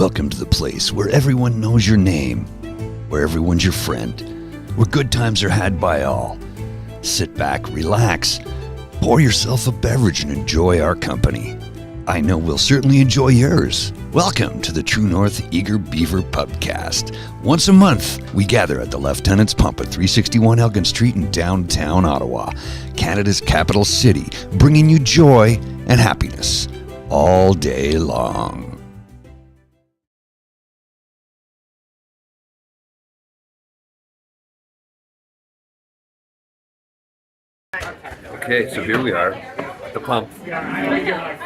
Welcome to the place where everyone knows your name, where everyone's your friend, where good times are had by all. Sit back, relax, pour yourself a beverage and enjoy our company. I know we'll certainly enjoy yours. Welcome to the True North Eager Beaver PubCast. Once a month, we gather at the Lieutenant's Pump at 361 Elgin Street in downtown Ottawa, Canada's capital city, bringing you joy and happiness all day long. Okay, so here we are, the pump.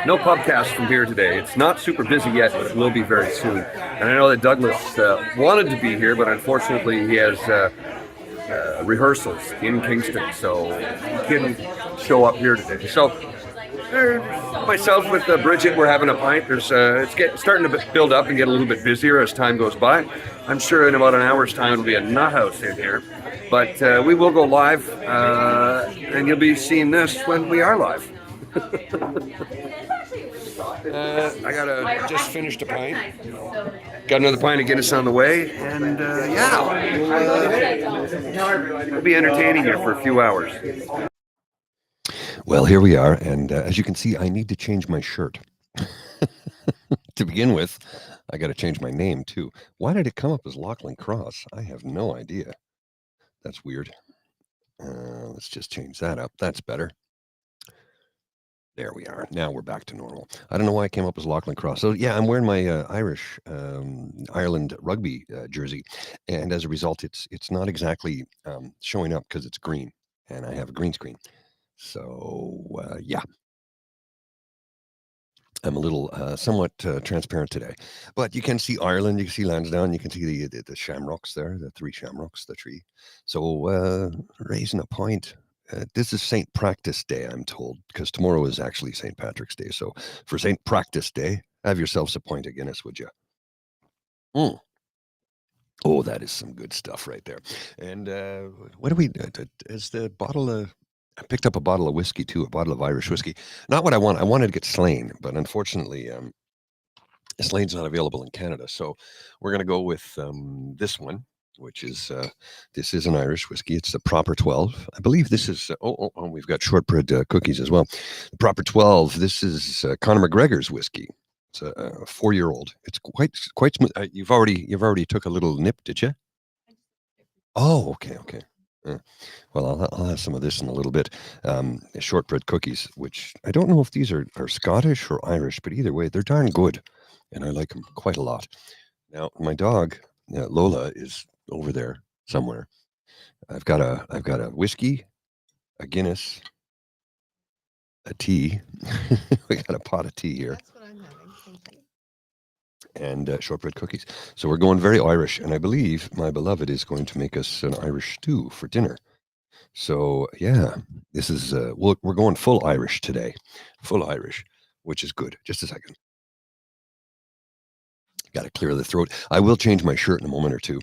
No pubcast from here today. It's not super busy yet, but it will be very soon. And I know that Douglas wanted to be here, but unfortunately he has rehearsals in Kingston, so he couldn't show up here today. So myself with Bridget, we're having a pint. It's starting to build up and get a little bit busier as time goes by. I'm sure in about an hour's time it'll be a nut house in here. But we will go live, and you'll be seeing this when we are live. I just finished a pint. Got another pint of Guinness on the way, and we'll be entertaining you for a few hours. Well, here we are, and as you can see, I need to change my shirt. To begin with, I got to change my name, too. Why did it come up as Lachlan Cross? I have no idea. That's weird. Let's just change that up. That's better. There we are. Now we're back to normal. I don't know why I came up as Lachlan Cross. So, yeah, I'm wearing my Irish Ireland rugby jersey, and as a result, it's not exactly showing up because it's green, and I have a green screen. So, yeah. I'm a little somewhat transparent today, but you can see Ireland, you can see Lansdowne, you can see the shamrocks there, the three shamrocks, the tree. So raising a point. This is St. Practice Day, I'm told, because tomorrow is actually St. Patrick's Day. So for St. Practice Day, have yourselves a pint of Guinness, would you? Oh, that is some good stuff right there. And what do we? Is the bottle? I picked up a bottle of whiskey too, a bottle of Irish whiskey. Not what I want. I wanted to get Slane, but unfortunately, Slane's not available in Canada. So we're going to go with this one, which is this is an Irish whiskey. It's the Proper 12. I believe this is. We've got shortbread cookies as well. The Proper 12. This is Conor McGregor's whiskey. It's a 4-year-old. It's quite smooth. You've already took a little nip, did you? Oh, okay. Well, I'll have some of this in a little bit. Shortbread cookies, which I don't know if these are Scottish or Irish, but either way, they're darn good, and I like them quite a lot. Now, my dog Lola is over there somewhere. I've got a whiskey, a Guinness, a tea. We got a pot of tea here. That's what I'm having. Thank you. And shortbread cookies. So we're going very Irish, and I believe my beloved is going to make us an Irish stew for dinner. So yeah, this is we're going full Irish today, full Irish, which is good. Just a second. Got to clear the throat. I will change my shirt in a moment or two.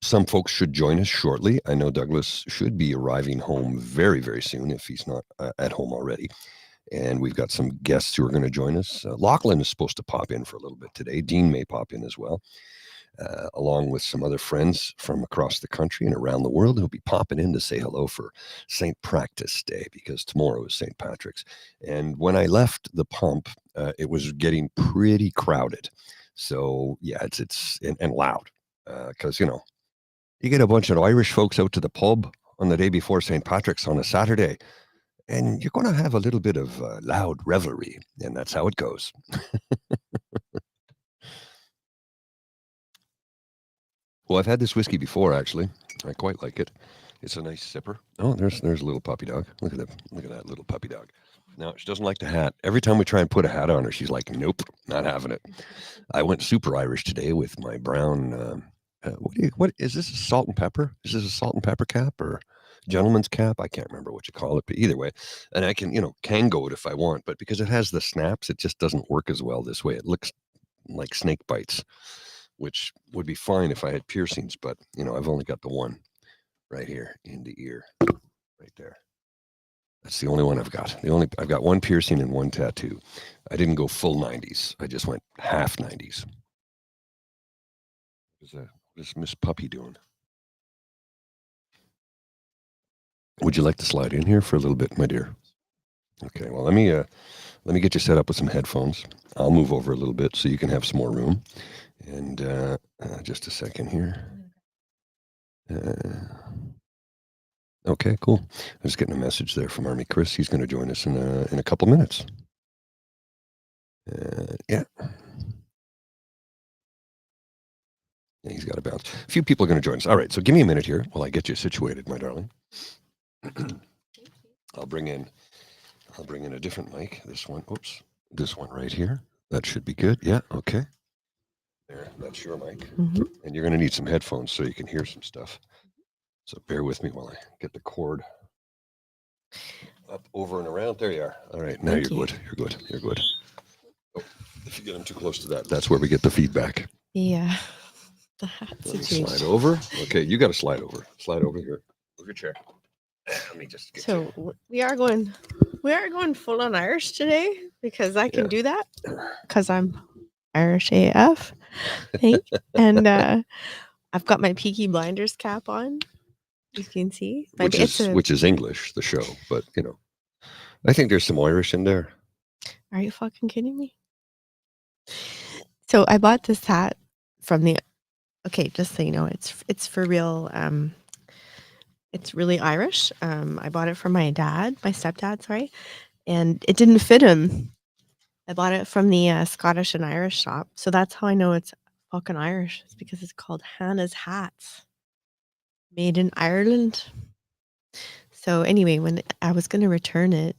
Some folks should join us shortly. I know Douglas should be arriving home very, very soon if he's not at home already. And we've got some guests who are going to join us. Lachlan is supposed to pop in for a little bit today. Dean may pop in as well, along with some other friends from across the country and around the world who'll be popping in to say hello for St. Practice Day, because tomorrow is St. Patrick's. And when I left the pump, it was getting pretty crowded. So yeah, it's loud, because you get a bunch of Irish folks out to the pub on the day before St. Patrick's on a Saturday. And you're going to have a little bit of loud revelry, and that's how it goes. Well, I've had this whiskey before, actually. I quite like it. It's a nice sipper. Oh, there's a little puppy dog. Look at that little puppy dog. Now, she doesn't like the hat. Every time we try and put a hat on her, she's like, nope, not having it. I went super Irish today with my brown, what is this, a salt and pepper? Is this a salt and pepper cap or gentleman's cap? I can't remember what you call it, but either way. And I can go it if I want, but because it has the snaps, it just doesn't work as well this way. It looks like snake bites, which would be fine if I had piercings, but I've only got the one right here in the ear, right there. That's the only one I've got. I've got one piercing and one tattoo. I didn't go full 90s. I just went half 90s. What is Miss Puppy doing? Would you like to slide in here for a little bit, my dear? Okay. Well, let me get you set up with some headphones. I'll move over a little bit so you can have some more room. And just a second here. Okay, cool. I was getting a message there from Army Chris. He's going to join us in a couple minutes. Yeah. Yeah, he's got to bounce. A few people are going to join us. All right, so give me a minute here while I get you situated, my darling. I'll bring in a different mic. This one. Oops. This one right here. That should be good. Yeah. Okay. There. That's your mic. Mm-hmm. And you're going to need some headphones so you can hear some stuff. So bear with me while I get the cord up, over, and around. There you are. All right. Now Thank you're you. good. You're good. You're good. Oh, if you get them too close to that, that's where we get the feedback. Yeah. The hat Let me situation. slide over. Okay, you got to slide over. Slide over here. Move your chair. Let me just get you. So we are going full on Irish today because I can Yeah. do that because I'm Irish AF. And I've got my Peaky Blinders cap on. You can see. Which is English, the show, but I think there's some Irish in there. Are you fucking kidding me? So I bought this hat from the. Okay, just so you know, it's for real. It's really Irish. I bought it from my stepdad, sorry, and it didn't fit him. I bought it from the Scottish and Irish shop, so that's how I know it's fucking Irish. It's because it's called Hannah's Hats, made in Ireland. So anyway, when I was going to return it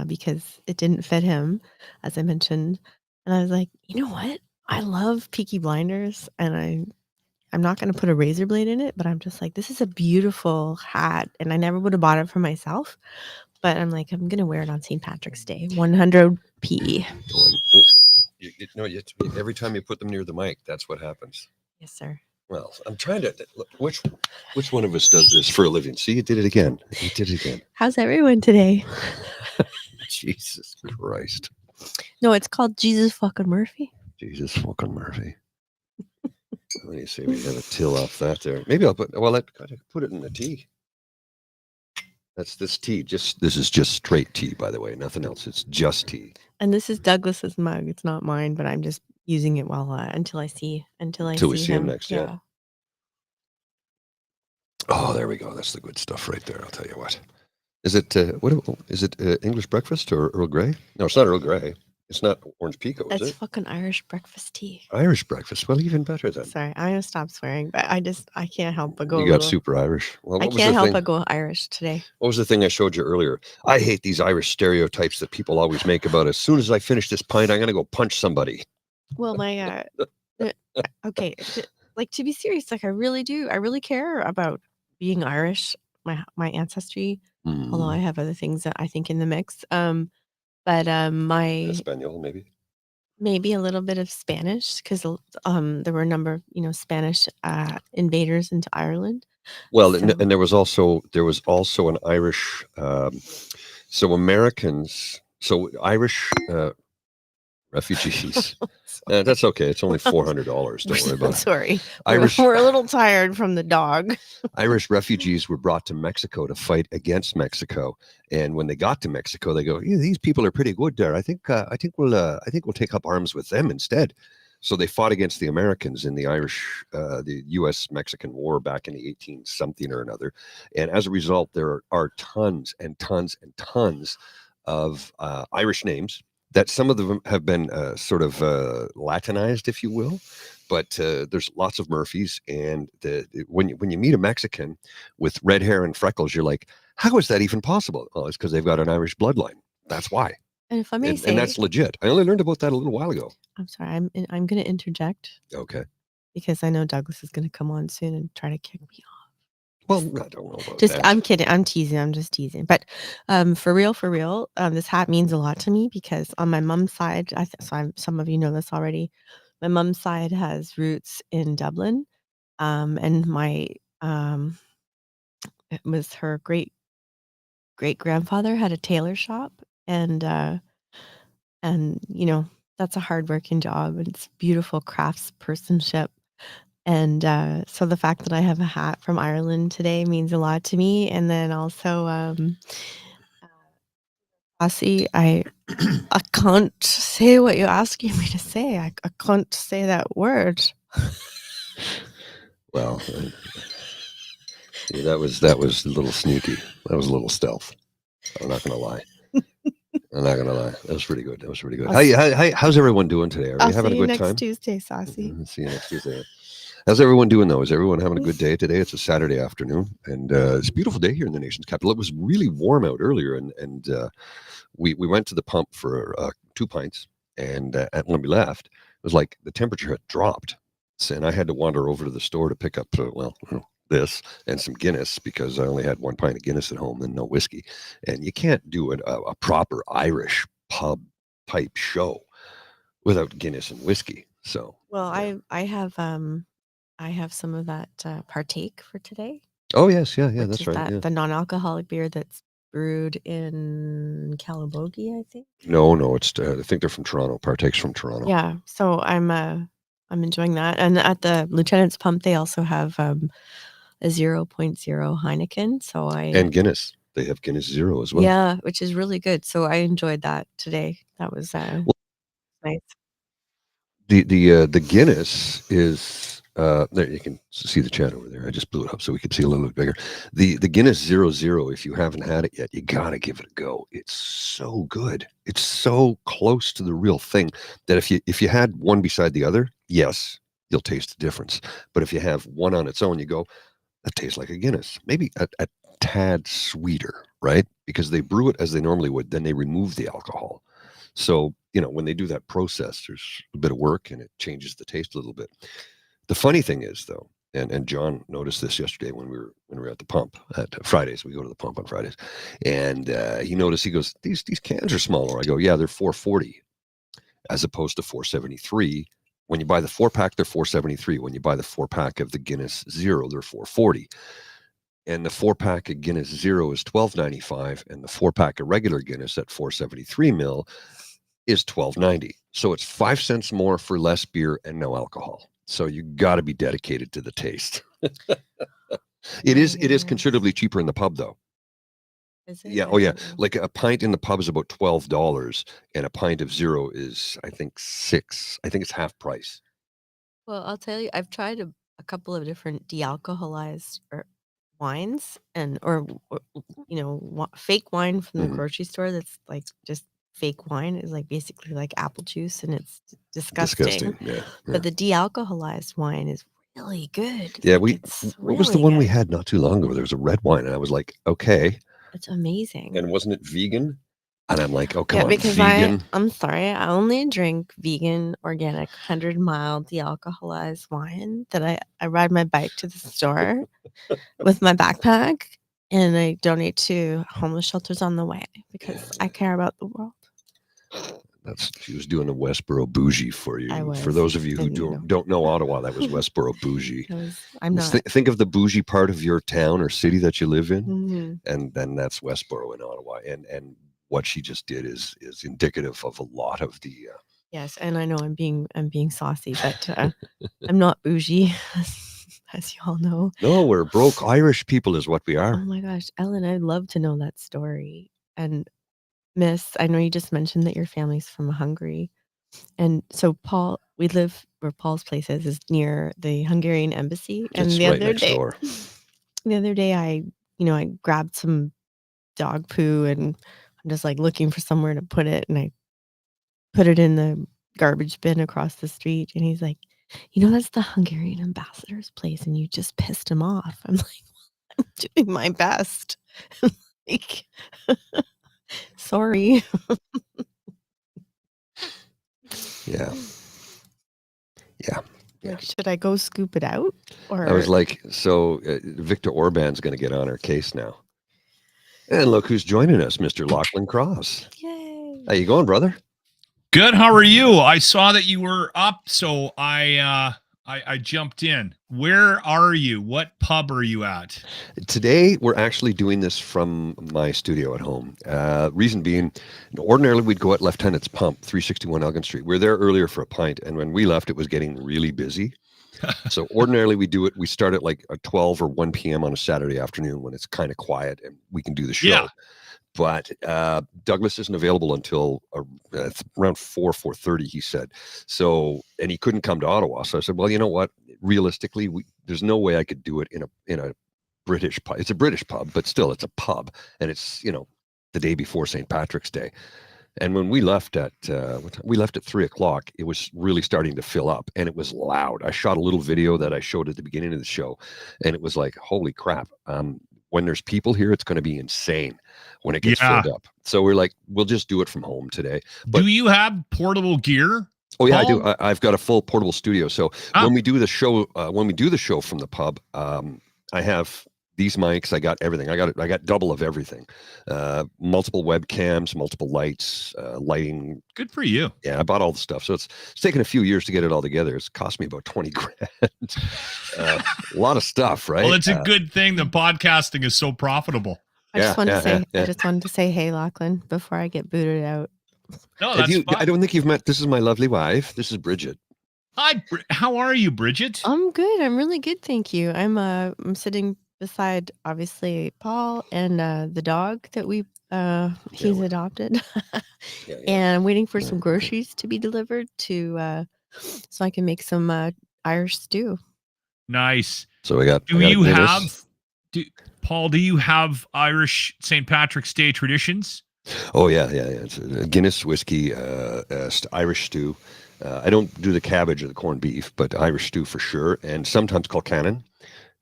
because it didn't fit him, as I mentioned, and I was like, you know what? I love Peaky Blinders, and I'm not going to put a razor blade in it, but I'm just like, this is a beautiful hat, and I never would have bought it for myself. But I'm like, I'm going to wear it on St. Patrick's Day, 100p. Every time you put them near the mic, that's what happens. Yes, sir. Well, I'm trying to look, which one of us does this for a living? See, you did it again. You did it again. How's everyone today? Jesus Christ. No, it's called Jesus fucking Murphy. Jesus fucking Murphy. Let me see. We got a till off that there. Maybe I'll put it in the tea. That's this tea. This is just straight tea, by the way. Nothing else. It's just tea. And this is Douglas's mug. It's not mine, but I'm just using it while until we see him next. Yeah. Yeah. Oh, there we go. That's the good stuff right there. I'll tell you what. Is it English breakfast or Earl Grey? No, it's not Earl Grey. It's not Orange Pekoe, is That's it? fucking Irish breakfast tea. Irish breakfast. Well, even better then. Sorry, I'm gonna stop swearing, but I can't help but go. You got super Irish. Well, I can't help but go Irish today. What was the thing I showed you earlier? I hate these Irish stereotypes that people always make about as soon as I finish this pint, I'm gonna go punch somebody. Well, my okay, like to be serious, like I really do. I really care about being Irish, my ancestry. Although I have other things that I think in the mix. But my Espanol, maybe a little bit of Spanish because there were a number of Spanish invaders into Ireland. Well, and there was also an Irish. So Americans, so Irish refugees. That's okay. It's only $400. Don't worry about it. Sorry, Irish. We're a little tired from the dog. Irish refugees were brought to Mexico to fight against Mexico, and when they got to Mexico, they go, "These people are pretty good there. I think we'll take up arms with them instead." So they fought against the Americans in the U.S.-Mexican War back in the 18-something or another, and as a result, there are tons and tons and tons of Irish names that some of them have been sort of Latinized, if you will. But there's lots of Murphys, and when you meet a Mexican with red hair and freckles, you're like, how is that even possible? Well, it's because they've got an Irish bloodline. That's why. And if I may say, and that's legit. I only learned about that a little while ago. I'm sorry. I'm going to interject. Okay. Because I know Douglas is going to come on soon and try to kick me off. Well, I don't know about that. I'm kidding. I'm teasing. I'm just teasing. But for real, this hat means a lot to me because on my mom's side, some of you know this already. My mom's side has roots in Dublin, and my it was her great grandfather had a tailor shop, and that's a hardworking job, and it's beautiful craftspersonship. And so the fact that I have a hat from Ireland today means a lot to me. And then also, Aussie, I can't say what you're asking me to say. I can't say that word. Well, yeah, that was a little sneaky. That was a little stealth. I'm not gonna lie. That was pretty good. How's everyone doing today? Are I'll you having see a you good next time? Tuesday, Saucy. See you next Tuesday. How's everyone doing though? Is everyone having a good day today? It's a Saturday afternoon, and it's a beautiful day here in the nation's capital. It was really warm out earlier, and we went to the pump for 2 pints, and when we left, it was like the temperature had dropped, and I had to wander over to the store to pick up this and some Guinness because I only had 1 pint of Guinness at home and no whiskey, and you can't do a proper Irish pub type show without Guinness and whiskey. So Well, yeah. I have some of that partake for today, Oh yes, yeah, which that's is right. Yeah. the non-alcoholic beer that's brewed in Calabogie, I think. No, it's I think they're from Toronto. Partake's from Toronto. Yeah, so I'm enjoying that. And at the Lieutenant's Pump, they also have a 0.0 Heineken. So And Guinness. They have Guinness Zero as well. yeah, which is really good. So I enjoyed that today. That was nice. The Guinness is there. You can see the chat over there. I just blew it up so we could see a little bit bigger. The Guinness 00. If you haven't had it yet, you gotta give it a go. It's so good. It's so close to the real thing that if you had one beside the other, yes, you'll taste the difference. But if you have one on its own, you go, that tastes like a Guinness. Maybe a tad sweeter, right? Because they brew it as they normally would, then they remove the alcohol. So, when they do that process, there's a bit of work and it changes the taste a little bit. The funny thing is, though, and John noticed this yesterday when we were at the pump at Fridays. We go to the pump on Fridays, and he noticed. He goes, "These cans are smaller." I go, "Yeah, they're 440 as opposed to 473. When you buy the 4-pack, they're 473. When you buy the 4-pack of the Guinness Zero, they're 440." And the 4-pack of Guinness Zero is $12.95, and the 4-pack of regular Guinness at 473 ml is $12.90. So it's 5 cents more for less beer and no alcohol. So you got to be dedicated to the taste. It is considerably cheaper in the pub though. Is it? Yeah. Oh yeah. Like a pint in the pub is about $12, and a pint of Zero is I think $6. I think it's half price. Well, I'll tell you, I've tried a couple of different de-alcoholized wines or fake wine from the grocery store that's like just fake wine is like basically like apple juice and it's disgusting. Yeah. But the de-alcoholized wine is really good. Yeah, Like, what was the one we had not too long ago? There was a red wine, and I was like, okay. It's amazing. And wasn't it vegan? And I'm like, oh, come Yeah, on, because vegan. I'm sorry, I only drink vegan, organic, 100-mile de-alcoholized wine that I ride my bike to the store with my backpack, and I donate to homeless shelters on the way because I care about the world. She was doing the Westboro bougie for you. I was, For those of you who and, don't know Ottawa, that was Westboro bougie. I'm not. Think of the bougie part of your town or city that you live in, Mhm. and then that's Westboro in Ottawa. And what she just did is indicative of a lot of the. Yes, and I know I'm being saucy, but I'm not bougie, as you all know. No, we're broke Irish people, is what we Oh are. my gosh, Ellen, I'd love to know that story. And Miss, I know you just mentioned that your family's from Hungary. And so Paul, we live where Paul's place is near the Hungarian embassy. And It's right next door. The other day I grabbed some dog poo and I'm just like looking for somewhere to put it. And I put it in the garbage bin across the street. And he's like, that's the Hungarian ambassador's place. And you just pissed him off. I'm like, I'm doing my best. Like, sorry. Yeah. Like, should I go scoop it out? Or I was like, so Victor Orban's going to get on our case now. And look who's joining us, Mr. Lachlan Cross. yay. How you going, brother? Good. How are you? I saw that you were up, so I jumped in. Where are you? What pub are you at? Today, we're actually doing this from my studio at home. Reason being, ordinarily we'd go at Lieutenant's Pump, 361 Elgin Street. We were there earlier for a pint, and when we left, it was getting really busy. So ordinarily we start at like 12 or 1 p.m. on a Saturday afternoon when it's kind of quiet and we can do the show. Yeah. But Douglas isn't available until around 4:30, he said. So, and he couldn't come to Ottawa. So I said, well, you know what? Realistically, there's no way I could do it in a British pub. It's a British pub, but still, it's a pub, and it's the day before St. Patrick's Day. And when we left at 3:00, it was really starting to fill up, and it was loud. I shot a little video that I showed at the beginning of the show, and it was like, holy crap! When there's people here, it's going to be insane when it gets filled up. So we're like, we'll just do it from home today. But, do you have portable gear? Oh yeah, Paul? I do. I've got a full portable studio. So when we do the show, from the pub, I have these mics. I got everything. I got double of everything. Multiple webcams, multiple lights, lighting. Good for you. Yeah, I bought all the stuff. So it's taken a few years to get it all together. It's cost me about 20 grand. A lot of stuff, right? Well, it's a good thing that podcasting is so profitable. I just wanted to say, hey, Lachlan, before I get booted out. No, that's fine. I don't think you've met. This is my lovely wife. This is Bridget. Hi, how are you, Bridget? I'm good. I'm really good, thank you. I'm sitting beside, obviously, Paul and the dog that he's adopted. And I'm waiting for some groceries to be delivered so I can make some Irish stew. Nice. So we got. Paul, do you have Irish St. Patrick's Day traditions? Oh yeah. It's a Guinness whiskey, Irish stew. I don't do the cabbage or the corned beef, but Irish stew for sure, and sometimes Colcannon.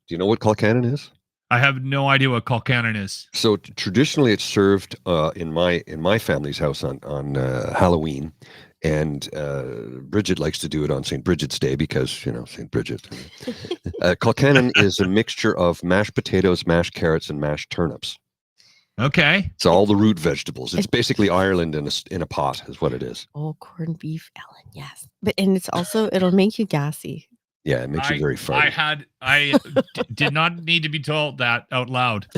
Do you know what Colcannon is? I have no idea what Colcannon is. So traditionally, it's served in my family's house on Halloween, and Bridget likes to do it on St. Bridget's Day because St. Bridget. Colcannon is a mixture of mashed potatoes, mashed carrots, and mashed turnips. Okay. It's all the root vegetables. It's basically Ireland in a pot, is what it is. Oh, corned beef, Ellen, yes. And it's also it'll make you gassy. Yeah, it makes you very funny. I did not need to be told that out loud.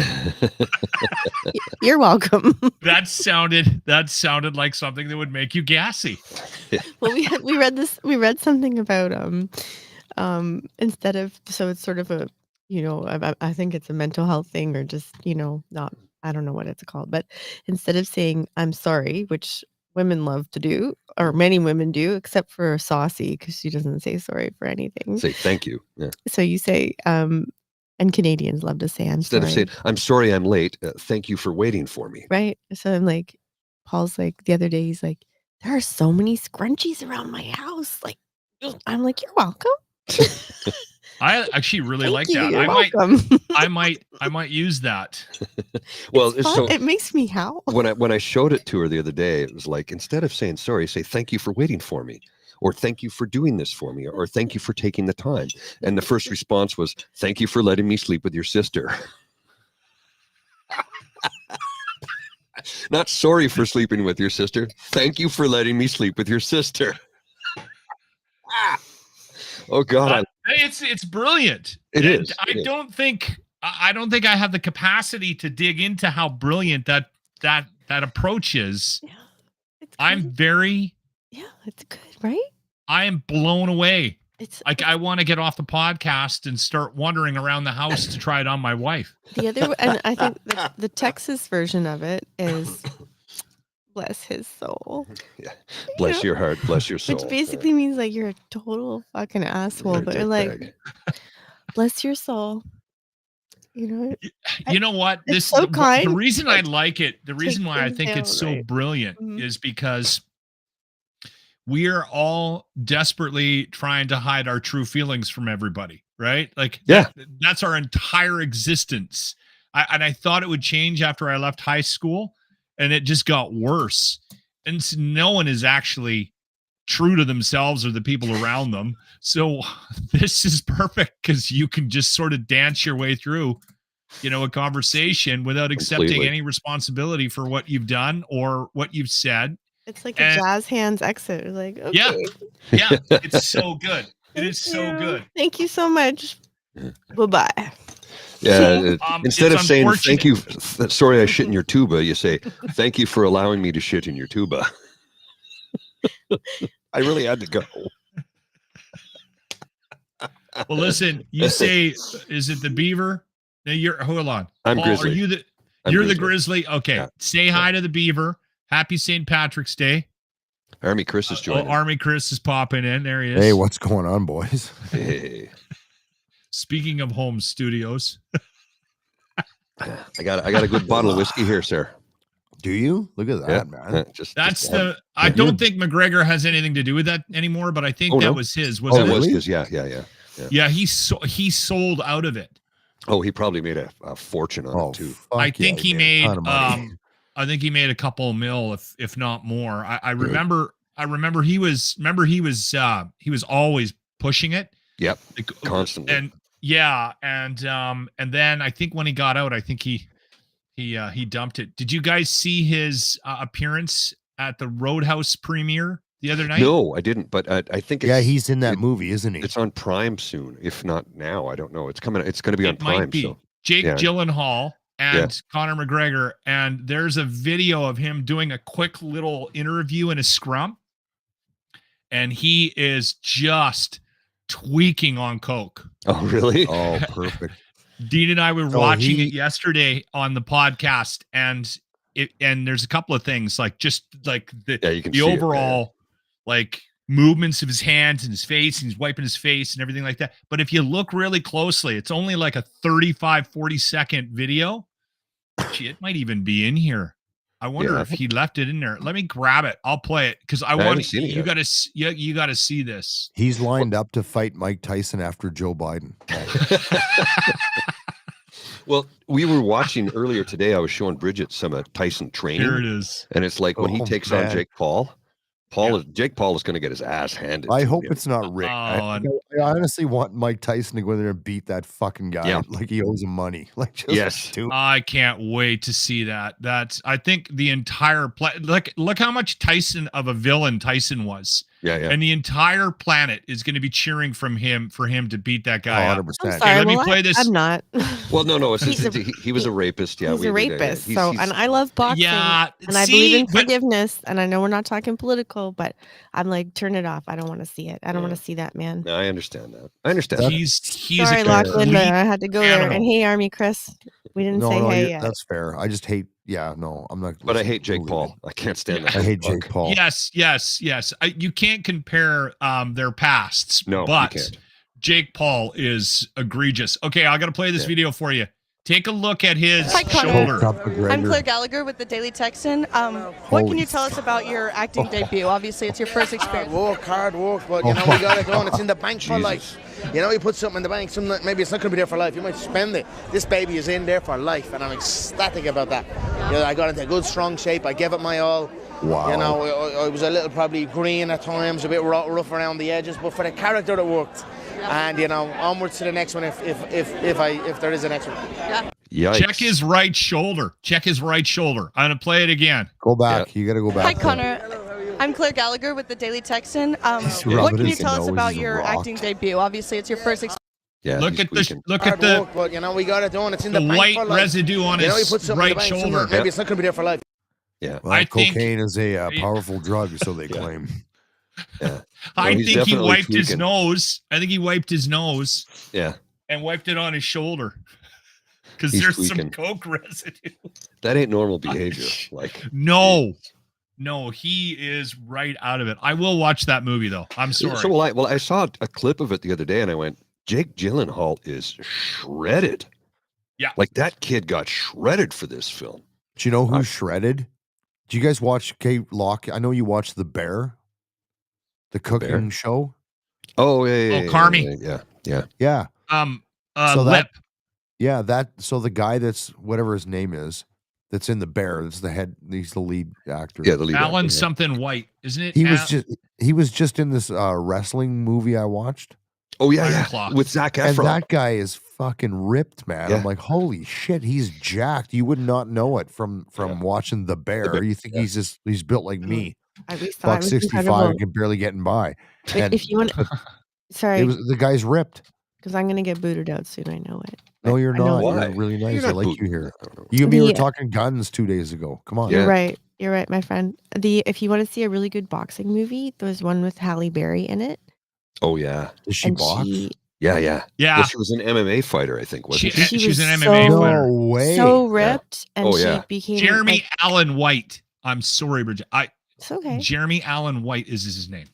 You're welcome. That sounded like something that would make you gassy. Well, we read something about instead of, so it's sort of a I think it's a mental health thing, or just not, I don't know what it's called, but instead of saying I'm sorry, which women love to do, or many women do, except for Saucy, because she doesn't say sorry for anything. Say thank you. Yeah. So you say, and Canadians love to say I'm Instead sorry. of saying I'm sorry I'm late, thank you for waiting for me. Right. So I'm like, Paul's like, the other day, he's like, there are so many scrunchies around my house. Like, I'm like, you're welcome. I actually really like that. You're welcome. I might use that. Well, it makes me howl. When I showed it to her the other day, it was like, instead of saying sorry, say thank you for waiting for me, or thank you for doing this for me, or thank you for taking the time. And the first response was, thank you for letting me sleep with your sister. Not sorry for sleeping with your sister. Thank you for letting me sleep with your sister. Oh God. It's brilliant. It is. I don't think I have the capacity to dig into how brilliant that approach is. Yeah, it's I'm very. Yeah, it's good, right? I am blown away. It's I want to get off the podcast and start wandering around the house to try it on my wife. The other, and I think the Texas version of it is bless his soul. Yeah. Bless your heart, bless your soul. Which basically means like you're a total fucking asshole, but you're like, bless your soul. You know what? This so kind. The reason I like it, the reason why I think it's so brilliant is because we are all desperately trying to hide our true feelings from everybody, right? Like, that's our entire existence. I thought it would change after I left high school, and it just got worse. And so no one is actually true to themselves or the people around them. So this is perfect because you can just sort of dance your way through, a conversation without accepting any responsibility for what you've done or what you've said. It's like a jazz hands exit. Like, okay. Yeah, it's so good. It is so good. Thank you so much. Bye-bye. Yeah, instead of saying thank you, sorry I shit in your tuba, you say thank you for allowing me to shit in your tuba. I really had to go. Well, listen, you say, is it the Beaver? No, hold on. I'm Paul, Grizzly. You're the Grizzly? Okay. Yeah. Say hi to the Beaver. Happy St. Patrick's Day. Army Chris is joining. Army Chris is popping in. There he is. Hey, what's going on, boys? Hey. Speaking of home studios. I got a good bottle of whiskey here, sir. Do you? Look at that, man. I don't think McGregor has anything to do with that anymore, but I think that was his. Was it it? Was his? Yeah. Yeah, he sold out of it. Oh, he probably made a fortune on it too. I think he made I think he made a couple mil, if not more. I remember he was always pushing it. Yep. Constantly. And then I think when he got out, I think he dumped it. Did you guys see his appearance at the Roadhouse premiere the other night? No, I didn't, but I think he's in that movie, isn't he? It's on Prime soon, if not now. I don't know. It's coming. It's going to be on Prime. Might be. So. Jake Gyllenhaal and Conor McGregor, and there's a video of him doing a quick little interview in a scrum, and he is just tweaking on coke. Oh, really? Oh, perfect. Dean and I were watching it yesterday on the podcast, and there's a couple of things like the overall like movements of his hands and his face, and he's wiping his face and everything like that. But if you look really closely, it's only like a 40 second video. Gee, it might even be in here. I wonder if he left it in there. Let me grab it. I'll play it because I want you got to see this. He's lined up to fight Mike Tyson after Joe Biden. Well, we were watching earlier today. I was showing Bridget some Tyson training. Here it is. And it's like when he takes on Jake Paul. Jake Paul is going to get his ass handed. I hope it's not rigged. I honestly want Mike Tyson to go in there and beat that fucking guy like he owes him money. Like, just I can't wait to see that. I think the entire look how much Tyson of a villain Tyson was. Yeah. And the entire planet is going to be cheering for him to beat that guy. 100%. I'm sorry, let me play this. I'm not. Well, no. He was a rapist. Yeah, he's a rapist. And I love boxing. Yeah, and I believe in forgiveness. And I know we're not talking political, but I'm like, turn it off. I don't want to see it. I don't want to see that man. No, I understand that. I understand. He's sorry, Lachlan, but I had to go there. And hey, Army Chris, we didn't say hey yet. That's fair. I just hate. Yeah, no, I'm not. But I hate Jake Paul. I can't stand that. I hate Jake Paul. Yes. You can't compare their pasts. No, but you can't. Jake Paul is egregious. Okay, I got to play this video for you. Take a look at his shoulder. I'm Claire Gallagher with the Daily Texan. What can you tell us about your acting debut? Obviously, it's your first experience. Hard work, but you know we got it going. It's in the bank for life. You know, you put something in the bank, maybe it's not going to be there for life. You might spend it. This baby is in there for life, and I'm ecstatic about that. You know, I got into good, strong shape. I gave it my all. Wow. You know, I was a little probably green at times, a bit rough around the edges, but for the character it worked. And you know, onwards to the next one if there is a next one. Yeah. Check his right shoulder. I'm gonna play it again. Go back. You got to go back. Hi, Connor. I'm Claire Gallagher with the Daily Texan. What can you tell us about your acting debut? Obviously, it's your first experience. Yeah. Look at Hard the work, but you know we got it done. It's in the the bank white for life. residue on you know, his you put something in the right bank, shoulder. maybe it's not going to be there for life. Yeah. Well, I think- cocaine is a powerful drug, so they claim. Yeah. I he's think he definitely wiped his tweaking. nose. I think he wiped his nose Yeah. and wiped it on his shoulder because He's there's tweaking. some coke residue. That ain't normal behavior. Like No, he is right out of it. I will watch that movie though. I'm sorry. So will I. Well, I saw a clip of it the other day, and I went, Jake Gyllenhaal is shredded. Yeah. Like that kid got shredded for this film. Do you know who's shredded? Do you guys watch Locke? I know you watch The Bear, the cooking show. Oh yeah. Carmy. Yeah. So Lip. So the guy that's whatever his name is, that's in The Bear, that's the head. He's the lead actor. Yeah, the lead. Alan actor, something White, isn't it? He was just in this wrestling movie I watched. Oh yeah, Iron Claw. with Zac Efron. And that guy is fucking ripped, man. Yeah. I'm like, holy shit, he's jacked. You would not know it from watching The Bear. You think he's built like me. We saw it was 65 incredible. and can barely getting by. And If you want, sorry, the guy's ripped. because I'm gonna get booted out soon. I know it. No, you're I know not. Why? You're really nice. You're I not like booting. you here. I don't know. You and me were Yeah. talking guns 2 days ago. Come on. Yeah. You're right, my friend. If you want to see a really good boxing movie, there's one with Halle Berry in it. Oh yeah. Does she and box? Yeah. Well, she was an MMA fighter, I think, wasn't she? She was an so- MMA fighter. No way. So ripped, and Oh, she yeah. became Jeremy like, Allen White. I'm sorry, Bridget. it's okay. Jeremy Allen White is his name.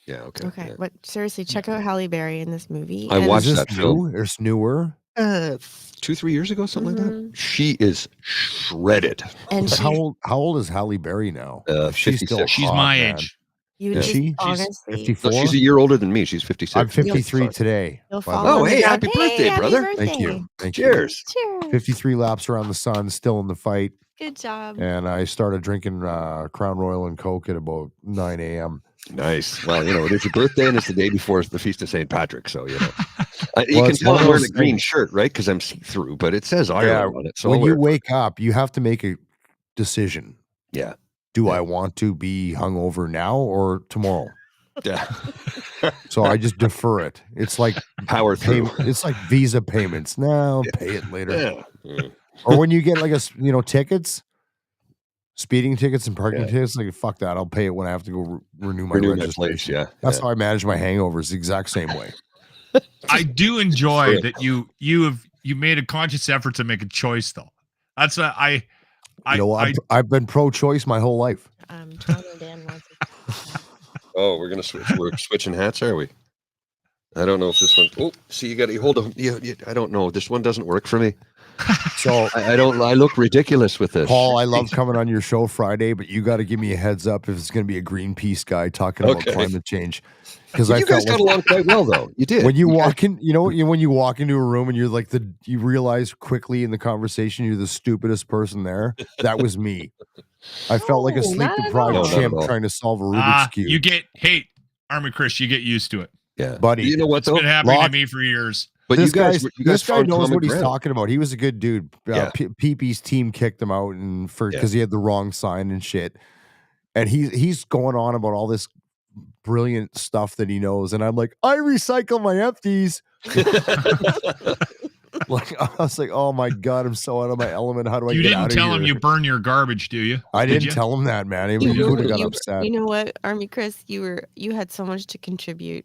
Yeah, okay. Okay, yeah. but seriously, check out Halle Berry in this movie. I and- watched Is this that film. new? It's newer. 2-3 years ago, something like that. Mhm. She is shredded. and she, How old is Halle Berry now? She's 56. still She's hot, my man. age. you Yeah. just She's honestly, 54. No, she's a year older than me. She's 56. I'm 53 today. you'll by the fall way. Oh, on the hey, ground. happy birthday, happy brother. birthday. Thank you. Thank Cheers. Cheers. you. 53 laps around the sun, still in the fight. Good job. And I started drinking Crown Royal and Coke at about 9 a.m. Nice. Well, it is your birthday and it's the day before the feast of St. Patrick. So, you Well, can it's tell one I'm of wearing those a green things. shirt, right? Because I'm see-through, but it says Ireland on it. So when I'll you wear it. wake up, you have to make a decision. Yeah. Do I want to be hungover now or tomorrow? Yeah. So I just defer it. It's like Power through. It's like Visa payments. No, pay it later. Yeah. Mm. Or when you get like tickets, speeding tickets and parking Yeah. tickets, like fuck that. I'll pay it when I have to go renew my Renew my registration. place. Yeah. That's how I manage my hangovers. The exact same way. I do enjoy that you made a conscious effort to make a choice, though. That's what I've been pro-choice my whole life. Toronto Dan wants to- Oh, we're gonna switch. We're switching hats, are we? I don't know if this one. Oh, see, you hold on. I don't know. This one doesn't work for me. So I don't. I look ridiculous with this. Paul, I love coming on your show Friday, but you got to give me a heads up if it's going to be a Greenpeace guy talking about Okay. climate change. Because You guys got along quite well, though. You did. when you walk in, when you walk into a room and you're like you realize quickly in the conversation you're the stupidest person there. That was me. I felt like a No, sleep not at deprived all. No, not chimp at all. trying to solve a Rubik's cube. Army Chris, you get used to it. Yeah, Buddy. You know what It's though? been happening Lock- to me for years. But this you guys this guy found knows common what he's ground. talking about. He was a good dude. Yeah. Peepee's team kicked him out and Yeah. because he had the wrong sign and shit. And he's going on about all this brilliant stuff that he knows. And I'm like, I recycle my empties. Like I was like, oh my god, I'm so out of my element. How do I You get didn't out of tell here? him you burn your garbage, do you? I Did didn't you? tell him that, man. He You would have got upset. You know what, Army Chris, you had so much to contribute.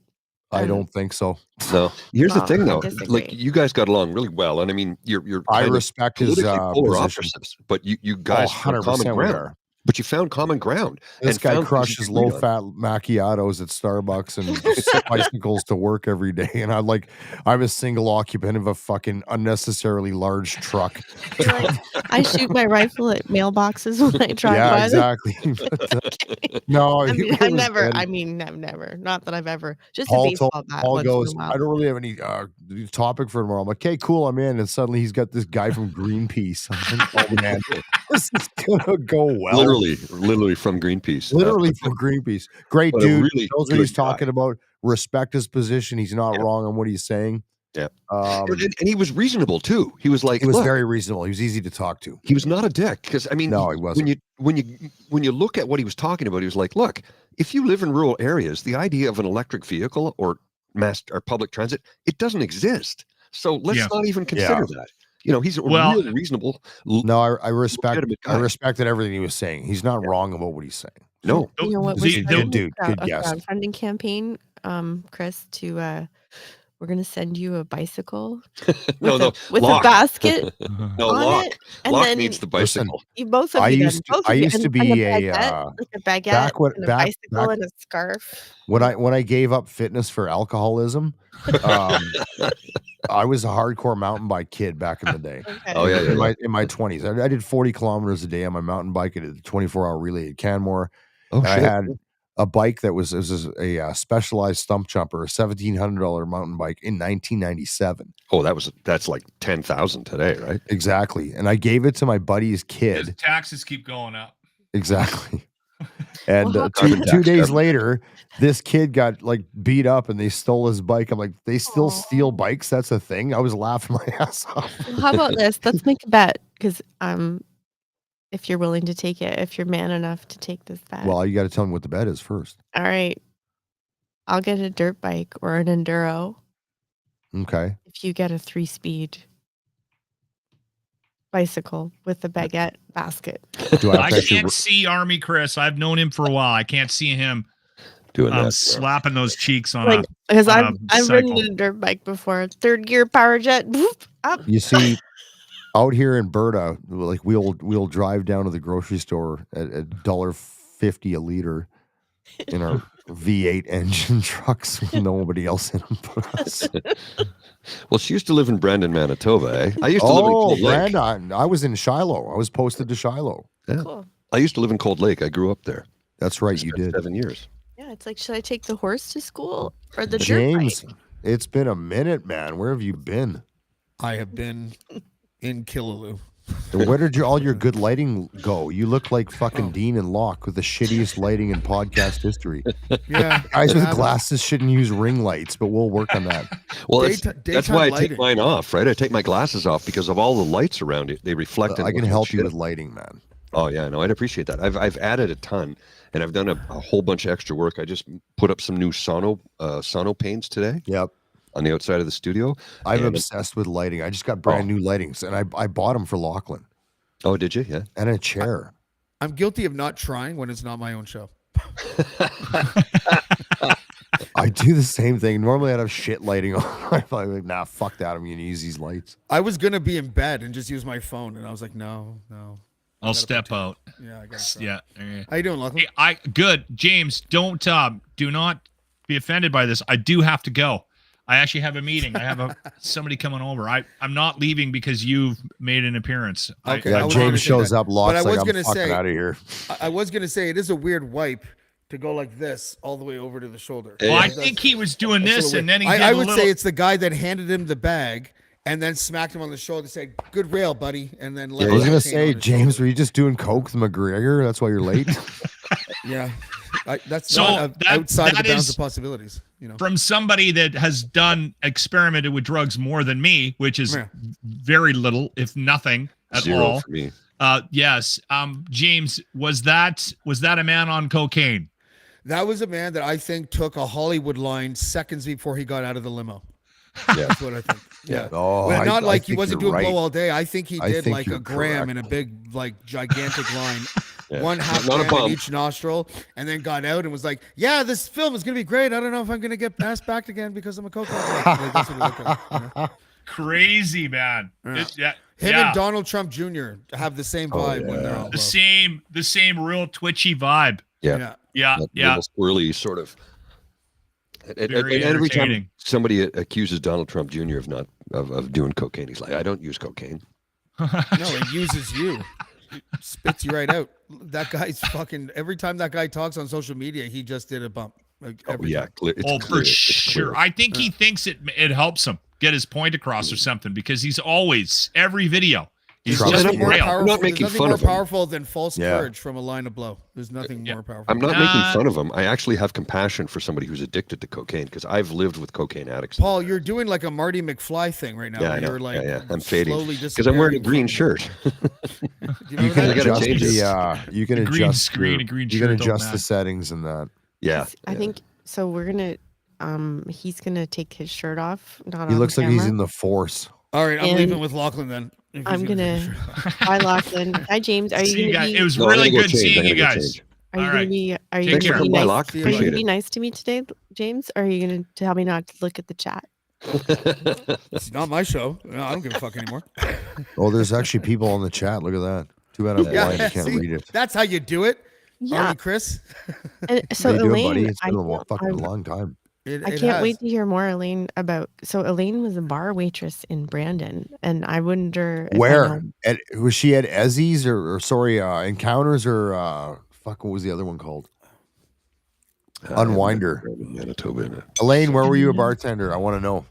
I don't think so. No. Here's the Well, thing, I though. disagree. Like you guys got along really well, and I mean, you're I kind of respect his politically polar position. opposites, but you guys found 100% common we ground. are. But you found common ground. This and guy found things crushes you agreed on. low-fat macchiatos at Starbucks and bicycles to work every day. And I'm a single occupant of a fucking unnecessarily large truck. Like, I shoot my rifle at mailboxes when I drive Yeah, by. exactly. No, I mean, it I've was never. good. I mean, I've never. Not that I've ever. Just Paul a baseball bat. Paul once goes, in a I while. don't really have any topic for tomorrow. I'm like, okay, cool, I'm in. And suddenly he's got this guy from Greenpeace. I'm like, oh man, this is gonna go well. Literally from Greenpeace. Literally from Greenpeace. Great but a dude. really Knows what he's good guy. talking about. Respect his position. He's not wrong on what he's saying. Yeah. Um, And he was reasonable too. He was like, he was look, very reasonable. He was easy to talk to. he was not a dick. Because I mean, No, he wasn't. when you look at what he was talking about, he was like, look, if you live in rural areas, the idea of an electric vehicle or public transit, it doesn't exist. So let's Yeah. not even consider that. He's a Well, real reasonable. No, I legitimate guy. respected everything he was saying. He's not wrong about what he's saying. No, You know what? The- We're the starting dude, a good guess. crowdfunding campaign, Chris. We're gonna send you a bicycle no, with a Locke. basket No, on Locke. it, and Locke then needs the Listen, bicycle. you both of I you. used to- both of I you, used to and be a a, baguette, like a baguette, back when- and a back- bicycle, back- and a scarf. when I gave up fitness for alcoholism, I was a hardcore mountain bike kid back in the day. Okay. Oh, yeah. In my 20s, I did 40 kilometers a day on my mountain bike at a 24-hour relay at Canmore. Oh, And I shit. had a bike that was a specialized stump jumper, a $1,700 mountain bike in 1997. Oh, that's like 10,000 today, right? Exactly. And I gave it to my buddy's Because kid. taxes keep going up. Exactly. And Well, how- two days later, this kid got like beat up and they stole his bike. I'm like, they still steal bikes? That's a thing? I was laughing my ass off. Well, how about this? Let's make a bet because if you're willing to take it, if you're man enough to take this bet. Well, you got to tell me what the bet is first. All right, I'll get a dirt bike or an enduro Okay. if you get a 3-speed bicycle with a baguette basket. Do I I have to actually can't see Army Chris. I've known him for a while. I can't see him doing that. Slapping those cheeks on Like, because on I've cycle. ridden a dirt bike before. Third gear power jet. Whoop, up. You see, out here in Berta, like we'll drive down to the grocery store at $1.50 a liter in our V8 engine trucks with nobody else in them but us. Well, she used to live in Brandon, Manitoba. Eh? I used to live in Cold Lake. Brandon. I was in Shiloh. I was posted to Shiloh. Yeah. Cool. I used to live in Cold Lake. I grew up there. That's right, you did. 7 years. Yeah, it's like, should I take the horse to school or the James, dirt bike? it's been a minute, man. Where have you been? I have been in Killaloe. And where did all your good lighting go? You look like fucking Dean and Locke with the shittiest lighting in podcast history. Yeah. Guys with glasses shouldn't use ring lights, but we'll work on that. Well, that's why I lighting. take mine off, right? I take my glasses off because of all the lights around it. They reflect. I can help you with lighting, man. Oh yeah, no, I'd appreciate that. I've added a ton, and I've done a whole bunch of extra work. I just put up some new sono paints today. Yep. On the outside of the studio. I'm obsessed with lighting. I just got brand new lightings, and I bought them for Lachlan. Oh, did you? Yeah. And a chair. I'm guilty of not trying when it's not my own show. I do the same thing. Normally I'd have shit lighting on. I'm like, nah, fuck that. I'm going to use these lights. I was going to be in bed and just use my phone, and I was like, no. I'll step out. Yeah, I got it. Yeah. How you doing, Lachlan? Hey, good. James, do not be offended by this. I do have to go. I actually have a meeting. I have somebody coming over. I'm not leaving because you've made an appearance. Okay. Yeah, James shows up, Locke's like, I'm gonna fucking out of here. I was going to say, it is a weird wipe to go like this all the way over to the shoulder. Well, I think he was doing this, and then he did I would say it's the guy that handed him the bag and then smacked him on the shoulder, said, "Good rail, buddy," and then I was going to say, James, were you just doing coke with McGregor? That's why you're late? Yeah. That's so not outside the bounds of possibilities. You know, from somebody that has experimented with drugs more than me, which is very little, if nothing at Zero all. For me. Yes. James, was that a man on cocaine? That was a man that I think took a Hollywood line seconds before he got out of the limo. Yeah. That's what I think. Yeah. Oh, But not like I he wasn't think doing you're blow all day. I think he did think like a you're gram correct. in a big, like gigantic line. Yeah. One half Not a gram in bump. each nostril, and then got out and was like, "Yeah, this film is gonna be great. I don't know if I'm gonna get asked back again because I'm a cocaine addict." Like, that's what it looked like, you know? Crazy, man. Yeah. Him and Donald Trump Jr. have the same vibe when they're on the same real twitchy vibe. Yeah. Yeah. That little swirly sort of. And Very every time entertaining. somebody accuses Donald Trump Jr. of doing cocaine, he's like, "I don't use cocaine." No, he uses you. He spits you right out. That guy's fucking. Every time that guy talks on social media, he just did a bump. Like every time. It's For sure. I think he thinks it helps him get his point across or something because he's always every video. He's Trump. just I'm not rail. making There's fun nothing of more him. powerful than false courage from a line of blow. There's nothing more powerful. I'm not making fun of him. I actually have compassion for somebody who's addicted to cocaine because I've lived with cocaine addicts. Paul, you're doing like a Marty McFly thing right now. Yeah, I where know. You're like I'm fading slowly because I'm wearing a green shirt. You can I gotta adjust change you can The green adjust screen, a green you can shirt don't adjust the matter. settings and that. Yeah. I think so. We're gonna. He's gonna take his shirt off. Not He on looks like he's camera. in the force. All right, I'm And leaving with Lachlan then. if I'm he's gonna. Hi, Lachlan. Hi, James. Are See you you gonna guys. be? It was No, I'm really gonna go good change. seeing I'm you gonna go guys. change. Are you All gonna right. be? Are you Thanks for gonna be coming by, nice? Locke. Are you Appreciate gonna be it. nice to me today, James? Or are you gonna tell me not to look at the chat? It's not my show. No, I don't give a fuck anymore. Oh, there's actually people on the chat. Look at that. Too bad I'm blind. I can't see? read it. That's how you do it. Yeah. Arnie Chris. And so How you doing, buddy? Elaine, It's been a fucking long time. It I can't wait to hear more, Elaine, about. So Elaine was a bar waitress in Brandon, and I wonder if I Where? know- Was she at Ezzy's or sorry, Encounters or fuck? What was the other one called? Unwinder. Manitoba. Elaine, where were you a bartender? I want to know.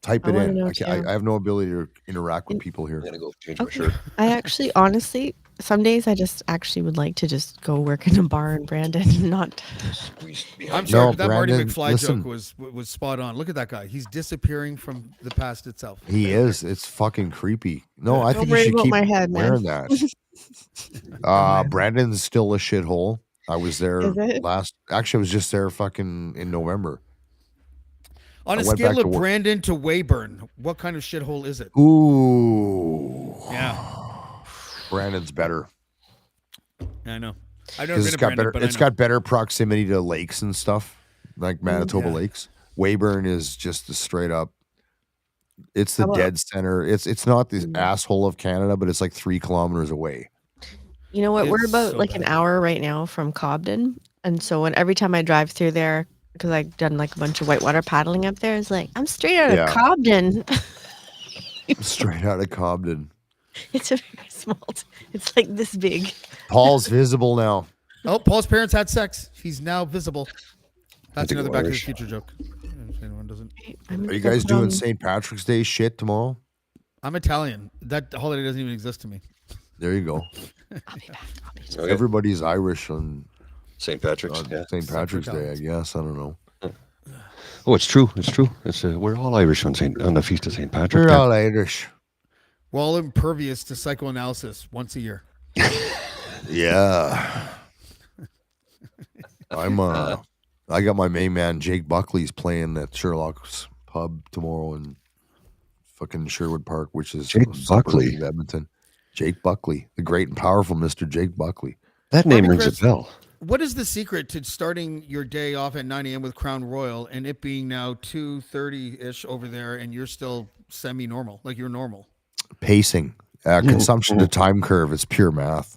Type I it wanna in. know I too. have no ability to interact with people here. I'm gonna go change my Okay. shirt. I actually, honestly, some days I just actually would like to just go work in a bar in Brandon, and not. I'm sorry, No, but that Marty Brandon, McFly listen. joke was spot on. Look at that guy. He's disappearing from the past itself. He is. It's fucking creepy. No, I Don't think you worry should about keep my head, man. wearing that. Brandon's still a shithole. I was there Is it? Actually, I was just there fucking in November. On I a went scale back to of work. Brandon to Weyburn, what kind of shithole is it? Ooh. Yeah, Brandon's better. I know. I've never Because been to Brandon, but it's got better proximity to lakes and stuff. like Manitoba Lakes. Weyburn is just the straight up. It's the dead center. It's not the asshole of Canada, but it's like 3 kilometers away. You know what? We're about like an hour right now from Cobden, and so every time I drive through there, because I've done like a bunch of whitewater paddling up there, it's like I'm straight out of Cobden. Straight out of Cobden. It's a very small. It's like this big. Paul's visible now. Oh, Paul's parents had sex. He's now visible. That's another Back to the Irish. Future joke. If anyone doesn't. Are you guys doing St. Patrick's Day shit tomorrow? I'm Italian. That holiday doesn't even exist to me. There you go. I'll be back. Okay. Everybody's Irish on St. Patrick's. St. Patrick's Day, I guess. I don't know. Oh, it's true. It's true. We're all Irish on the feast of St. Patrick. We're all Irish. We're all impervious to psychoanalysis once a year. Yeah. I got my main man Jake Buckley's playing at Sherlock's pub tomorrow in fucking Sherwood Park, which is Jake Buckley, Edmonton. Jake Buckley, the great and powerful Mr. Jake Buckley. That name rings a bell. What is the secret to starting your day off at 9 a.m. with Crown Royal and it being now 2:30-ish over there and you're still semi-normal, like you're normal? Pacing, consumption to time curve. It's pure math.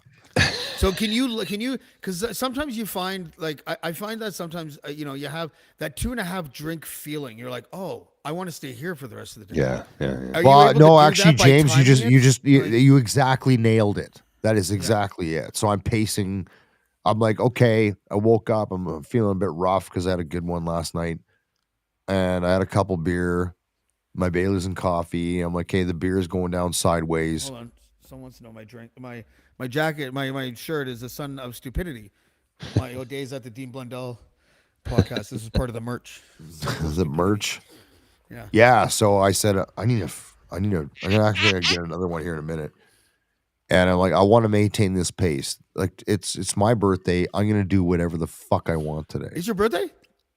So can you, because sometimes you find, like, I find that sometimes, you have that 2.5 drink feeling. You're like, oh, I want to stay here for the rest of the day. Yeah. Well, no, actually, James, you exactly nailed it. That is exactly it. So I'm pacing. I'm like, okay, I woke up. I'm feeling a bit rough because I had a good one last night. And I had a couple beer, my Baileys and coffee. I'm like, okay, the beer is going down sideways. Hold on. Someone wants to know my drink. My jacket, my shirt is the son of stupidity. My days at the Dean Blundell podcast. This is part of the merch. The merch? Yeah. Yeah. So I said, I'm gonna actually get another one here in a minute. And I'm like, I want to maintain this pace. Like it's my birthday. I'm gonna do whatever the fuck I want today. It's your birthday?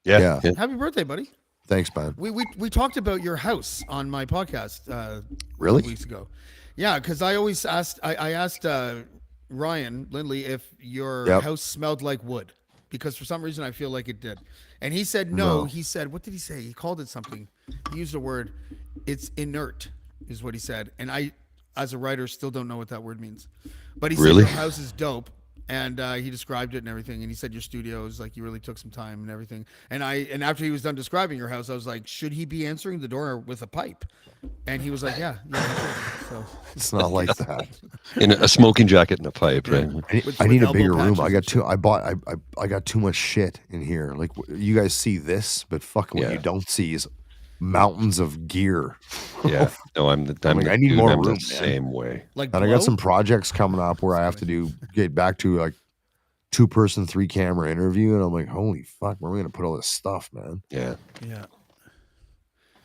Yeah. Happy birthday, buddy. Thanks, man. We talked about your house on my podcast really? 2 weeks ago. Yeah, because I always asked Ryan Lindley if your house smelled like wood, because for some reason I feel like it did. And he said no. He said, what did he say? He called it something. He used a word. It's inert is what he said. And I, as a writer, still don't know what that word means. But he said your house is dope. And he described it and everything. And he said your studio is like, you really took some time and everything. And after he was done describing your house, I was like, should he be answering the door with a pipe? And he was like, yeah. So it's not like that. In a smoking jacket and a pipe, right? I need a bigger room. I got too much shit in here. Like, you guys see this, but fucking what you don't see is mountains of gear. Yeah. No, I need more room. The same way. Like, and I got some projects coming up where I have to get back to like 2-person 3-camera interview, and I'm like, holy fuck, where are we gonna put all this stuff, man? Yeah.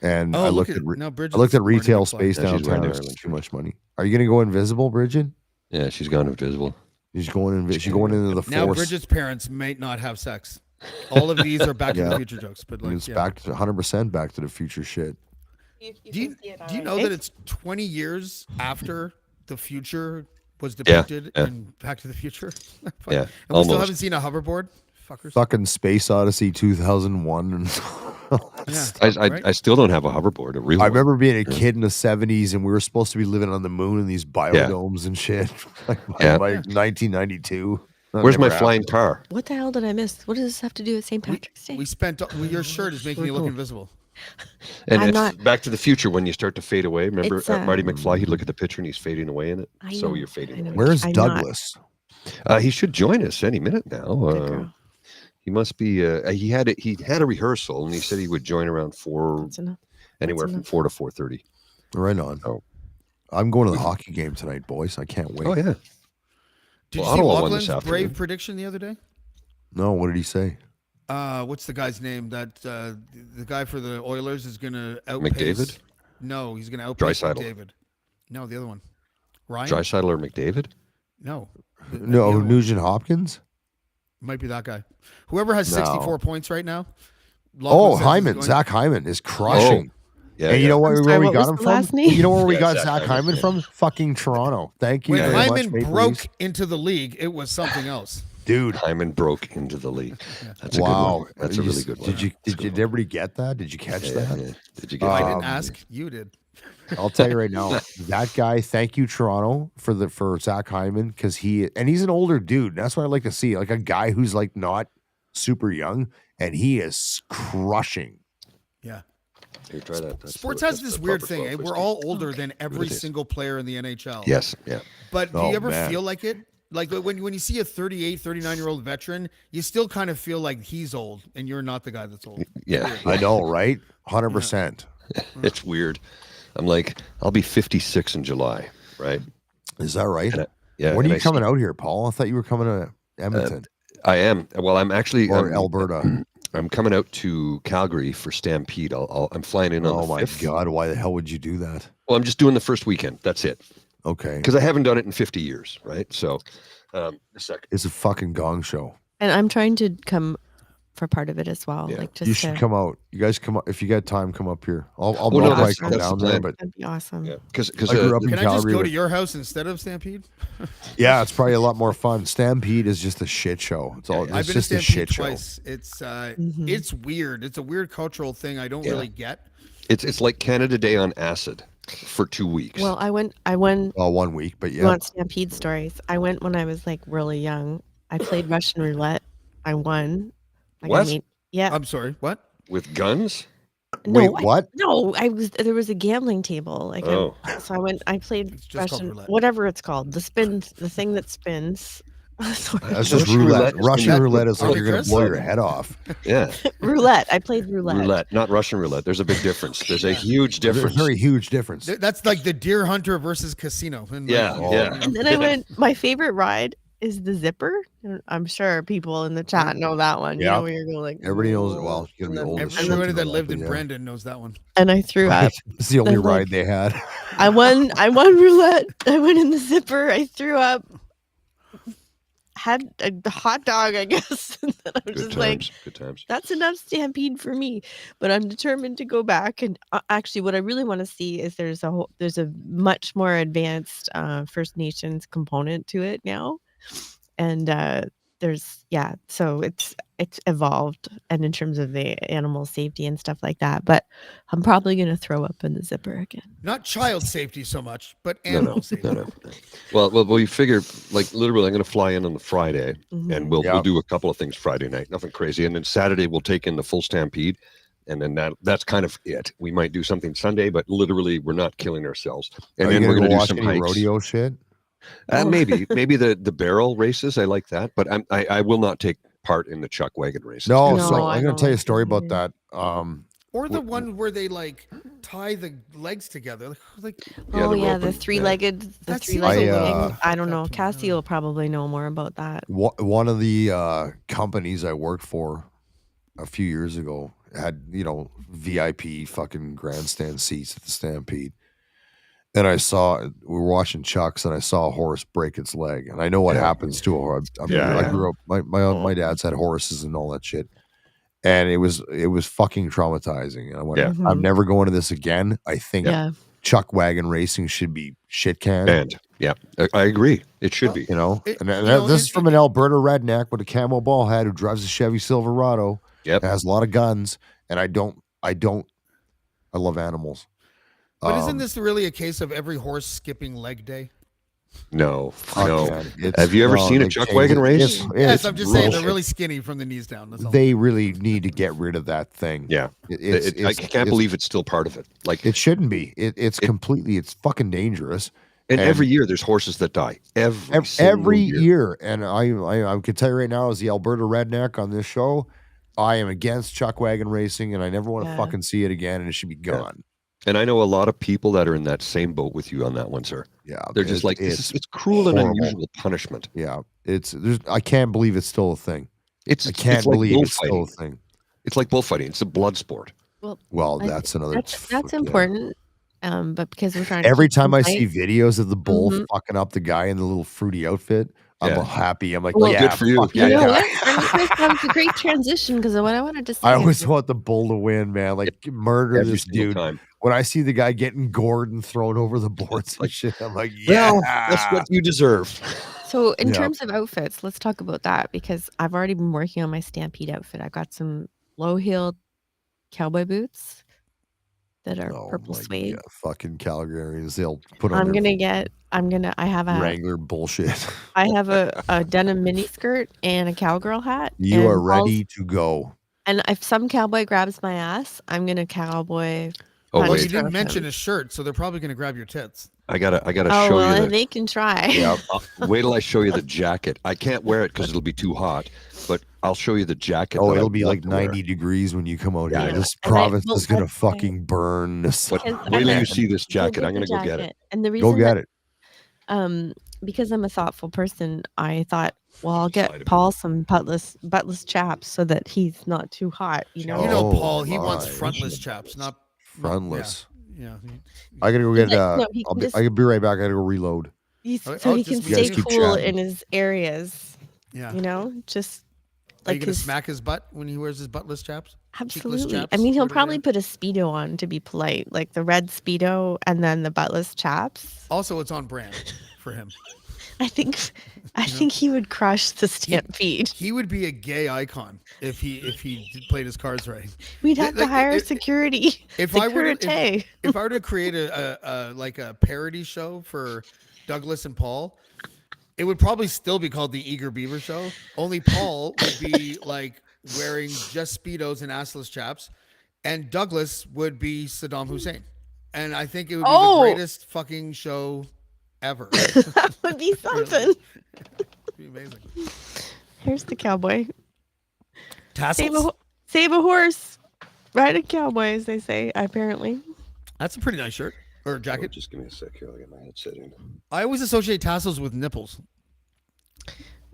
And I looked at retail space downtown. There's too much money. Are you gonna go invisible, Bridget? Yeah, she's gone invisible. She's going into the force. Now Bridget's parents may not have sex. All of these are Back to the Future jokes, but like, it's back to 100% Back to the Future shit. Do you know that it's 20 years after the future was depicted in Back to the Future? Yeah, and we still haven't seen a hoverboard. Fuckers. Fucking Space Odyssey 2001 and I still don't have a hoverboard. I remember being a kid in the 70s and we were supposed to be living on the moon in these biodomes and shit. By 1992. Where's my flying car? What the hell did I miss? What does this have to do with St. Patrick's Day? We spent your shirt is making you look invisible. And it's Back to the Future when you start to fade away. Remember Marty McFly? He'd look at the picture and he's fading away in it. So you're fading away. Where's Douglas? He should join us any minute now. He must be. He had a rehearsal and he said he would join around 4, anywhere from 4 to 4:30. Right on. Oh, I'm going to the hockey game tonight, boys. I can't wait. Oh yeah. Did you see Lachlan's brave prediction the other day? No, what did he say? What's the guy's name? That the guy for the Oilers is going to outpace. McDavid? No, he's going to outpace McDavid. No, the other one. Ryan? Draisaitl or McDavid? No. No, Nugent Hopkins? Might be that guy. Whoever has 64 points right now. Hyman. Zach Hyman is crushing. Yeah, and you know where we got him from? You know where we got Zach Hyman from? Fucking Toronto. Thank you when very Hyman much. When Hyman broke into the league, it was something else. Dude, Hyman broke into the league. That's a good one. That's a really good one. Did everybody get that? Did you catch that? Yeah. Did you get I that? didn't ask. You did. I'll tell you right now, that guy. Thank you, Toronto, for Zach Hyman, because he's an older dude. That's what I like to see, like a guy who's like not super young, and he is crushing. Yeah. Here, try that. Sports has this weird thing. We're all older than every single player in the NHL. Yes. Yeah. But do you ever feel like it? Like when you see a 38, 39-year-old veteran, you still kind of feel like he's old and you're not the guy that's old. Yeah. I know, right? 100%. It's weird. I'm like, I'll be 56 in July, right? Is that right? Yeah. When are you coming out here, Paul? I thought you were coming to Edmonton. I am. Well, I'm actually Alberta. I'm coming out to Calgary for Stampede. I'm flying in on the 5th. Oh my God! Why the hell would you do that? Well, I'm just doing the first weekend. That's it. Okay. Because I haven't done it in 50 years, right? So, a second. It's a fucking gong show. And I'm trying to come for part of it as well. Yeah. Like, just You should come out. You guys come up if you got time. Come up here. I'll no, probably that's come the down there. plan. But that'd be awesome. Yeah, because I grew up in Can I just Calgary. go to your house instead of Stampede? Yeah, it's probably a lot more fun. Stampede is just a shit show. It's all. I've It's been just to a Stampede shit show. twice. It's weird. It's a weird cultural thing I don't really get. it's like Canada Day on acid for 2 weeks. Well, I went. Well, 1 week, but You want Stampede stories? I went when I was like really young. I played Russian roulette. I won. What? I'm sorry. What? With guns? Wait, what? There was a gambling table. Like, Oh. so I went. I played It's just called Russian, roulette. whatever it's called. The thing that spins. Sorry. That's just Russian roulette. roulette is Russian when roulette is like you're gonna Chris? blow your head off. Yeah. Roulette. I played roulette. Roulette, not Russian roulette. There's a big difference. There's a huge There's a difference. very huge difference. That's like the deer hunter versus casino. And Yeah, yeah. And then I went. My favorite ride is the zipper. I'm sure people in the chat know that one. Yeah. You know where you're going like. Everybody knows it. Well, you're gonna be old as shit Everybody to that know lived but in yeah. Brandon knows that one. And I threw up. It's the only I'm like- ride they had. I won roulette. I went in the zipper. I threw up. Had a hot dog, I guess. And then I was Good just like, times. Good times. that's enough Stampede for me. But I'm determined to go back. And actually, what I really want to see is there's a much more advanced First Nations component to it now, and so it's evolved, and in terms of the animal safety and stuff like that. But I'm probably gonna throw up in the zipper again. Not child safety so much, but animal safety. No. Well, we figure like literally, I'm going to fly in on the Friday, Mhm. and we'll do a couple of things Friday night. Nothing crazy, and then Saturday we'll take in the full Stampede, and then that's kind of it. We might do something Sunday, but literally we're not killing ourselves. And Are then you we're gonna going to do watch some any hikes. rodeo shit. Maybe the barrel races. I like that, but I will not take part in the chuck wagon races. No, No, so I I'm gonna don't tell you a like story that about that. Or the one where they like tie the legs together. Like Yeah, Oh the yeah, rope the and- three-legged, That's three-legged I, wing. I don't know. that Cassie will probably know more about that. One of the companies I worked for a few years ago had VIP fucking grandstand seats at the Stampede, and we were watching Chucks, and I saw a horse break its leg, and I know what happens to a horse. I grew up. My dad's had horses and all that shit, and it was fucking traumatizing. And I went, Yeah. I'm never going to this again. I think Yeah. chuck wagon racing should be shit canned. And yeah, I agree. It should be. You know, It- and you know, this is from an Alberta redneck with a camo ball head who drives a Chevy Silverado. Yep. Has a lot of guns, and I love animals. But isn't this really a case of every horse skipping leg day? No. man, Have you ever seen a chuck wagon race? Yes, I'm just saying they're bullshit. really skinny from the knees down. That's all. They really need to get rid of that thing. Yeah. I can't believe it's still part of it. Like it shouldn't be. It's completely. It's fucking dangerous. and every year there's horses that die. Every single year. And I can tell you right now, as the Alberta redneck on this show, I am against chuck wagon racing, and I never want to fucking see it again. And it should be gone. And I know a lot of people that are in that same boat with you on that one, sir. Yeah, They're just like, it's cruel and horrible. unusual punishment. Yeah, I can't believe it's still a thing. I can't it's like believe it's still a bullfighting. thing. It's like bullfighting. It's a blood sport. Well, I that's think another. That's important. But because we're trying to Every keep time I them see light- videos of the bull Mhm. fucking up the guy in the little fruity outfit, I'm Yeah. happy. I'm like, Well, yeah, good for you. fuck Yeah, that You know guy. what? I think that was a great transition because what I wanted to say. I is always that- want the bull to win, man. Like murder Every this single dude. time. When I see the guy getting gored and thrown over the boards and shit, I'm like, yeah, Well, that's what you deserve. So in terms of outfits, let's talk about that because I've already been working on my Stampede outfit. I've got some low-heeled cowboy boots that are purple suede. Fucking Calgarians, they'll put on I have a Wrangler bullshit. I have a denim mini skirt and a cowgirl hat. You are ready to go. And if some cowboy grabs my ass, I'm gonna cowboy. Well, you didn't mention a shirt, so they're probably gonna grab your tits. I gotta show you. They can try. Yeah, wait till I show you the jacket. I can't wear it because it'll be too hot, but I'll show you the jacket. Oh, it'll be like 90 degrees when you come out here. This province is gonna fucking burn. But wait till you see this jacket. I'm gonna go get it. And the reason go get it. Because I'm a thoughtful person, I thought, well, I'll get Paul some buttless chaps so that he's not too hot. You know, Paul, he wants frontless chaps, not frontless. Yeah. I gotta go get. I can be right back. I gotta go reload. So he can stay cool in his areas. Yeah. You know, just Are you gonna smack his butt when he wears his buttless chaps? Absolutely. Chaps, I mean, he'll probably put a Speedo on to be polite, like the red Speedo and then the buttless chaps. Also, it's on brand for him. I think he would crush the Stampede. He would be a gay icon if he played his cards right. We'd have to hire security. If I were to create a parody show for Douglas and Paul, it would probably still be called the Eager Beaver Show. Only Paul would be like wearing just Speedos and assless chaps, and Douglas would be Saddam Hussein. And I think it would be the greatest fucking show ever. That would be something. It'd be amazing. Here's the cowboy. Tassels. Save a horse. Ride a cowboy, as they say, apparently. That's a pretty nice shirt. Or jacket. Oh, just give me a sec here. I'll get my headset in. I always associate tassels with nipples.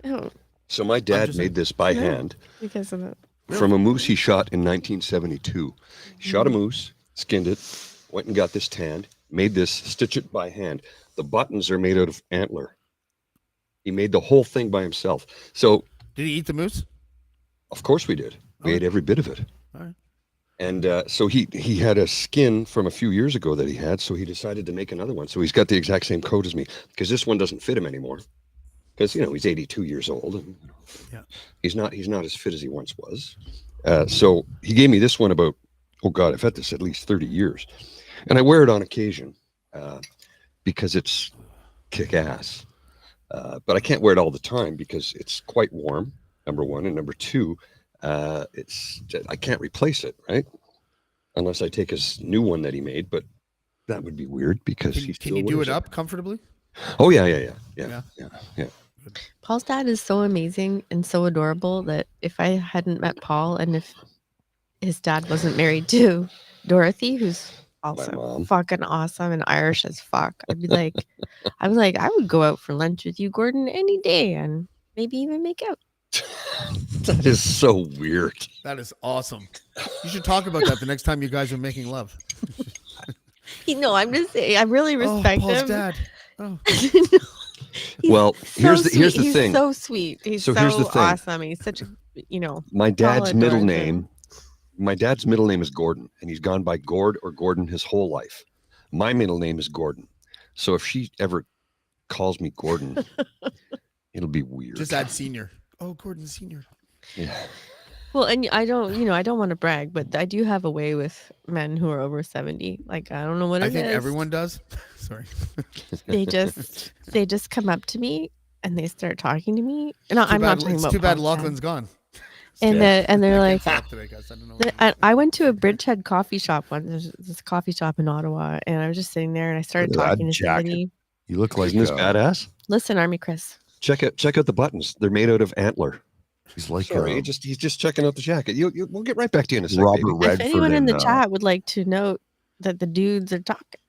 Oh. So my dad made this by hand. Because of it. From a moose he shot in 1972. He shot a moose, skinned it, went and got this tanned, made this, stitch it by hand. The buttons are made out of antler. He made the whole thing by himself. So did he eat the moose? Of course we did. We ate every bit of it. All right. And so he had a skin from a few years ago that he had, so he decided to make another one. So he's got the exact same coat as me because this one doesn't fit him anymore. Because he's 82 years old, and he's not as fit as he once was. So he gave me this one about, oh God, I've had this at least 30 years, and I wear it on occasion because it's kick-ass. But I can't wear it all the time because it's quite warm. Number one, and number two, I can't replace it, right? Unless I take his new one that he made, but that would be weird because can you do it up comfortably? Oh yeah. Paul's dad is so amazing and so adorable that if I hadn't met Paul and if his dad wasn't married to Dorothy, who's also fucking awesome and Irish as fuck, I was like, I would go out for lunch with you, Gordon, any day and maybe even make out. That is so weird. That is awesome. You should talk about that the next time you guys are making love. I'm just saying, I really respect Paul's him. Dad. Oh. Well, here's the thing. He's so sweet. He's so here's the thing. awesome. He's such a, My dad's middle name. My dad's middle name is Gordon, and he's gone by Gord or Gordon his whole life. My middle name is Gordon. So if she ever calls me Gordon, it'll be weird. Just add senior. Oh, Gordon Senior. Yeah. Well, and I don't want to brag, but I do have a way with men who are over 70. Like, I don't know what it is. I think everyone does. Sorry. They just come up to me and they start talking to me. No, I'm not talking about. It's too bad Lachlan's gone. And they're like, I went to a Bridgehead coffee shop once. There's this coffee shop in Ottawa, and I was just sitting there and I started talking to somebody. You look like this badass. Listen, Army Chris. Check out the buttons. They're made out of antler. He's like, sorry, he's just checking out the jacket. We'll get right back to you in a second. Robert Redford. If anyone in the chat would like to note that the dudes are talking.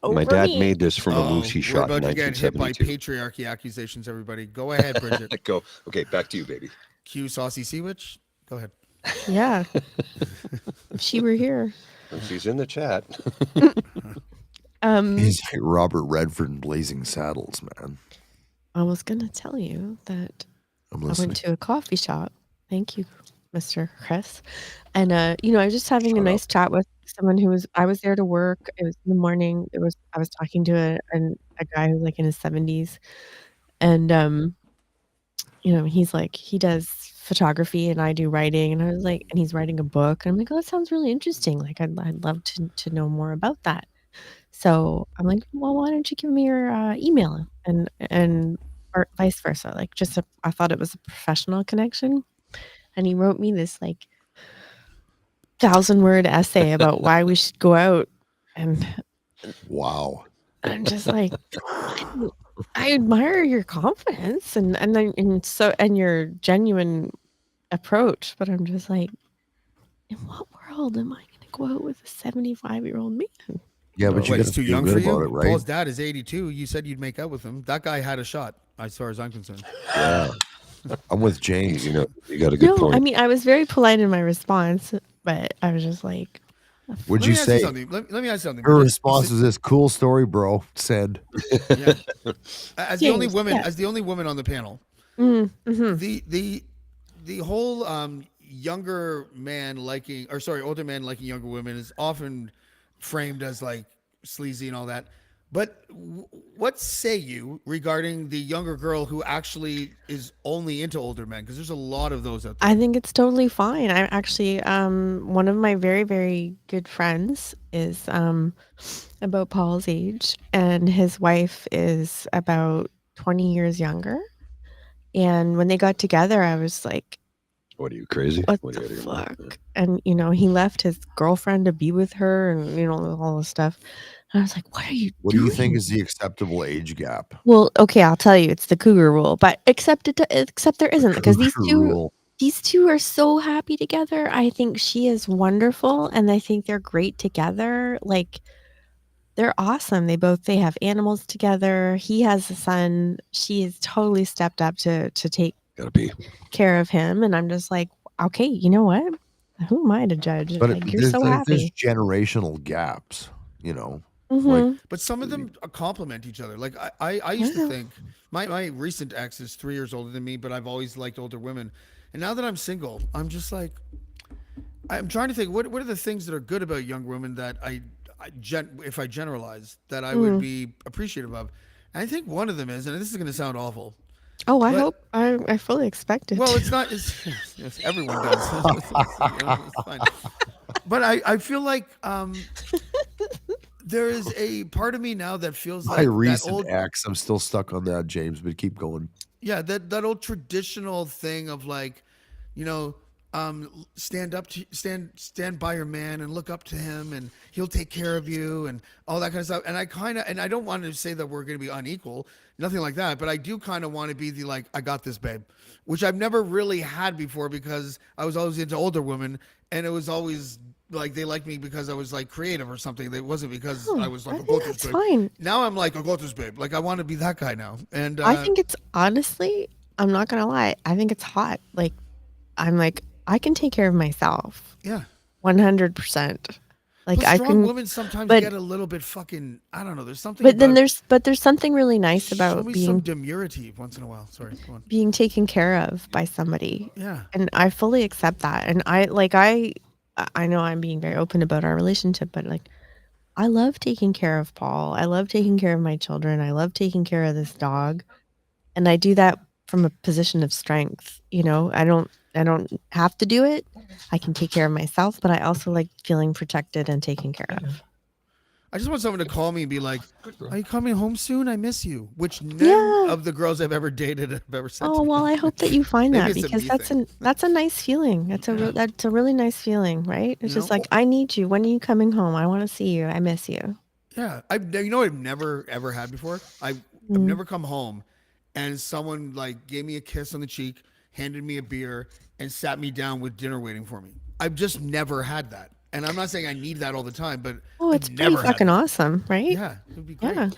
My dad made this from a moose he shot in 1972. We're about to get hit by patriarchy accusations, everybody. Go ahead, Bridget. Go. Okay, back to you, baby. Cue Saucy Seawitch. Go ahead. Yeah. If she were here. She's in the chat. He's like Robert Redford in Blazing Saddles, man. I was going to tell you that I went to a coffee shop. Thank you, Mr. Chris. And, I was just having a nice chat with someone I was there to work. It was in the morning. I was talking to a guy who's like in his 70s. And he's like, he does photography and I do writing, and I was like, and he's writing a book, and I'm like, oh, that sounds really interesting. Like, I'd love to know more about that. So I'm like, well, why don't you give me your email, and or vice versa. Like, I thought it was a professional connection, and he wrote me this like 1,000-word essay about why we should go out, and wow, I'm just like, I admire your confidence and your genuine approach, but I'm just like, in what world am I going to go out with a 75-year-old man? Yeah, but he's too young for you. It, right? Paul's dad is 82. You said you'd make out with him. That guy had a shot, as far as I'm concerned. Yeah, I'm with James. You got a good point. I mean, I was very polite in my response, but I was just like, would you say? Let me ask you something. Her response was this: "Cool story, bro." Said. Yeah. As the only woman on the panel, the whole younger man liking, or sorry, older man liking younger women is often framed as like sleazy and all that. But what say you regarding the younger girl who actually is only into older men? Because there's a lot of those out there. I think it's totally fine. I actually, one of my very, very good friends is about Paul's age, and his wife is about 20 years younger. And when they got together, I was like, what are you, crazy? What the fuck? And, he left his girlfriend to be with her and, all this stuff. And I was like, what are you doing? What do you think is the acceptable age gap? Well, okay, I'll tell you, it's the cougar rule, but except there isn't, because these two are so happy together. I think she is wonderful, and I think they're great together. Like, they're awesome. They have animals together. He has a son. She has totally stepped up to take care of him, and I'm just like, okay, you know what? Who am I to judge? But like, you're so happy. There's generational gaps, But some of them complement each other. Like I used to think my recent ex is 3 years older than me, but I've always liked older women. And now that I'm single, I'm just like, I'm trying to think, what are the things that are good about young women that if I generalize, that I would be appreciative of. And I think one of them is, and this is going to sound awful. Oh, I fully expect it. Well, it's not. It's everyone does. It's fine. But I feel like there is a part of me now that feels like my recent ex. I'm still stuck on that, James. But keep going. Yeah, that old traditional thing of like, stand by your man and look up to him, and he'll take care of you and all that kind of stuff. And I don't want to say that we're going to be unequal, nothing like that, but I do kind of want to be the like, I got this, babe, which I've never really had before, because I was always into older women, and it was always like they liked me because I was like creative or something. It wasn't because I was like a go-to's babe. Fine. Now I'm like a go-to's babe. Like I want to be that guy now. And I think it's, honestly, I'm not gonna lie, I think it's hot. Like, I'm like, I can take care of myself. Yeah. 100%. Like, I can. Women sometimes get a little bit fucking. I don't know. There's something. But there's something really nice about being some demurity once in a while. Sorry, go on. Being taken care of by somebody. Yeah. And I fully accept that. And I know I'm being very open about our relationship, but like, I love taking care of Paul. I love taking care of my children. I love taking care of this dog, and I do that from a position of strength. I don't have to do it. I can take care of myself, but I also like feeling protected and taken care of. I just want someone to call me and be like, "Are you coming home soon? I miss you." Which none of the girls I've ever dated have ever said. Oh, well, I hope that you find that, because that's a nice feeling. That's a really nice feeling, right? It's just like, I need you. When are you coming home? I want to see you. I miss you. Yeah, I've never ever had before. I've never come home and someone like gave me a kiss on the cheek, handed me a beer, and sat me down with dinner waiting for me. I've just never had that. And I'm not saying I need that all the time, but it's pretty fucking awesome, right? Yeah, it would be great. Yeah.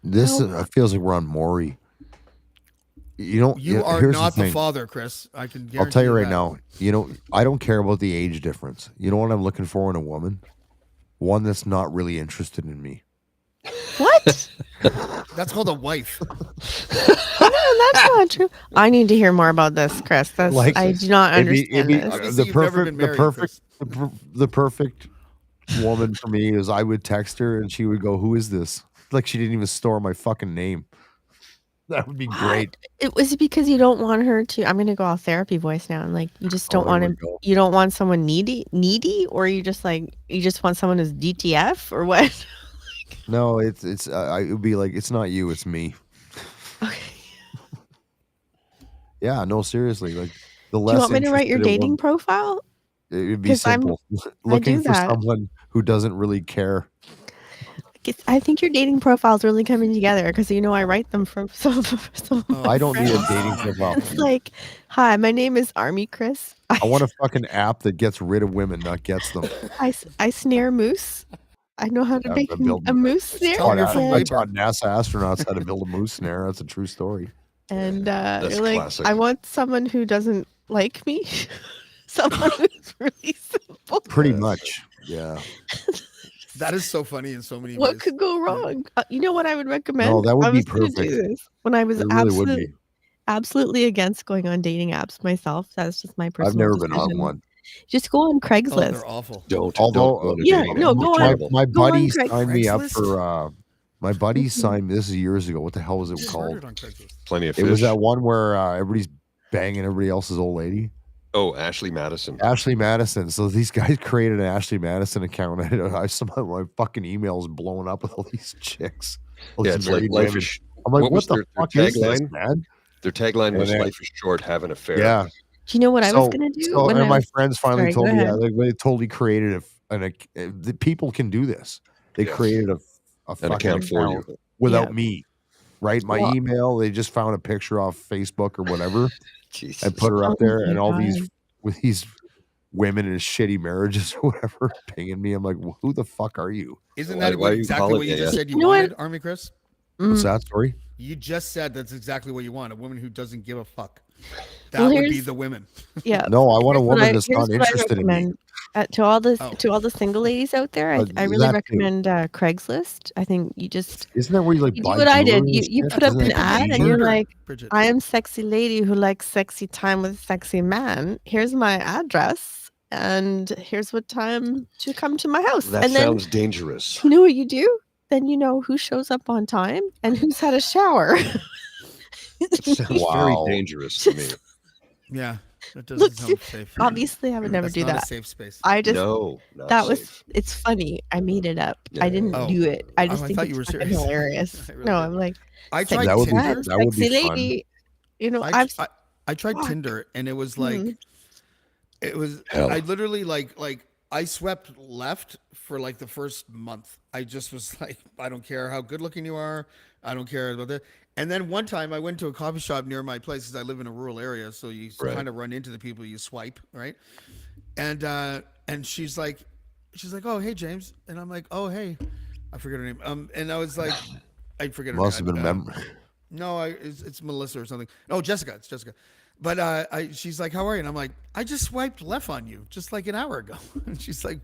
This feels like we're on Maury. You are not the father, Chris. I can guarantee. I'll tell you right now. I don't care about the age difference. You know what I'm looking for in a woman? One that's not really interested in me. What? That's called a wife. No, that's not true. I need to hear more about this, Chris. I do not understand this. The perfect woman for me is I would text her and she would go, "Who is this?" Like she didn't even store my fucking name. That would be great. It was because you don't want her to. I'm gonna go all therapy voice now, and like you just don't want to. You don't want someone needy, or you just want someone who's DTF or what? No, it's it would be like it's not you, it's me. Okay. Yeah, no, seriously, like the less. Do you want me to write your dating profile? It would be simple. Looking for someone who doesn't really care. I think your dating profile is really coming together because I write them for some. I don't need a dating profile. It's like, hi, my name is Army Chris. I want a fucking app that gets rid of women, not gets them. I snare moose. I know how to make a moose snare. I taught NASA astronauts how to build a moose snare. That's a true story. And you're like, classic. I want someone who doesn't like me. Someone who's really simple. Pretty much, yeah. That is so funny in so many ways. What could go wrong? You know what I would recommend? No, that would be perfect. Do this when I was absolutely against going on dating apps myself. That's just my personal I've never decision. been on one. Just go on Craigslist. Oh, they're awful. Don't. Go on. My buddy signed me up for. My buddy signed me. This is years ago. What the hell was it called? Plenty of Fish. It was that one where everybody's banging everybody else's old lady. Oh, Ashley Madison. Ashley Madison. So these guys created an Ashley Madison account. I somehow my fucking emails blowing up with all these chicks. It's like life is. I'm like, what the fuck is this, man? Their tagline was "Life is short, have an affair." Yeah. Do you know what I was gonna do? And my friends finally told me, they totally created the people can do this. They created a fucking account for you without me. Right? My email, they just found a picture off Facebook or whatever. I put her up there, and all these women in shitty marriages or whatever pinging me. I'm like, well, who the fuck are you? Isn't that exactly what you just said you wanted, Army Chris? What's that story? You just said that's exactly what you want. A woman who doesn't give a fuck. That would be the women. Yeah. No, I want a woman that's not interested in me. To all the single ladies out there, I really recommend Craigslist. I think you just isn't that where you do what I did. You put up an ad and you're like, I am sexy lady who likes sexy time with a sexy man. Here's my address and here's what time to come to my house. That sounds dangerous. You know what you do? Then you know who shows up on time and who's had a shower. It sounds very dangerous to me. Yeah. That doesn't sound safe. Obviously, I would never do that. Not a safe space. I just safe. It's funny. I made it up. I didn't do it. I just think it's fucking hilarious. Really no, I'm like, I tried Tinder. That would be lady. Fun. I tried Tinder and it was like, it was. Hell. I literally like I swept left for like the first month. I just was like, I don't care how good looking you are. I don't care about that. And then one time I went to a coffee shop near my place because I live in a rural area. So you kind of run into the people you swipe, right? And she's like, oh, hey, James. And I'm like, oh, hey. I forget her name. And I was like, I forget her name. Must have been a member. No, it's Melissa or something. Oh, Jessica. It's Jessica. But she's like, how are you? And I'm like, I just swiped left on you just like an hour ago. And she's like,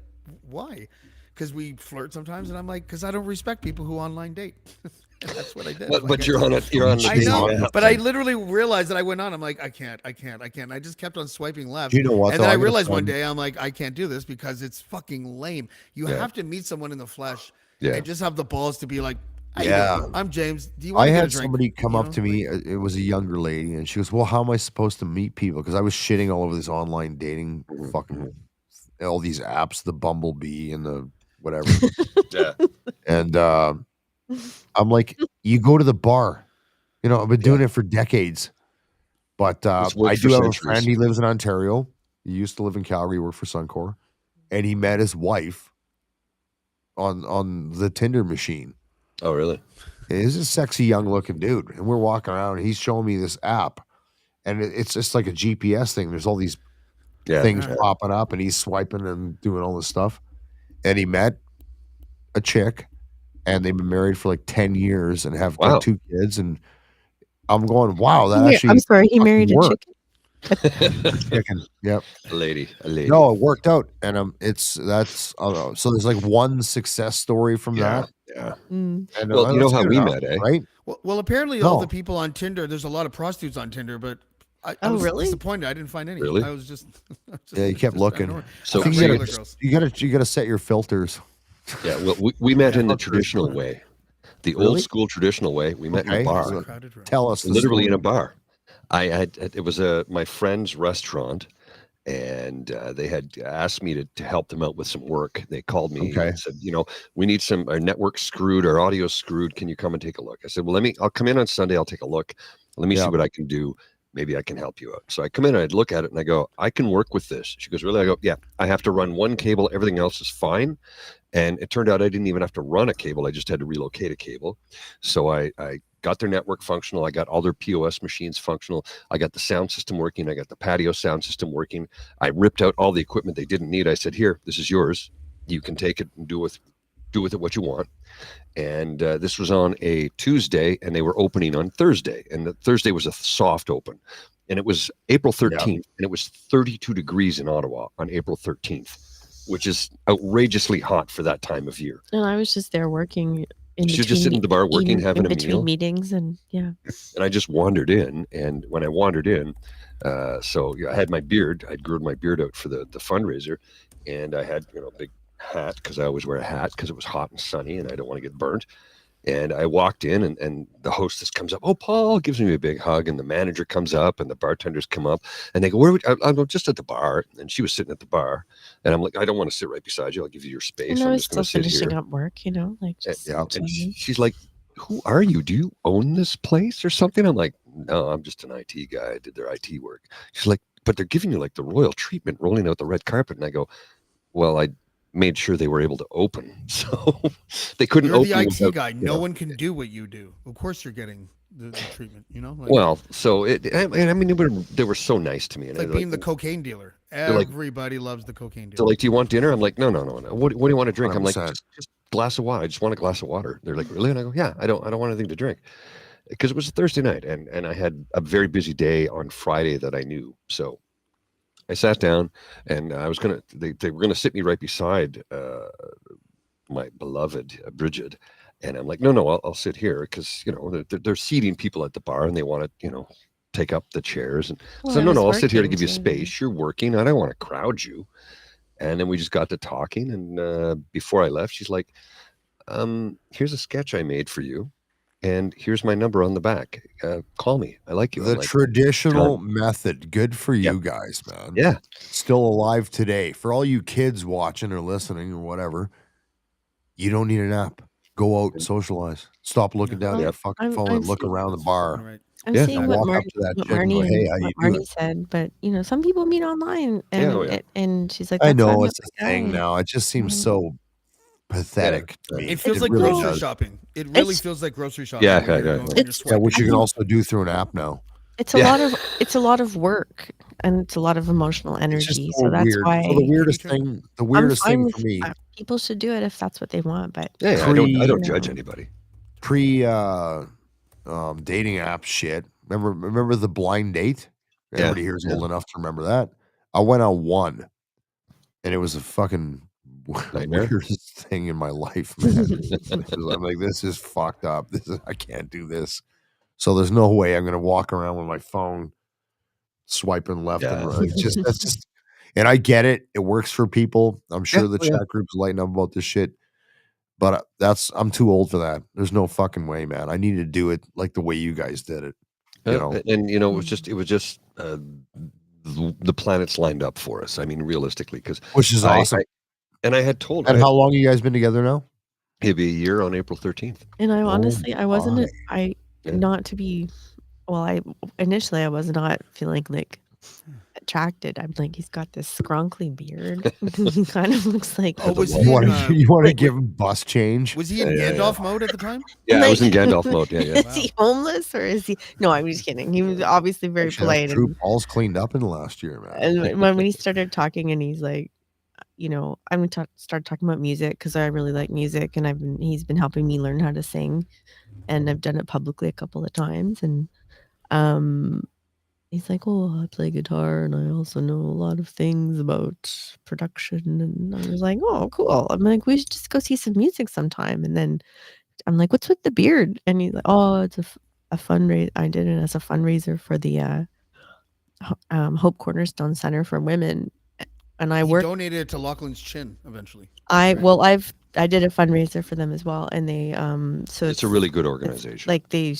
why? Because we flirt sometimes. And I'm like, because I don't respect people who online date. And that's what I did. But you're on it. You're on. I know. But I literally realized that I went on. I'm like, I can't. I just kept on swiping left. You know what? And then I realized one day, I'm like, I can't do this because it's fucking lame. You have to meet someone in the flesh and just have the balls to be like, I'm James. Do you want to get a drink? I had somebody come up to me. It was a younger lady, and she goes, "Well, how am I supposed to meet people?" Because I was shitting all over this online dating, fucking all these apps, the Bumblebee and the whatever. And I'm like, you go to the bar. You know, I've been doing it for decades. But I do have a friend. He lives in Ontario. He used to live in Calgary, worked for Suncor, and he met his wife on the Tinder machine. Oh, really? He's a sexy, young-looking dude, and we're walking around. And he's showing me this app, and it's just like a GPS thing. There's all these things popping up, and he's swiping and doing all this stuff. And he met a chick, and they've been married for like 10 years and have got 2 kids. And I'm going, wow, that actually. I'm sorry, he married worked. a chicken. Chicken, yep. A lady. No, it worked out, and that's so there's like one success story from that. Yeah. And well, you know how we met, eh? Right? Well, apparently all the people on Tinder. There's a lot of prostitutes on Tinder, but I was disappointed. I didn't find any. Really? I was just you kept looking. So you gotta set your filters. Yeah. Well, we met in the traditional way. the old school traditional way. We met in a bar. Tell us. Literally in a bar. It was my friend's restaurant, and they had asked me to help them out with some work. They called me and said, we need our network screwed, our audio screwed. Can you come and take a look? I said, well, I'll come in on Sunday. I'll take a look. Let me see what I can do. Maybe I can help you out. So I come in and I'd look at it and I go, I can work with this. She goes, really? I go, yeah, I have to run one cable. Everything else is fine. And it turned out I didn't even have to run a cable. I just had to relocate a cable. So I got their network functional. I got all their POS machines functional. I got the sound system working. I got the patio sound system working. I ripped out all the equipment they didn't need. I said, here, this is yours. You can take it and do with it what you want. And this was on a Tuesday, and they were opening on Thursday. And the Thursday was a soft open. And it was April 13th, and it was 32 degrees in Ottawa on April 13th, which is outrageously hot for that time of year. And I was just there working. She's just sitting at the bar working, having a meal. Between meetings, and And I just wandered in. And when I wandered in, I had my beard. I'd grown my beard out for the fundraiser. And I had, a big hat, because I always wear a hat because it was hot and sunny and I don't want to get burnt. And I walked in, and the hostess comes up. Oh, Paul, gives me a big hug. And the manager comes up, and the bartenders come up, and they go, where would I'm just at the bar. And she was sitting at the bar, and I'm like, I don't want to sit right beside you. I'll give you your space. And I I'm was just going still to sit finishing here. up work, like just. And she's like, who are you? Do you own this place or something? I'm like, no, I'm just an IT guy. I did their IT work. She's like, but they're giving you like the royal treatment, rolling out the red carpet. And I go, well, I made sure they were able to open, so they couldn't open. You're the IT guy. No one can do what you do. Of course, you're getting the treatment. Well, so they were so nice to me. It's like being the cocaine dealer. Everybody loves the cocaine dealer. So like, do you want dinner? I'm like, no. What do you want to drink? 100%. I'm like, just a glass of water. I just want a glass of water. They're like, really? And I go, yeah. I don't want anything to drink, because it was a Thursday night, and I had a very busy day on Friday that I knew. So I sat down, and they were gonna sit me right beside my beloved Bridget, and I'm like, no, I'll sit here, because they're seating people at the bar, and they want to take up the chairs, and so no, I'll sit here to give you space. You're working. I don't want to crowd you. And then we just got to talking, and before I left, she's like, here's a sketch I made for you. And here's my number on the back. Call me. I like you. The traditional method. Good for you guys, man. Yeah. Still alive today. For all you kids watching or listening or whatever, you don't need an app. Go out and socialize. Stop looking down at your fucking phone and look around the bar. I'm seeing what Marnie said, but some people meet online, and she's like, I know it's a thing now. It just seems so pathetic to me. It feels like grocery shopping. It really feels like grocery shopping. Which you can also do through an app now. It's a lot of work, and it's a lot of emotional energy. So that's weird. why the weirdest thing for me. People should do it if that's what they want. But I don't judge anybody. Dating app shit. Remember the blind date? Everybody here is old enough to remember that. I went on one, and it was a fucking weirdest thing in my life, man. I'm like, this is fucked up. I can't do this. So there's no way I'm gonna walk around with my phone swiping left and right. That's just, and I get it. It works for people. I'm sure the chat groups lighten up about this shit. But I'm too old for that. There's no fucking way, man. I need to do it like the way you guys did it. And it was just the planets lined up for us. I mean, realistically, which is awesome. I had told. And how long you guys been together now? It'd be a year on April 13th. And I honestly, I wasn't. Not to be. Well, initially I was not feeling like attracted. I'm like, he's got this scrunkly beard. He kind of looks like. Oh, you want to give him bus change? Was he in Gandalf mode at the time? Yeah, I was in Gandalf mode. Yeah. Is he homeless or is he? No, I'm just kidding. He was obviously very polite. True, Paul's cleaned up in the last year, man. And when he started talking, and he's like, I'm gonna start talking about music because I really like music, and he's been helping me learn how to sing, and I've done it publicly a couple of times, and he's like, oh, I play guitar, and I also know a lot of things about production, and I was like, oh, cool. I'm like, we should just go see some music sometime, and then I'm like, what's with the beard? And he's like, oh, it's a fundraiser. I did it as a fundraiser for the Hope Cornerstone Center for Women. And I donated it to Lachlan's chin eventually. I've I did a fundraiser for them as well, and they so it's a really good organization. Like they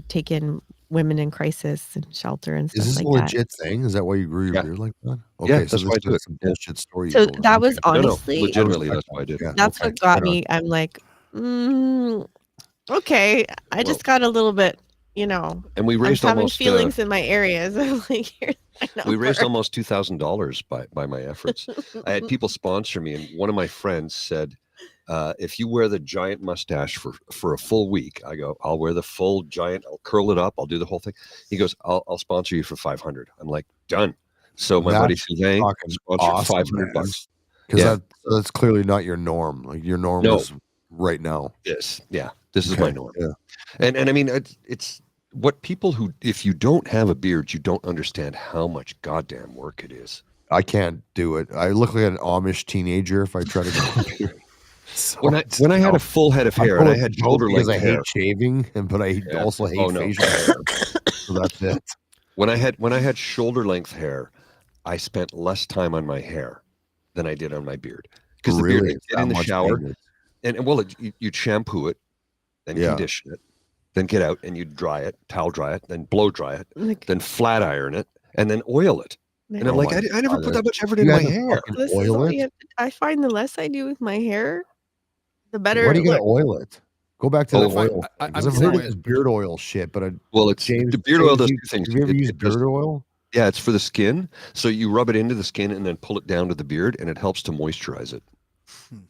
take in women in crisis and shelter and stuff Is this like a legit thing? Is that why you grew your beard like that? Okay, That's why I do it. Some bullshit story. So that was honestly legitimately that's why I did. That's what got me. I'm like, okay. I just got a little bit, and we raised I'm having almost feelings in my areas. I'm like, here's my number. we raised almost $2,000 by my efforts. I had people sponsor me, and one of my friends said, if you wear the giant mustache for a full week, I go, I'll wear the full giant, I'll curl it up, I'll do the whole thing. He goes, I'll sponsor you for $500. I'm like, done. So my buddy Sylvain sponsored $500. Because that's clearly not your norm. Like your norm is right now. This is my norm. Yeah. And I mean, it's what people who, if you don't have a beard, you don't understand how much goddamn work it is. I can't do it. I look like an Amish teenager if I try to grow a beard. So, when I had a full head of hair and I had shoulder length hair, I hate shaving, but I also hate facial hair. So that's it. When I had shoulder length hair, I spent less time on my hair than I did on my beard, because the beard, you'd get in the shower and you'd shampoo it, then condition it, then get out and you'd dry it, towel dry it, then blow dry it, then flat iron it, and then oil it. And I'm like, I never put that much effort in my hair. Oil it. I find the less I do with my hair, the better. Why do you gotta oil it? Go back to the oil. I've heard of this beard oil shit, but the beard oil does two things. Have you ever used beard oil? Yeah, it's for the skin. So you rub it into the skin and then pull it down to the beard, and it helps to moisturize it.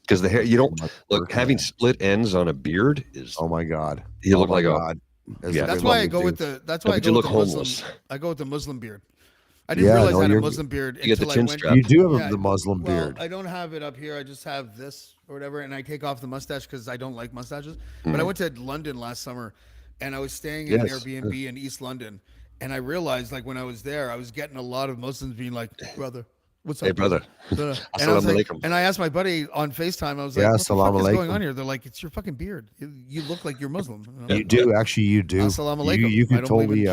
Because the hair, you don't look, having split ends on a beard is. Oh my god! You look like God. That's why I go with the. That's why I go with the Muslim. I go with the Muslim beard. I didn't realize I had a Muslim beard. You get the chin strap. You do have the Muslim beard. I don't have it up here. I just have this or whatever, and I take off the mustache because I don't like mustaches. But I went to London last summer, and I was staying in an Airbnb in East London, and I realized, like, when I was there, I was getting a lot of Muslims being like, "Brother, what's up?" Hey, brother. And I asked my buddy on FaceTime. I was like, "What the fuck is going on here?" They're like, "It's your fucking beard. You look like you're Muslim." You do actually. You do. Assalamu alaikum. You could totally.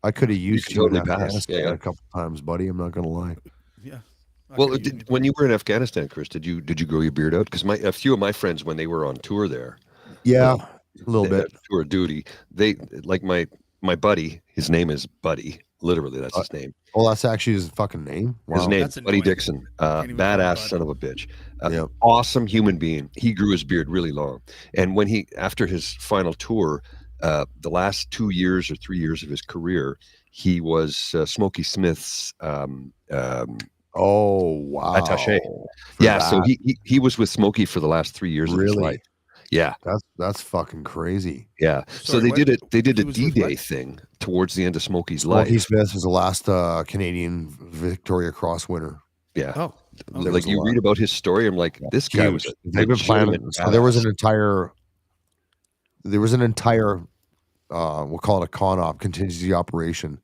I could have used you in totally Afghanistan a couple times, buddy. I'm not gonna lie. Yeah. Well, when you were in Afghanistan, Chris, did you grow your beard out? Because a few of my friends, when they were on tour there, a little bit tour duty, they like my buddy. His name is Buddy. Literally, that's his name. Oh, that's actually his fucking name. Wow. His name's Buddy Dixon. Badass son of a bitch. Awesome human being. He grew his beard really long, and when after his final tour. The last 2 years or 3 years of his career, he was Smokey Smith's attaché. So he was with Smokey for the last 3 years of his life. Yeah, that's fucking crazy. Yeah, so they did a D-Day thing towards the end of Smokey's life. Smokey Smith was the last Canadian Victoria Cross winner. Yeah. Like you read about his story, I'm like, this guy was. They've been planning. So there was an entire. We'll call it a con-op contingency operation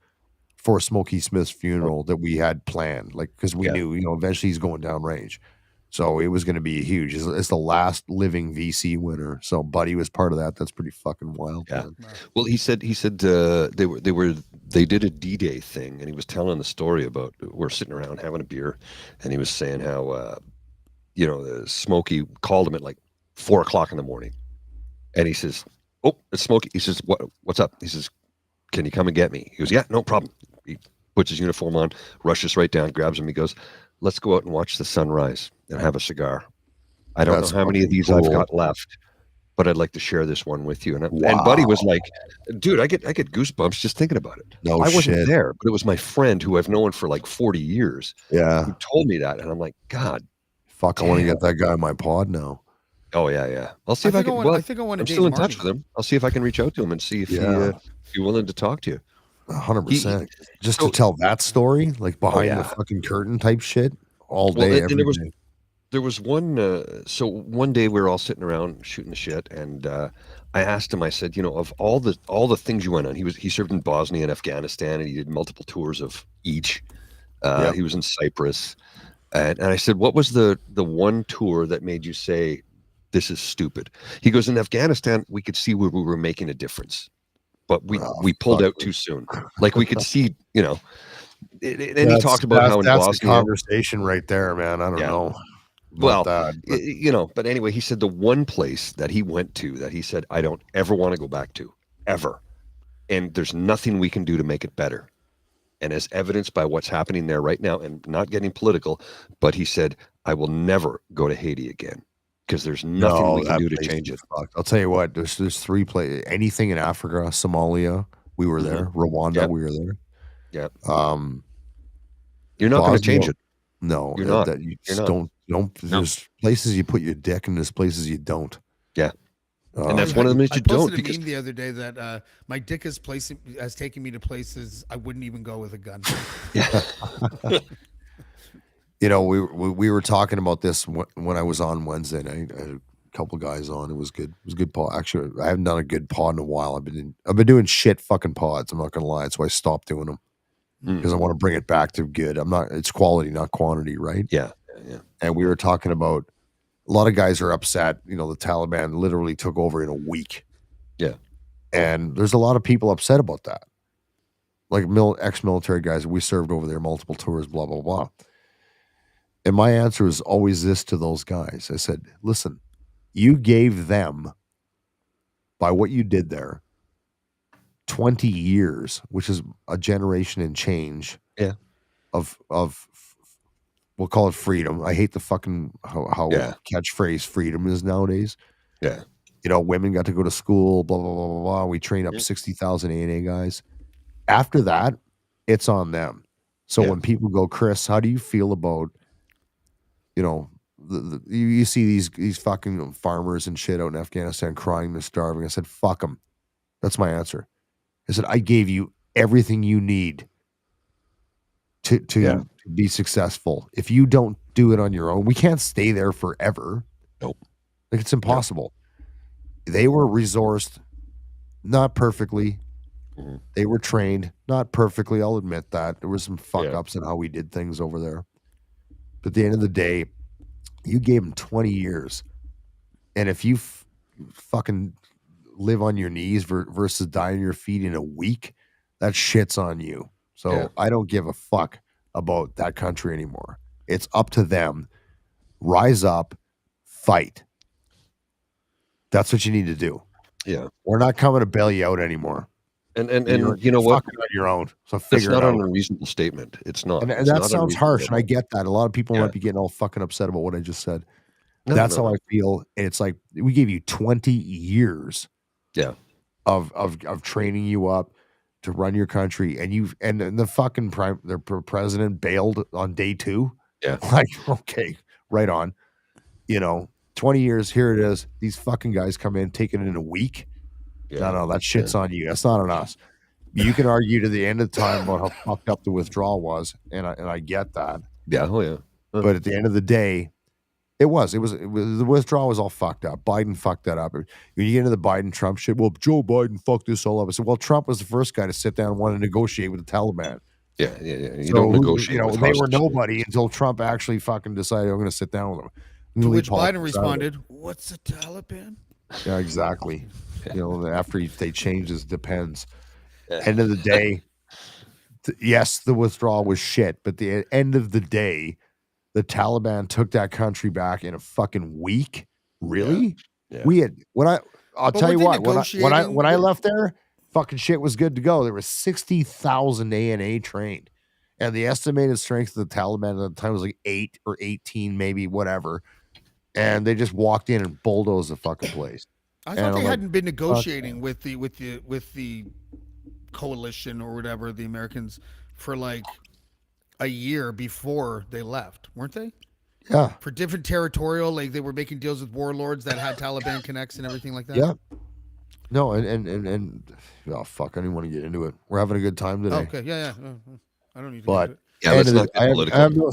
for Smokey Smith's funeral that we had planned, like, because we knew, eventually he's going downrange, so it was going to be huge. It's the last living VC winner, so Buddy was part of that. That's pretty fucking wild. Yeah. Man. Well, he said they did a D-Day thing, and he was telling the story about we're sitting around having a beer, and he was saying how Smokey called him at like 4:00 in the morning. And he says, "Oh, it's Smokey." He says, "What's up?" He says, "Can you come and get me?" He goes, "Yeah, no problem." He puts his uniform on, rushes right down, grabs him. He goes, "Let's go out and watch the sunrise and have a cigar. I don't know how many of these I've got left, but I'd like to share this one with you." And Buddy was like, "Dude, I get goosebumps just thinking about it." No, I wasn't there, but it was my friend who I've known for like 40 years. Yeah, who told me that, and I'm like, God, fuck, I want to get that guy in my pod now. Oh yeah. I'll see if I can. I think I want to. I'm still in touch with him. I'll see if I can reach out to him and see if he's willing to talk to you. 100%. Just to tell that story, like behind the fucking curtain type shit, all day. Every day. There was one. So one day we were all sitting around shooting the shit, and I asked him. I said, of all the things you went on, he served in Bosnia and Afghanistan, and he did multiple tours of each. He was in Cyprus, and I said, what was the one tour that made you say, this is stupid? He goes, in Afghanistan, we could see where we were making a difference, but we pulled out too soon. Like we could see, and he talked about how in Bosnia, conversation right there, man. I don't know. Well, but anyway, he said the one place that he went to that he said, I don't ever want to go back to, ever. And there's nothing we can do to make it better. And as evidenced by what's happening there right now, and not getting political, but he said, I will never go to Haiti again because there's nothing we can do to change it. I'll tell you what, there's 3 places. Anything in Africa, Somalia, we were there. Rwanda, we were there. Yeah. You're not going to change it. No, you're not. You just don't. There's places you put your dick, and there's places you don't. Yeah, and that's one of them that you don't. I posted a meme the other day that my dick has taken me to places I wouldn't even go with a gun. Yeah. We were talking about this when I was on Wednesday night. I had a couple guys on. It was good. It was a good pod. Actually, I haven't done a good pod in a while. I've been doing shit fucking pods. I'm not gonna lie. That's why I stopped doing them. Because I want to bring it back to good. It's quality, not quantity, right? Yeah. And we were talking about a lot of guys are upset. The Taliban literally took over in a week. Yeah. And there's a lot of people upset about that. Like ex-military guys, we served over there, multiple tours, blah, blah, blah. And my answer is always this to those guys. I said, listen, you gave them, by what you did there, 20 years, which is a generation and change of we'll call it freedom. I hate the fucking how catchphrase freedom is nowadays. Yeah. Women got to go to school, blah, blah, blah, blah, blah. We trained up 60,000 A&A guys. After that, it's on them. So when people go, Chris, how do you feel about, you see these fucking farmers and shit out in Afghanistan crying, they're starving. I said, fuck them. That's my answer. I said, I gave you everything you need to be successful. If you don't do it on your own, we can't stay there forever. Nope. Like, it's impossible. They were resourced, not perfectly. Mm-hmm. They were trained, not perfectly. I'll admit that. There were some fuck-ups in how we did things over there. But at the end of the day, you gave them 20 years. And if you fucking live on your knees versus die on your feet in a week, that shit's on you. So I don't give a fuck about that country anymore. It's up to them. Rise up, fight. That's what you need to do. Yeah. We're not coming to bail you out anymore. And you know what? On your own. So figure it out. It's not an unreasonable statement. It's not. And that sounds harsh, and I get that. A lot of people might be getting all fucking upset about what I just said. That's how I feel. And it's like, we gave you 20 years of training you up to run your country, and the fucking president bailed on day 2. Yeah. Like, okay, right on. 20 years, here it is. These fucking guys come in, take it in a week. Yeah. No, that shit's on you. That's not on us. You can argue to the end of the time about how fucked up the withdrawal was, and I get that. Yeah, But at the end of the day, it was the withdrawal was all fucked up. Biden fucked that up. When you get into the Biden-Trump shit, well, Joe Biden fucked this all up. I said, well, Trump was the first guy to sit down and want to negotiate with the Taliban. Yeah. You don't negotiate. They were nobody until Trump actually fucking decided, I'm going to sit down with them. To which Biden responded, "What's the Taliban?" Yeah, exactly. After they changed his depends. End of the day, yes, the withdrawal was shit, but the end of the day, the Taliban took that country back in a fucking week. Really? Yeah. We had I'll tell you what, when I left there, fucking shit was good to go. There was 60,000 A&A trained. And the estimated strength of the Taliban at the time was like 8 or 18, maybe, whatever. And they just walked in and bulldozed the fucking place. I thought they hadn't been negotiating with the coalition or whatever, the Americans, for like a year before they left, weren't they? Yeah. For different territorial, like they were making deals with warlords that had Taliban connects and everything like that. Yeah. No, and oh fuck, I didn't want to get into it. We're having a good time today. Okay, yeah. I don't need to. But let's not get political.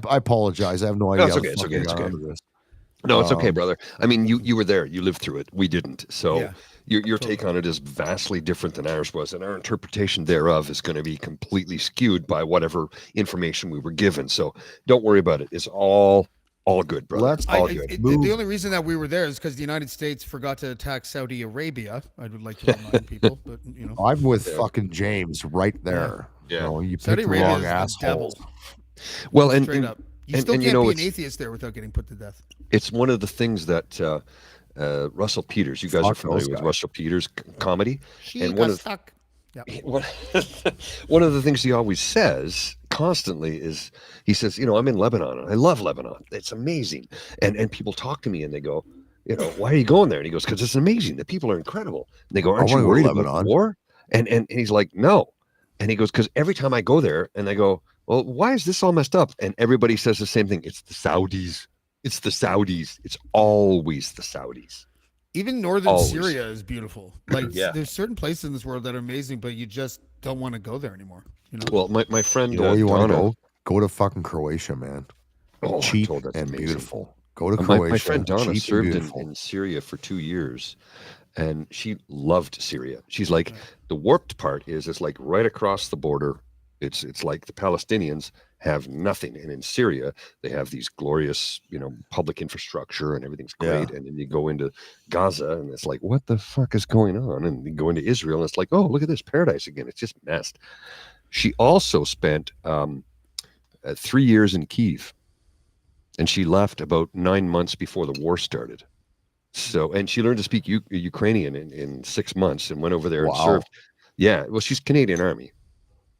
I apologize. I have no idea. No, it's okay. No, it's okay, brother. I mean, you were there. You lived through it. We didn't. So your take on it is vastly different than ours was, and our interpretation thereof is going to be completely skewed by whatever information we were given. So don't worry about it. It's all good, brother. The only reason that we were there is because the United States forgot to attack Saudi Arabia. I would like to remind people, but I'm with fucking James right there. Yeah, you picked the wrong assholes. Well, and You still can't be an atheist there without getting put to death. It's one of the things that Russell Peters, you guys are familiar with Russell Peters' comedy. And one of one of the things he always says constantly is, he says, I'm in Lebanon and I love Lebanon. It's amazing. And people talk to me and they go, why are you going there? And he goes, because it's amazing. The people are incredible. And they go, aren't you worried about war? And he's like, no. And he goes, because every time I go there and they go, well, why is this all messed up? And everybody says the same thing. It's the Saudis. It's the Saudis. It's always the Saudis. Even northern Syria is beautiful. Like there's certain places in this world that are amazing, but you just don't want to go there anymore. Well, my friend, you want to go to fucking Croatia, man. Cheap and amazing. Beautiful. Go to Croatia. My friend Donna served in Syria for 2 years, and she loved Syria. She's like, the warped part is it's like right across the border. It's like the Palestinians have nothing, and in Syria they have these glorious, public infrastructure and everything's great. And then you go into Gaza and it's like, what the fuck is going on? And you go into Israel and it's like, oh, look at this paradise again. It's just messed. She also spent 3 years in Kyiv, and she left about 9 months before the war started. So, and she learned to speak Ukrainian in 6 months and went over there and served. Yeah, well, she's Canadian Army.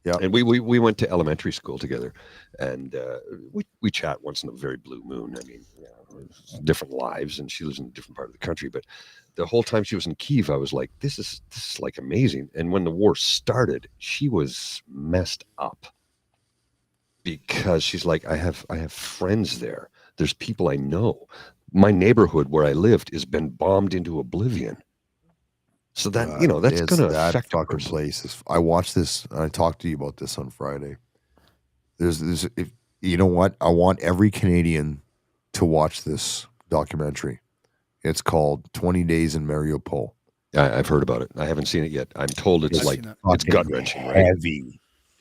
Yeah, and we went to elementary school together, and we chat once in a very blue moon. I mean, different lives, and she lives in a different part of the country. But the whole time she was in Kyiv, I was like, this is like amazing. And when the war started, she was messed up because she's like, I have friends there. There's people I know. My neighborhood where I lived has been bombed into oblivion. So that, that's going to affect fucking places. I watched this. I talked to you about this on Friday. There's you know what? I want every Canadian to watch this documentary. It's called 20 Days in Mariupol. I've heard about it. I haven't seen it yet. I'm told it's it's gut wrenching, right?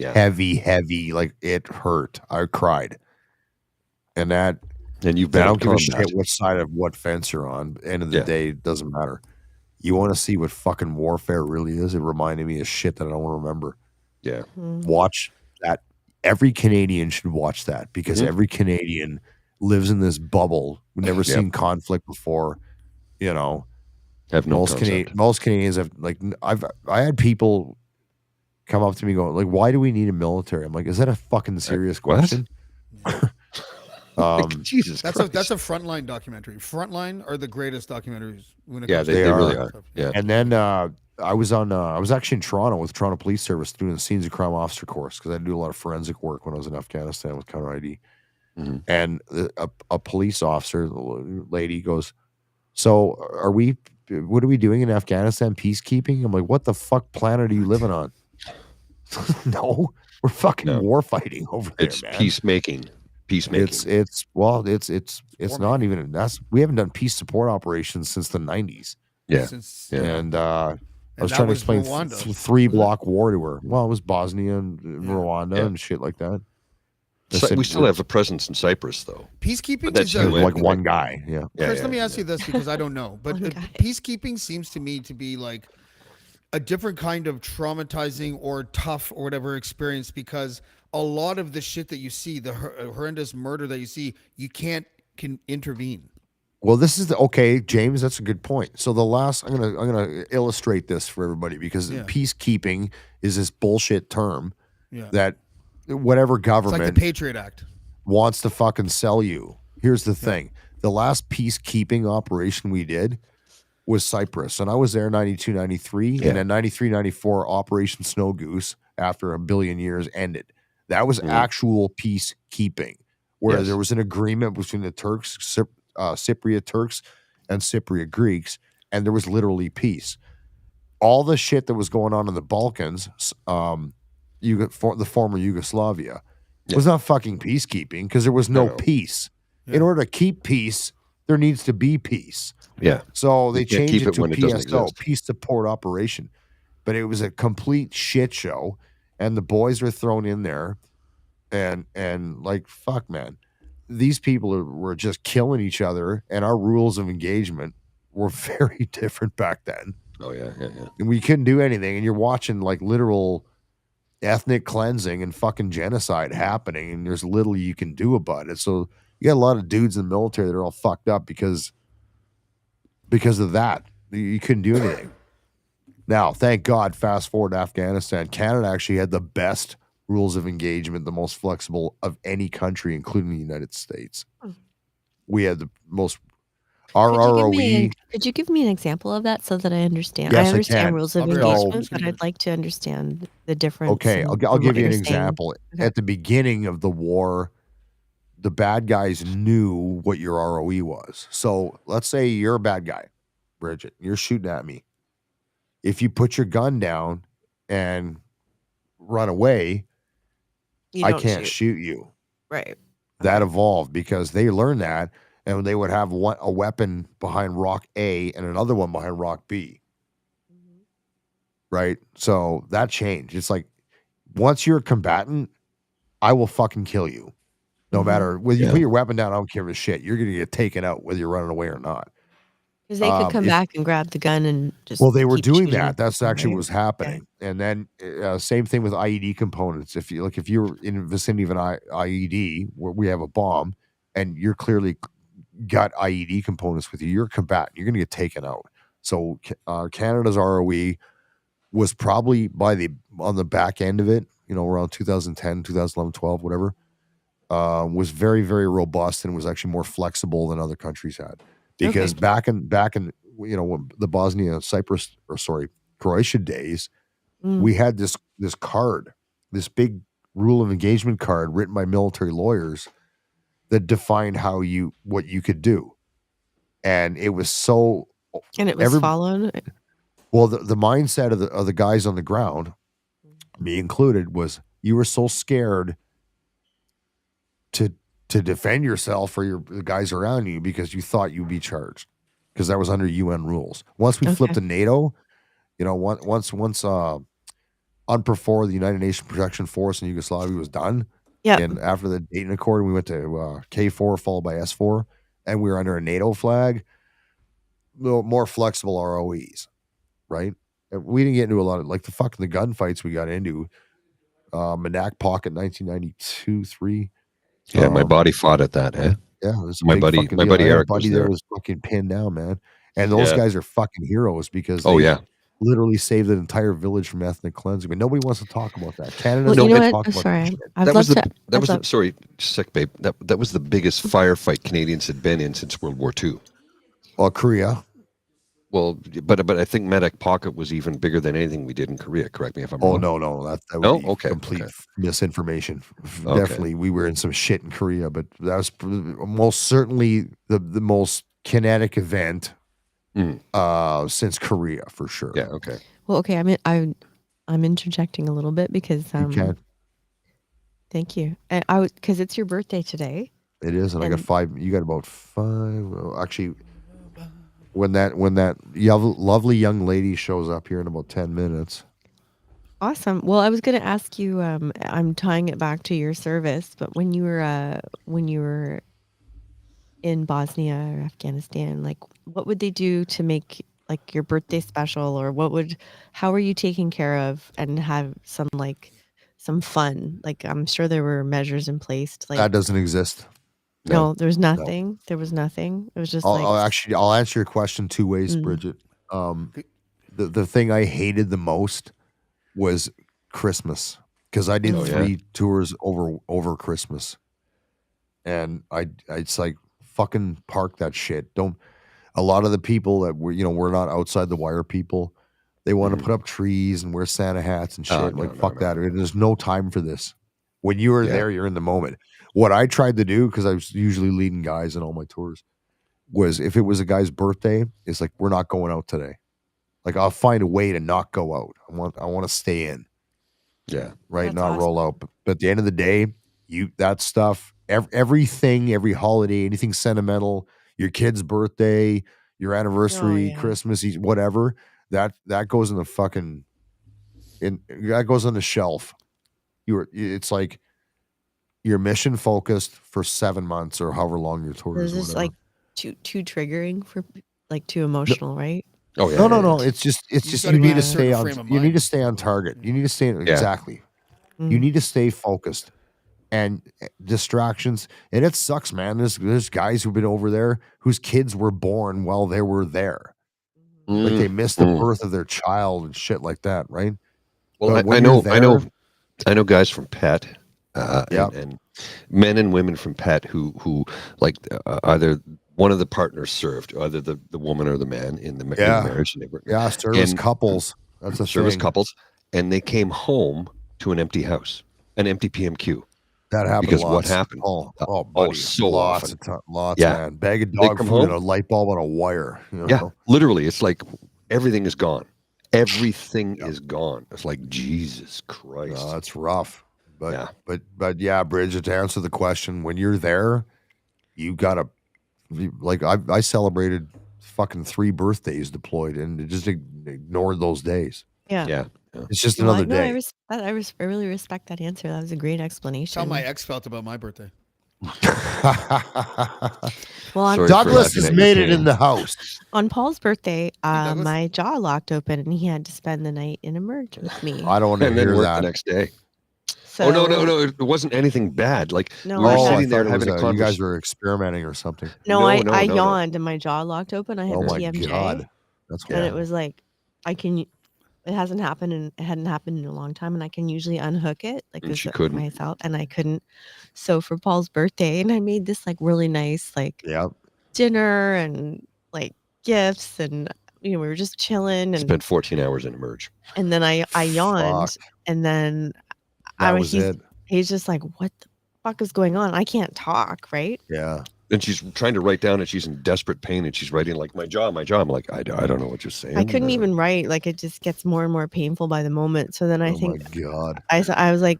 Heavy. Like it hurt. I cried. And I don't give a shit what side of what fence you're on. End of the day, it doesn't matter. You want to see what fucking warfare really is? It reminded me of shit that I don't remember. Yeah. Watch that. Every Canadian should watch that because every Canadian lives in this bubble. We've never seen conflict before. Have no most Canadians have I had people come up to me going like, why do we need a military? I'm like, is that a fucking serious question? Jesus Christ. That's a Frontline documentary. Frontline are the greatest documentaries when it comes they really are. Yeah. And then I was actually in Toronto with Toronto Police Service doing the Scenes of Crime Officer course because I do a lot of forensic work when I was in Afghanistan with counter ID. And a police officer, lady, goes, so what are we doing in Afghanistan? Peacekeeping? I'm like, what the fuck planet are you living on? No, we're fucking war fighting over there, it's man. Peacemaking. It's not even we haven't done peace support operations since the 90s. And I was trying to explain 3-block war to her. Well, it was Bosnia and Rwanda and shit like that. We still have a presence in Cyprus, though. Peacekeeping is like one guy. Chris, let me ask you this because I don't know, but peacekeeping seems to me to be like a different kind of traumatizing or tough or whatever experience because a lot of the shit that you see, the horrendous murder that you see, you can intervene. Well, this is James. That's a good point. So I'm gonna illustrate this for everybody because peacekeeping is this bullshit term that whatever government, it's like the Patriot Act, wants to fucking sell you. Here's the thing: the last peacekeeping operation we did was Cyprus, and I was there 92, 93, and then 93, 94, Operation Snow Goose after a billion years ended. That was actual peacekeeping, where there was an agreement between the Turks, Cypriot Turks, and Cypriot Greeks, and there was literally peace. All the shit that was going on in the Balkans, the former Yugoslavia, was not fucking peacekeeping because there was no peace. In order to keep peace, there needs to be peace. Yeah. So they changed it to PSO, Peace Support Operation. But it was a complete shit show. And the boys were thrown in there, and like, fuck, man, these people were just killing each other, and our rules of engagement were very different back then. Oh yeah. And we couldn't do anything, and you're watching like literal ethnic cleansing and fucking genocide happening, and there's little you can do about it. So you got a lot of dudes in the military that are all fucked up because of that. You couldn't do anything. Now, thank God, fast forward to Afghanistan, Canada actually had the best rules of engagement, the most flexible of any country, including the United States. We had the most ROE. Could you give me an example of that so that I understand? Yes, I understand I can. rules of engagement, but I'd like to understand the difference. Okay, I'll give you an example. Okay. At the beginning of the war, the bad guys knew what your ROE was. So let's say you're a bad guy, Bridget. You're shooting at me. If you put your gun down and run away, I can't shoot you. Right. That evolved because they learned that, and they would have a weapon behind rock A and another one behind rock B. Right? So that changed. It's like, once you're a combatant, I will fucking kill you. No matter whether you put your weapon down, I don't give a shit. You're going to get taken out whether you're running away or not. Because they could come back and grab the gun and just. Well, they were doing that. That's actually what was happening. Okay. And then same thing with IED components. If you're in the vicinity of an IED where we have a bomb, and you're clearly got IED components with you, you're a combatant. You're going to get taken out. So Canada's ROE was probably on the back end of it, around 2010, 2011, 12, whatever, was very, very robust and was actually more flexible than other countries had. Because back in when the Croatia days, we had this card, this big rule of engagement card written by military lawyers that defined what you could do, and it was so. And it was followed. Well, the mindset of the guys on the ground, me included, was you were so scared to defend yourself or the guys around you because you thought you'd be charged, because that was under UN rules. Once we flipped to NATO, once UNPROFOR, the United Nations Protection Force in Yugoslavia, was done. Yeah. And after the Dayton Accord, we went to K4 followed by S4, and we were under a NATO flag. More flexible ROEs, right? And we didn't get into a lot of the gunfights we got into. Monac Pocket 1992, 3. Yeah, my buddy fought at that, eh? Yeah, it was my buddy Eric was there. Was fucking pinned down, man. And those guys are fucking heroes because they literally saved an entire village from ethnic cleansing. But nobody wants to talk about that. Canada doesn't talk about that. Sorry, sick babe. That was the biggest firefight Canadians had been in since World War II. Well, Korea. Well, but I think Medak Pocket was even bigger than anything we did in Korea. Correct me if I'm wrong. Oh no, that would be complete misinformation. Okay. Definitely, we were in some shit in Korea, but that was most certainly the most kinetic event since Korea for sure. Yeah. Okay. Well, okay. I'm interjecting a little bit because you can. Thank you. And because it's your birthday today. It is, and I got 5. You got about 5. Well, actually. When that lovely young lady shows up here in about 10 minutes. Awesome. Well, I was going to ask you. I'm tying it back to your service, but when you were in Bosnia or Afghanistan, what would they do to make your birthday special, or how were you taken care of and have some fun? I'm sure there were measures in place to that doesn't exist. No, there's nothing. No. There was nothing. It was just I'll answer your question 2 ways, Bridget. The thing I hated the most was Christmas, because I did 3 tours over Christmas, and it's like, fucking park that shit. A lot of the people that we're not outside the wire people, they want to put up trees and wear Santa hats and shit. Fuck that. There's no time for this. When you are there, you're in the moment. What I tried to do, because I was usually leading guys in all my tours, was if it was a guy's birthday, it's like, we're not going out today. I'll find a way to not go out. I want to stay in. Yeah. Right. That's not awesome. roll out. But at the end of the day, that stuff, everything, every holiday, anything sentimental, your kid's birthday, your anniversary, Christmas, whatever, that goes in the fucking, that goes on the shelf. It's like, you're mission focused for 7 months or however long your tour is. Is this too triggering for too emotional, right? Oh yeah. No. It's just you need to stay on. You need to stay on target. You need to stay exactly. You need to stay focused. And distractions, and it sucks, man. There's guys who've been over there whose kids were born while they were there. Like they missed the birth of their child and shit like that, right? Well, I know guys from PET, and men and women from PET who like either one of the partners served, either the woman or the man in the marriage. Service couples. That's a service thing. couples, and they came home to an empty house, an empty PMQ. That happened because lots. what happened? Buddy, so lots often. Lots, Yeah. man. Bag of dog food home, and a light bulb on a wire. You know? Yeah, literally, it's like everything is gone. Everything is gone. It's like Jesus Christ. No, that's rough. But yeah, Bridget, to answer the question, when you're there, you gotta like I celebrated fucking 3 birthdays deployed and just ignored those days. Yeah. It's just another day. I really respect that answer. That was a great explanation. How my ex felt about my birthday. Well, Douglas has made it in the house. On Paul's birthday, my jaw locked open and he had to spend the night in a merge with me. I don't want to hear that. The next day. So, no! It wasn't anything bad. Like No, we were I sitting there having a conversation. You guys were experimenting or something. No, I yawned and my jaw locked open. I had TMJ. God. That's and it was like it hadn't happened in a long time, and I can usually unhook it like this myself, and I couldn't. So for Paul's birthday, and I made this like really nice dinner and like gifts, and we were just chilling and spent 14 hours in a merge. And then I yawned, and then he's just like, what the fuck is going on? I can't talk, right? Yeah. And she's trying to write down, and she's in desperate pain, and she's writing like my jaw. I'm like, I don't know what you're saying. I couldn't even write. Like it just gets more and more painful by the moment. So then I think, my God, I was like,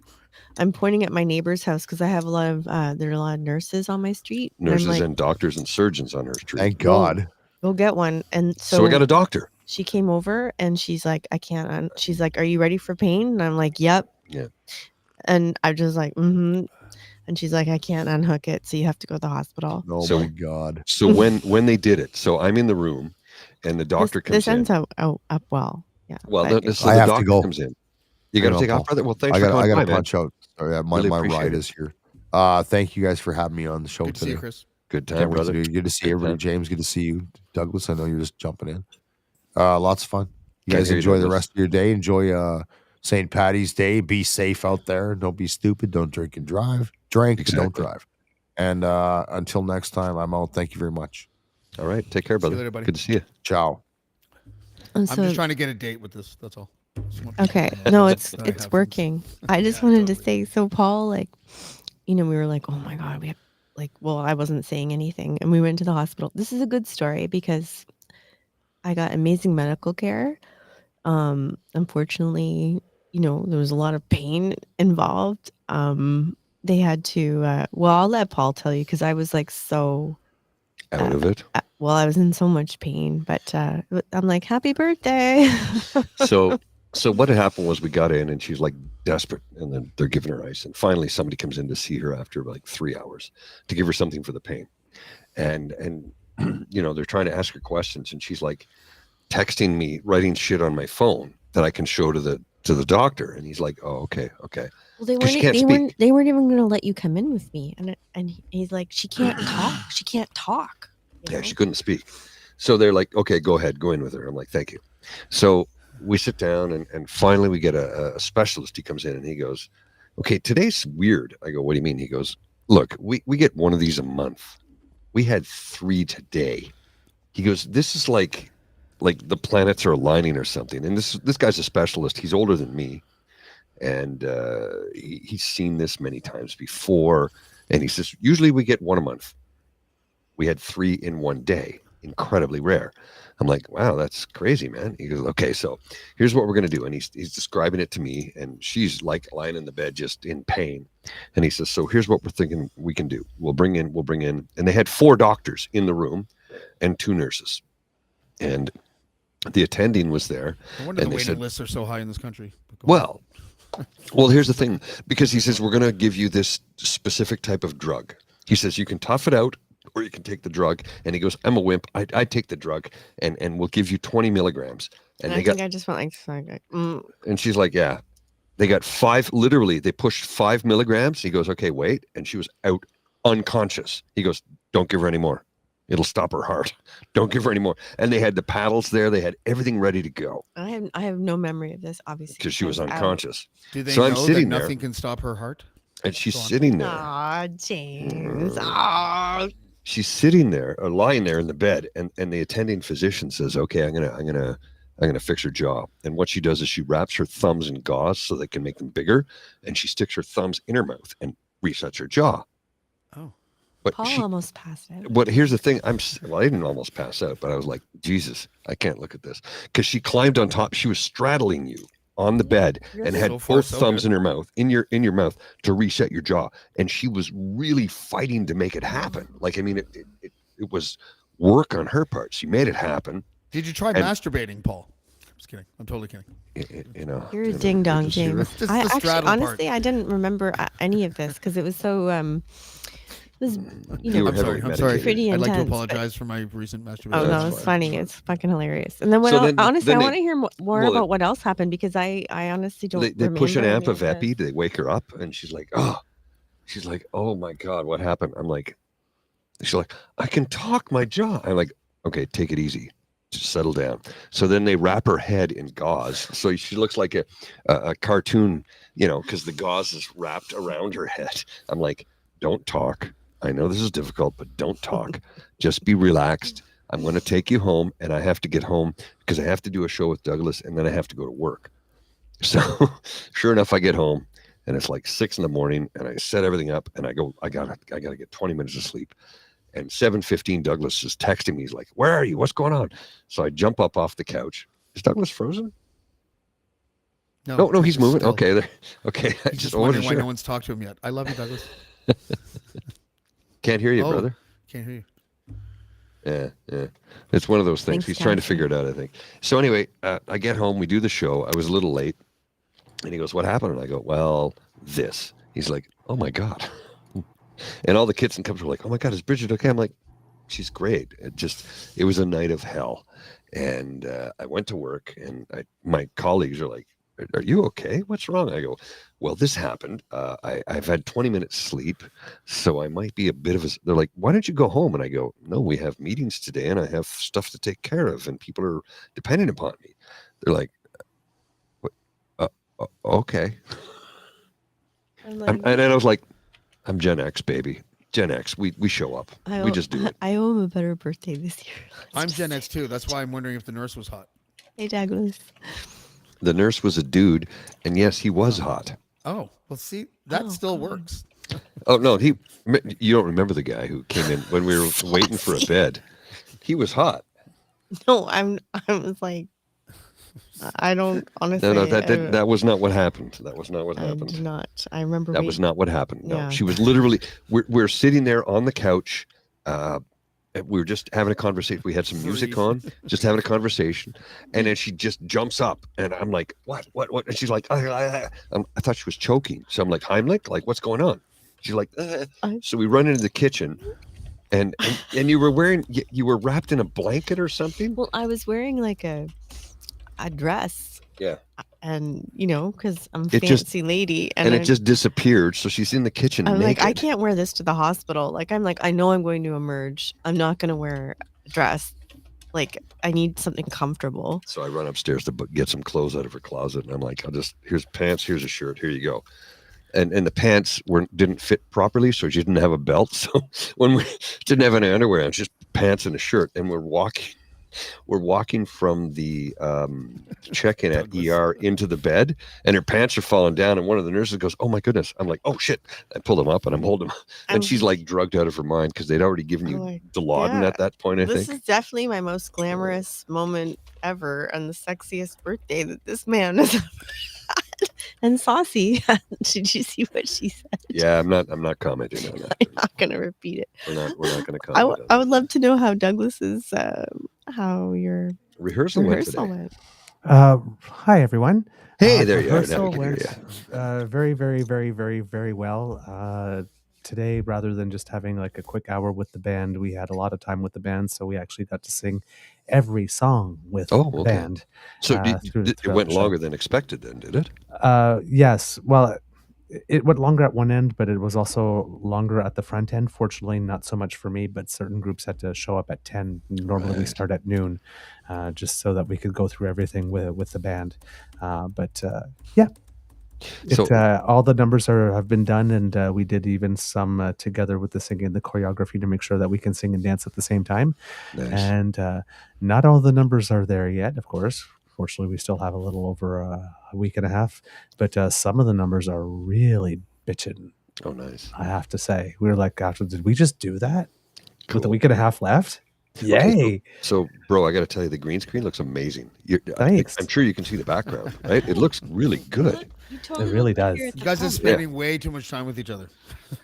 I'm pointing at my neighbor's house because I have there are a lot of nurses on my street. Nurses and doctors and surgeons on her street. Thank God. Go get one. And so we got a doctor. She came over and she's like, I can't. She's like, are you ready for pain? And I'm like, yep. Yeah. And I'm just like, mm-hmm. And she's like, I can't unhook it, so you have to go to the hospital. Oh my God. So when they did it, so I'm in the room and the doctor comes in. This ends up well. Yeah. Well, so I the have doctor to go. comes in. You got to take off, brother. Well, thanks I for coming got to by, punch out. Sorry, my ride is here. Thank you guys for having me on the show Good to today. see you, Chris. Good time, brother. Good to see everybody. James, good to see you. Douglas, I know you're just jumping in. Lots of fun. You guys enjoy the rest of your day. Enjoy St. Paddy's Day. Be safe out there. Don't be stupid. Don't drink and drive. Drink and don't drive. And until next time, I'm out. Thank you very much. All right. Take care, brother. See you later, buddy. Good to see you. Ciao. I'm just trying to get a date with this. That's all. Okay. No, it's working. I just wanted to say, so Paul, like, we were like, oh my God, we have I wasn't saying anything. And we went to the hospital. This is a good story because I got amazing medical care. Unfortunately, there was a lot of pain involved. They had to, I'll let Paul tell you because I was like so out of it. I was in so much pain, but I'm like, happy birthday. So what had happened was we got in and she's like desperate, and then they're giving her ice, and finally somebody comes in to see her after like 3 hours to give her something for the pain, and they're trying to ask her questions, and she's like texting me, writing shit on my phone that I can show to the doctor, and he's like, oh, okay. Well, they weren't even going to let you come in with me, and he's like, she can't talk. Yeah, she couldn't speak. So they're like, okay, go ahead, go in with her. I'm like, thank you. So we sit down, and finally we get a specialist. He comes in and he goes, okay, today's weird. I go, what do you mean? He goes, look, we get one of these a month. We had 3 today. He goes, this is like the planets are aligning or something. And this guy's a specialist. He's older than me. And he's seen this many times before. And he says, usually we get 1 a month. We had 3 in 1 day. Incredibly rare. I'm like, wow, that's crazy, man. He goes, okay, so here's what we're going to do. And he's describing it to me, and she's like lying in the bed just in pain. And he says, so here's what we're thinking we can do. We'll bring in, and they had 4 doctors in the room and 2 nurses. And the attending was there. I wonder the waiting lists are so high in this country. Well, here's the thing, because he says, we're going to give you this specific type of drug. He says, you can tough it out, or you can take the drug. And he goes, I'm a wimp. I take the drug, and we'll give you 20 milligrams. And I think I just felt like And she's like, yeah. They got 5, literally, they pushed 5 milligrams. He goes, okay, wait. And she was out unconscious. He goes, don't give her any more. It'll stop her heart. Don't give her any more. And they had the paddles there. They had everything ready to go. I have no memory of this, obviously. Because she was unconscious. Do they so know I'm sitting that there, nothing can stop her heart? and she's sitting there. Aw, James. Aw. She's sitting there or lying there in the bed, and the attending physician says, okay, I'm gonna fix her jaw. And what she does is she wraps her thumbs in gauze so they can make them bigger, and she sticks her thumbs in her mouth and resets her jaw. Oh. But Paul almost passed out. But here's the thing. I didn't almost pass out, but I was like, Jesus, I can't look at this. Because she climbed on top. She was straddling you on the bed and had both thumbs in her mouth, in your mouth, to reset your jaw. And she was really fighting to make it happen. Like, I mean, it was work on her part. She made it happen. Did you try masturbating, Paul? I'm just kidding. I'm totally kidding. You're a ding dong, James. Honestly, I didn't remember any of this because it was so. It was, I'm sorry. pretty intense. I'd like to apologize for my recent masturbation. Oh no, it's funny. It's fucking hilarious. And then honestly, I want to hear more about what else happened because I honestly don't. They push an amp of epi. They wake her up, and she's like, oh my God, what happened? I'm like, she's like, I can talk my jaw. I'm like, okay, take it easy. Just settle down. So then they wrap her head in gauze. So she looks like a cartoon, because the gauze is wrapped around her head. I'm like, don't talk. I know this is difficult, but don't talk. Just be relaxed. I'm going to take you home, and I have to get home because I have to do a show with Douglas, and then I have to go to work. So sure enough, I get home, and it's like 6 a.m, and I set everything up, and I go, I gotta get 20 minutes of sleep. And 7:15, Douglas is texting me. He's like, where are you? What's going on? So I jump up off the couch. Is Douglas frozen? No, he's moving. Still. Okay, there. Okay, I just wondering why no one's talked to him yet. I love you, Douglas. Can't hear you, brother. Can't hear you. Yeah. It's one of those things. He's trying to figure it out, I think. So anyway, I get home. We do the show. I was a little late. And he goes, what happened? And I go, well, this. He's like, oh, my God. And all the kids and cubs were like, oh, my God, is Bridget okay? I'm like, she's great. It was a night of hell. And I went to work, and my colleagues are like, are you okay? What's wrong? I go, well, this happened. I've had 20 minutes sleep, so I might be a bit of a... They're like, why don't you go home? And I go, no, we have meetings today, and I have stuff to take care of, and people are depending upon me. They're like, okay. And I was like, I'm Gen X, baby. Gen X. We show up. We just do it. I owe him a better birthday this year. I'm Gen X too. That's why I'm wondering if the nurse was hot. Hey, Douglas. The nurse was a dude, and yes, he was hot. Oh, well, see, that still works. Oh, no, you don't remember the guy who came in when we were waiting for a bed. He was hot. No, I was like, I don't honestly. No, that was not what happened. That was not what happened. I did not. I remember. That was not what happened. No, yeah. She was literally. We're sitting there on the couch. We were just having a conversation. We had some music on, just having a conversation, and then she just jumps up, and I'm like, "What?" And she's like, I thought she was choking, so I'm like, "Heimlich, like what's going on?" She's like, So we run into the kitchen, and you were wrapped in a blanket or something. Well, I was wearing like a dress. Yeah. And because I'm a fancy lady, and it just disappeared. So she's in the kitchen. I'm naked. like, I can't wear this to the hospital. I know I'm going to emerge. I'm not going to wear a dress. Like, I need something comfortable. So I run upstairs to get some clothes out of her closet, and I'm like, here's pants, here's a shirt, here you go. And the pants didn't fit properly, so she didn't have a belt. So when we didn't have any underwear, it's just pants and a shirt, and we're walking from the check-in at ER into the bed, and her pants are falling down, and one of the nurses goes, oh my goodness. I'm like, oh shit. I pull them up and I'm holding them, and she's like drugged out of her mind because they'd already given you Dilaudid at that point. This is definitely my most glamorous moment ever, and the sexiest birthday that this man has ever had. And saucy. Did you see what she said? Yeah, I'm not commenting on that. I'm not gonna repeat it. We're not gonna comment. I would love to know how Douglas's how your rehearsal went. Hi everyone. Hey, there you are. Rehearsal went very, very, very, very, very well. today, rather than just having like a quick hour with the band, we had a lot of time with the band, so we actually got to sing every song with the band. So it went longer than expected then, did it? Yes. Well, it went longer at one end, but it was also longer at the front end. Fortunately, not so much for me, but certain groups had to show up at 10. Normally we start at noon, just so that we could go through everything with the band. Yeah. So All the numbers have been done, and we did even some together with the singing and the choreography to make sure that we can sing and dance at the same time. Nice. And not all the numbers are there yet, of course. Fortunately, we still have a little over a week and a half, but some of the numbers are really bitching. Oh, nice. I have to say, we were like, gosh, did we just do that with a Cool. week and a half left? Yay! Okay, so, bro, I got to tell you, the green screen looks amazing. Thanks. I'm sure you can see the background, right? It looks really good. It really does. You guys are spending way too much time with each other.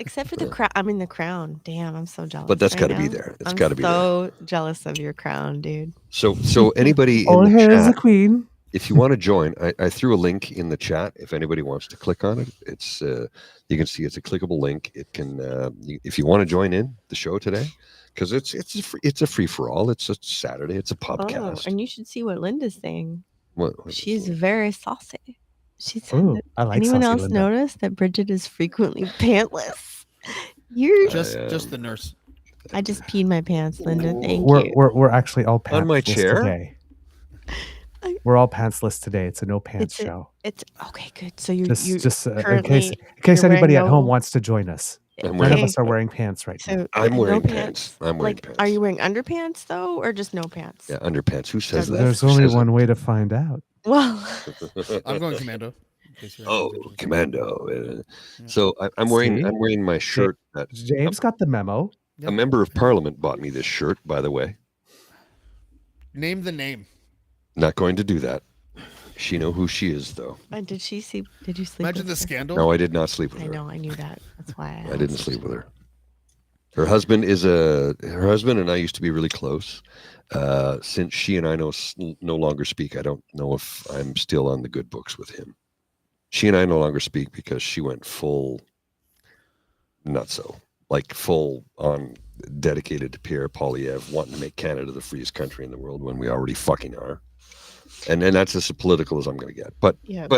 Except for the crown. I mean, the crown. Damn, I'm so jealous. But that's right got to be now. there. It's I'm got to be there. so jealous of your crown, dude. So anybody Oh, in the here's the chat, queen. if you want to join, I threw a link in the chat. If anybody wants to click on it, it's you can see it's a clickable link. It can if you want to join in the show today, because it's a free for all. It's a Saturday. It's a podcast. Oh, and you should see what Linda's saying. What She's very saucy. She said, Ooh, I like anyone saucy else Linda. notice that Bridget is frequently pantless? You're Just the nurse. I just peed my pants, Linda. Thank We're you. we're actually all pantsless On my chair? today. We're all pantsless today. It's a no pants show. It's okay, good. So you're Just in currently case you're anybody wearing at home no- wants to join us. I'm None of wearing, us are wearing pants right now. So I'm no wearing pants. I'm wearing like, pants. are you wearing underpants though, or just no pants? Yeah, underpants. Who says that? There's Who only says one way to find out. Well, it? I'm going commando. in case you're Oh, interested. commando. So I'm wearing my shirt that James got the memo. a member of parliament bought me this shirt, by the way. Name the name. Not going to do that. She know who she is, though. did she see? Did you sleep? Imagine with the her? scandal. No, I did not sleep with I her. know. I knew that. That's why I didn't sleep with her. Her husband and I used to be really close. Since she and I no longer speak, I don't know if I'm still on the good books with him. She and I no longer speak because she went full nutso, like full on dedicated to Pierre Poilievre, wanting to make Canada the freest country in the world when we already fucking are. And that's as political as I'm going to get. But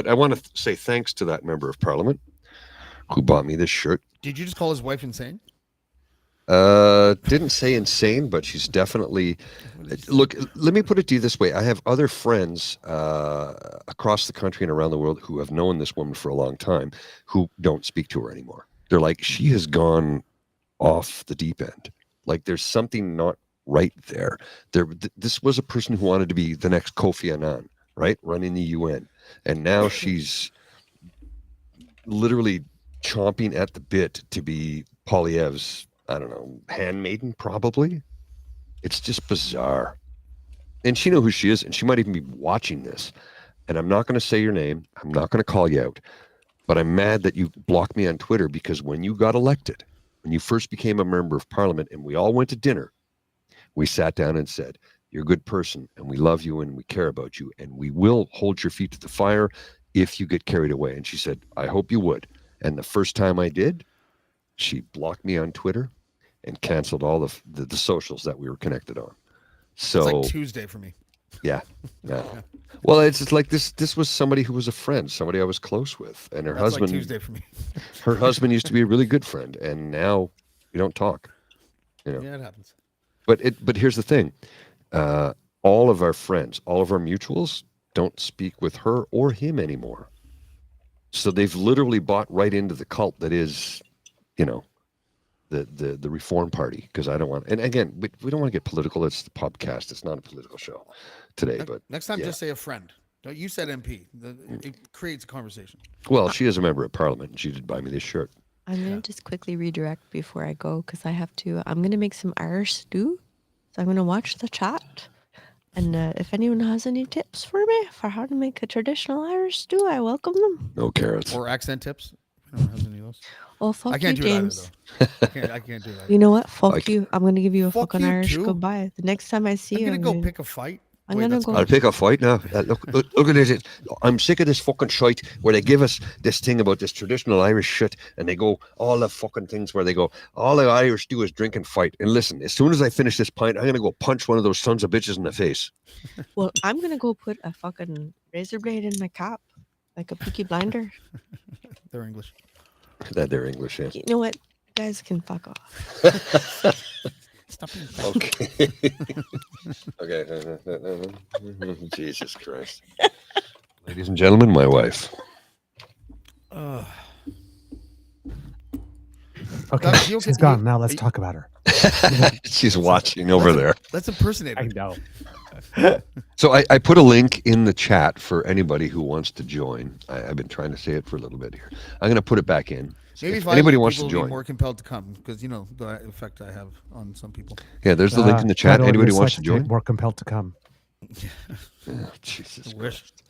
I want to say thanks to that member of parliament who bought me this shirt. Did you just call his wife insane? Didn't say insane, but she's definitely. Look, let me put it to you this way: I have other friends across the country and around the world who have known this woman for a long time, who don't speak to her anymore. They're like, she has gone off the deep end. Like there's something not right there. This was a person who wanted to be the next Kofi Annan, right, running the UN, and now she's literally chomping at the bit to be Poilievre's, I don't know, handmaiden, probably. It's just bizarre. And she knows who she is, and she might even be watching this. And I'm not going to say your name. I'm not going to call you out. But I'm mad that you blocked me on Twitter, because when you got elected, when you first became a member of parliament and we all went to dinner, we sat down and said, you're a good person, and we love you, and we care about you, and we will hold your feet to the fire if you get carried away. And she said, I hope you would. And the first time I did, she blocked me on Twitter and canceled all the socials that we were connected on. So it's like Tuesday for me. Yeah. Well, it's just like this was somebody who was a friend, somebody I was close with, and her That's husband. like Tuesday for me. Her husband used to be a really good friend, and now we don't talk. You know. Yeah, it happens. But here's the thing: all of our friends, all of our mutuals, don't speak with her or him anymore. So they've literally bought right into the cult that is, you know, the Reform Party. Because I don't want, and again, we don't want to get political. It's the podcast. It's not a political show today. But next time, just say a friend. Don't you said MP? It creates a conversation. Well, she is a member of parliament, and she did buy me this shirt. I'm gonna just quickly redirect before I go, because I have to. I'm gonna make some Irish stew, so I'm gonna watch the chat. And if anyone has any tips for me for how to make a traditional Irish stew, I welcome them. No carrots. Or accent tips. If anyone has any of those. Well, fuck I can't you, do James. It either, though. I can't do that. You know what? Fuck you. I'm gonna give you a Fuck fucking you Irish too. goodbye. The next time I see I'm you, gonna go pick a fight. I'm gonna go. I'll pick a fight now. Look at this. I'm sick of this fucking shite where they give us this thing about this traditional Irish shit, and they go all the fucking things where they go, all the Irish do is drink and fight. And listen, as soon as I finish this pint, I'm gonna go punch one of those sons of bitches in the face. Well, I'm gonna go put a fucking razor blade in my cap, like a Peaky Blinder. They're English. They're English, yeah. You know what? You guys can fuck off. Stop being Okay. Okay. Jesus Christ. Ladies and gentlemen, my wife. Okay, she's gone. Now let's talk about her. She's watching over there. Let's impersonate her. I know. So I put a link in the chat for anybody who wants to join. I've been trying to say it for a little bit here. I'm going to put it back in. Maybe if anybody wants to will join, be more compelled to come because you know the effect I have on some people. Yeah, there's the link in the chat. Anybody wants to join? More compelled to come. Oh, Jesus Christ.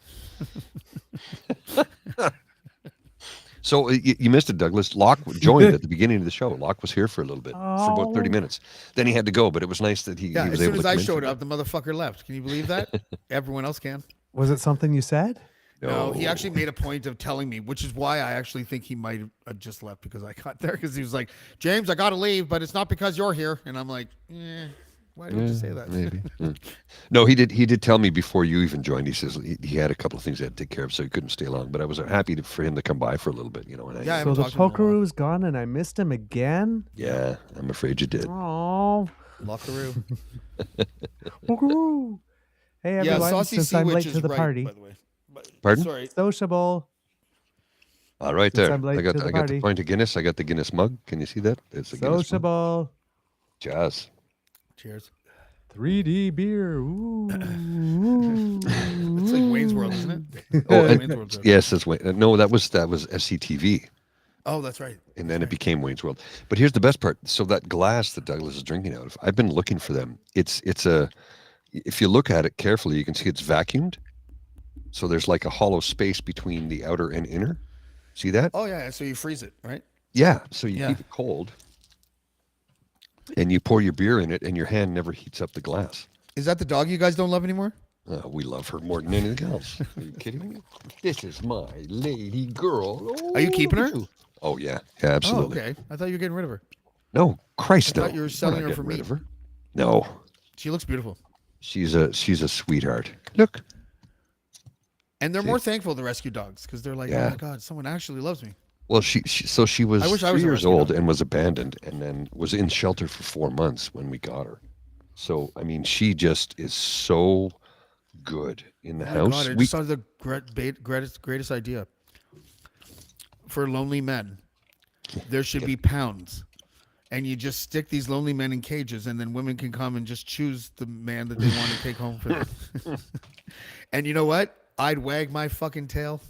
So you missed it, Douglas. Locke joined at the beginning of the show. Locke was here for a little bit, for about 30 minutes. Then he had to go, but it was nice that he was able to. As soon as I showed up, the motherfucker left. Can you believe that? Everyone else can. Was it something you said? No, he actually made a point of telling me, which is why I actually think he might have just left because I got there. Because he was like, James, I got to leave, but it's not because you're here. And I'm like, why did you say that? Maybe. No, he did tell me before you even joined. He says he had a couple of things he had to take care of, so he couldn't stay long. But I was happy for him to come by for a little bit, you know. And so the Pokeroo's gone, and I missed him again. Yeah, I'm afraid you did. Oh, Lockaroo. Pokeroo. Hey everyone, since I'm late to the party. By the way. Pardon? Sorry. Sociable. All right, there. I got the pint of Guinness. I got the Guinness mug. Can you see that? It's a Sociable. Jazz. Cheers. 3D beer. Ooh. It's like Wayne's World, isn't it? Wayne's World. Yes, that's Wayne. No, that was SCTV. Oh, that's right. And then it became Wayne's World. But here's the best part. So that glass that Douglas is drinking out of, I've been looking for them. It's if you look at it carefully, you can see it's vacuumed. So there's like a hollow space between the outer and inner. See that? Oh yeah. So you freeze it, right? Yeah. So you keep it cold. And you pour your beer in it, and your hand never heats up the glass. Is that the dog you guys don't love anymore? We love her more than anything else. Are you kidding me? This is my lady girl. Oh, are you keeping her? Oh, yeah. Yeah, absolutely. Oh, okay. I thought you were getting rid of her. No, Christ, no. I thought you were selling her for meat. No. She looks beautiful. She's a sweetheart. Look. And they're more thankful to rescue dogs because they're like, oh, my God, someone actually loves me. Well, she was 3 years old and was abandoned and then was in shelter for 4 months when we got her. So, I mean, she just is so good in the house. God, I just saw the greatest idea. For lonely men, there should be pounds. And you just stick these lonely men in cages and then women can come and just choose the man that they want to take home for them. And you know what? I'd wag my fucking tail.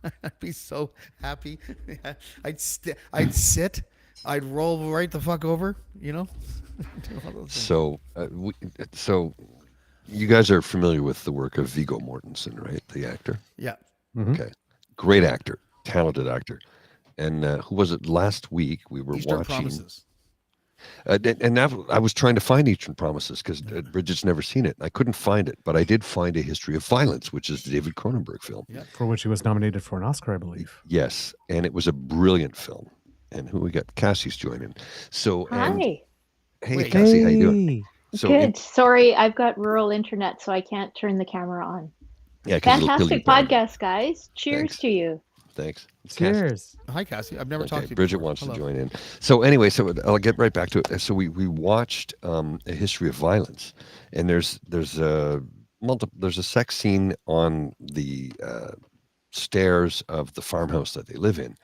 I'd be so happy. I'd sit. I'd roll right the fuck over. You know. So you guys are familiar with the work of Viggo Mortensen, right? The actor. Yeah. Mm-hmm. Okay. Great actor, talented actor. And who was it? Last week we were Eastern watching. Promises. And now I was trying to find Eastern Promises because Bridget's never seen it. I couldn't find it, but I did find A History of Violence, which is the David Cronenberg film. Yeah. For which he was nominated for an Oscar, I believe. Yes, and it was a brilliant film. And who we got? Cassie's joining. So, hi. Hey, Cassie, how you doing? So good. Sorry, I've got rural internet, so I can't turn the camera on. Yeah, fantastic podcast, guys. Cheers to you. Thanks. Cheers. Hi, Cassie. I've never talked to you Bridget before. wants to join in. So anyway, I'll get right back to it. So we watched A History of Violence, and there's a sex scene on the stairs of the farmhouse that they live in,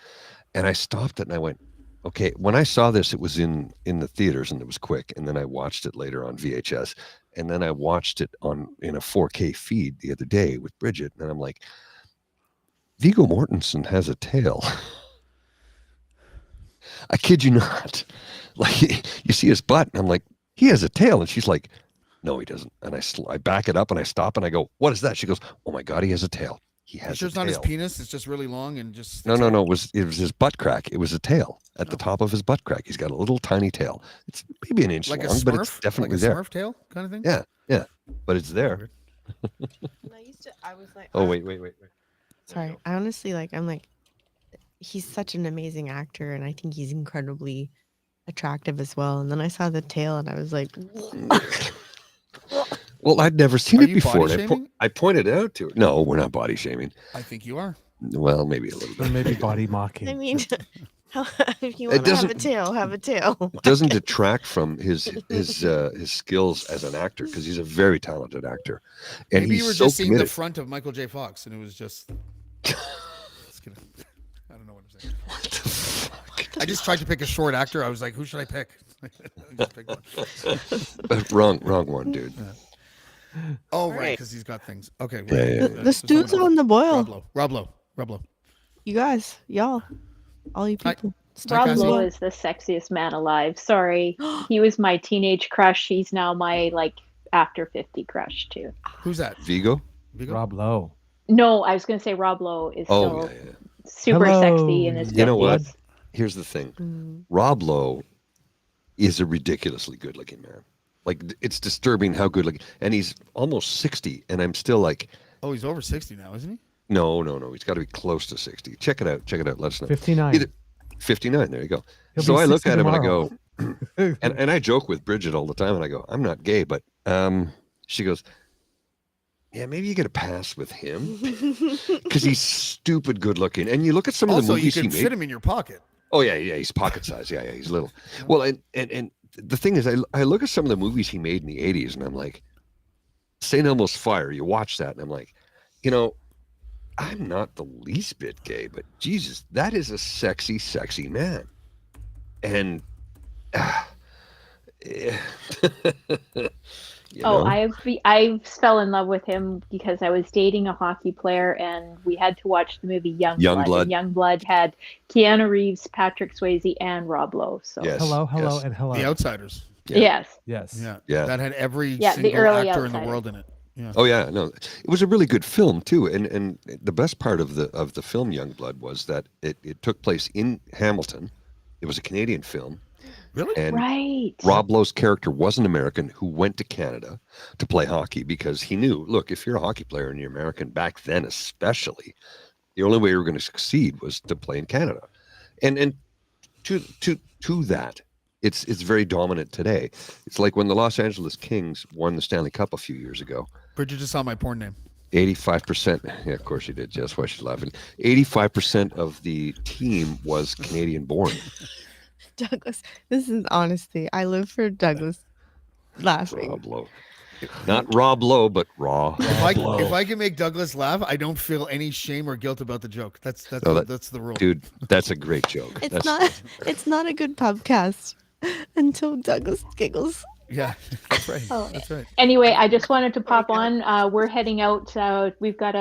and I stopped it and I went, okay. When I saw this, it was in the theaters and it was quick, and then I watched it later on VHS, and then I watched it in a 4K feed the other day with Bridget, and I'm like, Viggo Mortensen has a tail. I kid you not. Like, you see his butt, and I'm like, he has a tail. And she's like, no, he doesn't. And I back it up, and I stop, and I go, what is that? She goes, oh, my God, he has a tail. He has a tail. It's not his penis. It's just really long and just... No. It was his butt crack. It was a tail at the top of his butt crack. He's got a little tiny tail. It's maybe an inch like long, but it's definitely like a there. Smurf tail kind of thing? Yeah. but it's there. I was like, Oh, wait. Sorry. I honestly I'm like, he's such an amazing actor, and I think he's incredibly attractive as well. And then I saw the tail, and I was like, well, I'd never seen Are it you before. body shaming? I pointed it out to her. No, we're not body shaming. I think you are. Well, maybe a little Or bit. maybe body mocking. I mean, if you want to have a tail, have a tail. It doesn't detract from his skills as an actor, because he's a very talented actor, and Maybe he's you were so just seeing committed. the front of Michael J. Fox, and it was just. I don't know what I'm saying. What the fuck? I just tried to pick a short actor. I was like, who should I pick? Just pick one. wrong one, dude. Oh, right, because he's got things. Okay. Yeah. The stew's on the boil. Rob Lowe. You guys, y'all, all you people. Rob Lowe is the sexiest man alive. Sorry, he was my teenage crush. He's now my after 50 crush too. Who's that? Vigo? Rob Lowe. No, I was going to say Rob Lowe is still super Hello. sexy in his 50s. You know what? Here's the thing. Rob Lowe is a ridiculously good-looking man. Like, it's disturbing how good-looking. And he's almost 60, and I'm still like... Oh, he's over 60 now, isn't he? No. He's got to be close to 60. Check it out. Let us know. 59. 59, there you go. He'll So be I look 60 at him tomorrow. and I go... and I joke with Bridget all the time, and I go, I'm not gay, but... she goes... Yeah, maybe you get a pass with him because he's stupid good looking. And you look at some of the Also, you movies he can made. fit him in your pocket. Oh yeah, he's pocket size. Yeah, he's little. Well, and the thing is, I look at some of the movies he made in the 80s, and I'm like, St. Elmo's Fire. You watch that, and I'm like, I'm not the least bit gay, but Jesus, that is a sexy, sexy man. And I fell in love with him because I was dating a hockey player, and we had to watch the movie Youngblood. And Youngblood had Keanu Reeves, Patrick Swayze, and Rob Lowe. So hello, and hello. The Outsiders. Yeah. Yes. Yeah. That had every the single early actor in the Outsiders. world in it. Yeah. Oh yeah, no, it was a really good film too, and the best part of the film Youngblood was that it took place in Hamilton. It was a Canadian film. Really? And right. Rob Lowe's character was an American who went to Canada to play hockey because he knew, look, if you're a hockey player and you're American back then, especially, the only way you were going to succeed was to play in Canada. And to that, it's very dominant today. It's like when the Los Angeles Kings won the Stanley Cup a few years ago. Bridget just saw my porn name. 85%. Yeah, of course you did. That's why she's laughing. 85% of the team was Canadian born. Douglas, this is honesty. I live for Douglas laughing. Rob Lowe. Not Rob Lowe, but Raw. If I can make Douglas laugh, I don't feel any shame or guilt about the joke. That's the rule. Dude, that's a great joke. It's not a good podcast until Douglas giggles. Yeah, that's right. Oh. That's right. Anyway, I just wanted to pop on. We're heading out. We've got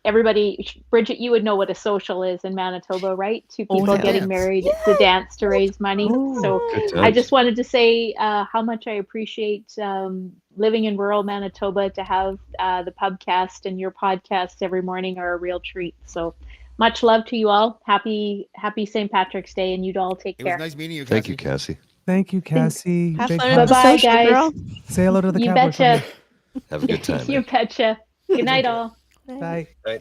everybody. Bridget, you would know what a social is in Manitoba, right? Two people getting married. It's a dance to raise money. So I just wanted to say how much I appreciate living in rural Manitoba. To have the PubCast and your podcast every morning are a real treat. So much love to you all. Happy St. Patrick's Day, and you'd all take care. It was nice meeting you. Thank you, Cassie. Thank you, Cassie. Have Big fun hug. at the Bye-bye, social, guys. girl. Say hello to the You cowboy for betcha. me. Have a good time. You betcha. Good night, all. Bye. Bye.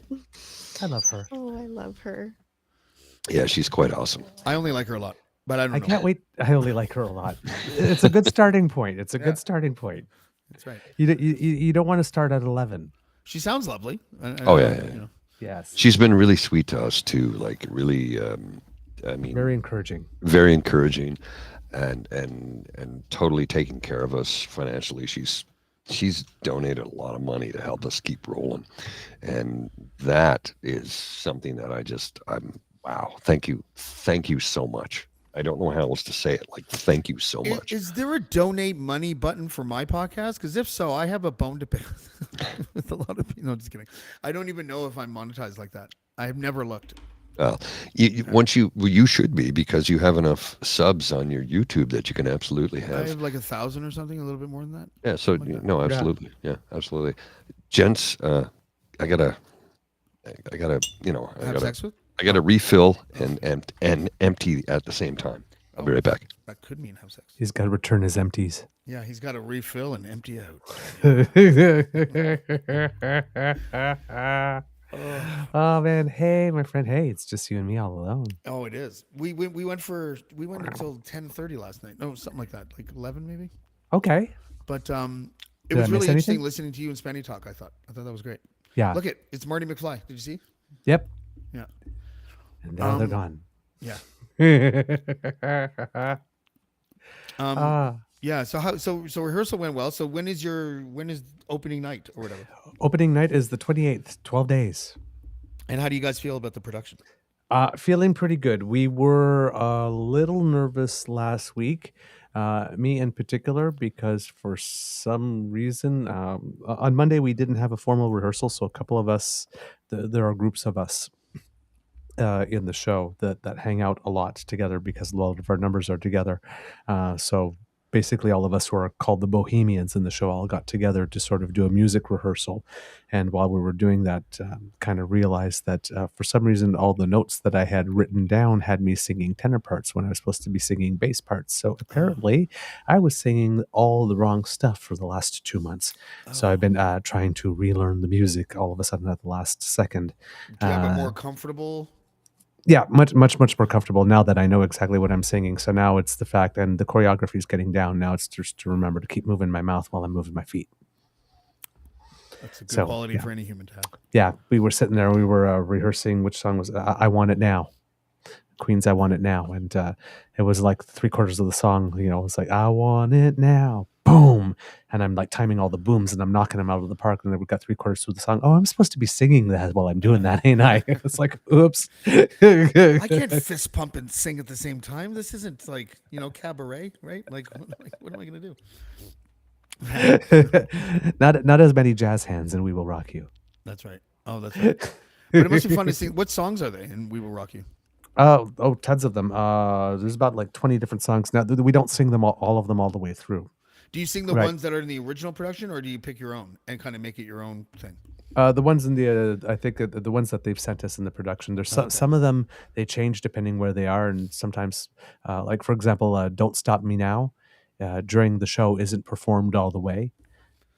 I love her. Oh, I love her. Yeah, she's quite awesome. I only like her a lot, but I don't know. I can't wait. I only like her a lot. It's a good starting point. It's a good starting point. That's right. You don't want to start at 11. She sounds lovely. Oh yeah. Yes. She's been really sweet to us too. Like really, Very encouraging. Very encouraging, and totally taking care of us financially. She's donated a lot of money to help us keep rolling, and that is something that I'm wow. Thank you so much. I don't know how else to say it. Like, thank you so much. Is there a donate money button for my podcast? Because if so, I have a bone to pick with a lot of people. No, just kidding. I don't even know if I'm monetized like that. I have never looked. Well, once you should be, because you have enough subs on your YouTube that you can absolutely I have. have like 1,000 or something, a little bit more than that. Yeah. So no, absolutely. Yeah, absolutely. Gents, I gotta Have sex with? I gotta refill and empty at the same time. I'll be right back. That could mean have sex. He's got to return his empties. Yeah, he's got to refill and empty out. Oh man, hey my friend, hey, it's just you and me all alone. Oh, it is. We went until 10:30 last night. No, something like that, like 11 maybe. Okay. But it was really interesting listening to you and Spenny talk. I thought that was great. Yeah. Look it's Marty McFly. Did you see? Yep. Yeah. And now they're gone. Yeah. Yeah. So rehearsal went well. So when is opening night or whatever? Opening night is the 28th, 12 days. And how do you guys feel about the production? Feeling pretty good. We were a little nervous last week, me in particular, because for some reason on Monday we didn't have a formal rehearsal. So a couple of us, there are groups of us in the show that hang out a lot together because a lot of our numbers are together. So basically all of us who are called the Bohemians in the show all got together to sort of do a music rehearsal. And while we were doing that, kind of realized that for some reason, all the notes that I had written down had me singing tenor parts when I was supposed to be singing bass parts. So apparently I was singing all the wrong stuff for the last 2 months. So I've been trying to relearn the music all of a sudden at the last second. Do you have a more comfortable... Yeah, much more comfortable now that I know exactly what I'm singing. So now it's the fact, and the choreography is getting down. Now it's just to remember to keep moving my mouth while I'm moving my feet. That's a good quality for any human to have. Yeah, we were sitting there, we were rehearsing which song was I Want It Now. Queen's I Want It Now. And it was like 3/4 of the song, it was like, I want it now. Boom. And I'm like timing all the booms and I'm knocking them out of the park. And then we got 3/4 through the song. Oh, I'm supposed to be singing that while I'm doing that, ain't I? It's like, oops. I can't fist pump and sing at the same time. This isn't like, cabaret, right? Like what am I going to do? Not as many jazz hands and We Will Rock You. That's right. Oh, that's right. But it must be fun to sing. What songs are they in We Will Rock You? Oh, tons of them. There's about like 20 different songs. Now, we don't sing them all of them all the way through. Do you sing the ones that are in the original production, or do you pick your own and kind of make it your own thing? The ones in the, I think the ones that they've sent us in the production, there's some of them, they change depending where they are. And sometimes, like for example, Don't Stop Me Now, during the show isn't performed all the way,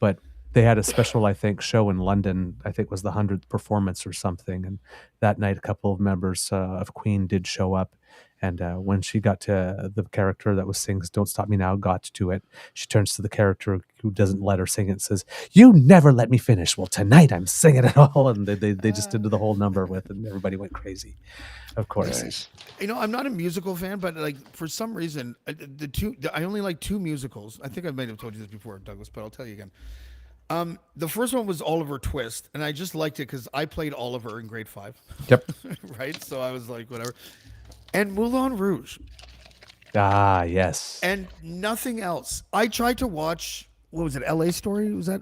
but they had a special, I think, show in London. I think it was the 100th performance or something. And that night, a couple of members of Queen did show up. And when she got to the character that was sings Don't Stop Me Now, got to it, she turns to the character who doesn't let her sing it and says, you never let me finish. Well, tonight I'm singing it all. And they just did the whole number with it, and everybody went crazy, of course. Nice. I'm not a musical fan, but like for some reason, I only like 2 musicals. I think I might have told you this before, Douglas, but I'll tell you again. The first one was Oliver Twist, and I just liked it because I played Oliver in grade 5. Yep. Right? So I was like, whatever. And Moulin Rouge. Ah, yes. And nothing else. I tried to watch, what was it, LA Story? Was that?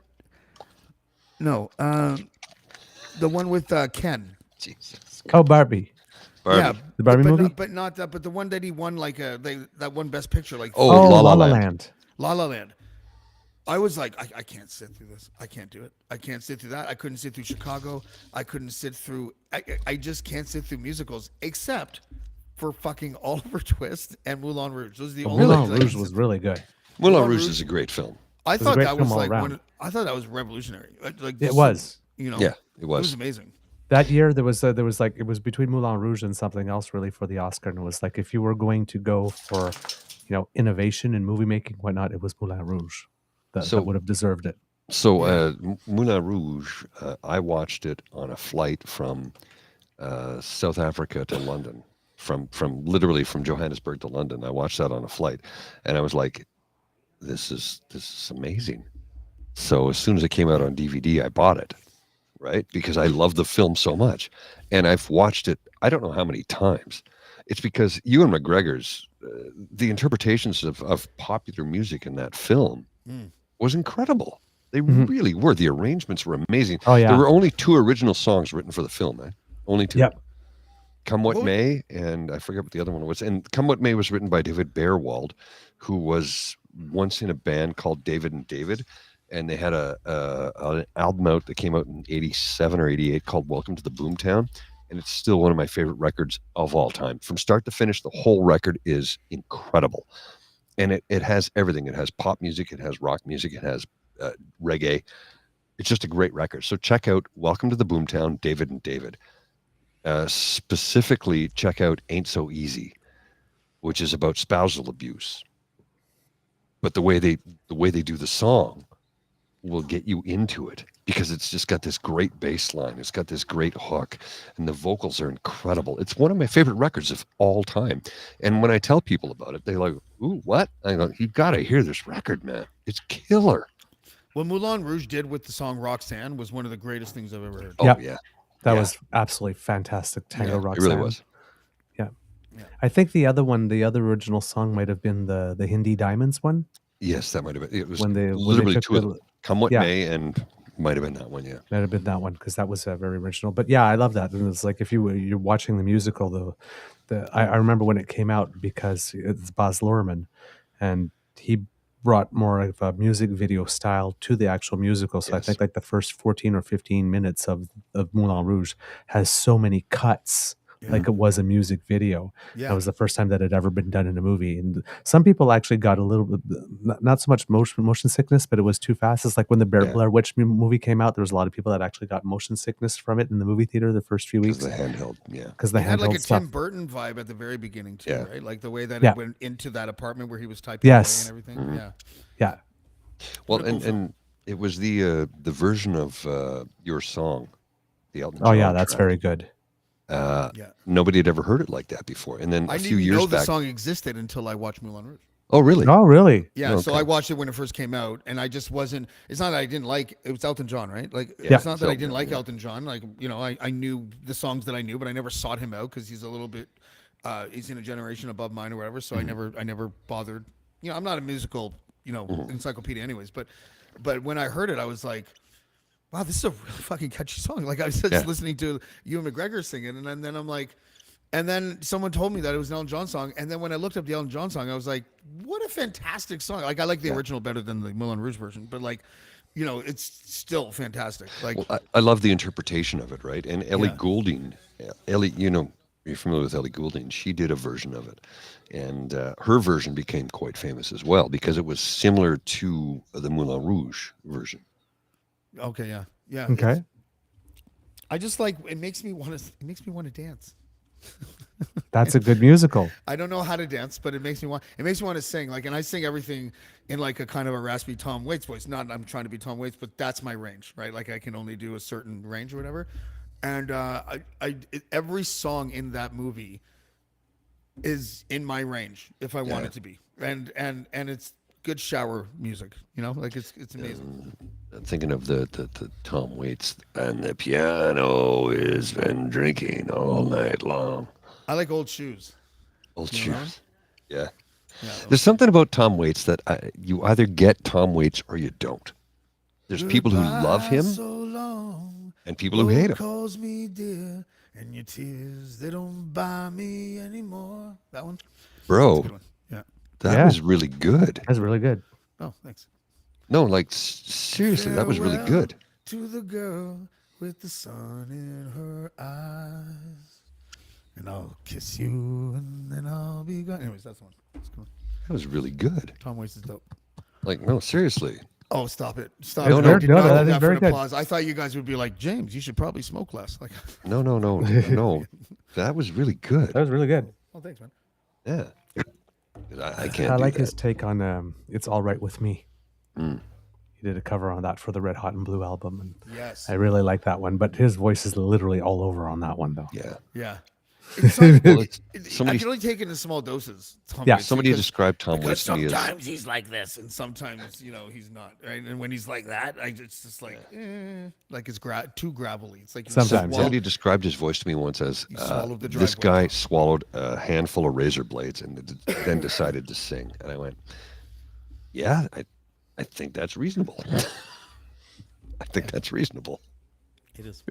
No. The one with Ken. Jesus. Oh, Barbie. Yeah, the Barbie movie? But not that, but the one that he won like that one Best Picture. Like La La Land. La La Land. I was like, I can't sit through this. I can't do it. I can't sit through that. I couldn't sit through Chicago. I couldn't sit through, I just can't sit through musicals except for fucking Oliver Twist and Moulin Rouge. Those are the only Moulin Rouge was really good. Moulin Rouge is a great film. I thought that was like I thought that was revolutionary. Like it was. Yeah, it was. It was amazing. That year there was like it was between Moulin Rouge and something else really for the Oscar, and it was like if you were going to go for innovation in movie making, whatnot, it was Moulin Rouge that would have deserved it. So Moulin Rouge, I watched it on a flight from South Africa to London. From literally from Johannesburg to London. I watched that on a flight, and I was like, this is amazing. So as soon as it came out on DVD, I bought it, right? Because I love the film so much. And I've watched it, I don't know how many times. It's because Ewan McGregor's, the interpretations of popular music in that film was incredible. They really were. The arrangements were amazing. Oh, yeah. There were only 2 original songs written for the film, eh? Only 2. Yep. Come What May, and I forget what the other one was. And Come What May was written by David Bearwald, who was once in a band called David and David, and they had an album out that came out in 87 or 88 called Welcome to the Boomtown, and it's still one of my favorite records of all time. From start to finish, the whole record is incredible. And it has everything. It has pop music, it has rock music, it has reggae. It's just a great record. So check out Welcome to the Boomtown, David and David. Specifically, check out Ain't So Easy, which is about spousal abuse. But the way they do the song will get you into it because it's just got this great bass line. It's got this great hook, and the vocals are incredible. It's one of my favorite records of all time. And when I tell people about it, they're like, "Ooh, what?" I go, "You got to hear this record, man. It's killer." What Moulin Rouge did with the song Roxanne was one of the greatest things I've ever heard. Oh, yeah. That was absolutely fantastic. Tango Roxanne. It really was. Yeah. I think the other original song might have been the Hindi Diamonds one. Yes, that might have been. It was when they literally took two of them. Come What May, and might have been that one, yeah. Might have been that one, because that was very original. But yeah, I love that. And it's like, if you're watching the musical, I remember when it came out, because it's Baz Luhrmann, and he brought more of a music video style to the actual musical. So I think like the first 14 or 15 minutes of Moulin Rouge has so many cuts. Like it was a music video. Yeah. That was the first time that it had ever been done in a movie. And some people actually got a little bit, not so much motion sickness, but it was too fast. It's like when the Blair Witch movie came out, there was a lot of people that actually got motion sickness from it in the movie theater the first few weeks. Because the handheld, Because the handheld had like a stuff. Tim Burton vibe at the very beginning too, right? Like the way that Yeah. it went into that apartment where he was typing away and everything. Mhm. Yeah. Yeah. Well, and it was the version of Your Song, the Elton John Oh yeah, that's track. very good. Nobody had ever heard it like that before. And then I a few didn't years know the back. song existed until I watched Moulin Rouge. Oh, really? Oh, really? Yeah, so Okay. I watched it when it first came out, and I just wasn't. It's not that I didn't like. It was Elton John, right? Like, Yeah. it's not that I Elton, didn't like yeah. Elton John. Like, you know, I knew the songs that I knew, but I never sought him out because he's a little bit. He's in a generation above mine or whatever. So I never bothered. You know, I'm not a musical, encyclopedia, anyways. But when I heard it, I was like, wow, this is a really fucking catchy song. Like I was just listening to Ewan McGregor sing it, and then I'm like. And then someone told me that it was an Elton John song. And then when I looked up the Elton John song, I was like, what a fantastic song. Like, I like the original better than the Moulin Rouge version. But, like, you know, it's still fantastic. Like, Well, I love the interpretation of it, right? And Ellie Goulding, you're familiar with Ellie Goulding. She did a version of it. And her version became quite famous as well because it was similar to the Moulin Rouge version. okay, yeah. Yeah. Okay. I just like, it makes me want to dance. That's a good musical. I don't know how to dance, but it makes me want to sing. Like, and I sing everything in like a kind of a raspy Tom Waits voice. Not I'm trying to be Tom Waits, but that's my range, right? Like I can only do a certain range or whatever. And every song in that movie is in my range if I want it to be. And it's good shower music, like it's amazing. I'm thinking of the Tom Waits, and the piano has been drinking all night long. I like Old Shoes. Old You know? Shoes. Yeah. Yeah, There's something about Tom Waits that you either get Tom Waits or you don't. There's people who love him so long, and people who hate him. calls me dear, and your tears, they don't buy me anymore. That one? Bro, That's a good one. Yeah. that was really good. That's really good. Oh, thanks. No, like seriously, that was really good. To the girl with the sun in her eyes, and I'll kiss you, and then I'll be gone. Anyways, that's the one. That's a good one. That was really good. Tom Waits is dope. Like, no, seriously. Oh, stop it! Stop No, it! no, I did no, not that do is that very for an good. applause. I thought you guys would be like, James, you should probably smoke less. Like, No. That was really good. That was really good. oh, thanks, man. Yeah. I can't I do like that. his take on "It's All Right with Me." Mm. He did a cover on that for the Red Hot and Blue album, and Yes. I really like that one. But his voice is literally all over on that one, though. Yeah. Yeah. It's not, I somebody- can only take it in small doses. Tom Yeah. Waits, Somebody because- described Tom because Waits to me as sometimes he's like this, and sometimes he's not. Right, and when he's like that, it's just like it's too gravelly. It's like you Sometimes, somebody described his voice to me once as He swallowed the this driveway. guy swallowed a handful of razor blades and then decided to sing. And I went, yeah, I think that's reasonable. I think that's reasonable. It is.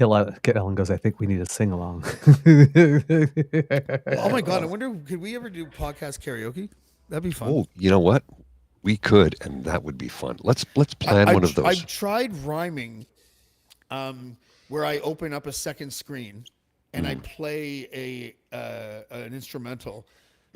Ellen goes, I think we need a sing along. Oh my god! I wonder, could we ever do podcast karaoke? That'd be fun. Oh, you know what? We could, and that would be fun. Let's plan one of those. I tried rhyming where I open up a second screen and I play an instrumental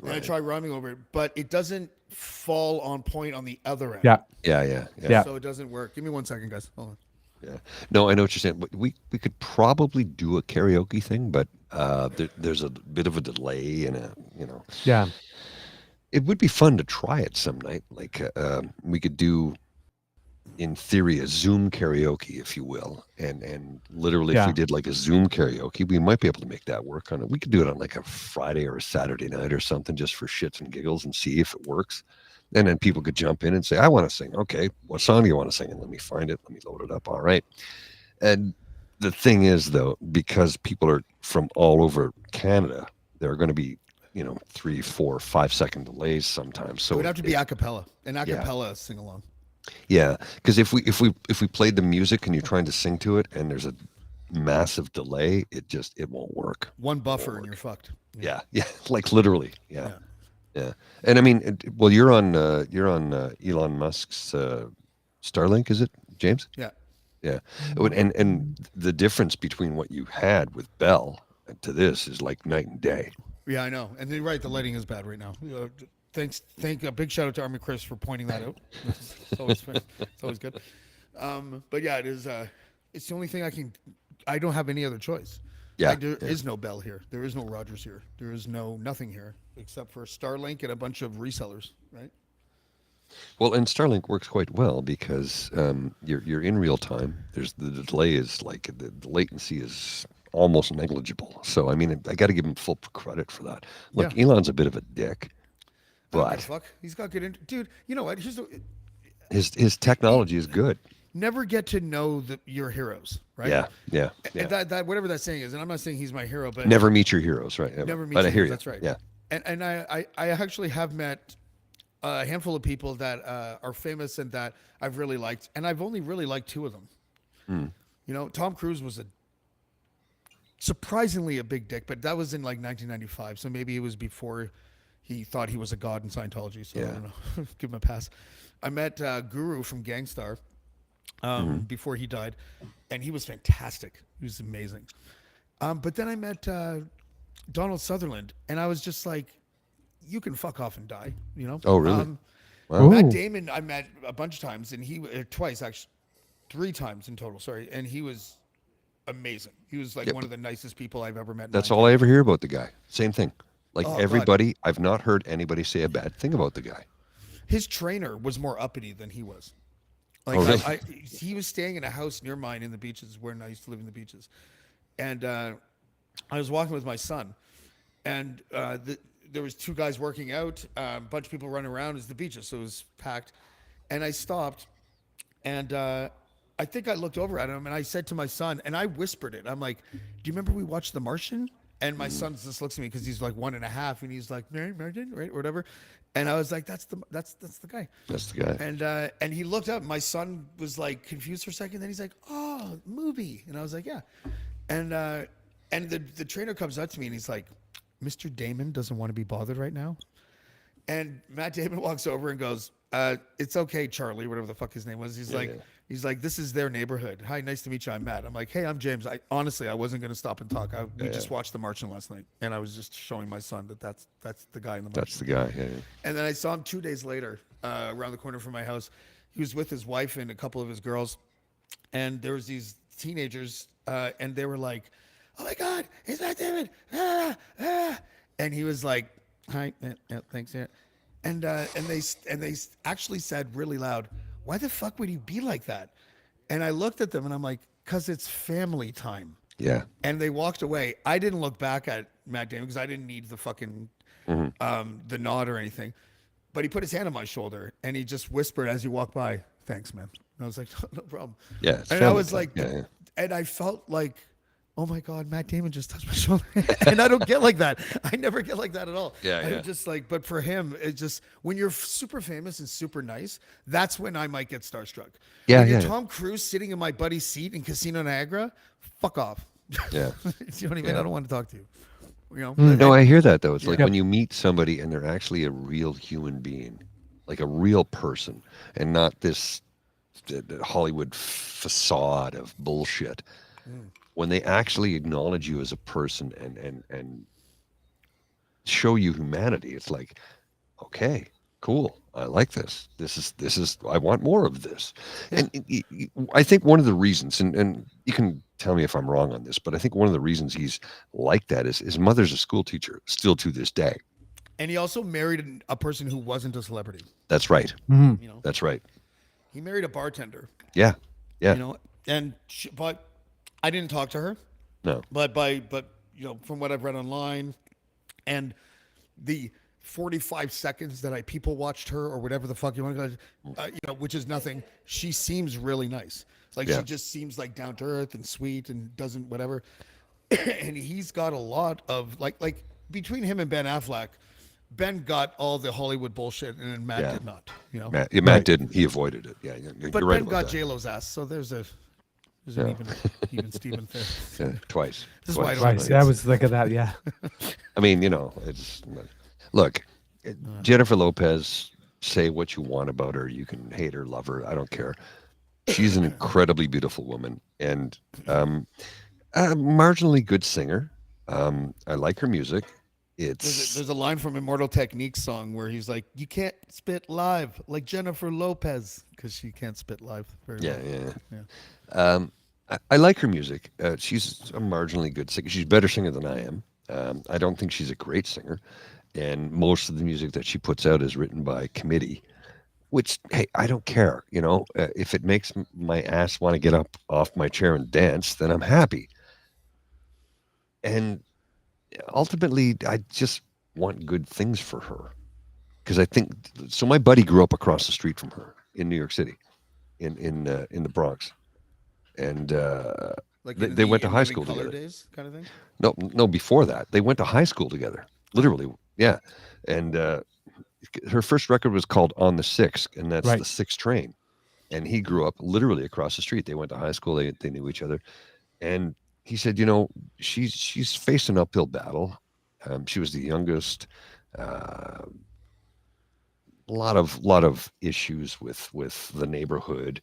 and I try rhyming over it, but it doesn't fall on point on the other end. Yeah. So it doesn't work. Give me 1 second, guys. Hold on. Yeah. No, I know what you're saying. We could probably do a karaoke thing, but there's a bit of a delay and Yeah. It would be fun to try it some night. Like we could do, in theory, a Zoom karaoke, if you will, and literally, if we did like a Zoom karaoke, we might be able to make that work on it. We could do it on like a Friday or a Saturday night or something, just for shits and giggles, and see if it works. And then people could jump in and say, "I want to sing." Okay, what song do you want to sing? And let me find it. Let me load it up. All right. And the thing is, though, because people are from all over Canada, there are going to be 3, 4, 5 second delays sometimes. So it would have to be a cappella, sing along. Yeah, because if we played the music and you're trying to sing to it and there's a massive delay, it won't work. One buffer and you're fucked. Yeah, like literally. Yeah. And I mean, well, you're on Elon Musk's Starlink, is it, James? Yeah. And the difference between what you had with Bell to this is like night and day. Yeah, I know. And then the lighting is bad right now. A big shout out to Army Chris for pointing that out. It's always good. But yeah, it is. It's the only thing I don't have any other choice. Yeah, there is no Bell here. There is no Rogers here. There is nothing here except for Starlink and a bunch of resellers, right? Well, and Starlink works quite well because you're in real time. There's the delay is like the latency is almost negligible. So I mean, I got to give him full credit for that. Look, Elon's a bit of a dick, but fuck, he's got good. Dude, you know what? His technology is good. Never get to know your heroes, right? Yeah. And that whatever that saying is, and I'm not saying he's my hero, but never meet your heroes, right? Never meet. But I hear you. That's right. Yeah. And I actually have met a handful of people that are famous and that I've really liked, and I've only really liked 2 of them. Tom Cruise was surprisingly a big dick, but that was in like 1995, so maybe it was before he thought he was a god in Scientology. So I don't know. Give him a pass. I met Guru from Gangstar before he died, and he was fantastic. He was amazing. But then I met Donald Sutherland, and I was just like, you can fuck off and die, Oh, really? Wow. Matt Damon I met a bunch of times, and he twice, actually 3 times in total, sorry, and he was amazing. He was like one of the nicest people I've ever met. That's all I ever hear about the guy. Same thing. Like everybody, God. I've not heard anybody say a bad thing about the guy. His trainer was more uppity than he was. Like really? he was staying in a house near mine in the beaches where I used to live in the beaches. And I was walking with my son, and there was 2 guys working out, a bunch of people running around as the beaches, so it was packed. And I stopped, and I think I looked over at him, and I said to my son, and I whispered it. I'm like, "Do you remember we watched The Martian?" And my son just looks at me because he's like 1.5, and he's like, "Martian, right, or whatever." And I was like, "That's the guy." That's the guy. And he looked up. My son was like confused for a second. Then he's like, "Oh, movie," and I was like, "Yeah." And the trainer comes up to me and he's like, "Mr. Damon doesn't want to be bothered right now." And Matt Damon walks over and goes, "It's okay, Charlie," whatever the fuck his name was. He's like, "This is their neighborhood. Hi, nice to meet you. I'm Matt." I'm like, "Hey, I'm James." I wasn't going to stop and talk. We just watched The Martian last night, and I was just showing my son that's the guy in The Martian. That's the guy. Yeah. And then I saw him 2 days later around the corner from my house. He was with his wife and a couple of his girls, and there was these teenagers, and they were like, "Oh my God, it's Matt Damon!" And he was like, "Hi, yeah, thanks, yeah." And they actually said really loud, "Why the fuck would he be like that?" And I looked at them and I'm like, "'Cause it's family time." Yeah. And they walked away. I didn't look back at Matt Damon because I didn't need the fucking the nod or anything. But he put his hand on my shoulder and he just whispered as he walked by, "Thanks, man." And I was like, "No problem." Yeah. And I was like, and I felt like, oh my God, Matt Damon just touched my shoulder. And I don't get like that. I never get like that at all. Yeah. Just like, but for him, it's just when you're super famous and super nice, that's when I might get starstruck. Yeah. When you're Tom Cruise sitting in my buddy's seat in Casino Niagara, fuck off. Yeah. You know what I mean? I don't want to talk to you. No, I hear that though. It's like when you meet somebody and they're actually a real human being, like a real person, and not this Hollywood facade of bullshit. when they actually acknowledge you as a person and show you humanity, it's like, okay, cool. I like this. This is, I want more of this. And I think one of the reasons, and you can tell me if I'm wrong on this, but I think one of the reasons he's like that is his mother's a school teacher still to this day. And he also married a person who wasn't a celebrity. That's right. Mm-hmm. You know, that's right. He married a bartender. Yeah. Yeah. You know, and but I didn't talk to her. No. But you know, from what I've read online and the 45 seconds that I people watched her or whatever the fuck you want to you know, which is nothing. She seems really nice. Like she just seems like down to earth and sweet and doesn't whatever. And he's got a lot of like between him and Ben Affleck, Ben got all the Hollywood bullshit and Matt did not, you know. Matt didn't. He avoided it. Yeah, but you're right Ben got that. J-Lo's ass, so there's an even Steven there. Yeah, twice. This is why I don't Twice. Yeah, I was thinking that. Yeah. I mean, you know, it's look, Jennifer Lopez. Say what you want about her. You can hate her, love her. I don't care. She's an incredibly beautiful woman and a marginally good singer. I like her music. There's a line from Immortal Technique's song where he's like, "You can't spit live like Jennifer Lopez," because she can't spit live very well. I like her music. She's a marginally good singer. She's a better singer than I am. I don't think she's a great singer, and most of the music that she puts out is written by committee. Which, hey, I don't care. You know, if it makes my ass want to get up off my chair and dance, then I'm happy. And ultimately, I just want good things for her. Because I think, so my buddy grew up across the street from her in New York City, in the Bronx. And they went to high school together. Days kind of thing? No, before that. They went to high school together. Literally, yeah. And her first record was called On the Six, and that's the 6 Train. And he grew up literally across the street. They went to high school. They knew each other. And he said, you know, she's faced an uphill battle. She was the youngest. A lot of issues with the neighborhood.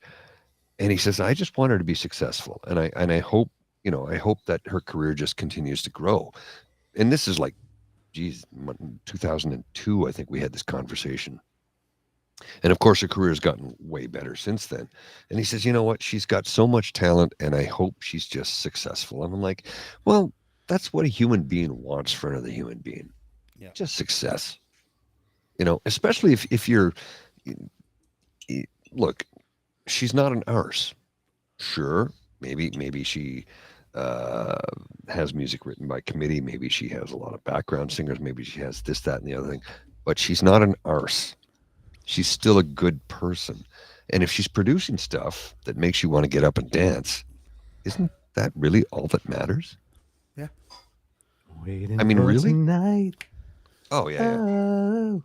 And he says, I just want her to be successful. And I hope, you know, I hope that her career just continues to grow. And this is like, geez, 2002, I think we had this conversation. And of course, her career has gotten way better since then. And he says, you know what? She's got so much talent, and I hope she's just successful. And I'm like, well, that's what a human being wants for another human being. Yeah. Just success. You know, especially if you're, look, she's not an arse. Sure, maybe she has music written by committee. Maybe she has a lot of background singers. Maybe she has this, that, and the other thing. But she's not an arse. She's still a good person. And if she's producing stuff that makes you want to get up and dance, isn't that really all that matters? Yeah. Waiting I mean, for really? tonight. Oh, yeah. Oh,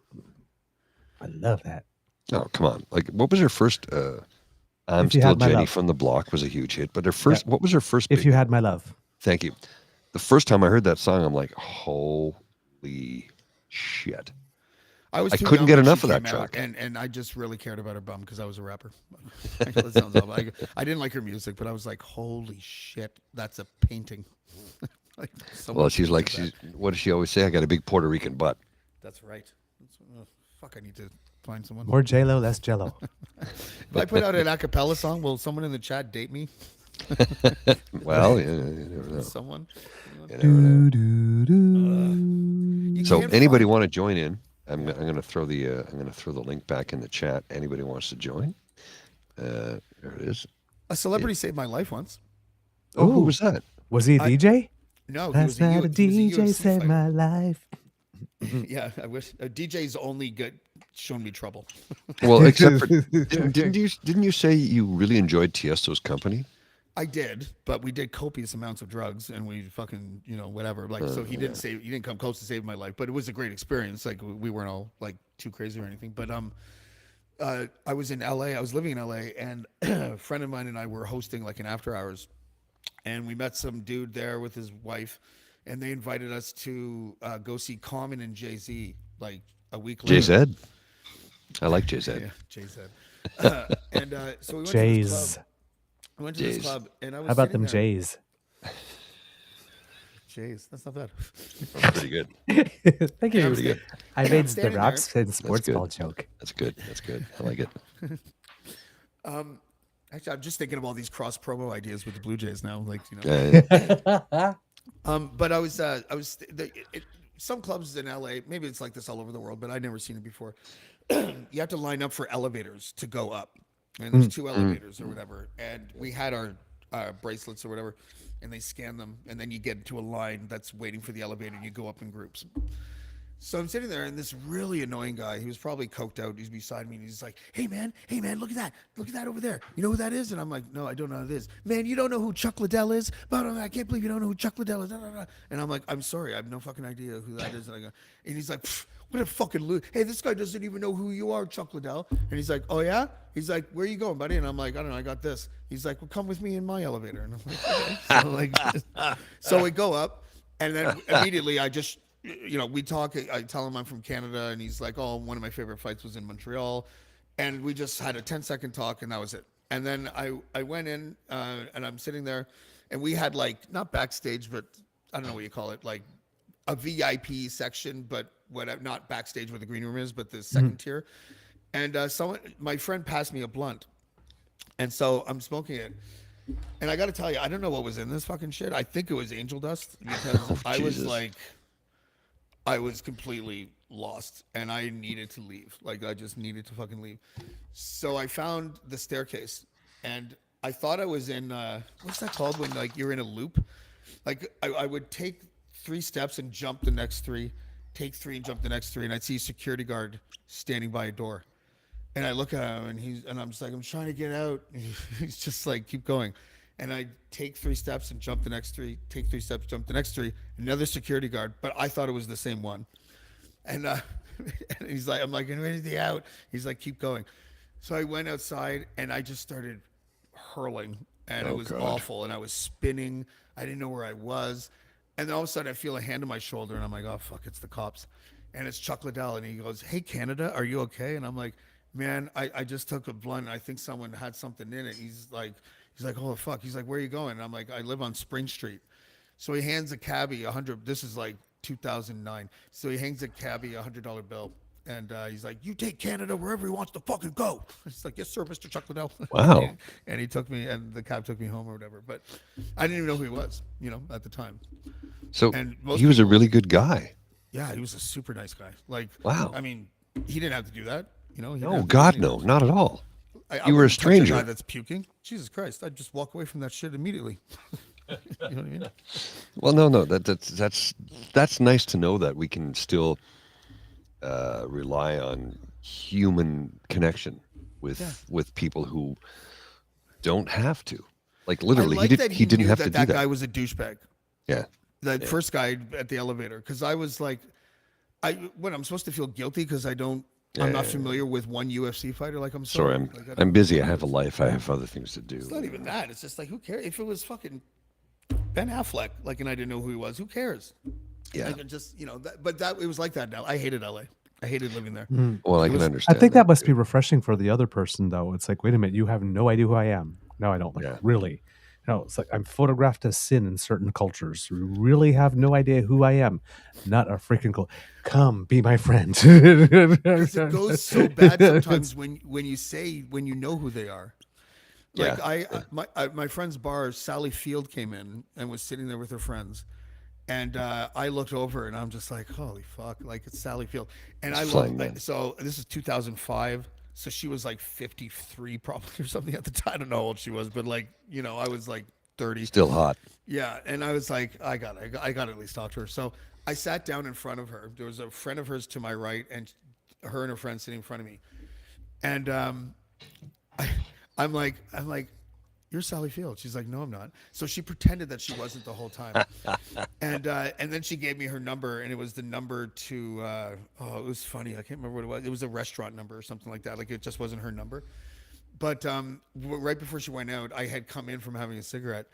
I love that. Oh, come on. Like, what was her first... I'm If You Still Had My Jenny Love. from the Block was a huge hit. But her first... What was her first... If big You hit? Had My Love. Thank you. The first time I heard that song, I'm like, holy shit. I couldn't get young when enough she of that came out, track. and I just really cared about her bum because I was a rapper. I know that sounds awful. I didn't like her music, but I was like, holy shit, that's a painting. Like, Well, she's like, what does she always say? I got a big Puerto Rican butt. That's right. Fuck, I need to find someone. More J-Lo, less Jello. If I put out an a cappella song, will someone in the chat date me? Well, you never know. Someone? You never know. Do-do-do. So anybody want to join in? I'm going to throw the link back in the chat. Anybody wants to join? There it is. A celebrity saved my life once. Oh, who was that? Was he a DJ? No, he Last was night a he was DJ UFC saved fighter. my life. Yeah, I wish. DJ's only shown me trouble. Well, except for didn't you say you really enjoyed Tiesto's company? I did, but we did copious amounts of drugs, and we fucking, whatever. Like, so he didn't come close to saving my life, but it was a great experience. Like, we weren't all like too crazy or anything. But I was in LA. I was living in LA, and a friend of mine and I were hosting like an after hours, and we met some dude there with his wife, and they invited us to go see Common and Jay-Z like a week later. Jay-Z. I like Jay-Z. Yeah, Jay-Z. And so we went to this club. I went to this club, and I was How about sitting them there. Jays? Jays. That's not bad. That's pretty good. Thank you. Pretty good. I made the Raps and sports good. ball joke. That's good. That's good. I like it. Actually, I'm just thinking of all these cross promo ideas with the Blue Jays now. Like, you know. But I was some clubs in LA, maybe it's like this all over the world, but I'd never seen it before. You have to line up for elevators to go up, and there's 2 elevators or whatever. And we had our bracelets or whatever, and they scan them, and then you get into a line that's waiting for the elevator, and you go up in groups. So I'm sitting there, and this really annoying guy, he was probably coked out, he's beside me, and he's like, hey man, look at that over there. You know who that is? And I'm like, no, I don't know who it is. Man, you don't know who Chuck Liddell is? But I can't believe you don't know who Chuck Liddell is. And I'm like, I'm sorry, I have no fucking idea who that is. And he's like, what a fucking loser. Hey, this guy doesn't even know who you are, Chuck Liddell. And he's like, oh yeah? He's like, where are you going, buddy? And I'm like, I don't know, I got this. He's like, well, come with me in my elevator. And I'm like, okay. So we go up, and then immediately I just, we talk. I tell him I'm from Canada, and he's like, oh, one of my favorite fights was in Montreal. And we just had a 10-second talk, and that was it. And then I went in, and I'm sitting there, and we had like, not backstage, but I don't know what you call it, like a VIP section, but not backstage where the green room is, but the second tier. And my friend passed me a blunt. And so I'm smoking it. And I got to tell you, I don't know what was in this fucking shit. I think it was angel dust, because I was completely lost, and I needed to leave. Like, I just needed to fucking leave. So I found the staircase, and I thought I was in, what's that called when, like, you're in a loop? Like, I would take 3 steps and jump the next 3, take 3 and jump the next 3, and I'd see a security guard standing by a door. And I look at him, and I'm just like, I'm trying to get out. He's just like, keep going. And I take 3 steps and jump the next 3, take 3 steps, jump the next 3, another security guard, but I thought it was the same one. And he's like, I'm like, anything out? He's like, keep going. So I went outside, and I just started hurling, and it was awful, and I was spinning. I didn't know where I was. And then all of a sudden I feel a hand on my shoulder, and I'm like, oh fuck, it's the cops. And it's Chuck Liddell, and he goes, hey Canada, are you okay? And I'm like, man, I just took a blunt, and I think someone had something in it. He's like, oh fuck. He's like, where are you going? And I'm like, I live on Spring Street. So he hands a cabbie $100. This is like 2009. So he hangs a cabbie $100 bill, and he's like, you take Canada wherever he wants to fucking go. It's like, yes sir, Mr. Chuck Liddell. Wow. And he took me, and the cab took me home or whatever. But I didn't even know who he was, at the time. So he was a really good guy. Yeah, he was a super nice guy. Like, wow. I mean, he didn't have to do that. No, God, no, not at all. You were a stranger. A guy that's puking. Jesus Christ! I'd just walk away from that shit immediately. You know what I mean? Well, no. That's nice to know that we can still rely on human connection with people who don't have to. Like literally, he didn't have to do that. That guy was a douchebag. Yeah. The first guy at the elevator, because I was like, I'm supposed to feel guilty because I'm not familiar with one UFC fighter. Like, I'm sorry. I'm busy. I have a life. I have other things to do. It's not even that. It's just like, who cares? If it was fucking Ben Affleck, like, and I didn't know who he was, who cares? Yeah. Like, just, it was like that now. I hated LA. I hated living there. Well, I can understand. I think that must be refreshing for the other person, though. It's like, wait a minute, you have no idea who I am. No, I don't. Like, really? No, it's like I'm photographed as sin in certain cultures. You really have no idea who I am. Not a freaking clue. Come, be my friend. It goes so bad sometimes when you know who they are. Like my friend's bar, Sally Field came in and was sitting there with her friends, and I looked over and I'm just like, holy fuck, like it's Sally Field. And so this is 2005. So she was like 53 probably or something at the time. I don't know how old she was, but like, I was like 30. Still hot. Yeah. And I was like, I got to at least talk to her. So I sat down in front of her. There was a friend of hers to my right, and her and her friend sitting in front of me. And I'm like, you're Sally Field. She's like, no, I'm not. So she pretended that she wasn't the whole time. And then she gave me her number, and it was the number to, it was funny. I can't remember what it was. It was a restaurant number or something like that. Like, it just wasn't her number. But right before she went out, I had come in from having a cigarette,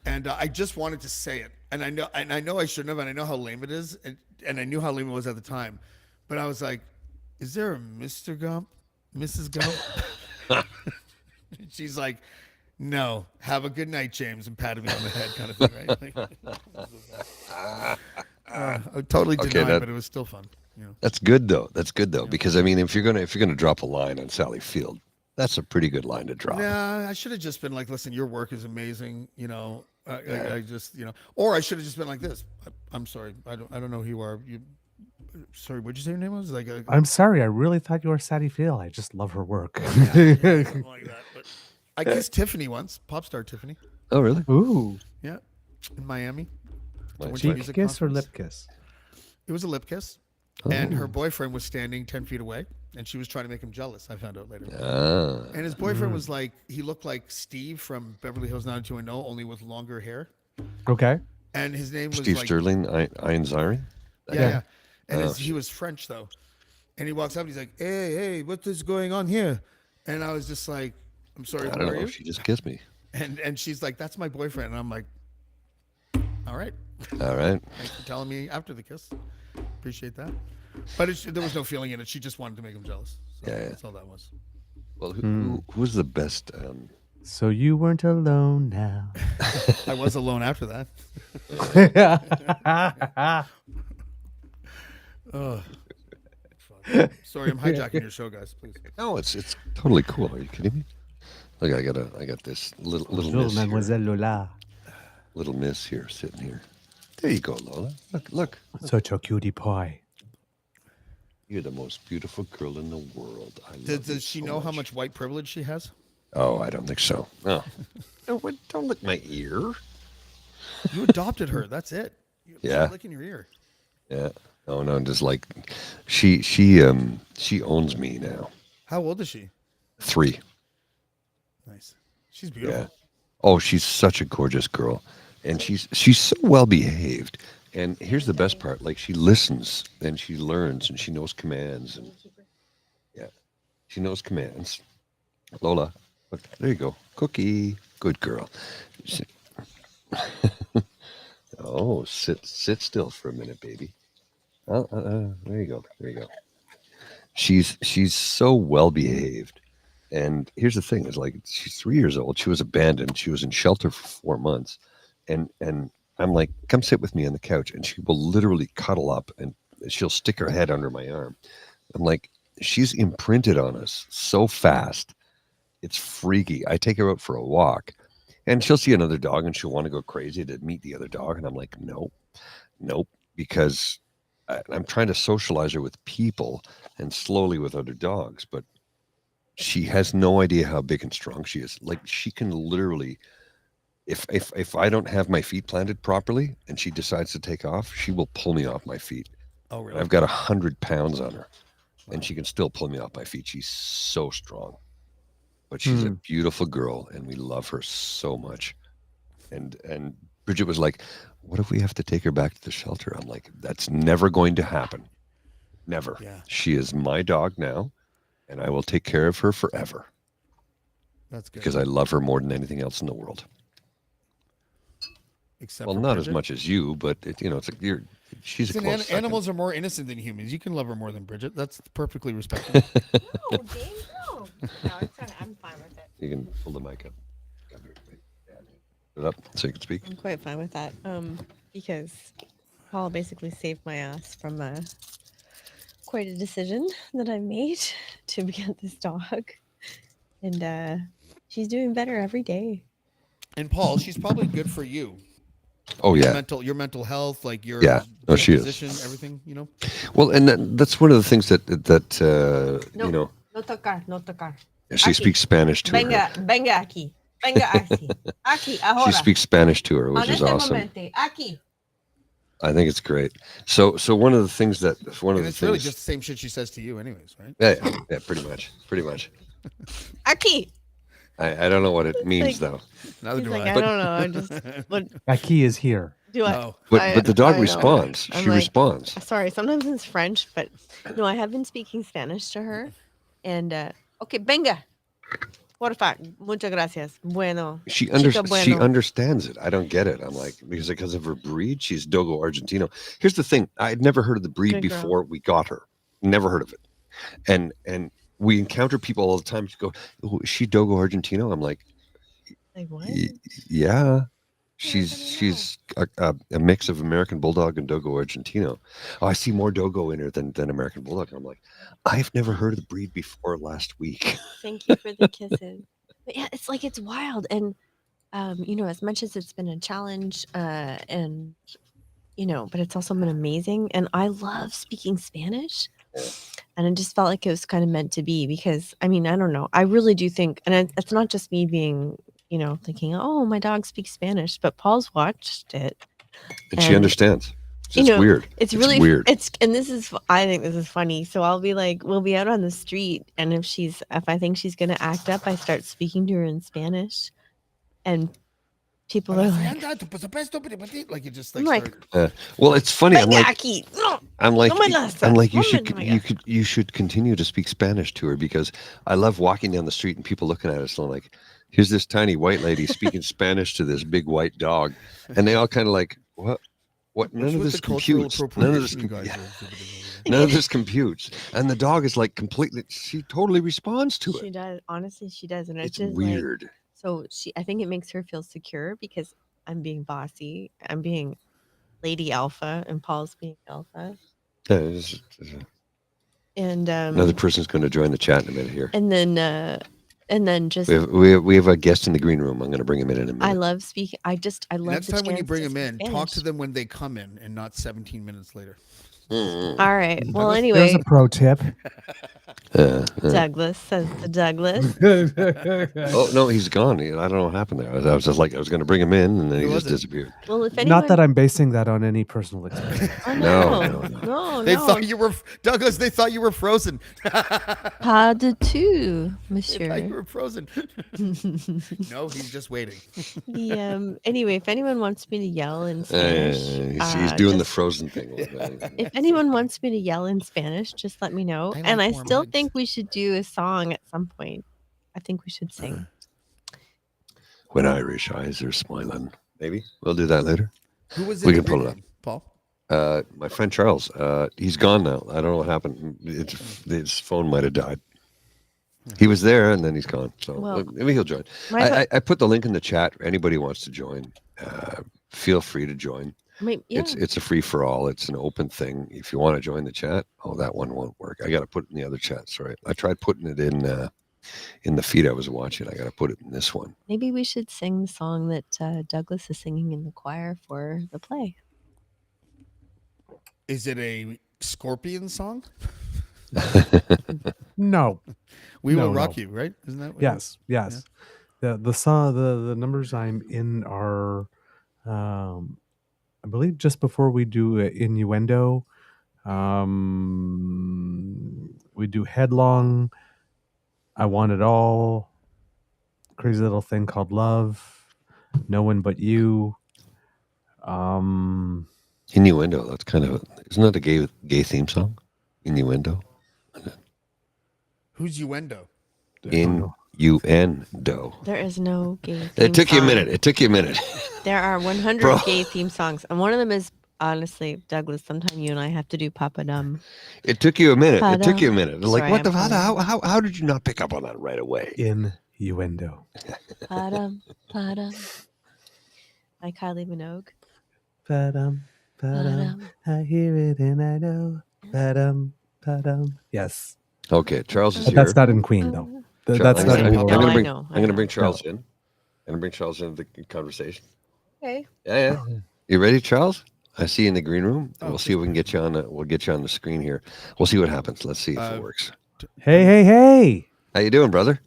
and I just wanted to say it. And I know I shouldn't have, and I know how lame it is, and I knew how lame it was at the time. But I was like, is there a Mr. Gump? Mrs. Gump? She's like, no, have a good night, James, and patted me on the head kind of thing, right? totally denied, but it was still fun. That's good though. That's good though, because I mean, if you're gonna drop a line on Sally Field, that's a pretty good line to drop. Nah, I should have just been like, listen, your work is amazing. I just, or I should have just been like this. I'm sorry, I don't know who you are. Sorry, what'd you say your name was? I'm sorry, I really thought you were Sally Field. I just love her work. Something like that. But I kissed Tiffany once, pop star Tiffany. Oh, really? Ooh. Yeah, in Miami. Cheek kiss or lip kiss? It was a lip kiss. And her boyfriend was standing 10 feet away, and she was trying to make him jealous. I found out later. And his boyfriend was like, he looked like Steve from Beverly Hills 90210, only with longer hair. Okay. And his name was Steve Sterling, Einzari? Yeah. And he was French, though. And he walks up and he's like, hey, what is going on here? And I was just like, I'm sorry, I don't know. She just kissed me. And she's like, that's my boyfriend. And I'm like, all right. Thanks for telling me after the kiss. Appreciate that. But there was no feeling in it. She just wanted to make him jealous. So that's all that was. Well, who was the best? So you weren't alone now. I was alone after that. Sorry, I'm hijacking your show, guys. Please. No, it's totally cool. Are you kidding me? Look, I got this little miss Mademoiselle here. Lola. Little miss here, sitting here. There you go, Lola. Look. Such a cutie pie. You're the most beautiful girl in the world. Does she know how much white privilege she has? Oh, I don't think so. No. Don't lick my ear. You adopted her. That's it. She's licking your ear. Yeah. Oh no, just like she owns me now. How old is she? 3. Nice. She's beautiful. Yeah. Oh, she's such a gorgeous girl. And she's so well behaved. And here's the best part, like she listens and she learns and she knows commands, and she knows commands. Lola, look, there you go. Cookie. Good girl. Oh, sit still for a minute, baby. There you go. She's so well behaved. And here's the thing, is like she's 3 years old. She was abandoned. She was in shelter for 4 months. And I'm like, come sit with me on the couch. And she will literally cuddle up and she'll stick her head under my arm. I'm like, she's imprinted on us so fast. It's freaky. I take her out for a walk and she'll see another dog and she'll want to go crazy to meet the other dog. And I'm like, nope, because I'm trying to socialize her with people and slowly with other dogs. But she has no idea how big and strong she is. Like she can literally, if I don't have my feet planted properly and she decides to take off, she will pull me off my feet. Oh, really? I've got 100 pounds on her and she can still pull me off my feet. She's so strong, but she's a beautiful girl and we love her so much. And Bridget was like, what if we have to take her back to the shelter? I'm like, that's never going to happen. Never. Yeah. She is my dog now and I will take care of her forever. That's good. Because I love her more than anything else in the world. Except well, not Bridget. As much as you, but it's like she's a close second. Animals are more innocent than humans. You can love her more than Bridget. That's perfectly respectable. No, Dave, no. I'm fine with it. You can pull the mic up. Put it up so you can speak. I'm quite fine with that. Because Paul basically saved my ass from quite a decision that I made to get this dog, and she's doing better every day. And Paul, she's probably good for you. Oh yeah, your mental health, like your she position, is. Everything, you know. Well, and that's one of the things that no, you know. No tocar. She speaks Spanish to her. Venga aquí. Aquí, ahora. She speaks Spanish to her, which is awesome. Aquí. I think it's great. So one of the things that it's really just the same shit she says to you, anyways, right? Yeah, pretty much. Aquí. I don't know what it means though. Neither do I don't know. I'm just. Aki is here. Do I? No. But the dog responds. She responds. Sorry, sometimes it's French, but no, I have been speaking Spanish to her, and okay, venga. Porfa, muchas gracias. Bueno. She understands it. I don't get it. I'm like, because of her breed, she's Dogo Argentino. Here's the thing. I'd never heard of the breed before we got her. Never heard of it. And we encounter people all the time who go, oh, is she Dogo Argentino? I'm like what? Yeah. she's a mix of American Bulldog and Dogo Argentino. Oh, I see more Dogo in her than American Bulldog. I'm like, I've never heard of the breed before last week. Thank you for the kisses. But yeah, it's like it's wild, and as much as it's been a challenge, and but it's also been amazing, and I love speaking Spanish. And it just felt like it was kind of meant to be because, I don't know. I really do think, and it's not just me being, thinking, oh, my dog speaks Spanish, but Paul's watched it. And she understands. It's weird. It's really weird. I think this is funny. So I'll be like, we'll be out on the street. And if I think she's going to act up, I start speaking to her in Spanish. And people are like, you just well, it's funny. I'm like, you should continue to speak Spanish to her because I love walking down the street and people looking at us and like, here's this tiny white lady speaking Spanish to this big white dog, and they all kind of like, what? None of this computes. None of this computes. And the dog is like she totally responds to it. She does. Honestly, she does, and it's just weird. Like, so I think it makes her feel secure because I'm being bossy. I'm being Lady Alpha, and Paul's being Alpha. And another person's going to join the chat in a minute here. And then just we have a guest in the green room. I'm going to bring him in a minute. I love speaking. I love. Next time when you bring him in, talk to them when they come in, and not 17 minutes later. All right. Well, anyway, there's a pro tip. Douglas says the Douglas. Oh no, he's gone. I don't know what happened there. I was just like, I was going to bring him in, and then he just disappeared. Well, if anyone... Not that I'm basing that on any personal experience. No. They thought you were Douglas. They thought you were frozen. Pas du tout, monsieur. They thought you were frozen. No, he's just waiting. Anyway, if anyone wants me to yell in Spanish, he's doing the frozen thing. If anyone wants me to yell in Spanish, just let me know. And I still think we should do a song at some point. I think we should sing. When Irish eyes are smiling. Maybe we'll do that later. Who was we can pull it up. Paul? My friend Charles. He's gone now. I don't know what happened. His phone might have died. He was there and then he's gone. So maybe he'll join. I put the link in the chat. Anybody who wants to join, feel free to join. It's a free for all. It's an open thing. If you want to join the chat, that one won't work. I got to put it in the other chat. Sorry, I tried putting it in the feed I was watching. I got to put it in this one. Maybe we should sing the song that Douglas is singing in the choir for the play. Is it a Scorpion song? No. We Will Rock You, right? Isn't that? Yes. Yeah. The song, the numbers I'm in are. I believe just before we do Innuendo, we do Headlong, I Want It All, Crazy Little Thing Called Love, No One But You. Innuendo, that's kind of, isn't that a gay theme song? Innuendo. Who's Uendo? Innuendo. There is no gay theme It took you a minute. There are 100 gay theme songs, and one of them is, honestly, Douglas, sometime you and I have to do Papa Dum. It took you a minute. Like, what the how did you not pick up on that right away? Innuendo. Padum, padum. Like Kylie Minogue. Padum, padum. I hear it and I know. Padum, padum. Yes. Okay, Charles is here. That's not in Queen, though. That's not in I'm going to bring Charles in. I'm going to bring Charles into the conversation. Okay. Yeah. You ready, Charles? I see you in the green room. We'll see if we can get you on. We'll get you on the screen here. We'll see what happens. Let's see if it works. Hey! How you doing, brother?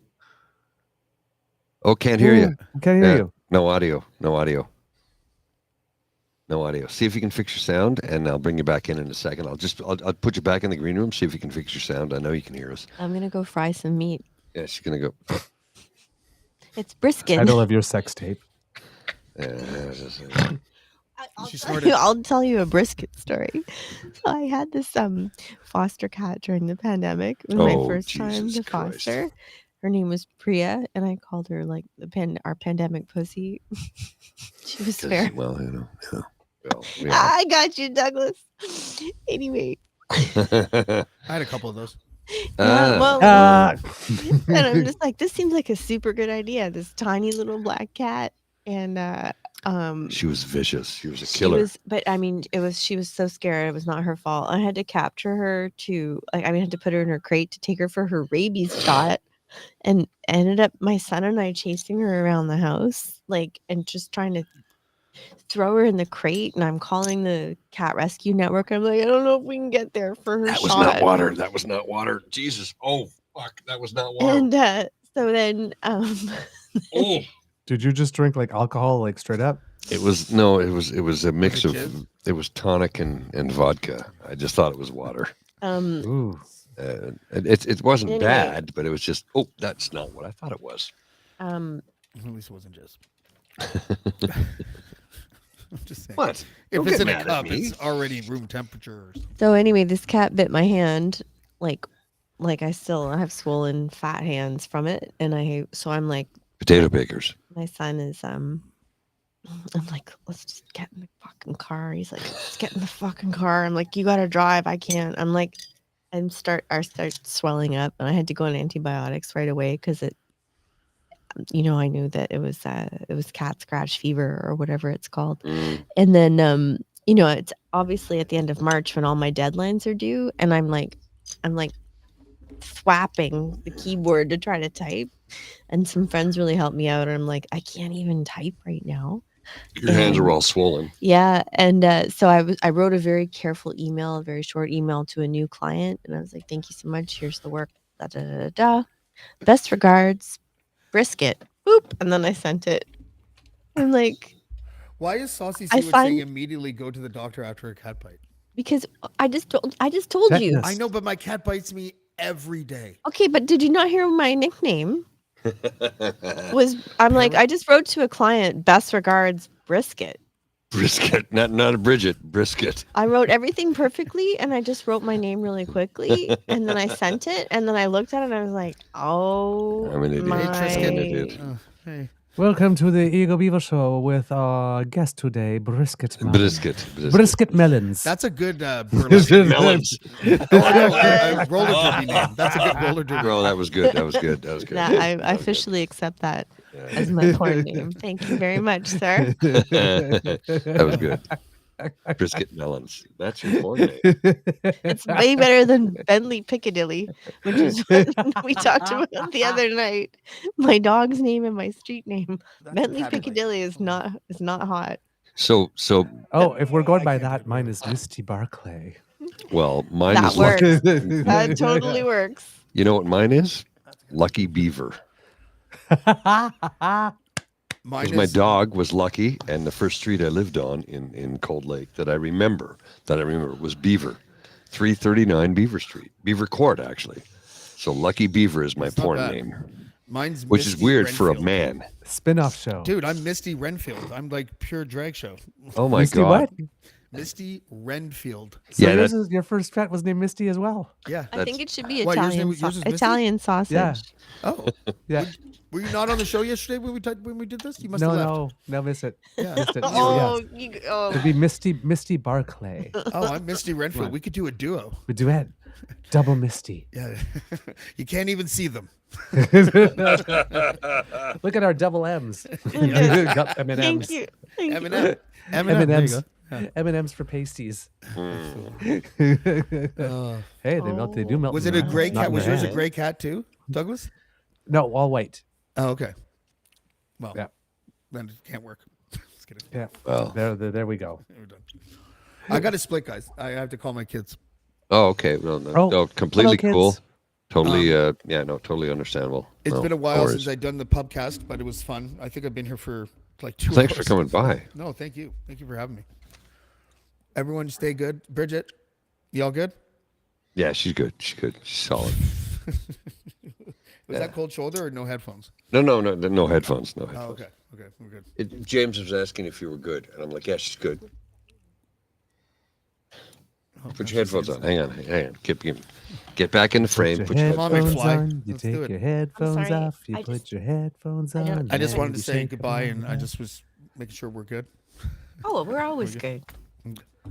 Oh, can't hear you. Can't hear you. No audio. See if you can fix your sound, and I'll bring you back in a second. I'll put you back in the green room. See if you can fix your sound. I know you can hear us. I'm gonna go fry some meat. Yeah, she's gonna go. It's brisket. Title of your sex tape. I'll tell you a brisket story. So I had this foster cat during the pandemic. It was my first time to foster. Her name was Priya, and I called her like our pandemic pussy. She was fair. Well, yeah. I got you, Douglas. Anyway, I had a couple of those. and I'm just like, this seems like a super good idea. This tiny little black cat, and She was vicious. She was a killer. But I mean, she was so scared. It was not her fault. I had to capture her I had to put her in her crate to take her for her rabies shot, and ended up my son and I chasing her around the house, and just trying to throw her in the crate. And I'm calling the cat rescue network. I'm like, I don't know if we can get there for her. That was not water. That was not water. Jesus. Oh fuck. That was not water. And so then, oh. Did you just drink alcohol straight up? It was a mix of it was tonic and vodka. I just thought it was water. Ooh. It wasn't bad, but it was just that's not what I thought it was. At least it wasn't just. I'm just saying. What? If it's in a cup, it's already room temperature. So anyway, this cat bit my hand, I have swollen fat hands from it, and I'm like potato bakers. My son is I'm like, let's just get in the fucking car. He's like, let's get in the fucking car. I'm like, you gotta drive. I can't. I'm like, I start swelling up, and I had to go on antibiotics right away because it. I knew that it was cat scratch fever or whatever it's called. And then it's obviously at the end of March when all my deadlines are due, and I'm like thwapping the keyboard to try to type, and some friends really helped me out, and I'm like, I can't even type right now. Your hands are all swollen. Yeah. And so I wrote a very careful email, a very short email to a new client, and I was like, thank you so much, here's the work, da da da da, best regards, Brisket. Boop. And then I sent it. I'm like, why is Saucy Sue saying immediately go to the doctor after a cat bite? Because I just told you. I know, but my cat bites me every day. Okay, but did you not hear my nickname? I just wrote to a client, best regards, Brisket. Brisket, not a Bridget, Brisket. I wrote everything perfectly, and I just wrote my name really quickly, and then I sent it, and then I looked at it, and I was like, oh, I'm an idiot. Hey. Welcome to the Eagle Beaver Show with our guest today, Brisket Melons. Brisket Melons. That's a good burlesque melons. Roller derby name. That's a good roller derby. Bro, that was good. Yeah, I officially accept that as my porn name. Thank you very much, sir. That was good. Brisket Melons. That's your porn name. It's way better than Bentley Piccadilly, which is what we talked about the other night. My dog's name and my street name. Bentley Piccadilly is not hot. So. Oh, if we're going by that, mine is Misty Barclay. Well, mine that is works. Lucky. That totally works. You know what mine is? Lucky Beaver. My dog was Lucky, and the first street I lived on in Cold Lake that I remember was Beaver, 339 Beaver Street, Beaver Court actually. So Lucky Beaver is my porn name. Mine's which Misty is weird Renfield. for a man. Spin-off show, dude. I'm Misty Renfield. I'm like pure drag show. Oh my Misty god. What? Misty Renfield. So your first pet was named Misty as well. Yeah, I think it should be Italian sausage. Yeah. Oh, yeah. Were you not on the show yesterday when we did this? You must have left. No, miss it. Yeah. Missed it. Oh, It'd be Misty Barclay. Oh, I'm Misty Renfield. We could do a duo. A duet. Double Misty. Yeah. You can't even see them. Look at our double M's. Got M&Ms. Thank you. M&Ms. M&Ms for pasties. Hey, they do melt. Was it a gray cat? Was yours a gray cat too, Douglas? No, all white. Oh, okay. Well, yeah. Then it can't work. Just kidding. Yeah. Well, there we go. I got to split, guys. I have to call my kids. Oh, okay. Well, no, completely cool. Totally, totally understandable. It's been a while since I've done the pubcast, but it was fun. I think I've been here for like 2 hours. Thanks for coming by. No, thank you. Thank you for having me. Everyone stay good. Bridget, you all good? Yeah, she's good. She's good. She's solid. Was that cold shoulder or no headphones? No headphones. No headphones. Oh, okay. Okay, we're good. James was asking if you were good, and I'm like, yeah, she's good. Put your headphones on. Hang on. Get back in the frame. Put your headphones on. You take your headphones off. You put your headphones on. I just wanted to say goodbye, and I just was making sure we're good. Oh, we're always good.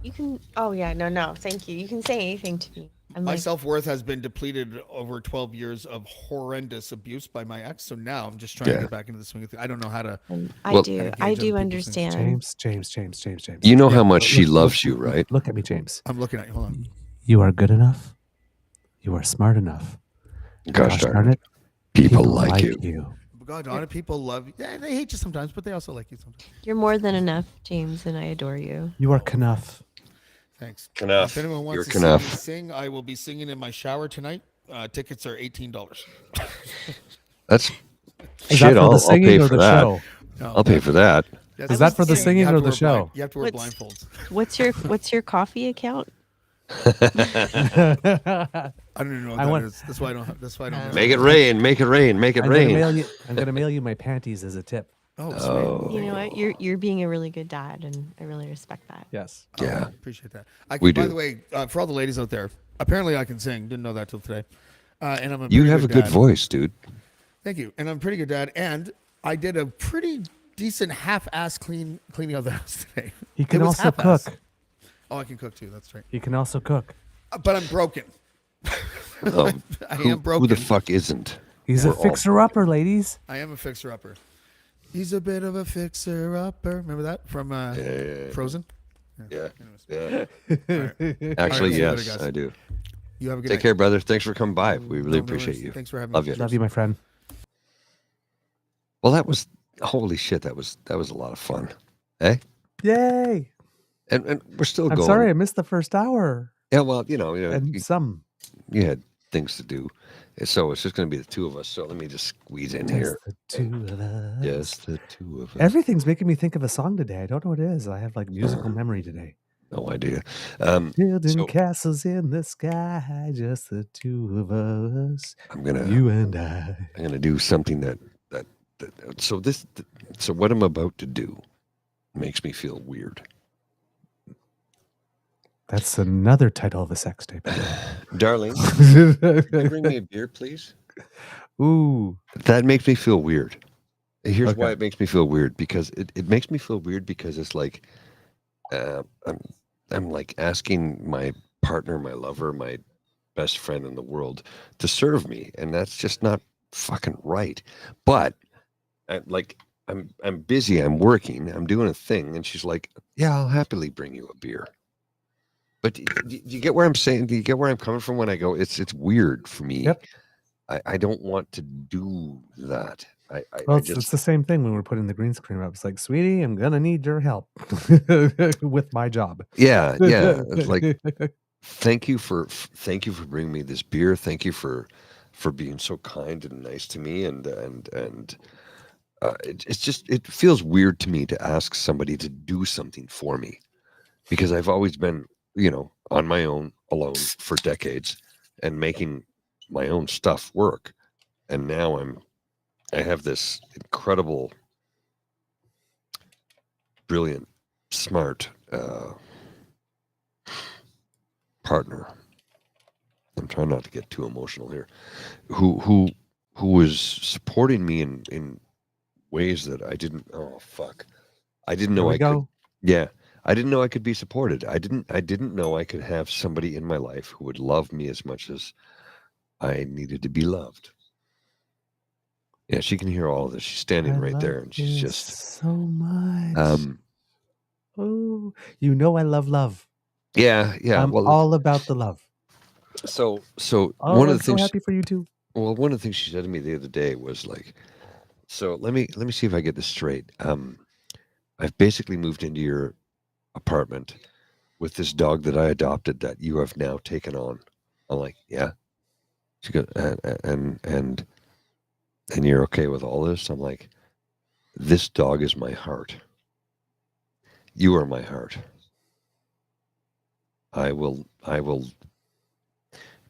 You can. Oh yeah, no. Thank you. You can say anything to me. My self-worth has been depleted over 12 years of horrendous abuse by my ex. So now I'm just trying to get back into the swing of things. I don't know how to. I do understand. James. You know how much she loves you, right? Look at me, James. I'm looking at you. Hold on. You are good enough. You are smart enough. Gosh darn it. People like you. God darn it, people love you. Yeah, they hate you sometimes, but they also like you sometimes. You're more than enough, James, and I adore you. You are enough. Thanks. Enough. If anyone wants You're to see enough. me sing, I will be singing in my shower tonight. Tickets are $18. That's Is shit. that for the singing or the show? No, I'll pay for that. Is that for the singing or the show? You have to wear blindfolds. What's your coffee account? I don't even know what that is. That's why I don't have. That's why I don't. Make it rain. Make it rain. Make it rain. I'm gonna mail you my panties as a tip. Oh, you know what? You're being a really good dad, and I really respect that. Yes. Yeah. I appreciate that. By the way, for all the ladies out there, apparently I can sing. Didn't know that till today. And I'm a You have a good dad. voice, dude. Thank you. And I'm a pretty good dad. And I did a pretty decent half-ass cleaning of the house today. He can also cook. Oh, I can cook too. That's right. He can also cook. But I'm broken. Oh, I am broken. Who the fuck isn't? He's a fixer-upper, ladies. I am a fixer-upper. He's a bit of a fixer-upper. Remember that from Frozen? Yeah. Right. Actually, All right, yes, I do. You have a good Take night. care, brother. Thanks for coming by. We really No appreciate worries. you. Thanks for having Love me. you. Love you, my friend. Well, that was holy shit. That was a lot of fun. Hey? Yay! And we're still I'm going. sorry I missed the first hour. Yeah, well, you You had things to do. So it's just going to be the two of us. So let me just squeeze in here. The two of us. Yes, the two of us. Everything's making me think of a song today. I don't know what it is. I have like musical memory today. No idea. Building castles in the sky, just the two of us. You and I. I'm gonna do something that so what I'm about to do makes me feel weird. That's another title of a sex tape. Darling, can you bring me a beer, please? Ooh. That makes me feel weird. Here's why it makes me feel weird. Because it makes me feel weird because it's like I'm like asking my partner, my lover, my best friend in the world to serve me, and that's just not fucking right. But I'm busy, I'm working, I'm doing a thing, and she's like, "Yeah, I'll happily bring you a beer." But do you get where I'm saying? Do you get where I'm coming from when I go? It's weird for me. Yep. I don't want to do that. It's the same thing when we're putting the green screen up. It's like, sweetie, I'm gonna need your help with my job. Yeah. It's like, thank you for bringing me this beer. Thank you for being so kind and nice to me. And it feels weird to me to ask somebody to do something for me, because I've always been, on my own, alone for decades, and making my own stuff work. And now I have this incredible, brilliant, smart partner. I'm trying not to get too emotional here. Who was supporting me in ways that I didn't. Oh fuck! I didn't know I could. Yeah, I didn't know I could be supported. I didn't know I could have somebody in my life who would love me as much as I needed to be loved. Yeah, she can hear all of this. She's standing right there, and she's just so much. Oh, I love. Yeah. I'm all about the love. So one of the things. So happy for you too. Well, one of the things she said to me the other day was like, "So let me see if I get this straight. I've basically moved into your apartment with this dog that I adopted that you have now taken on." I'm like, "Yeah." She goes, and you're okay with all this? I'm like, "This dog is my heart. You are my heart. I will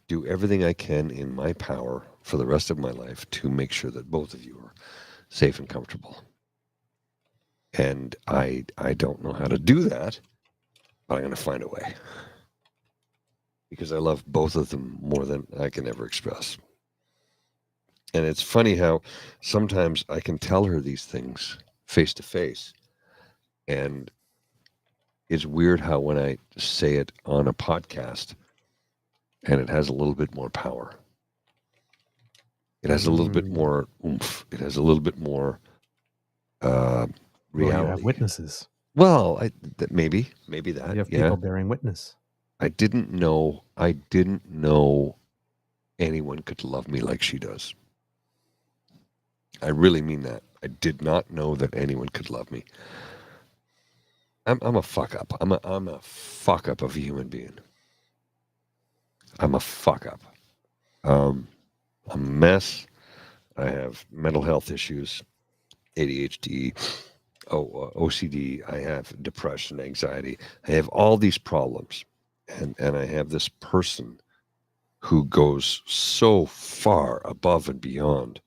do everything I can in my power for the rest of my life to make sure that both of you are safe and comfortable. And I don't know how to do that, but I'm going to find a way. Because I love both of them more than I can ever express." And it's funny how sometimes I can tell her these things face to face. And it's weird how when I say it on a podcast, and it has a little bit more power. It has a little bit more oomph. It has a little bit more reality. Well, you have witnesses. Well, maybe that. You have people bearing witness. I didn't know anyone could love me like she does. I really mean that. I did not know that anyone could love me. I'm a fuck up. I'm a fuck up of a human being. I'm a fuck up. I'm a mess. I have mental health issues, ADHD, OCD. I have depression, anxiety. I have all these problems, and I have this person who goes so far above and beyond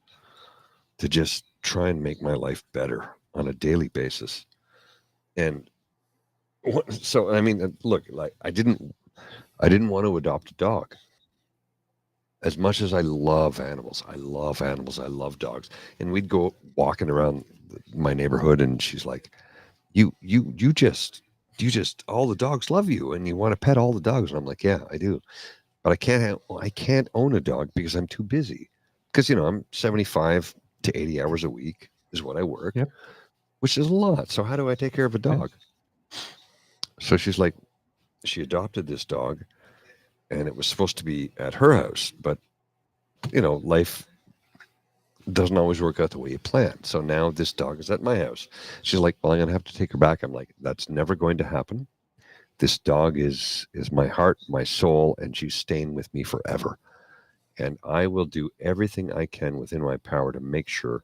to just try and make my life better on a daily basis. And so, I mean, look, like I didn't want to adopt a dog. As much as I love animals, I love dogs. And we'd go walking around my neighborhood, and she's like, you just all the dogs love you, and you want to pet all the dogs. And I'm like, yeah, I do. But I can't own a dog because I'm too busy. Because, I'm 75 to 80 hours a week is what I work, which is a lot. So how do I take care of a dog? So she's like, she adopted this dog, and it was supposed to be at her house, but life doesn't always work out the way you plan. So now this dog is at my house. She's like, well, I'm gonna have to take her back. I'm like, that's never going to happen. This dog is my heart, my soul, and she's staying with me forever. And I will do everything I can within my power to make sure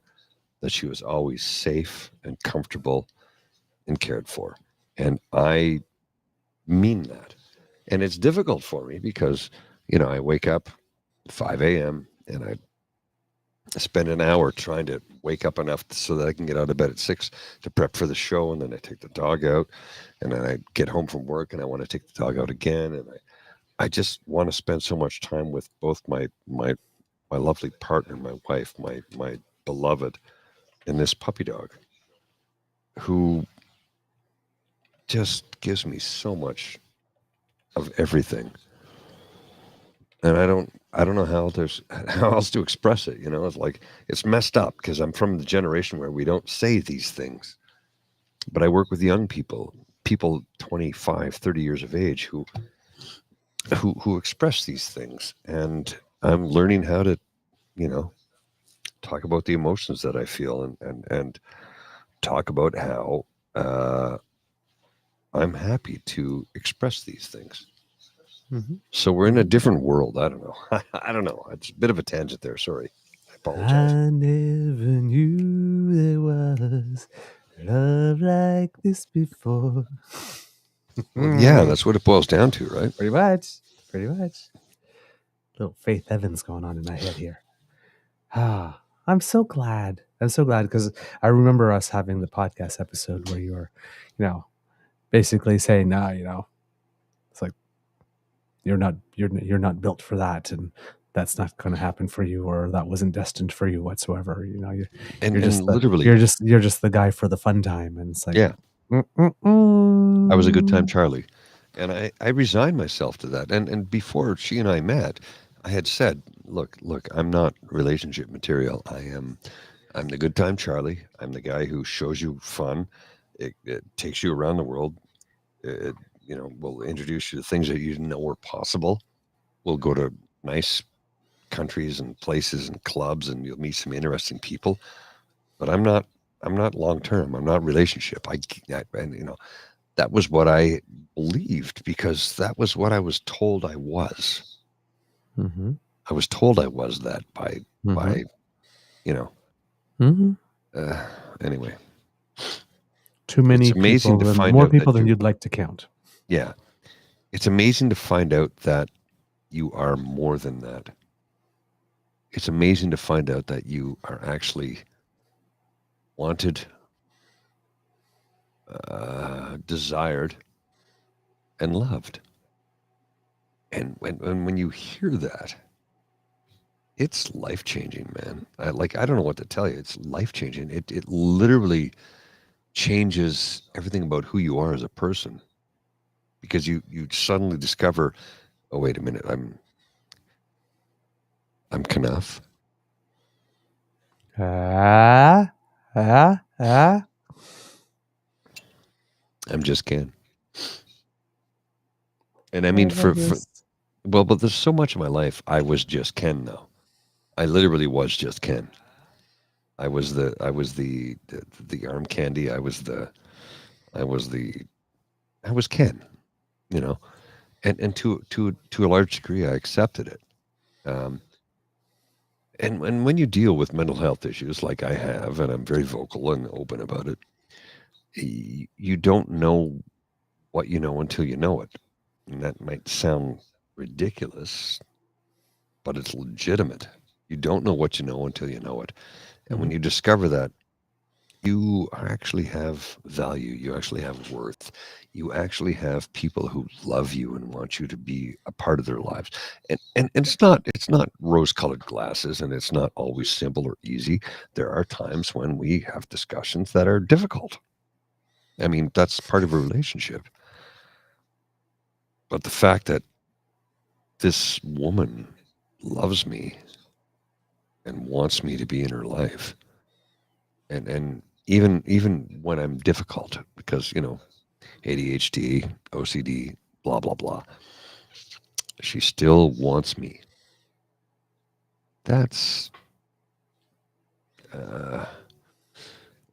that she was always safe and comfortable and cared for. And I mean that. And it's difficult for me because, I wake up 5 a.m. and I spend an hour trying to wake up enough so that I can get out of bed at 6 to prep for the show. And then I take the dog out, and then I get home from work and I want to take the dog out again. And I just want to spend so much time with both my lovely partner, my wife, my beloved, and this puppy dog who just gives me so much of everything. And I don't know how else to express it. It's like, it's messed up because I'm from the generation where we don't say these things. But I work with young people 25, 30 years of age who express these things. And I'm learning how to, talk about the emotions that I feel and talk about how I'm happy to express these things. Mm-hmm. So we're in a different world. I don't know. I don't know. It's a bit of a tangent there. Sorry. I apologize. I never knew there was love like this before. Well, yeah, that's what it boils down to, right? Pretty much. Little Faith Evans going on in my head here. I'm so glad. Because I remember us having the podcast episode where you were, basically saying, it's like you're not built for that, and that's not going to happen for you, or that wasn't destined for you whatsoever. You're just the guy for the fun time, and it's like, yeah, I was a good time Charlie, and I resigned myself to that. And before she and I met, I had said, look, I'm not relationship material. I'm the good time Charlie. I'm the guy who shows you fun. It takes you around the world. We'll introduce you to things that you didn't know were possible. We'll go to nice countries and places and clubs, and you'll meet some interesting people. But I'm not long term. I'm not relationship. That was what I believed because that was what I was told I was. Mm-hmm. I was told I was that by anyway. Too many it's amazing people, to find more out people than you'd like to count. Yeah. It's amazing to find out that you are more than that. It's amazing to find out that you are actually wanted, desired, and loved. And when you hear that, it's life-changing, man. I don't know what to tell you. It's life-changing. It literally changes everything about who you are as a person, because you suddenly discover, oh, wait a minute, I'm Knuff. I'm just Ken. And I mean, but there's so much of my life I was just Ken now. I literally was just Ken. I was the arm candy. I was Ken, you know, and to a large degree, I accepted it. And when you deal with mental health issues like I have, and I'm very vocal and open about it, you don't know what you know until you know it. And that might sound ridiculous, but it's legitimate. You don't know what you know until you know it. And when you discover that, you actually have value. You actually have worth. You actually have people who love you and want you to be a part of their lives. And it's not rose-colored glasses, and it's not always simple or easy. There are times when we have discussions that are difficult. I mean, that's part of a relationship. But the fact that this woman loves me and wants me to be in her life, and even when I'm difficult, because ADHD, OCD, blah blah blah, she still wants me. That's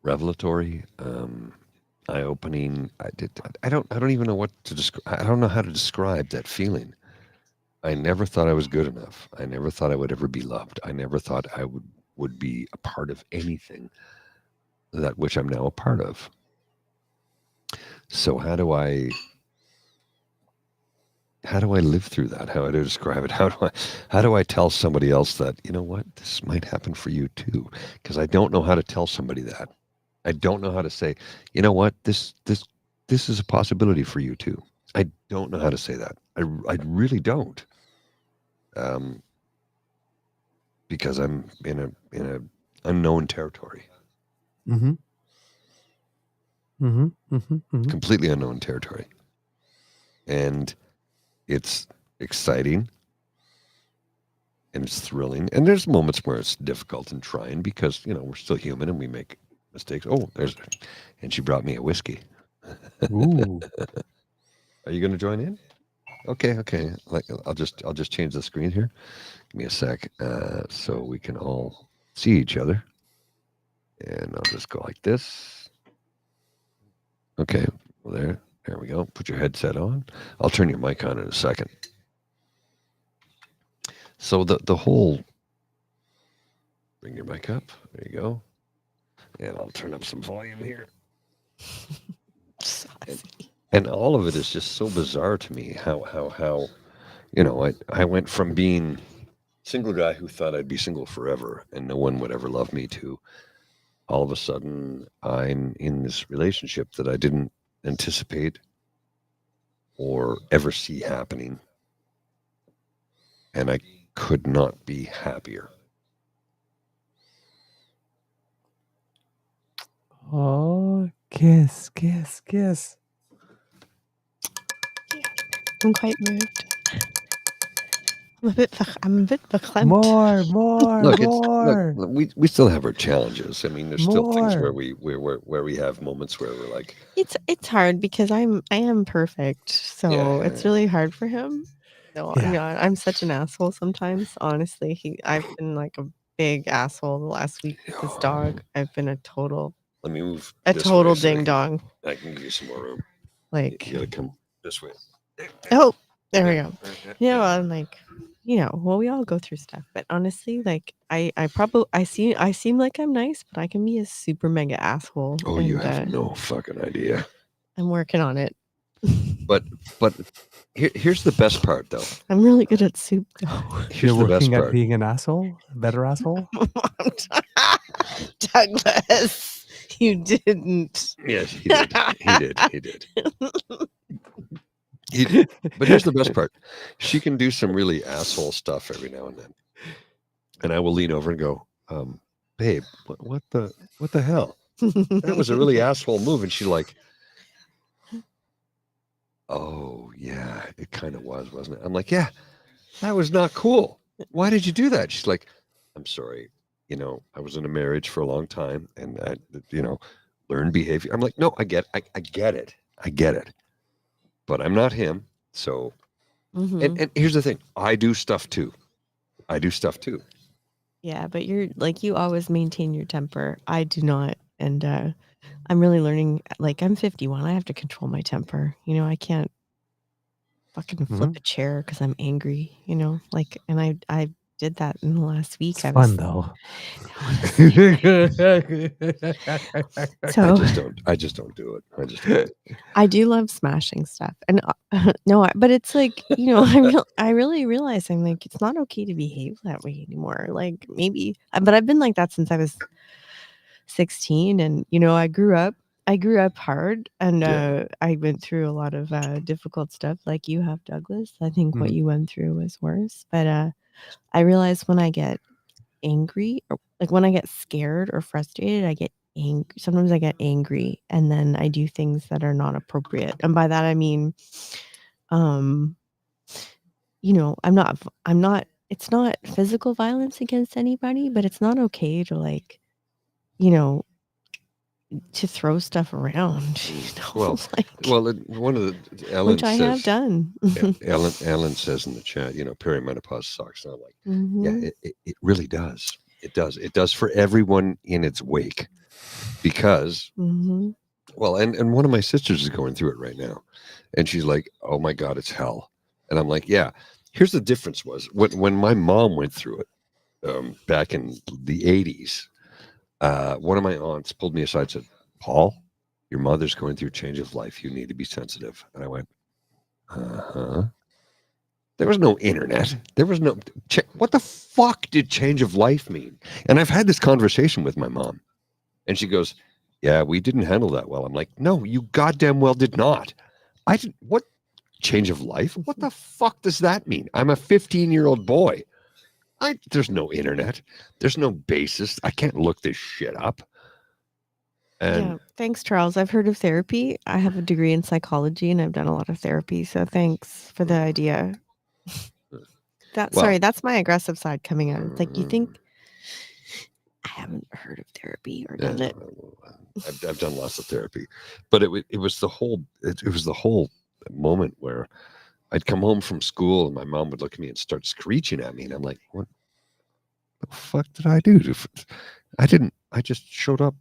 revelatory, eye-opening. I don't even know what to describe. I don't know how to describe that feeling. I never thought I was good enough. I never thought I would ever be loved. I never thought I would be a part of anything that which I'm now a part of. So how do I live through that? How do I describe it? How do I tell somebody else that, you know what, this might happen for you too? Because I don't know how to tell somebody that. I don't know how to say, you know what, this is a possibility for you too. I don't know how to say that. I really don't. Because I'm in a unknown territory. Completely unknown territory. And it's exciting and it's thrilling. And there's moments where it's difficult and trying because, we're still human and we make mistakes. Oh, and she brought me a whiskey. Ooh. Are you going to join in? Okay. Like I'll just change the screen here. Give me a sec, so we can all see each other. And I'll just go like this. Okay, well there we go. Put your headset on. I'll turn your mic on in a second. So the whole, bring your mic up. There you go. And I'll turn up some volume here. And all of it is just so bizarre to me. How I went from being single guy who thought I'd be single forever and no one would ever love me to all of a sudden I'm in this relationship that I didn't anticipate or ever see happening. And I could not be happier. Oh, kiss. I'm quite moved. I'm a bit verklempt. More. Look, we still have our challenges. I mean, there's still things where we have moments where we're like, it's hard because I am perfect, so it's really hard for him. No, I'm such an asshole sometimes. Honestly, I've been like a big asshole the last week with this dog. I've been a total. Let me move. A total ding dong. I can give you some more room. Like you gotta come this way. Oh, there we go. I'm like, well, we all go through stuff, but honestly, like I seem like I'm nice, but I can be a super mega asshole. Oh, you have no fucking idea. I'm working on it. But here's the best part, though. I'm really good at soup, though. You're working at being an asshole, a better asshole. Douglas, you didn't. Yes, he did. He did. But here's the best part. She can do some really asshole stuff every now and then. And I will lean over and go, babe, what the hell? That was a really asshole move. And she's like, oh, yeah, it kind of was, wasn't it? I'm like, yeah, that was not cool. why did you do that? She's like, I'm sorry. I was in a marriage for a long time and I, learned behavior. I'm like, no, I get it. I get it. But I'm not him. So, and here's the thing. I do stuff too. Yeah, but you're like, you always maintain your temper. I do not. And I'm really learning, like, I'm 51. I have to control my temper. I can't fucking flip a chair because I'm angry, like, and I did that in the last week. It's fun though. So I just don't do it. I do love smashing stuff, and no, but it's like, I really realize I'm like, it's not okay to behave that way anymore. Like maybe, but I've been like that since I was 16, and I grew up hard, and I went through a lot of difficult stuff like you have, Douglas. I think what you went through was worse, but I realize when I get angry, or like when I get scared or frustrated, I get angry. Sometimes I get angry, and then I do things that are not appropriate, and by that I mean, I'm not. It's not physical violence against anybody, but it's not okay to like, to throw stuff around. Well, one of the Ellen which I have done. Ellen says in the chat, perimenopause sucks. And I'm like, yeah, it really does. It does. It does for everyone in its wake, because well, and one of my sisters is going through it right now, and she's like, oh my God, it's hell. And I'm like, yeah. Here's the difference: was when my mom went through it back in the 80s. One of my aunts pulled me aside and said, Paul, your mother's going through a change of life. You need to be sensitive. And I went, There was no internet. There was no... What the fuck did change of life mean? And I've had this conversation with my mom. And she goes, yeah, we didn't handle that well. I'm like, no, you goddamn well did not. I didn't... What? Change of life? What the fuck does that mean? I'm a 15-year-old boy. There's no internet. There's no basis. I can't look this shit up. And yeah, thanks, Charles. I've heard of therapy. I have a degree in psychology, and I've done a lot of therapy. So thanks for the idea. Sorry, that's my aggressive side coming out. It's like, you think I haven't heard of therapy or done it? I've done lots of therapy, but it was the whole moment where I'd come home from school and my mom would look at me and start screeching at me, and I'm like, what the fuck did I do? I just showed up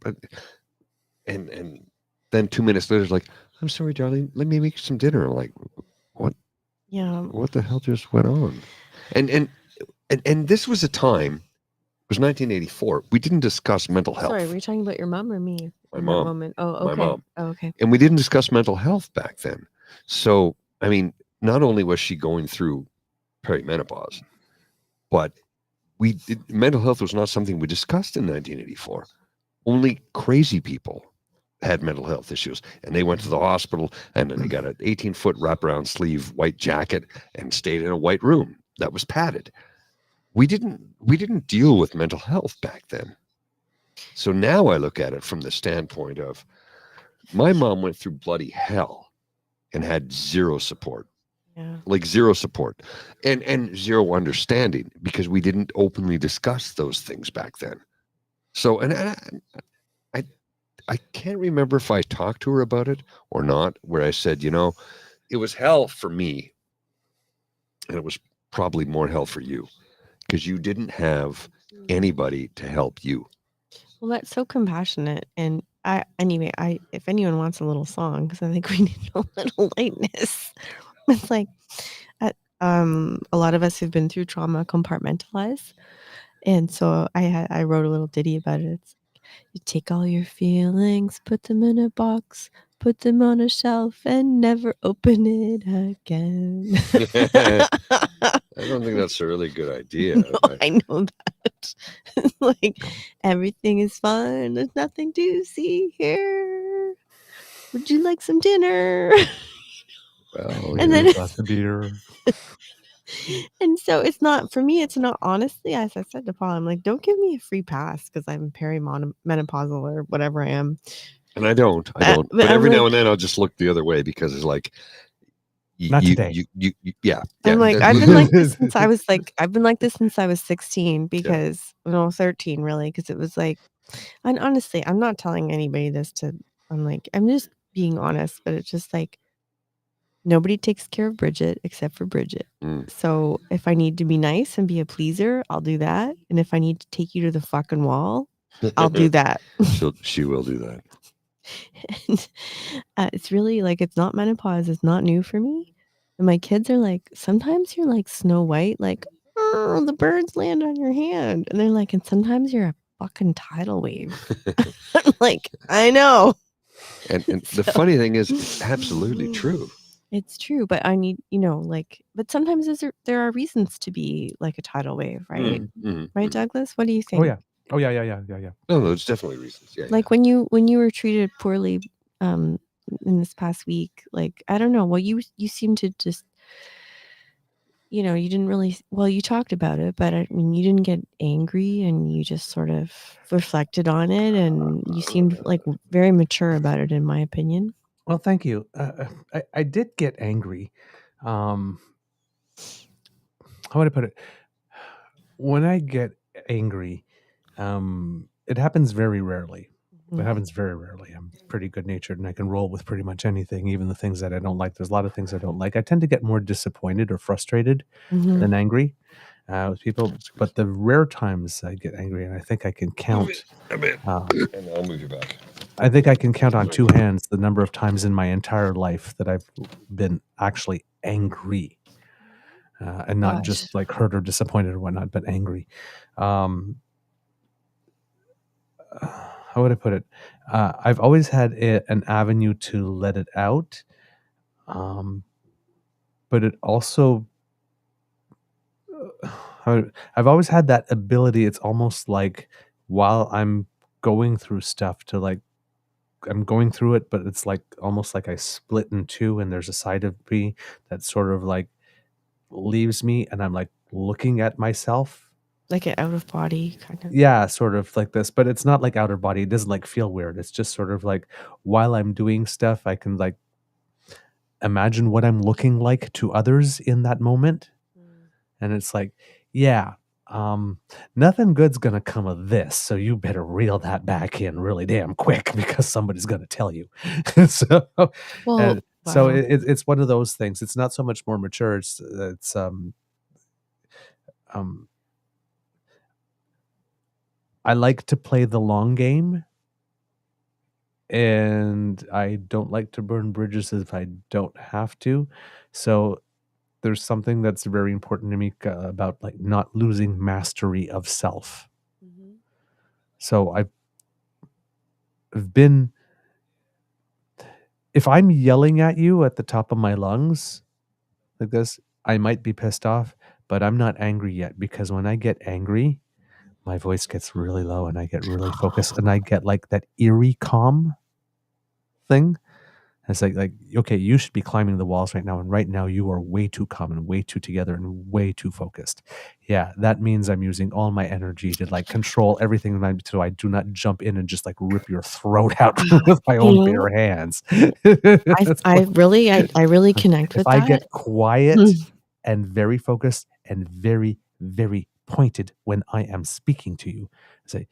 and then 2 minutes later, it's like, I'm sorry, darling, let me make some dinner. I'm like, what? Yeah. What the hell just went on? And this was a time, it was 1984. We didn't discuss mental health. Sorry, were you talking about your mom or me? My mom. That moment? Oh, okay. My mom. Oh, okay. And we didn't discuss mental health back then. So, I mean, not only was she going through perimenopause, but mental health was not something we discussed in 1984. Only crazy people had mental health issues, and they went to the hospital, and then they got an 18-foot wraparound sleeve white jacket and stayed in a white room that was padded. We didn't deal with mental health back then. So now I look at it from the standpoint of, my mom went through bloody hell and had zero support. Yeah. Like zero support and zero understanding, because we didn't openly discuss those things back then. So, and I can't remember if I talked to her about it or not, where I said, it was hell for me, and it was probably more hell for you, because you didn't have anybody to help you. Well, that's so compassionate. And if anyone wants a little song, because I think we need a little lightness. It's like, a lot of us who've been through trauma compartmentalize, and so I wrote a little ditty about it. It's, you take all your feelings, put them in a box, put them on a shelf, and never open it again. I don't think that's a really good idea. No, I know that. Like, everything is fine. There's nothing to see here. Would you like some dinner? Well, and then glass of beer. And so it's not, for me, it's not, honestly, as I said to Paul, I'm like, don't give me a free pass because I'm perimenopausal or whatever I am. And I don't. But every now and then I'll just look the other way, because it's like, Not today. Yeah. I'm like, I've been like this since I was like, I've been like this since I was 16 because, 13 really, because it was like, and honestly, I'm not telling anybody this I'm just being honest, but it's just like, nobody takes care of Bridget except for Bridget. So if I need to be nice and be a pleaser, I'll do that. And if I need to take you to the fucking wall, I'll do that. She will do that. And, it's really like, it's not menopause. It's not new for me. And my kids are like, sometimes you're like Snow White, like, oh, the birds land on your hand. And they're like, and sometimes you're a fucking tidal wave. I'm like, I know. And the funny thing is, it's absolutely true. It's true, but I need, but sometimes there are reasons to be like a tidal wave, right? Right, Douglas? What do you think? Oh yeah. No, there's definitely reasons. Yeah. Like when you were treated poorly in this past week, like I don't know, well you seem to just you didn't really you talked about it, but I mean you didn't get angry and you just sort of reflected on it and you seemed like very mature about it in my opinion. Well, thank you. I did get angry. How would I put it? When I get angry, it happens very rarely. It happens very rarely. I'm pretty good natured and I can roll with pretty much anything, even the things that I don't like. There's a lot of things I don't like. I tend to get more disappointed or frustrated than angry with people. But the rare times I get angry, and I think I can count. And I'll move you back. I think I can count on two hands the number of times in my entire life that I've been actually angry. And not just like hurt or disappointed or whatnot, but angry. How would I put it? I've always had an avenue to let it out. But it also, I've always had that ability. It's almost like while I'm going through stuff I'm going through it, but it's like almost like I split in two and there's a side of me that sort of like leaves me and I'm like looking at myself. Like an out of body kind of. Yeah, sort of like this, but it's not like outer body. It doesn't like feel weird. It's just sort of like while I'm doing stuff, I can like imagine what I'm looking like to others in that moment. And it's like, yeah, nothing good's going to come of this. So you better reel that back in really damn quick because somebody's going to tell you. So it's one of those things. It's not so much more mature. It's I like to play the long game, and I don't like to burn bridges if I don't have to. So there's something that's very important to me about like not losing mastery of self. So I've been, if I'm yelling at you at the top of my lungs like this, I might be pissed off, but I'm not angry yet because when I get angry, my voice gets really low and I get really focused and I get like that eerie calm thing. It's like, okay, you should be climbing the walls right now. And right now you are way too calm and way too together and way too focused. Yeah, that means I'm using all my energy to like control everything so I do not jump in and just like rip your throat out with my own bare hands. I really connect with that. If I get quiet and very focused and very, very pointed when I am speaking to you, say,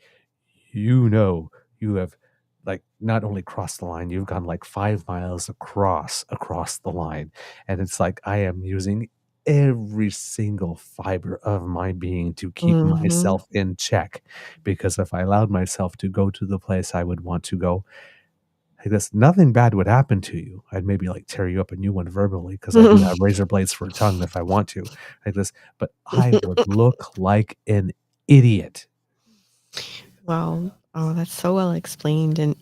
you have like not only crossed the line, you've gone like 5 miles across the line. And it's like I am using every single fiber of my being to keep myself in check. Because if I allowed myself to go to the place I would want to go, I guess nothing bad would happen to you. I'd maybe like tear you up a new one verbally because I do have razor blades for a tongue if I want to. Like this, but I would look like an idiot. Wow. Oh, that's so well explained. And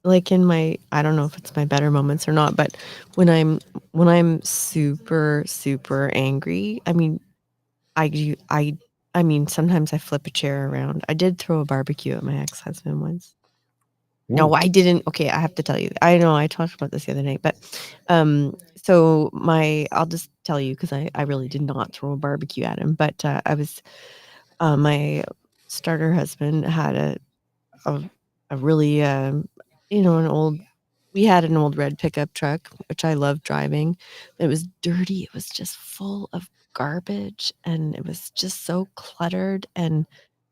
like in my, I don't know if it's my better moments or not, but when I'm super, super angry, I mean, sometimes I flip a chair around. I did throw a barbecue at my ex-husband once. Ooh. No, I didn't. Okay, I have to tell you. I know I talked about this the other night, but so I'll just tell you because I really did not throw a barbecue at him, but I was my starter husband had a really an old we had an old red pickup truck, which I loved driving. It was dirty. It was just full of garbage, and it was just so cluttered. And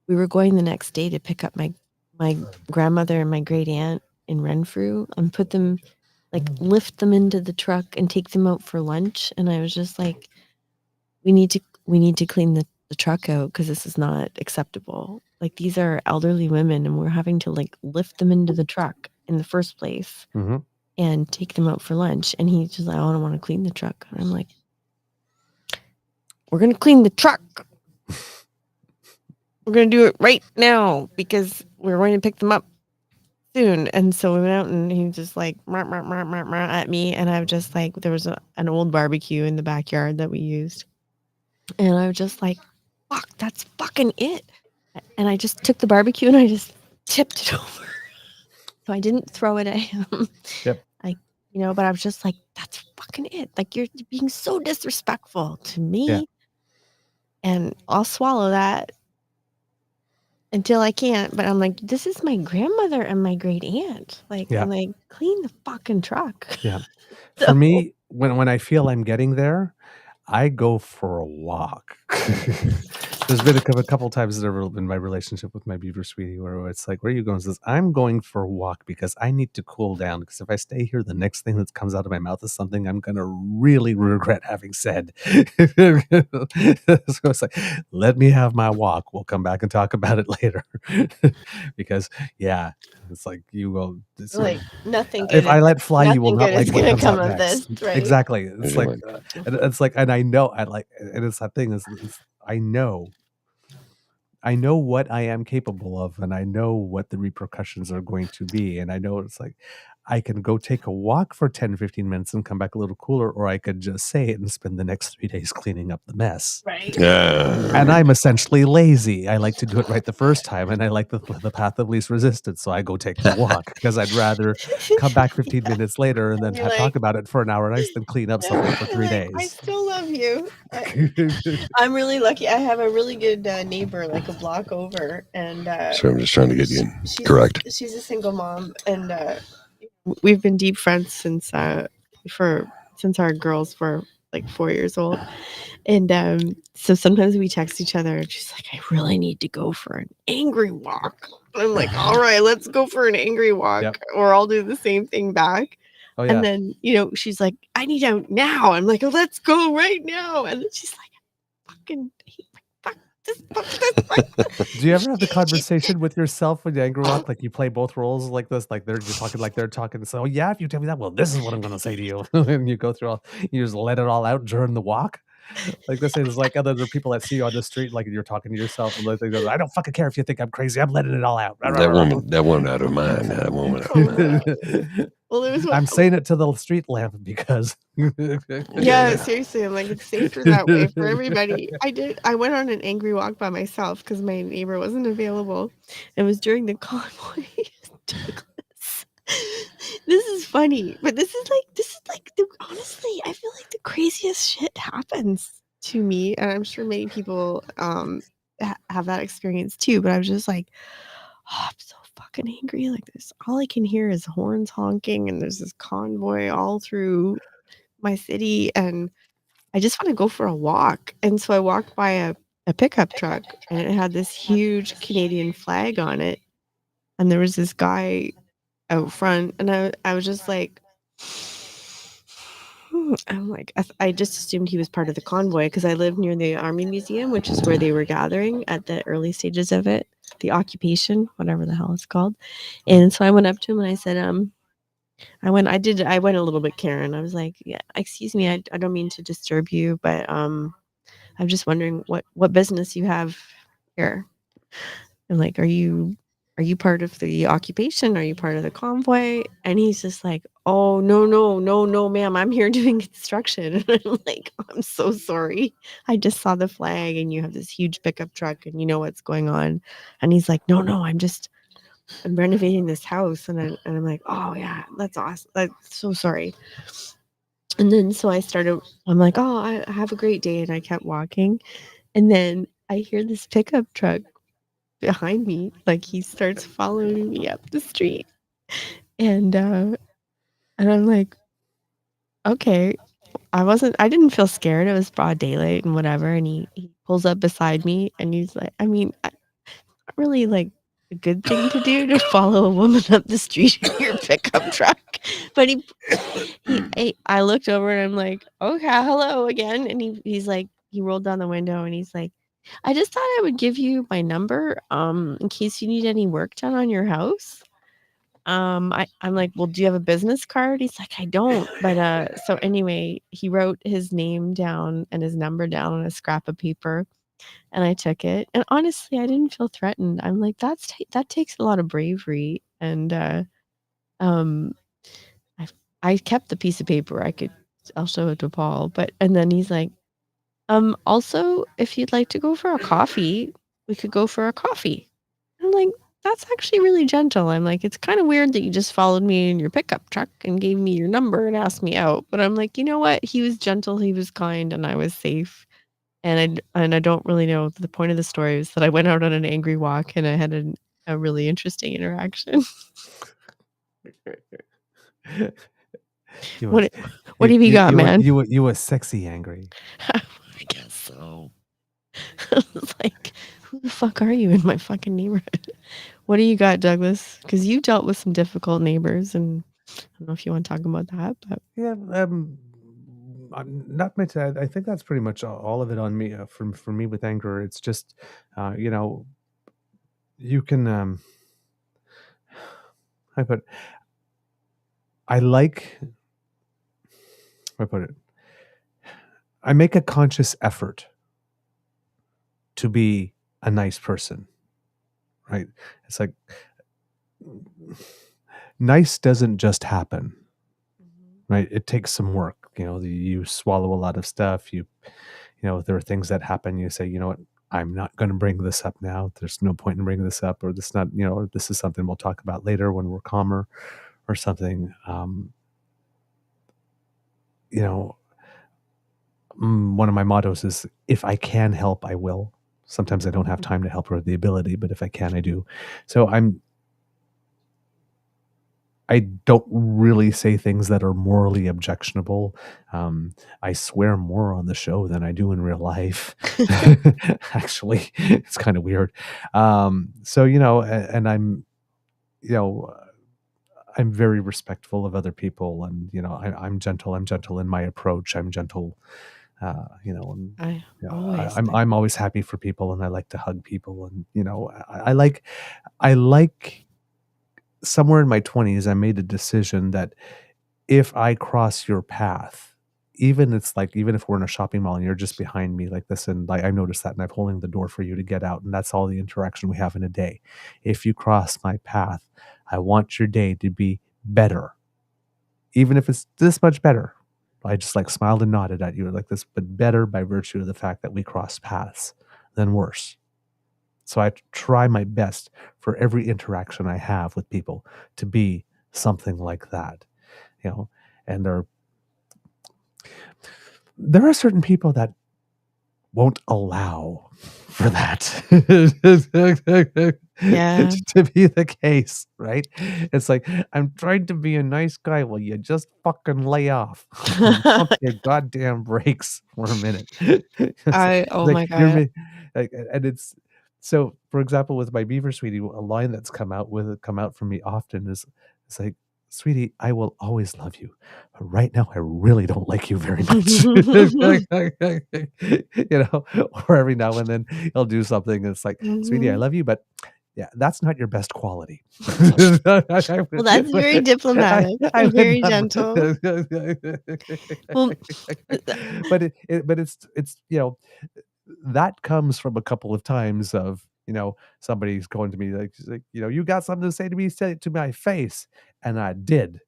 we were going the next day to pick up my grandmother and my great aunt in Renfrew and put them, like, lift them into the truck and take them out for lunch. And I was just like, we need to clean the truck out because this is not acceptable. Like, these are elderly women, and we're having to, like, lift them into the truck in the first place and take them out for lunch. And he's just like, I don't want to clean the truck. And I'm like, we're going to clean the truck. We're going to do it right now because we're going to pick them up soon. And so we went out, and he just like at me. And I was just like, there was an old barbecue in the backyard that we used. And I was just like, fuck, that's fucking it. And I just took the barbecue and I just tipped it over. So I didn't throw it at him. Yep. But I was just like, that's fucking it. Like, you're being so disrespectful to me. Yeah. And I'll swallow that until I can't. But I'm like, this is my grandmother and my great aunt. Like, I'm like, clean the fucking truck. Yeah. For me, when I feel I'm getting there, I go for a walk. There's been a couple times in my relationship with my Beaver sweetie where it's like, where are you going? Says, I'm going for a walk because I need to cool down. Because if I stay here, the next thing that comes out of my mouth is something I'm going to really regret having said. So it's like, let me have my walk. We'll come back and talk about it later. Because, yeah, it's like you will. Like, nothing good. If I let fly, you will not like what comes come out of next. this, right? Exactly. It's like, and it's like, and I know, and it's that thing is, I know what I am capable of, and I know what the repercussions are going to be. And I know it's like, I can go take a walk for 10, 15 minutes and come back a little cooler, or I could just say it and spend the next 3 days cleaning up the mess. Right. And I'm essentially lazy. I like to do it right the first time, and I like the path of least resistance. So I go take the walk because I'd rather come back 15 minutes later and then talk about it for an hour nice than clean up something for 3 days. I still love you. I'm really lucky. I have a really good neighbor, like a block over, and so I'm just trying to get you correct. She's a single mom, and we've been deep friends since our girls were like 4 years old. And so sometimes we text each other, and she's like, I really need to go for an angry walk. And I'm like, all right, let's go for an angry walk, or I'll do the same thing back. Oh, yeah. And then, she's like, I need out now. I'm like, let's go right now. And then she's like, fucking fuck this. Do you ever have the conversation with yourself when you angry walk? Like, you play both roles like this, like they're talking. So, yeah, if you tell me that, well, this is what I'm going to say to you. And you go through you just let it all out during the walk. Like, this is like other people that see you on the street, like you're talking to yourself, and like they go, I don't fucking care if you think I'm crazy. I'm letting it all out. That woman out of mind. That woman out of mind. Well, I'm saying it to the street lamp because yeah, seriously, I'm like, it's safer that way for everybody. I went on an angry walk by myself because my neighbor wasn't available. It was during the convoy. This is funny, but this is like honestly, I feel like the craziest shit happens to me, and I'm sure many people have that experience too. But I was just like, oh, I'm so fucking angry. Like, this, all I can hear is horns honking, and there's this convoy all through my city, and I just want to go for a walk. And so I walked by a pickup truck, and it had this huge Canadian flag on it, and there was this guy out front, and I was just like, I'm like, I just assumed he was part of the convoy because I live near the Army Museum, which is where they were gathering at the early stages of it, the occupation, whatever the hell it's called. And so I went up to him and I said, I went a little bit Karen. I was like, yeah, excuse me, I don't mean to disturb you, but I'm just wondering what business you have here. And like, are you part of the occupation? Are you part of the convoy? And he's just like, oh, no, ma'am. I'm here doing construction. And I'm like, I'm so sorry. I just saw the flag and you have this huge pickup truck and you know what's going on. And he's like, no, I'm renovating this house. And I'm like, oh yeah, that's awesome. I'm so sorry. And then so I'm like, oh, I have a great day. And I kept walking. And then I hear this pickup truck behind me, like he starts following me up the street, and And I'm like, okay. I didn't feel scared. It was broad daylight and whatever. And he pulls up beside me and he's like, I mean, not really like a good thing to do to follow a woman up the street in your pickup truck. But I looked over and I'm like, okay, hello again. And he's like, he rolled down the window and he's like, I just thought I would give you my number, in case you need any work done on your house. I'm like, well, do you have a business card? He's like, I don't. But so anyway, he wrote his name down and his number down on a scrap of paper, and I took it. And honestly, I didn't feel threatened. I'm like, that takes a lot of bravery. And um, I I kept the piece of paper. I'll show it to Paul. And then he's like, also, if you'd like to go for a coffee, we could go for a coffee. I'm like, that's actually really gentle. I'm like, it's kind of weird that you just followed me in your pickup truck and gave me your number and asked me out. But I'm like, you know what? He was gentle, he was kind, and I was safe. And I don't really know. The point of the story is that I went out on an angry walk and I had a really interesting interaction. What have you got, man? You were sexy angry. I guess so. I was like, who the fuck are you in my fucking neighborhood? What do you got, Douglas? Because you dealt with some difficult neighbors, and I don't know if you want to talk about that, but Yeah, not much. I think that's pretty much all of it on me. For me with anger, it's just, you can. I put. I like. I put it. I make a conscious effort to be a nice person, right? It's like nice doesn't just happen, right? It takes some work. You swallow a lot of stuff. There are things that happen. You say, you know what? I'm not going to bring this up now. There's no point in bringing this up, or this not, this is something we'll talk about later when we're calmer, or something. One of my mottos is, if I can help, I will. Sometimes I don't have time to help or the ability, but if I can, I do. So I don't really say things that are morally objectionable. I swear more on the show than I do in real life. Actually, it's kind of weird. So, and I'm very respectful of other people, and I'm gentle. I'm gentle in my approach. I'm gentle. I'm always happy for people, and I like to hug people, and I like somewhere in my 20s, I made a decision that if I cross your path, even if we're in a shopping mall and you're just behind me like this, and I noticed that, and I'm holding the door for you to get out, and that's all the interaction we have in a day. If you cross my path, I want your day to be better, even if it's this much better. I just smiled and nodded at you like this, but better by virtue of the fact that we crossed paths than worse. So I try my best for every interaction I have with people to be something like that, and there are certain people that won't allow for that to be the case, right? It's like, I'm trying to be a nice guy. Well, you just fucking lay off. Pump your goddamn brakes for a minute. my God. And it's so, for example, with my Beaver sweetie, a line that's come out from me often is, it's like, sweetie, I will always love you. But right now, I really don't like you very much. Or every now and then he'll do something that's like, sweetie, I love you, but yeah, that's not your best quality. Well, that's very diplomatic. Very gentle. Well, but it's that comes from a couple of times of somebody's going to me like, you got something to say to me, say it to my face, and I did,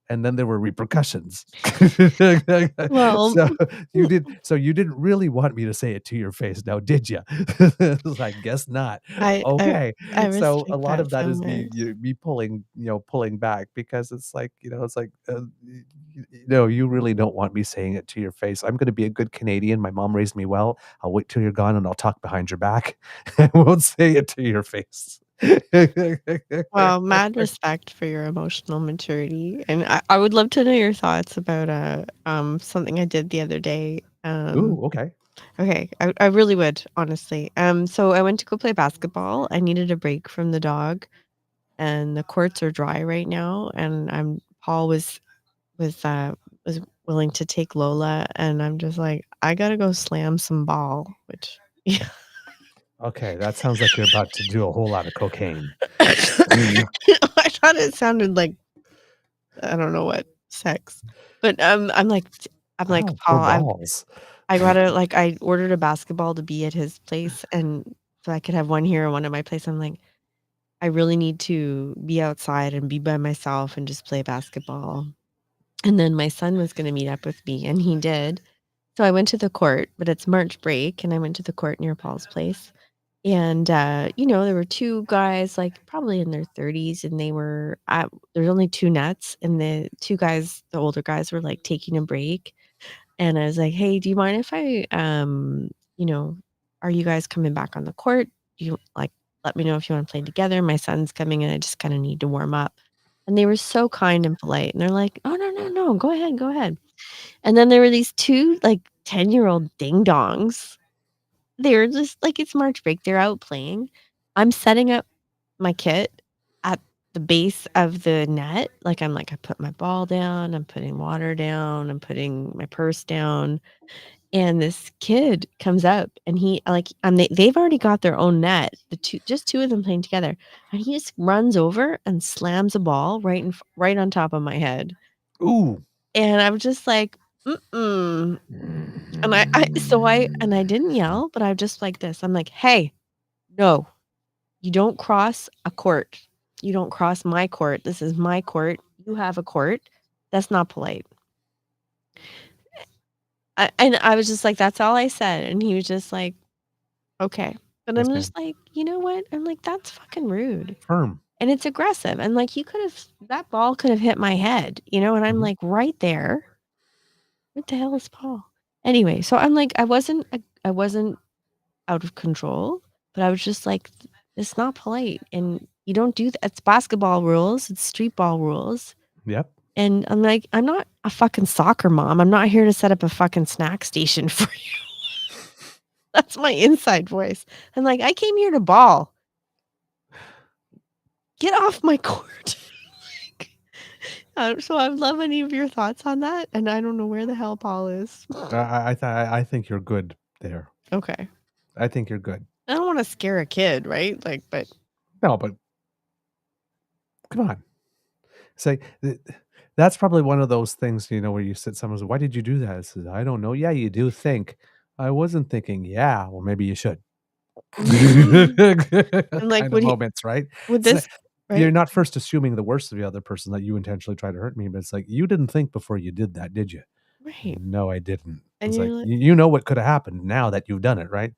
and then there were repercussions. Well, so you didn't really want me to say it to your face, now did you? I guess not. Okay. I So a respect lot of that so is much. me pulling back, because it's like, you really don't want me saying it to your face. I'm going to be a good Canadian. My mom raised me well. I'll wait till you're gone and I'll talk behind your back. I won't say it to your face. Well, mad respect for your emotional maturity, and I would love to know your thoughts about something I did the other day. Ooh, okay. Okay, I really would, honestly. So I went to go play basketball. I needed a break from the dog, and the courts are dry right now. And Paul was willing to take Lola, and I'm just like, I gotta go slam some ball, which yeah. Okay, that sounds like you're about to do a whole lot of cocaine. I thought it sounded like I don't know what sex, but I'm like Wow, for Paul, balls. I gotta like I ordered a basketball to be at his place, and so I could have one here and one at my place. I'm like, I really need to be outside and be by myself and just play basketball. And then my son was gonna meet up with me, and he did. So I went to the court, but it's March break, and I went to the court near Paul's place. And, there were 2 guys, like, probably in their 30s, and there's only 2 nets, and the 2 guys, the older guys were, like, taking a break. And I was like, "Hey, do you mind if you know, are you guys coming back on the court? Do you let me know if you wanna play together. My son's coming, and I just kinda need to warm up." And they were so kind and polite, and they're like, "Oh, no, no, no, go ahead, go ahead." And then there were these 2, like, 10-year-old ding-dongs. They're just like, it's March break, they're out playing. I'm setting up my kit at the base of the net, I put my ball down, I'm putting water down, I'm putting my purse down, and this kid comes up, and they've already got their own net, just 2 of them playing together, and he just runs over and slams a ball right on top of my head. Ooh. And I'm just like, "Mm-mm." And I didn't yell, but I'm just like this. I'm like, "Hey, no, you don't cross a court. You don't cross my court. This is my court. You have a court. That's not polite." And I was just like, "That's all I said." And he was just like, "Okay." But Yes, I'm ma'am. just like, "You know what?" I'm like, "That's fucking rude." Firm. And it's aggressive. And like, that ball could have hit my head, and I'm Mhm. like right there. What the hell is Paul? Anyway, so I'm like, I wasn't out of control, but I was just like, "It's not polite, and you don't do that. It's basketball rules, it's street ball rules." Yep. And I'm like, "I'm not a fucking soccer mom. I'm not here to set up a fucking snack station for you." That's my inside voice. I'm like, "I came here to ball. Get off my court." Like, so I would love any of your thoughts on that, and I don't know where the hell Paul is. I think you're good there. Okay. I think you're good. I don't wanna scare a kid, right? But No, but come on. Say that's probably one of those things, where you sit someone says, "Why did you do that?" I says, "I don't know." "Yeah, you do think." "I wasn't thinking." "Yeah, well, maybe you should." and like, Kind of moments, right? would It's this like, you're right? not first assuming the worst of the other person that you intentionally try to hurt me, but it's like, "You didn't think before you did that, did you?" Right. "No, I didn't." And It's you're like, like "You know what could have happened now that you've done it, right?"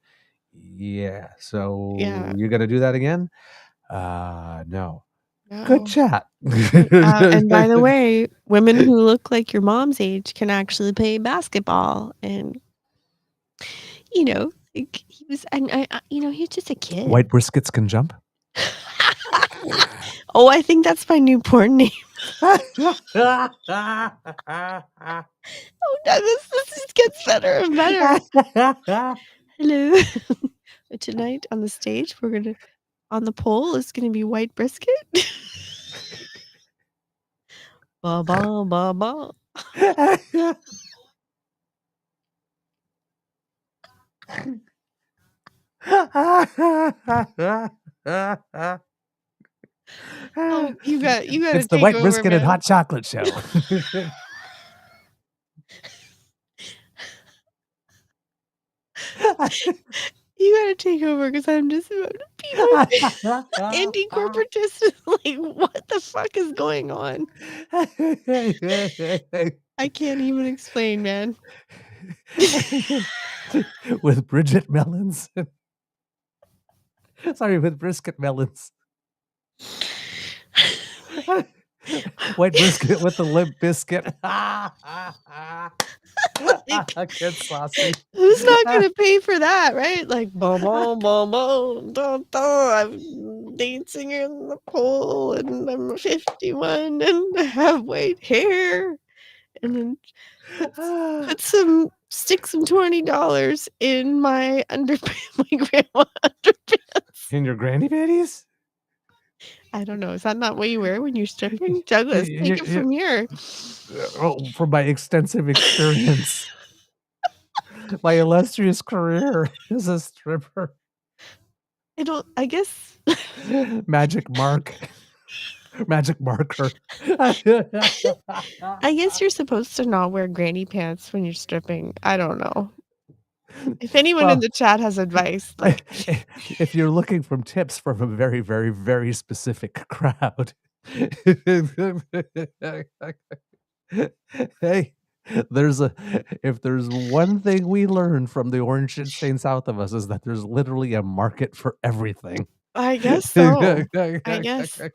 "Yeah, yeah, so you're gonna do that again?" No." Good no. chat. And by the way, women who look like your mom's age can actually play basketball, and, like, he was and he's just a kid. White briskets can jump? Oh, I think that's my new porn name. Oh, no, this just gets better and better. Hello. Tonight on the stage, on the pole is gonna be white brisket. Ba, ba, ba, ba. Oh, you gotta It's the take white over, brisket and man. hot chocolate show. You gotta take over because I'm just about to pee my anti-corporatist is like, "What the fuck is going on?" I can't even explain, man. With Bridget melons. Sorry, with brisket melons. White brisket with the limp biscuit. Good saucy. Who's not gonna pay for that, right? Like boom, boom, boom, boom, dun, dun. I'm dancing in the pool, and I'm 51, and I have white hair, and then stick some $20 in my underpants, my grandma underpants. In your granny panties? I don't know. Is that not what you wear when you're stripping? Douglas, take it from here. Oh, from my extensive experience, my illustrious career as a stripper. I guess. Magic marker. I guess you're supposed to not wear granny pants when you're stripping. I don't know. If anyone in the chat has advice, like if you're looking for tips from a very, very, very specific crowd, hey, if there's one thing we learned from the orange stain south of us is that there's literally a market for everything. I guess so. I guess, the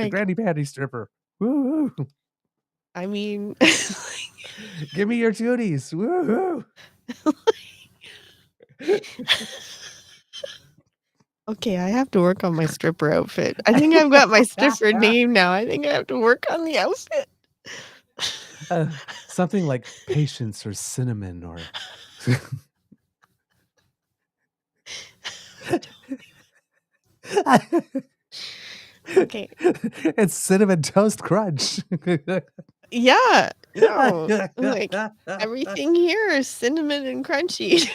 granny panty stripper. Woo-hoo. I mean, give me your tooties. Woo-hoo. Okay, I have to work on my stripper outfit. I think I've got my stripper name now. I think I have to work on the outfit. Something like patience or cinnamon or Okay. It's cinnamon toast crunch. Yeah. No. Like everything here is cinnamon and crunchy.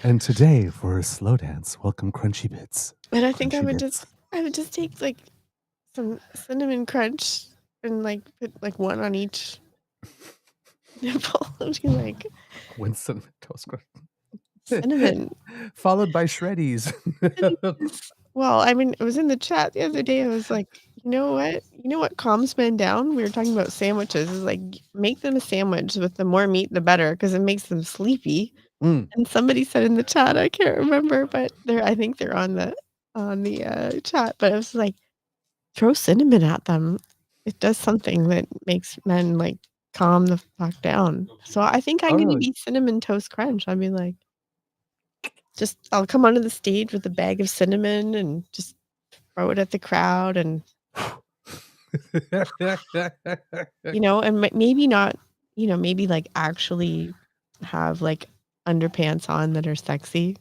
And today for a slow dance, welcome Crunchy Bits. And I think I would just take like some cinnamon crunch and like put like one on each nipple and be like one cinnamon toast crunch. Cinnamon. Followed by shreddies. Well, I mean, it was in the chat the other day. I was like, you know what? You know what calms men down? We were talking about sandwiches. Is like make them a sandwich with the more meat, the better, because it makes them sleepy. And somebody said in the chat, I can't remember, but I think they're on the chat. But it was like, throw cinnamon at them. It does something that makes men like calm the fuck down. So I think I'm gonna be cinnamon toast crunch. I'd be like, I'll come onto the stage with a bag of cinnamon and just throw it at the crowd and and maybe not, maybe like actually have like underpants on that are sexy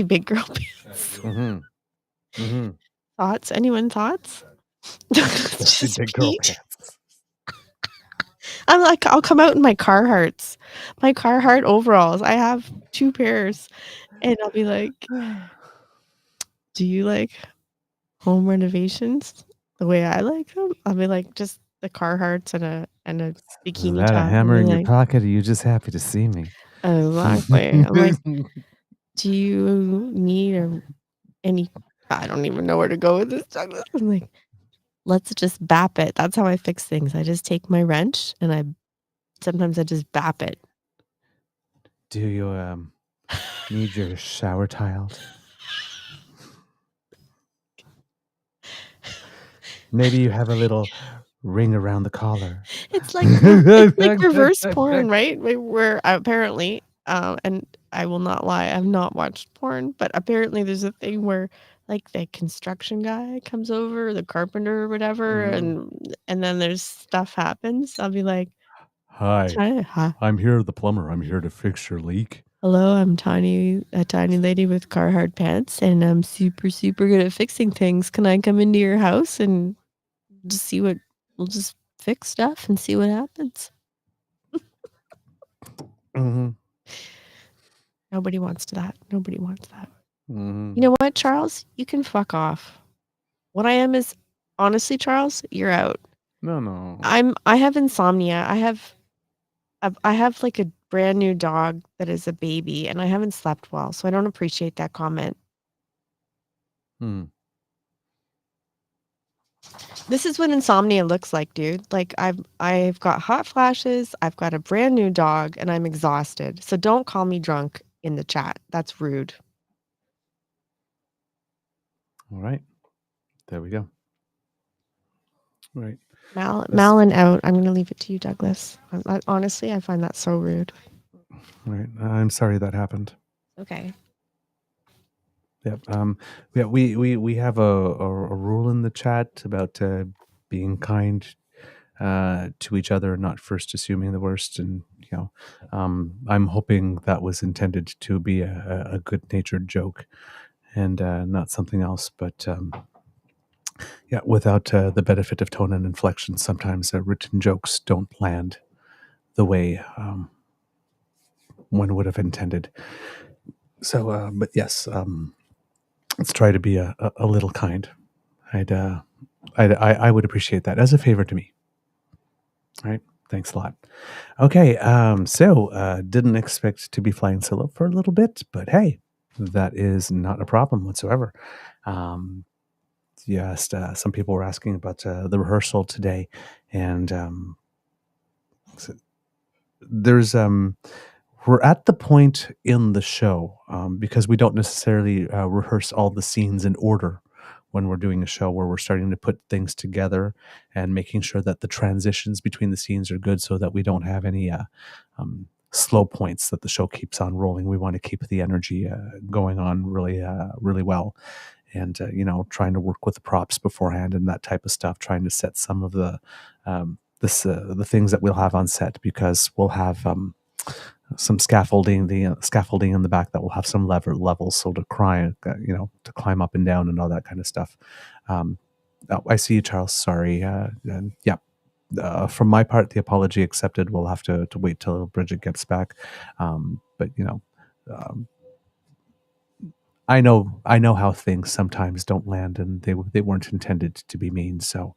big girl pants. Thoughts? Anyone thoughts? Sexy big girl pants. I'm like, I'll come out in my Carhartts, my Carhartt overalls. I have 2 pairs, and I'll be like, "Do you like home renovations the way I like them?" I'll be like, just the Carhartts and a bikini Is that top. a hammer in your pocket? Or are you just happy to see me? Exactly. I'm like, do you need any? I don't even know where to go with this. I'm like, let's just bap it. That's how I fix things. I just take my wrench and sometimes I just bap it. Do you need your shower tiled? Maybe you have a little ring around the collar. It's like reverse porn, right? Where apparently, and I will not lie, I've not watched porn, but apparently there's a thing where like the construction guy comes over, the carpenter or whatever, and then there's stuff happens. I'll be like, Hi. I'm here, the plumber. I'm here to fix your leak. Hello, I'm a tiny lady with Carhartt pants, and I'm super, super good at fixing things. Can I come into your house and just we'll just fix stuff and see what happens? Nobody wants that. Nobody wants that. You know what, Charles? You can fuck off. What I am is, honestly, Charles, you're out. No. I have insomnia. I have like a brand new dog that is a baby, and I haven't slept well, so I don't appreciate that comment. This is what insomnia looks like, dude. Like I've got hot flashes, I've got a brand new dog, and I'm exhausted. So don't call me drunk in the chat. That's rude. All right. There we go. All right. Malin out. I'm going to leave it to you, Douglas. Honestly, I find that so rude. All right. I'm sorry that happened. Okay. Yep. Yeah. We have a rule in the chat about being kind to each other, not first assuming the worst. And I'm hoping that was intended to be a good-natured joke, and not something else. But yeah, without the benefit of tone and inflection, sometimes written jokes don't land the way one would have intended. So, but yes, let's try to be a little kind. I would appreciate that as a favor to me. All right. Thanks a lot. Okay. So didn't expect to be flying solo for a little bit, but hey, that is not a problem whatsoever. Yes, some people were asking about the rehearsal today, and there's we're at the point in the show because we don't necessarily rehearse all the scenes in order when we're doing a show, where we're starting to put things together and making sure that the transitions between the scenes are good, so that we don't have any slow points, that the show keeps on rolling. We want to keep the energy going on really well. And trying to work with the props beforehand and that type of stuff, trying to set some of the the things that we'll have on set, because we'll have some scaffolding, the scaffolding in the back that will have some levels, so to to climb up and down and all that kind of stuff. Oh, I see you, Charles. Sorry. And yeah. From my part, the apology accepted. We'll have to wait till Bridget gets back. But I know how things sometimes don't land, and they weren't intended to be mean. So,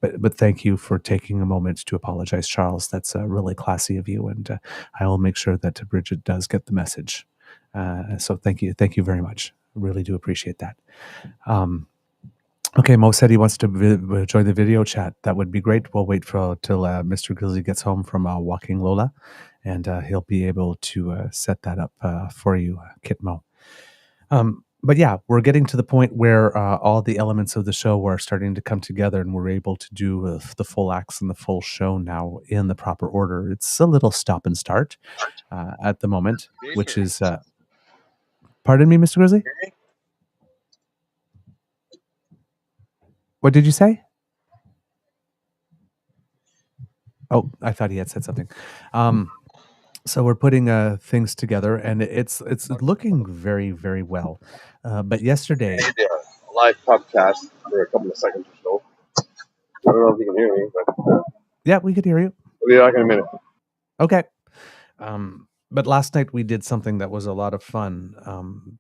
but thank you for taking a moment to apologize, Charles. That's really classy of you, and I will make sure that Bridget does get the message. So thank you very much. I really do appreciate that. Okay, Mo said he wants to join the video chat. That would be great. We'll wait till Mr. Grizzly gets home from walking Lola, and he'll be able to set that up for you, Kit Mo. But yeah, we're getting to the point where all the elements of the show are starting to come together, and we're able to do the full acts and the full show now in the proper order. It's a little stop and start at the moment, which is... pardon me, Mr. Grizzly? What did you say? Oh, I thought he had said something. So we're putting things together, and it's looking very, very well. But yesterday, A live podcast for a couple of seconds or so. I don't know if you can hear me, but yeah, we could hear you. I'll be back in a minute. Okay. But last night we did something that was a lot of fun.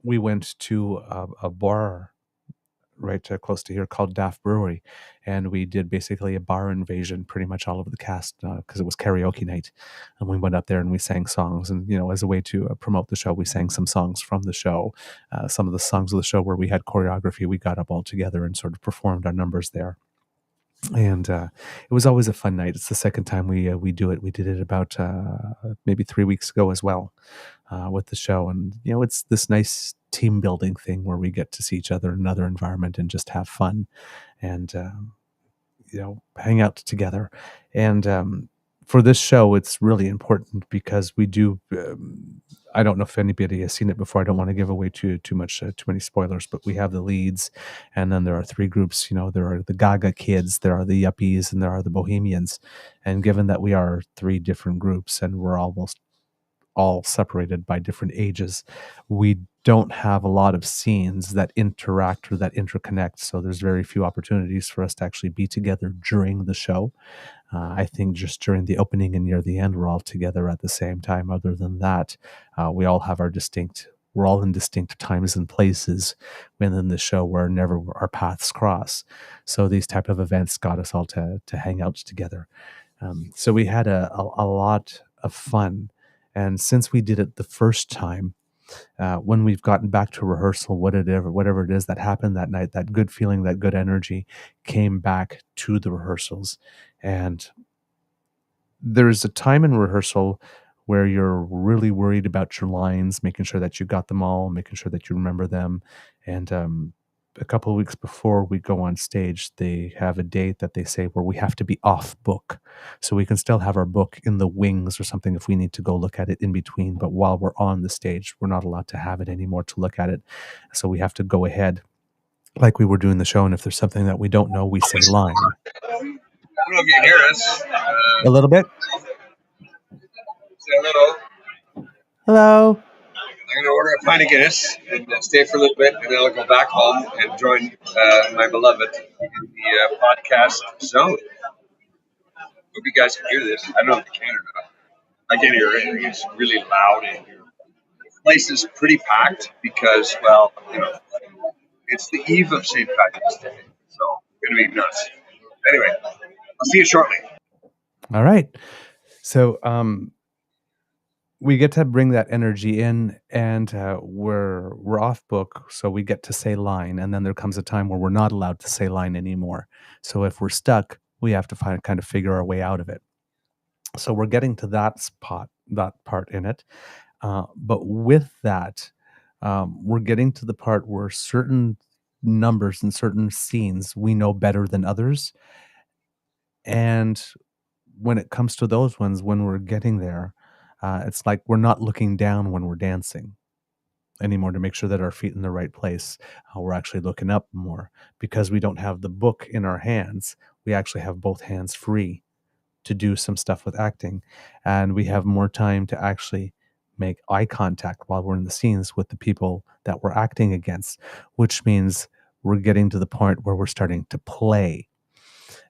We went to a bar right close to here called Daft Brewery, and we did basically a bar invasion, pretty much all of the cast, because it was karaoke night, and we went up there and we sang songs, and as a way to promote the show, we sang some songs from the show. Some of the songs of the show where we had choreography, we got up all together and sort of performed our numbers there. And it was always a fun night. It's the second time we do it. We did it about maybe 3 weeks ago as well with the show, and it's this nice team building thing where we get to see each other in another environment and just have fun, and hang out together. And for this show, it's really important because we do. I don't know if anybody has seen it before. I don't want to give away too many spoilers, but we have the leads, and then there are three groups. There are the Gaga kids, there are the Yuppies, and there are the Bohemians. And given that we are three different groups and we're almost all separated by different ages, we don't have a lot of scenes that interact or that interconnect. So there's very few opportunities for us to actually be together during the show. I think just during the opening and near the end, we're all together at the same time. Other than that, we all have we're all in distinct times and places within the show where never our paths cross. So these type of events got us all to hang out together. So we had a lot of fun. And since we did it the first time, when we've gotten back to rehearsal, whatever it is that happened that night, that good feeling, that good energy came back to the rehearsals. And there's a time in rehearsal where you're really worried about your lines, making sure that you got them all, making sure that you remember them. And a couple of weeks before we go on stage, they have a date that they say where we have to be off book. So we can still have our book in the wings or something if we need to go look at it in between. But while we're on the stage, we're not allowed to have it anymore to look at it. So we have to go ahead like we were doing the show. And if there's something that we don't know, we say line. I don't know if you can hear us. A little bit. Say hello. Hello. I'm going to order a pint of Guinness and stay for a little bit, and then I'll go back home and join my beloved in the podcast zone. Hope you guys can hear this. I don't know if you can or not. I can't hear anything. It's really loud in here. The place is pretty packed because, well, it's the eve of St. Patrick's Day, so it's going to be nuts. Anyway, I'll see you shortly. All right. So we get to bring that energy in, and we're off book, so we get to say line, and then there comes a time where we're not allowed to say line anymore. So if we're stuck, we have to kind of figure our way out of it. So we're getting to that part in it. But with that, we're getting to the part where certain numbers and certain scenes we know better than others. And when it comes to those ones, when we're getting there, it's like we're not looking down when we're dancing anymore to make sure that our feet in the right place. We're actually looking up more because we don't have the book in our hands. We actually have both hands free to do some stuff with acting, and we have more time to actually make eye contact while we're in the scenes with the people that we're acting against, which means we're getting to the point where we're starting to play.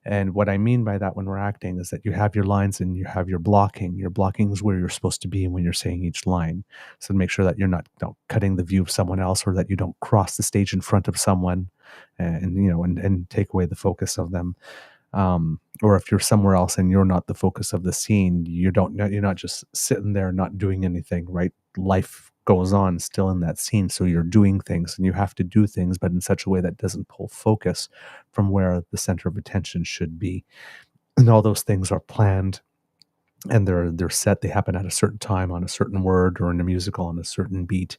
And what I mean by that when we're acting is that you have your lines and you have your blocking. Your blocking is where you're supposed to be when you're saying each line. So to make sure that you're not cutting the view of someone else, or that you don't cross the stage in front of someone and take away the focus of them. Or if you're somewhere else and you're not the focus of the scene, you're not just sitting there not doing anything, right? Life goes on still in that scene. So you're doing things and you have to do things, but in such a way that doesn't pull focus from where the center of attention should be. And all those things are planned and they're set. They happen at a certain time on a certain word or in a musical on a certain beat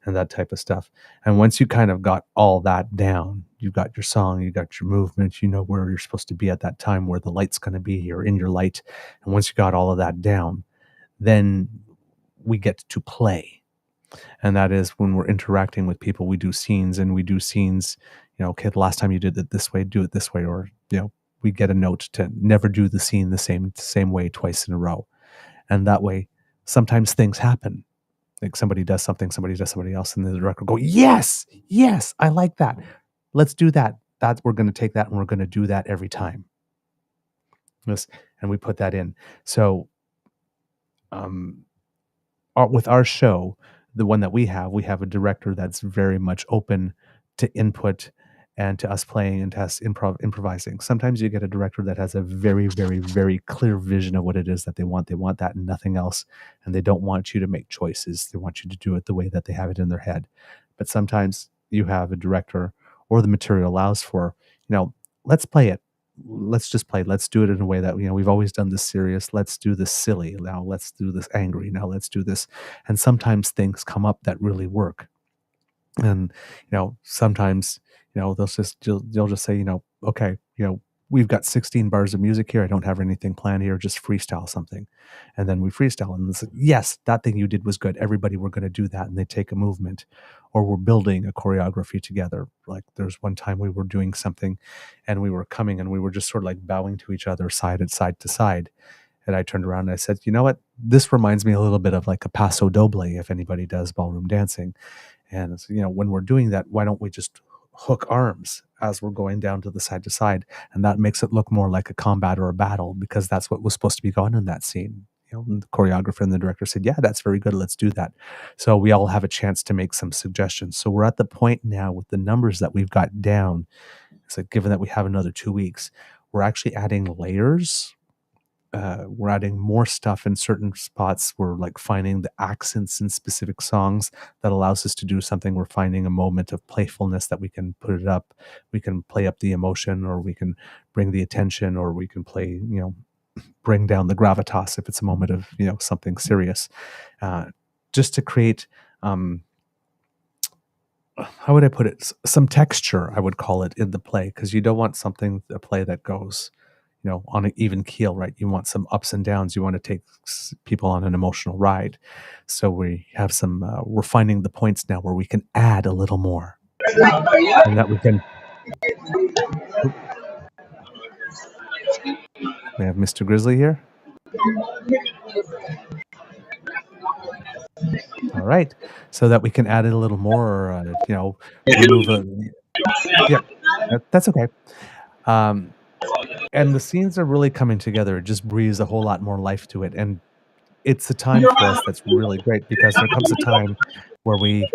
and that type of stuff. And once you kind of got all that down, you've got your song, you got your movement, you know where you're supposed to be at that time, where the light's going to be, you're in your light. And once you got all of that down, then we get to play. And that is when we're interacting with people, we do scenes, okay, the last time you did it this way, do it this way. Or, we get a note to never do the scene the same way twice in a row. And that way, sometimes things happen. Like somebody does something, somebody does somebody else, and the director will go, yes, I like that. Let's do that. We're going to take that and we're going to do that every time. Yes, and we put that in. So with our show, the one that we have a director that's very much open to input and to us playing and to us improvising. Sometimes you get a director that has a very, very, very clear vision of what it is that they want. They want that and nothing else. And they don't want you to make choices. They want you to do it the way that they have it in their head. But sometimes you have a director or the material allows for, let's play it. Let's just play. Let's do it in a way that, we've always done this serious. Let's do this silly. Now let's do this angry. Now let's do this. And sometimes things come up that really work. And, sometimes, they'll just say, okay, we've got 16 bars of music here. I don't have anything planned here. Just freestyle something. And then we freestyle and say, yes, that thing you did was good. Everybody, we're going to do that. And they take a movement, or we're building a choreography together. Like there's one time we were doing something and we were coming and we were just sort of like bowing to each other side to side. And I turned around and I said, you know what? This reminds me a little bit of like a paso doble, if anybody does ballroom dancing. And it's, when we're doing that, why don't we just hook arms as we're going down to the side? And that makes it look more like a combat or a battle, because that's what was supposed to be going in that scene. And the choreographer and the director said, yeah, that's very good. Let's do that. So we all have a chance to make some suggestions. So we're at the point now with the numbers that we've got down. It's like, given that we have another 2 weeks, we're actually adding layers. We're adding more stuff in certain spots. We're like finding the accents in specific songs that allows us to do something. We're finding a moment of playfulness that we can put it up. We can play up the emotion, or we can bring the attention, or we can play, bring down the gravitas if it's a moment of something serious, just to create how would I put it, some texture, I would call it, in the play, because you don't want a play that goes on an even keel, right? You want some ups and downs. You want to take people on an emotional ride. So we have we're finding the points now where we can add a little more, and that we can. We have Mr. Grizzly here. All right, so that we can add it a little more, remove a. Yeah, that's okay. And the scenes are really coming together. It just breathes a whole lot more life to it, and it's a time for us that's really great, because there comes a time where we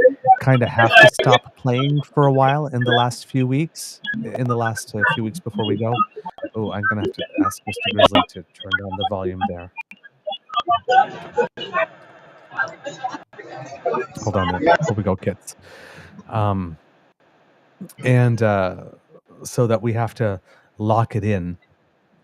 kind of have to stop playing for a while in the last few weeks. In the last few weeks before we go. Oh, I'm gonna have to ask Mr. Grizzly to turn down the volume there. Hold on there. Here we go, kids. And so that we have to lock it in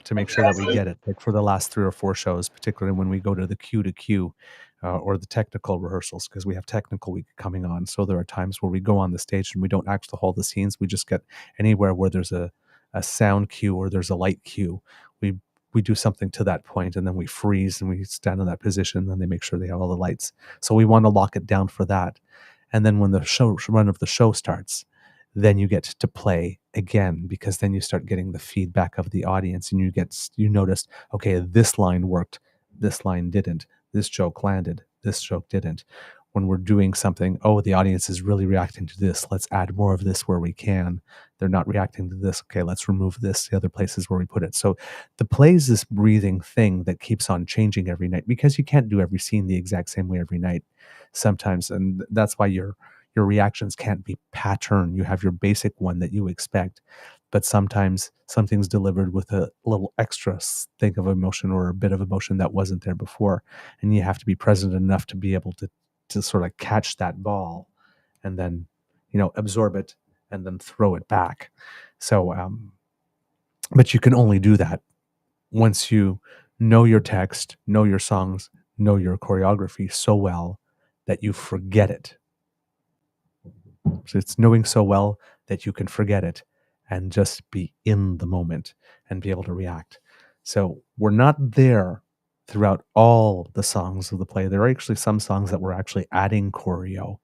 to make sure that we get it, like for the last 3 or 4 shows, particularly when we go to the Q to Q or the technical rehearsals, because we have technical week coming on. So there are times where we go on the stage and we don't actually hold the scenes. We just get anywhere where there's a sound cue or there's a light cue. We do something to that point, and then we freeze and we stand in that position, and they make sure they have all the lights. So we want to lock it down for that. And then when the run of the show starts, then you get to play again, because then you start getting the feedback of the audience, and you notice, okay, this line worked, this line didn't, this joke landed, this joke didn't. When we're doing something, the audience is really reacting to this, let's add more of this where we can. They're not reacting to this, okay, let's remove this, the other places where we put it. So the play is this breathing thing that keeps on changing every night, because you can't do every scene the exact same way every night sometimes, and that's why your reactions can't be pattern. You have your basic one that you expect, but sometimes something's delivered with a little extra thing of emotion or a bit of emotion that wasn't there before, and you have to be present enough to be able to sort of catch that ball and then absorb it and then throw it back. So but you can only do that once you know your text, know your songs, know your choreography so well that you forget it. So it's knowing so well that you can forget it and just be in the moment and be able to react. So we're not there throughout all the songs of the play. There are actually some songs that we're actually adding choreo,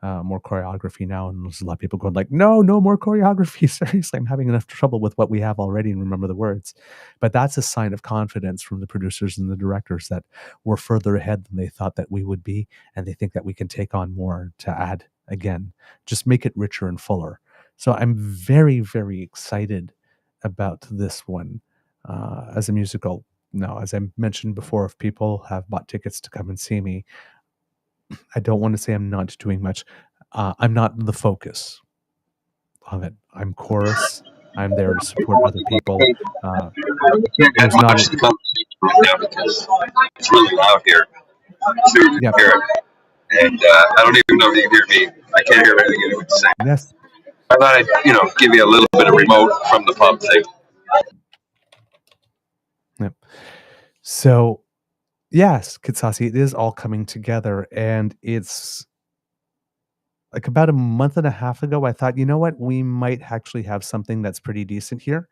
more choreography now, and there's a lot of people going like, no more choreography. Seriously, I'm having enough trouble with what we have already and remember the words. But that's a sign of confidence from the producers and the directors that we're further ahead than they thought that we would be, and they think that we can take on more to add again, just make it richer and fuller. So I'm very, very excited about this one as a musical. Now, as I mentioned before, if people have bought tickets to come and see me, I don't want to say I'm not doing much. I'm not the focus of it. I'm chorus. I'm there to support other people. There's not right now because it's really loud here to hear it. And I don't even know if you can hear me. I can't hear anything anyone's saying. Yes. I thought I'd, give you a little bit of remote from the pub thing. Yep. So, yes, Kitsasi, it is all coming together, and it's like about a month and a half ago, I thought, you know what, we might actually have something that's pretty decent here.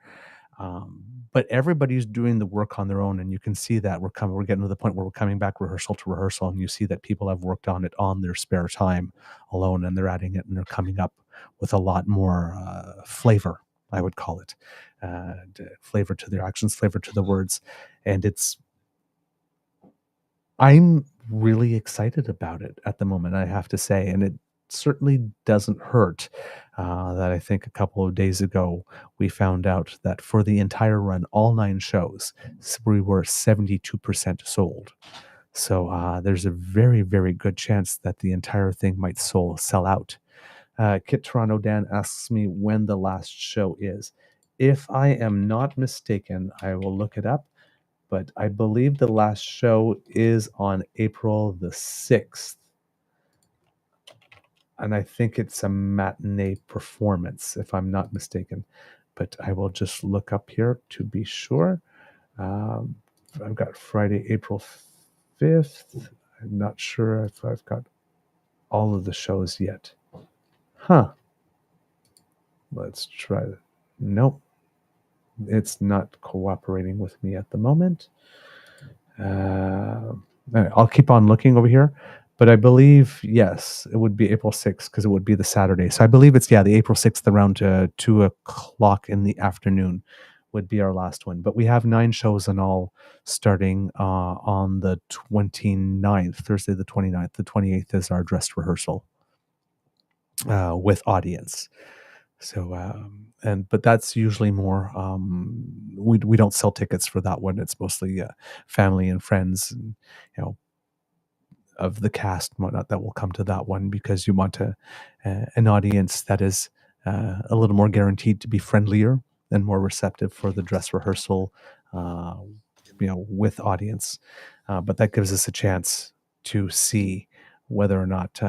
But everybody's doing the work on their own, and you can see that we're getting to the point where we're coming back rehearsal to rehearsal, and you see that people have worked on it on their spare time alone, and they're adding it, and they're coming up with a lot more flavor, I would call it, flavor to their actions, flavor to the words, and I'm really excited about it at the moment, I have to say, and it certainly doesn't hurt that I think a couple of days ago we found out that for the entire run, all 9 shows, we were 72% sold. So there's a very, very good chance that the entire thing might sell out. Kit Toronto Dan asks me when the last show is. If I am not mistaken, I will look it up, but I believe the last show is on April the 6th. And I think it's a matinee performance, if I'm not mistaken. But I will just look up here to be sure. I've got Friday, April 5th. I'm not sure if I've got all of the shows yet. Huh. Let's try it. Nope. It's not cooperating with me at the moment. I'll keep on looking over here. But I believe, yes, it would be April 6th because it would be the Saturday. So I believe it's, the April 6th around 2 o'clock in the afternoon would be our last one. But we have 9 shows in all starting on the 29th, Thursday the 29th. The 28th is our dress rehearsal with audience. So, but that's usually more, we don't sell tickets for that one. It's mostly family and friends and, of the cast and whatnot that will come to that one because you want an audience that is a little more guaranteed to be friendlier and more receptive for the dress rehearsal, with audience. But that gives us a chance to see whether or not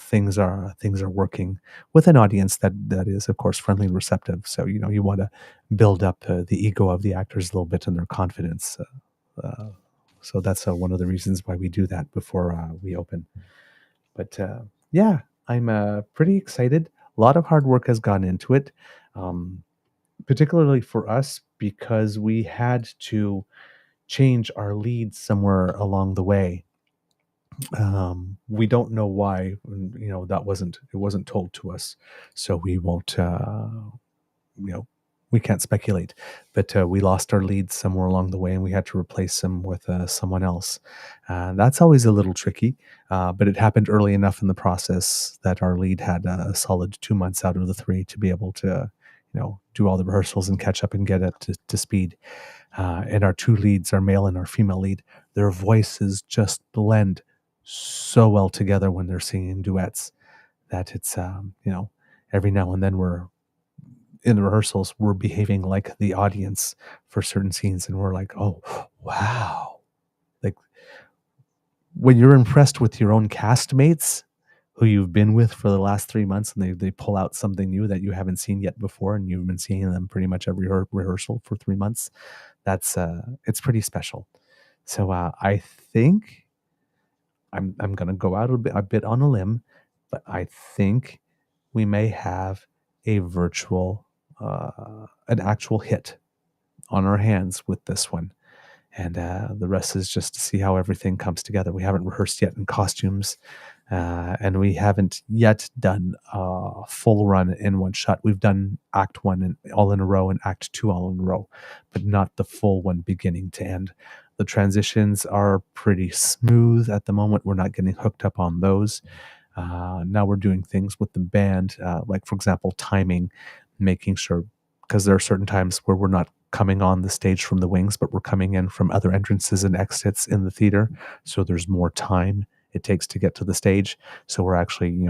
things are working with an audience that is, of course, friendly and receptive. So you want to build up the ego of the actors a little bit and their confidence. So that's one of the reasons why we do that before we open. But I'm pretty excited. A lot of hard work has gone into it, particularly for us because we had to change our lead somewhere along the way. We don't know why. It wasn't told to us, so we won't. We can't speculate, but we lost our lead somewhere along the way and we had to replace him with someone else. That's always a little tricky, but it happened early enough in the process that our lead had a solid 2 months out of the 3 to be able to, do all the rehearsals and catch up and get up to speed. And our 2 leads, our male and our female lead, their voices just blend so well together when they're singing duets that it's, every now and then in the rehearsals, we're behaving like the audience for certain scenes. And we're like, oh, wow. Like when you're impressed with your own castmates who you've been with for the last 3 months and they pull out something new that you haven't seen yet before. And you've been seeing them pretty much every rehearsal for 3 months. It's pretty special. So I think I'm going to go out a bit on a limb, but I think we may have a virtual an actual hit on our hands with this one. And the rest is just to see how everything comes together. We haven't rehearsed yet in costumes, and we haven't yet done a full run in one shot. We've done Act 1 all in a row and Act 2 all in a row, but not the full one beginning to end. The transitions are pretty smooth at the moment. We're not getting hooked up on those. Now we're doing things with the band, like, for example, timing, making sure, because there are certain times where we're not coming on the stage from the wings, but we're coming in from other entrances and exits in the theater. So there's more time it takes to get to the stage. So we're actually,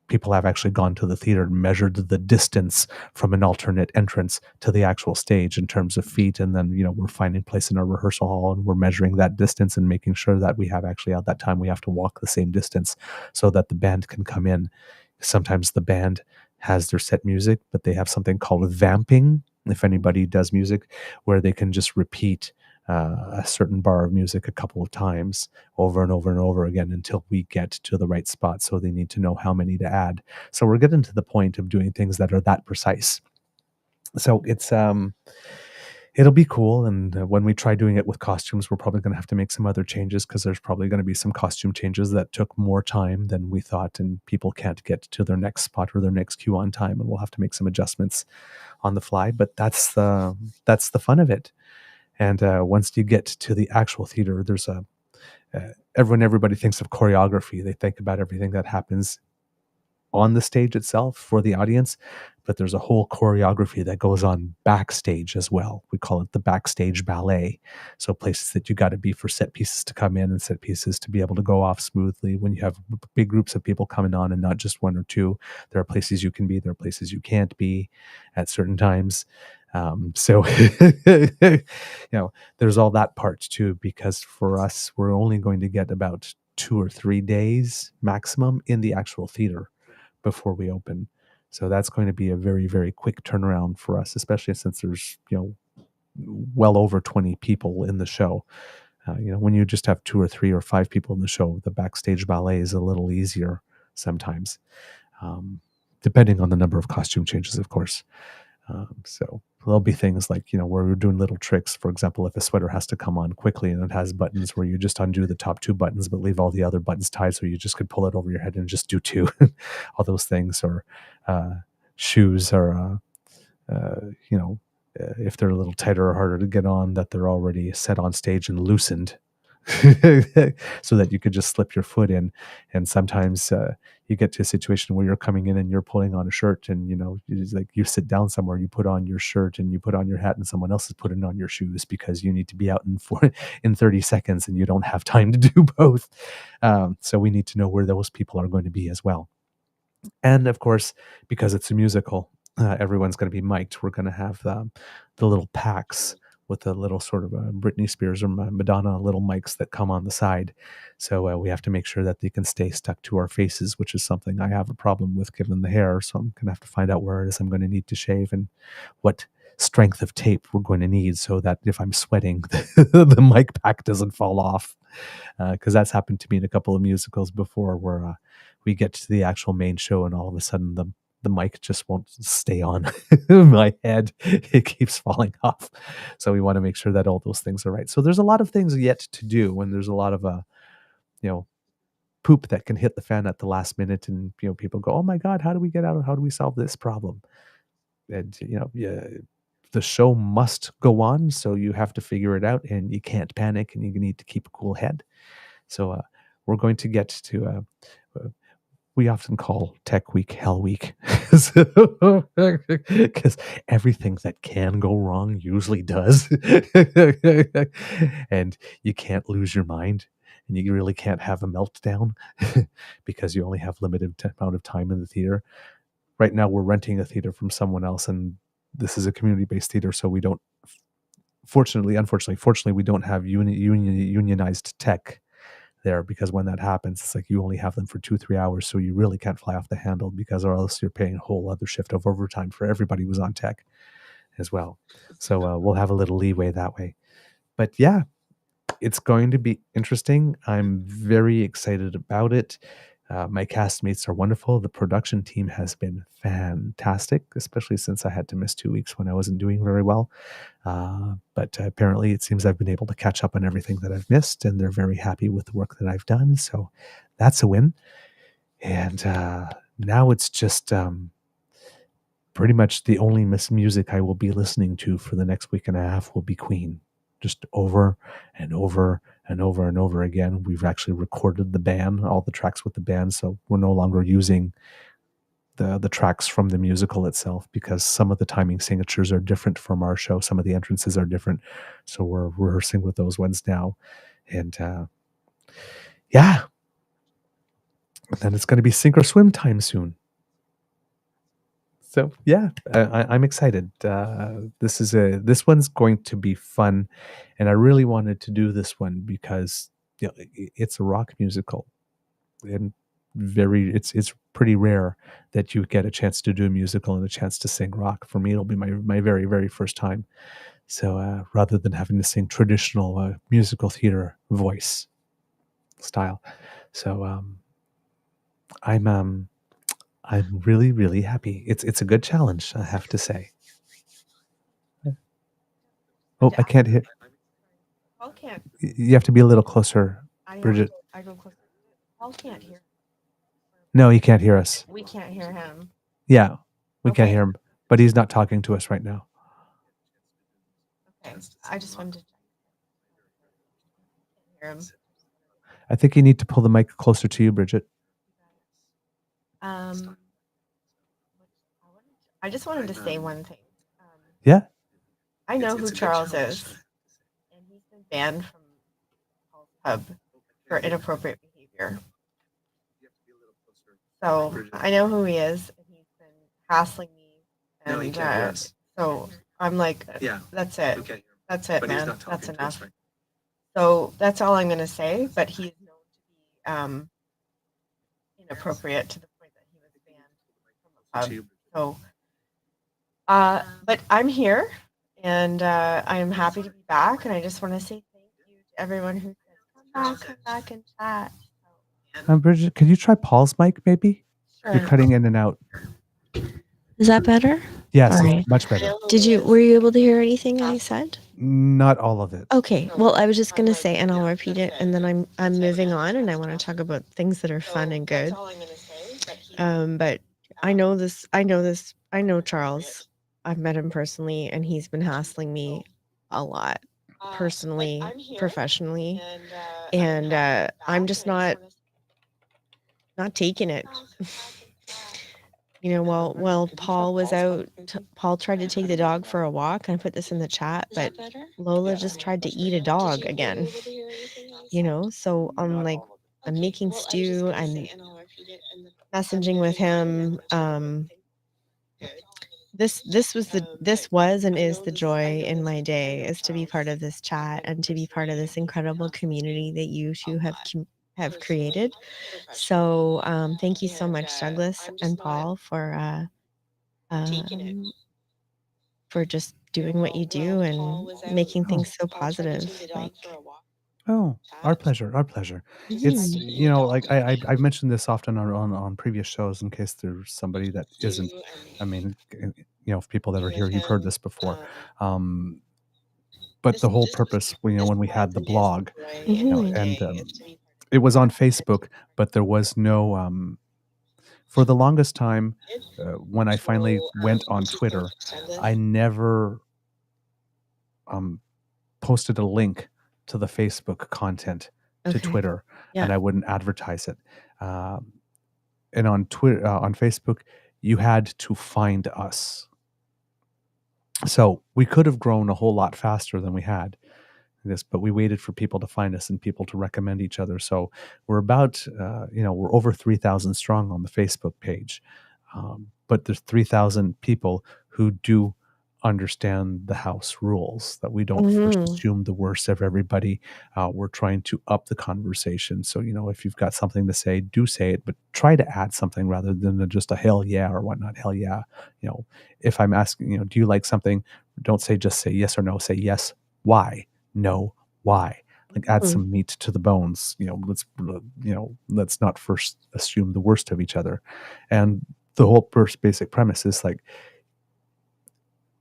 people have actually gone to the theater and measured the distance from an alternate entrance to the actual stage in terms of feet. And then, we're finding place in our rehearsal hall and we're measuring that distance and making sure that we have actually at that time, we have to walk the same distance so that the band can come in. Sometimes the band has their set music, but they have something called vamping. If anybody does music, where they can just repeat a certain bar of music a couple of times over and over and over again until we get to the right spot. So they need to know how many to add. So we're getting to the point of doing things that are that precise. So it's it'll be cool. And when we try doing it with costumes, we're probably going to have to make some other changes because there's probably going to be some costume changes that took more time than we thought, and people can't get to their next spot or their next cue on time, and we'll have to make some adjustments on the fly. But that's the fun of it. And once you get to the actual theater, there's everybody thinks of choreography. They think about everything that happens on the stage itself for the audience, but there's a whole choreography that goes on backstage as well. We call it the backstage ballet. So places that you got to be for set pieces to come in and set pieces to be able to go off smoothly. When you have big groups of people coming on and not just one or two, there are places you can be, there are places you can't be at certain times. So there's all that part too, because for us, we're only going to get about 2 or 3 days maximum in the actual theater before we open. So that's going to be a very, very quick turnaround for us, especially since there's, well over 20 people in the show. When you just have 2 or 3 or 5 people in the show, the backstage ballet is a little easier sometimes, depending on the number of costume changes, of course. So there'll be things like, where we're doing little tricks. For example, if a sweater has to come on quickly and it has buttons where you just undo the top 2 buttons, but leave all the other buttons tied. So you just could pull it over your head and just do 2, all those things. Or shoes are, if they're a little tighter or harder to get on, that they're already set on stage and loosened so that you could just slip your foot in. And sometimes you get to a situation where you're coming in and you're pulling on a shirt, and you sit down somewhere, you put on your shirt and you put on your hat, and someone else is putting on your shoes because you need to be out in 30 seconds and you don't have time to do both. So we need to know where those people are going to be as well. And of course, because it's a musical, everyone's going to be mic'd. We're going to have the little packs with the little sort of Britney Spears or Madonna little mics that come on the side. So we have to make sure that they can stay stuck to our faces, which is something I have a problem with given the hair. So I'm going to have to find out where it is I'm going to need to shave and what strength of tape we're going to need so that if I'm sweating, the mic pack doesn't fall off. Because that's happened to me in a couple of musicals before where we get to the actual main show and all of a sudden the mic just won't stay on my head. It keeps falling off. So we want to make sure that all those things are right. So there's a lot of things yet to do, and there's a lot of poop that can hit the fan at the last minute, and people go, oh my God, how do we get out? How do we solve this problem? And the show must go on, so you have to figure it out, and you can't panic, and you need to keep a cool head. So we're going to get to we often call Tech Week Hell Week because everything that can go wrong usually does. And you can't lose your mind, and you really can't have a meltdown because you only have limited amount of time in the theater. Right now, we're renting a theater from someone else, and this is a community-based theater, so we don't, fortunately, we don't have unionized tech there, because when that happens, it's like you only have them for 2-3 hours, so you really can't fly off the handle, because or else you're paying a whole other shift of overtime for everybody who's on tech as well. So we'll have a little leeway that way. But yeah, it's going to be interesting. I'm very excited about it. My castmates are wonderful. The production team has been fantastic, especially since I had to miss 2 weeks when I wasn't doing very well. But apparently it seems I've been able to catch up on everything that I've missed, and they're very happy with the work that I've done. So that's a win. And now it's just pretty much the only music I will be listening to for the next week and a half will be Queen. Just over and over and over and over again. We've actually recorded the band, all the tracks with the band, so we're no longer using the tracks from the musical itself, because some of the timing signatures are different from our show. Some of the entrances are different, so we're rehearsing with those ones now. And yeah, and then it's going to be sink or swim time soon. So yeah, I'm excited. This one's going to be fun, and I really wanted to do this one because it's a rock musical, and it's pretty rare that you get a chance to do a musical and a chance to sing rock. For me, it'll be my very, very first time. So rather than having to sing traditional musical theater voice style, so I'm really, really happy. It's a good challenge, I have to say. Oh, I can't hear. Paul can't. You have to be a little closer, Bridget. I go closer. Paul can't hear. No, he can't hear us. We can't hear him. Yeah, we can't hear him, but he's not talking to us right now. Okay, I just wanted to hear him. I think you need to pull the mic closer to you, Bridget. I just wanted to say one thing. Yeah. I know who Charles is, and he's been banned from Paul's Pub for inappropriate behavior. So I know who he is, and he's been hassling me, and so I'm like, that's it. That's it, man. That's enough. So that's all I'm going to say. But he's known to be inappropriate to the point that he was banned from the pub. So, but I'm here, And I'm happy to be back. And I just want to say thank you to everyone who said, come back and chat. Bridget, could you try Paul's mic, maybe? Sure. You're cutting in and out. Is that better? Yes, Sorry. much better. Were you able to hear anything I said? Not all of it. Okay. Well, I was just going to say, and I'll repeat it, and then I'm moving on, and I want to talk about things that are fun and good. But I know Charles. I've met him personally, and he's been hassling me a lot, personally, professionally, and I'm just not taking it. While Paul was out, Paul tried to take the dog for a walk. And I put this in the chat, but Lola just tried to eat a dog again. So I'm making stew. I'm messaging with him. This was and is the joy in my day, is to be part of this chat and to be part of this incredible community that you two have created. So thank you so much, Douglas and Paul, for just doing what you do and making things so positive. Oh, our pleasure. Our pleasure. It's, like I've mentioned this often on previous shows in case there's somebody that isn't. I mean, people that are here, you've heard this before. But the whole purpose, when we had the blog, and it was on Facebook, but there was no, for the longest time, when I finally went on Twitter, I never posted a link to the Facebook content to Twitter, and I wouldn't advertise it. And on Twitter, on Facebook, you had to find us. So we could have grown a whole lot faster than we had. But we waited for people to find us and people to recommend each other. So we're about, we're over 3,000 strong on the Facebook page. But there's 3,000 people who do understand the house rules, that we don't first assume the worst of everybody. We're trying to up the conversation. So, if you've got something to say, do say it, but try to add something rather than just a hell yeah or whatnot. Hell yeah. If I'm asking, do you like something? Don't just say yes or no. Say yes. Why? No, why? Add some meat to the bones. Let's not first assume the worst of each other. And the whole first basic premise is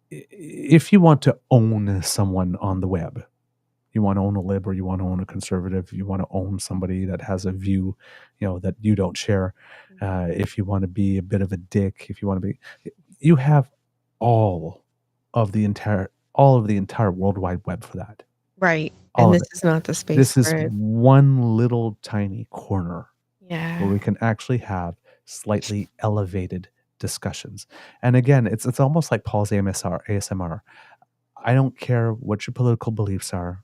if you want to own someone on the web, you want to own a lib or you want to own a conservative, you want to own somebody that has a view, that you don't share. If you want to be a bit of a dick, if you want to be, you have all of the entire World Wide Web for that. Right. And this is not the space. This is one little tiny corner where we can actually have slightly elevated discussions. And again, it's almost like Paul's ASMR. I don't care what your political beliefs are.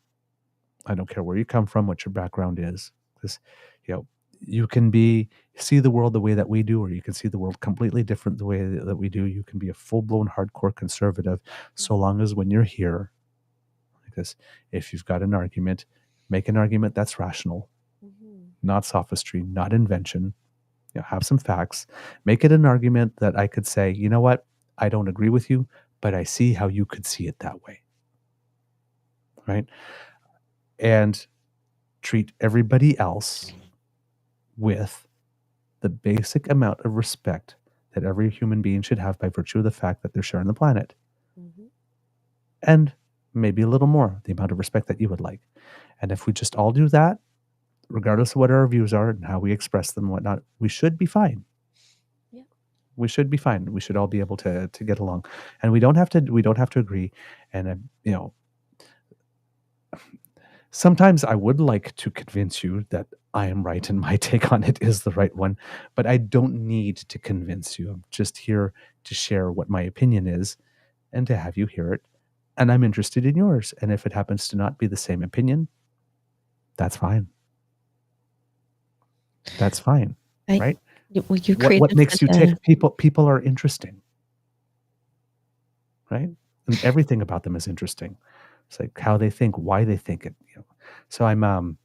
I don't care where you come from, what your background is. Because, you can see the world the way that we do, or you can see the world completely different the way that we do. You can be a full-blown hardcore conservative, so long as when you're here, because if you've got an argument, make an argument that's rational, not sophistry, not invention. Have some facts. Make it an argument that I could say, you know what? I don't agree with you, but I see how you could see it that way. Right? And treat everybody else with the basic amount of respect that every human being should have by virtue of the fact that they're sharing the planet. And maybe a little more, the amount of respect that you would like. And if we just all do that, regardless of what our views are and how we express them and whatnot, we should be fine. Yeah. We should be fine. We should all be able to get along. And we don't have to agree. And, sometimes I would like to convince you that I am right and my take on it is the right one, but I don't need to convince you. I'm just here to share what my opinion is and to have you hear it. And I'm interested in yours. And if it happens to not be the same opinion, that's fine. That's fine, right? What makes you tick? People are interesting, right? And everything about them is interesting. It's like how they think, why they think it. So I'm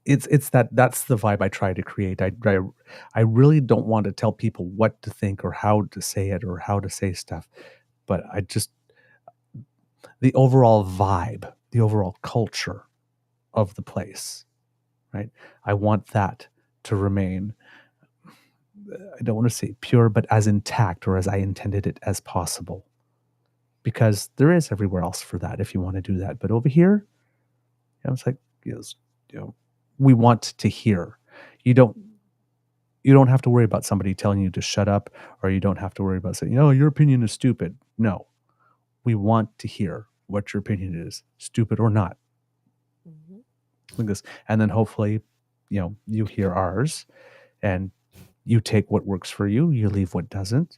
it's that's the vibe I try to create. I really don't want to tell people what to think or how to say it or how to say stuff, but the overall vibe, the overall culture of the place, right? I want that to remain, I don't want to say pure, but as intact or as I intended it as possible. Because there is everywhere else for that if you want to do that. But over here, it's like, we want to hear. You don't have to worry about somebody telling you to shut up, or you don't have to worry about saying, your opinion is stupid. No, we want to hear what your opinion is, stupid or not. Mm-hmm. Like this. And then hopefully, you hear ours and you take what works for you, you leave what doesn't.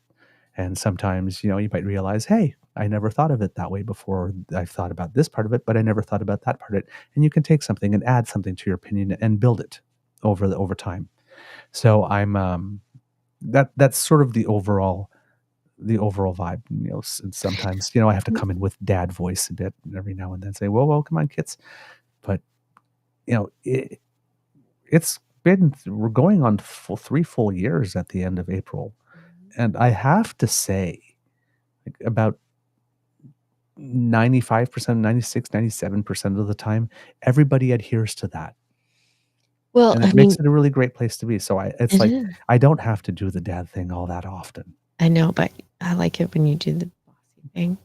And sometimes, you might realize, hey, I never thought of it that way before. I've thought about this part of it, but I never thought about that part of it. And you can take something and add something to your opinion and build it over time. So I'm that's sort of the overall vibe. And sometimes I have to come in with dad voice a bit every now and then, say, well, come on, kids. But it's been, we're going on 3 full years at the end of April, and I have to say, about 95%, 96, 97% of the time, everybody adheres to that. Well, and it makes it a really great place to be. So I don't have to do the dad thing all that often. I know, but I like it when you do the bossy thing.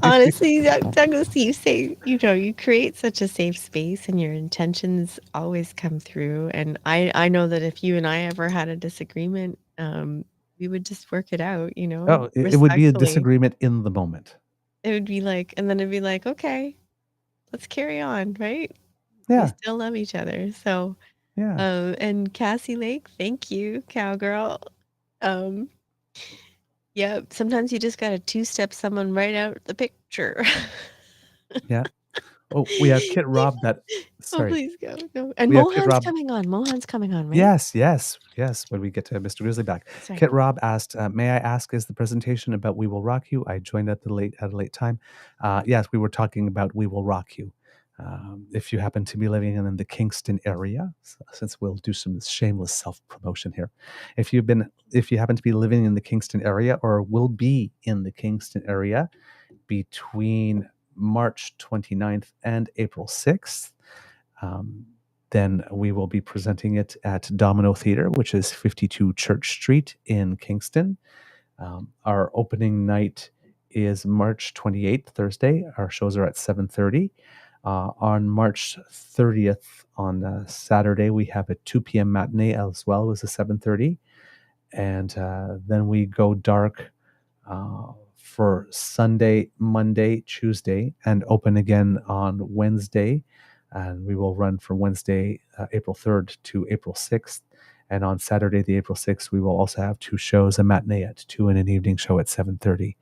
Honestly, Douglas, you say, you create such a safe space and your intentions always come through. And I know that if you and I ever had a disagreement, we would just work it out, Oh, it would be a disagreement in the moment. It would be like, and then it'd be like, okay, let's carry on, right? Yeah. We still love each other. So, yeah. And Cassie Lake, thank you, cowgirl. Yeah, sometimes you just got to two-step someone right out the picture. Yeah. Oh, we have Kit Rob that. Sorry. Oh, please go. No. And Mohan's coming on. Mohan's coming on, right? Yes. When we get to Mr. Grizzly back. Sorry. Kit Rob asked, may I ask, is the presentation about We Will Rock You? I joined at a late time. Yes, we were talking about We Will Rock You. If you happen to be living in the Kingston area, since we'll do some shameless self-promotion here. If you happen to be living in the Kingston area or will be in the Kingston area between March 29th and April 6th, then we will be presenting it at Domino Theater, which is 52 Church Street in Kingston. Our opening night is March 28th, Thursday. Our shows are at 7:30. On March 30th, on Saturday, we have a 2 p.m. matinee as well as a 7:30. And then we go dark for Sunday, Monday, Tuesday, and open again on Wednesday. And we will run from Wednesday, April 3rd to April 6th. And on Saturday, the April 6th, we will also have 2 shows, a matinee at 2 and an evening show at 7:30.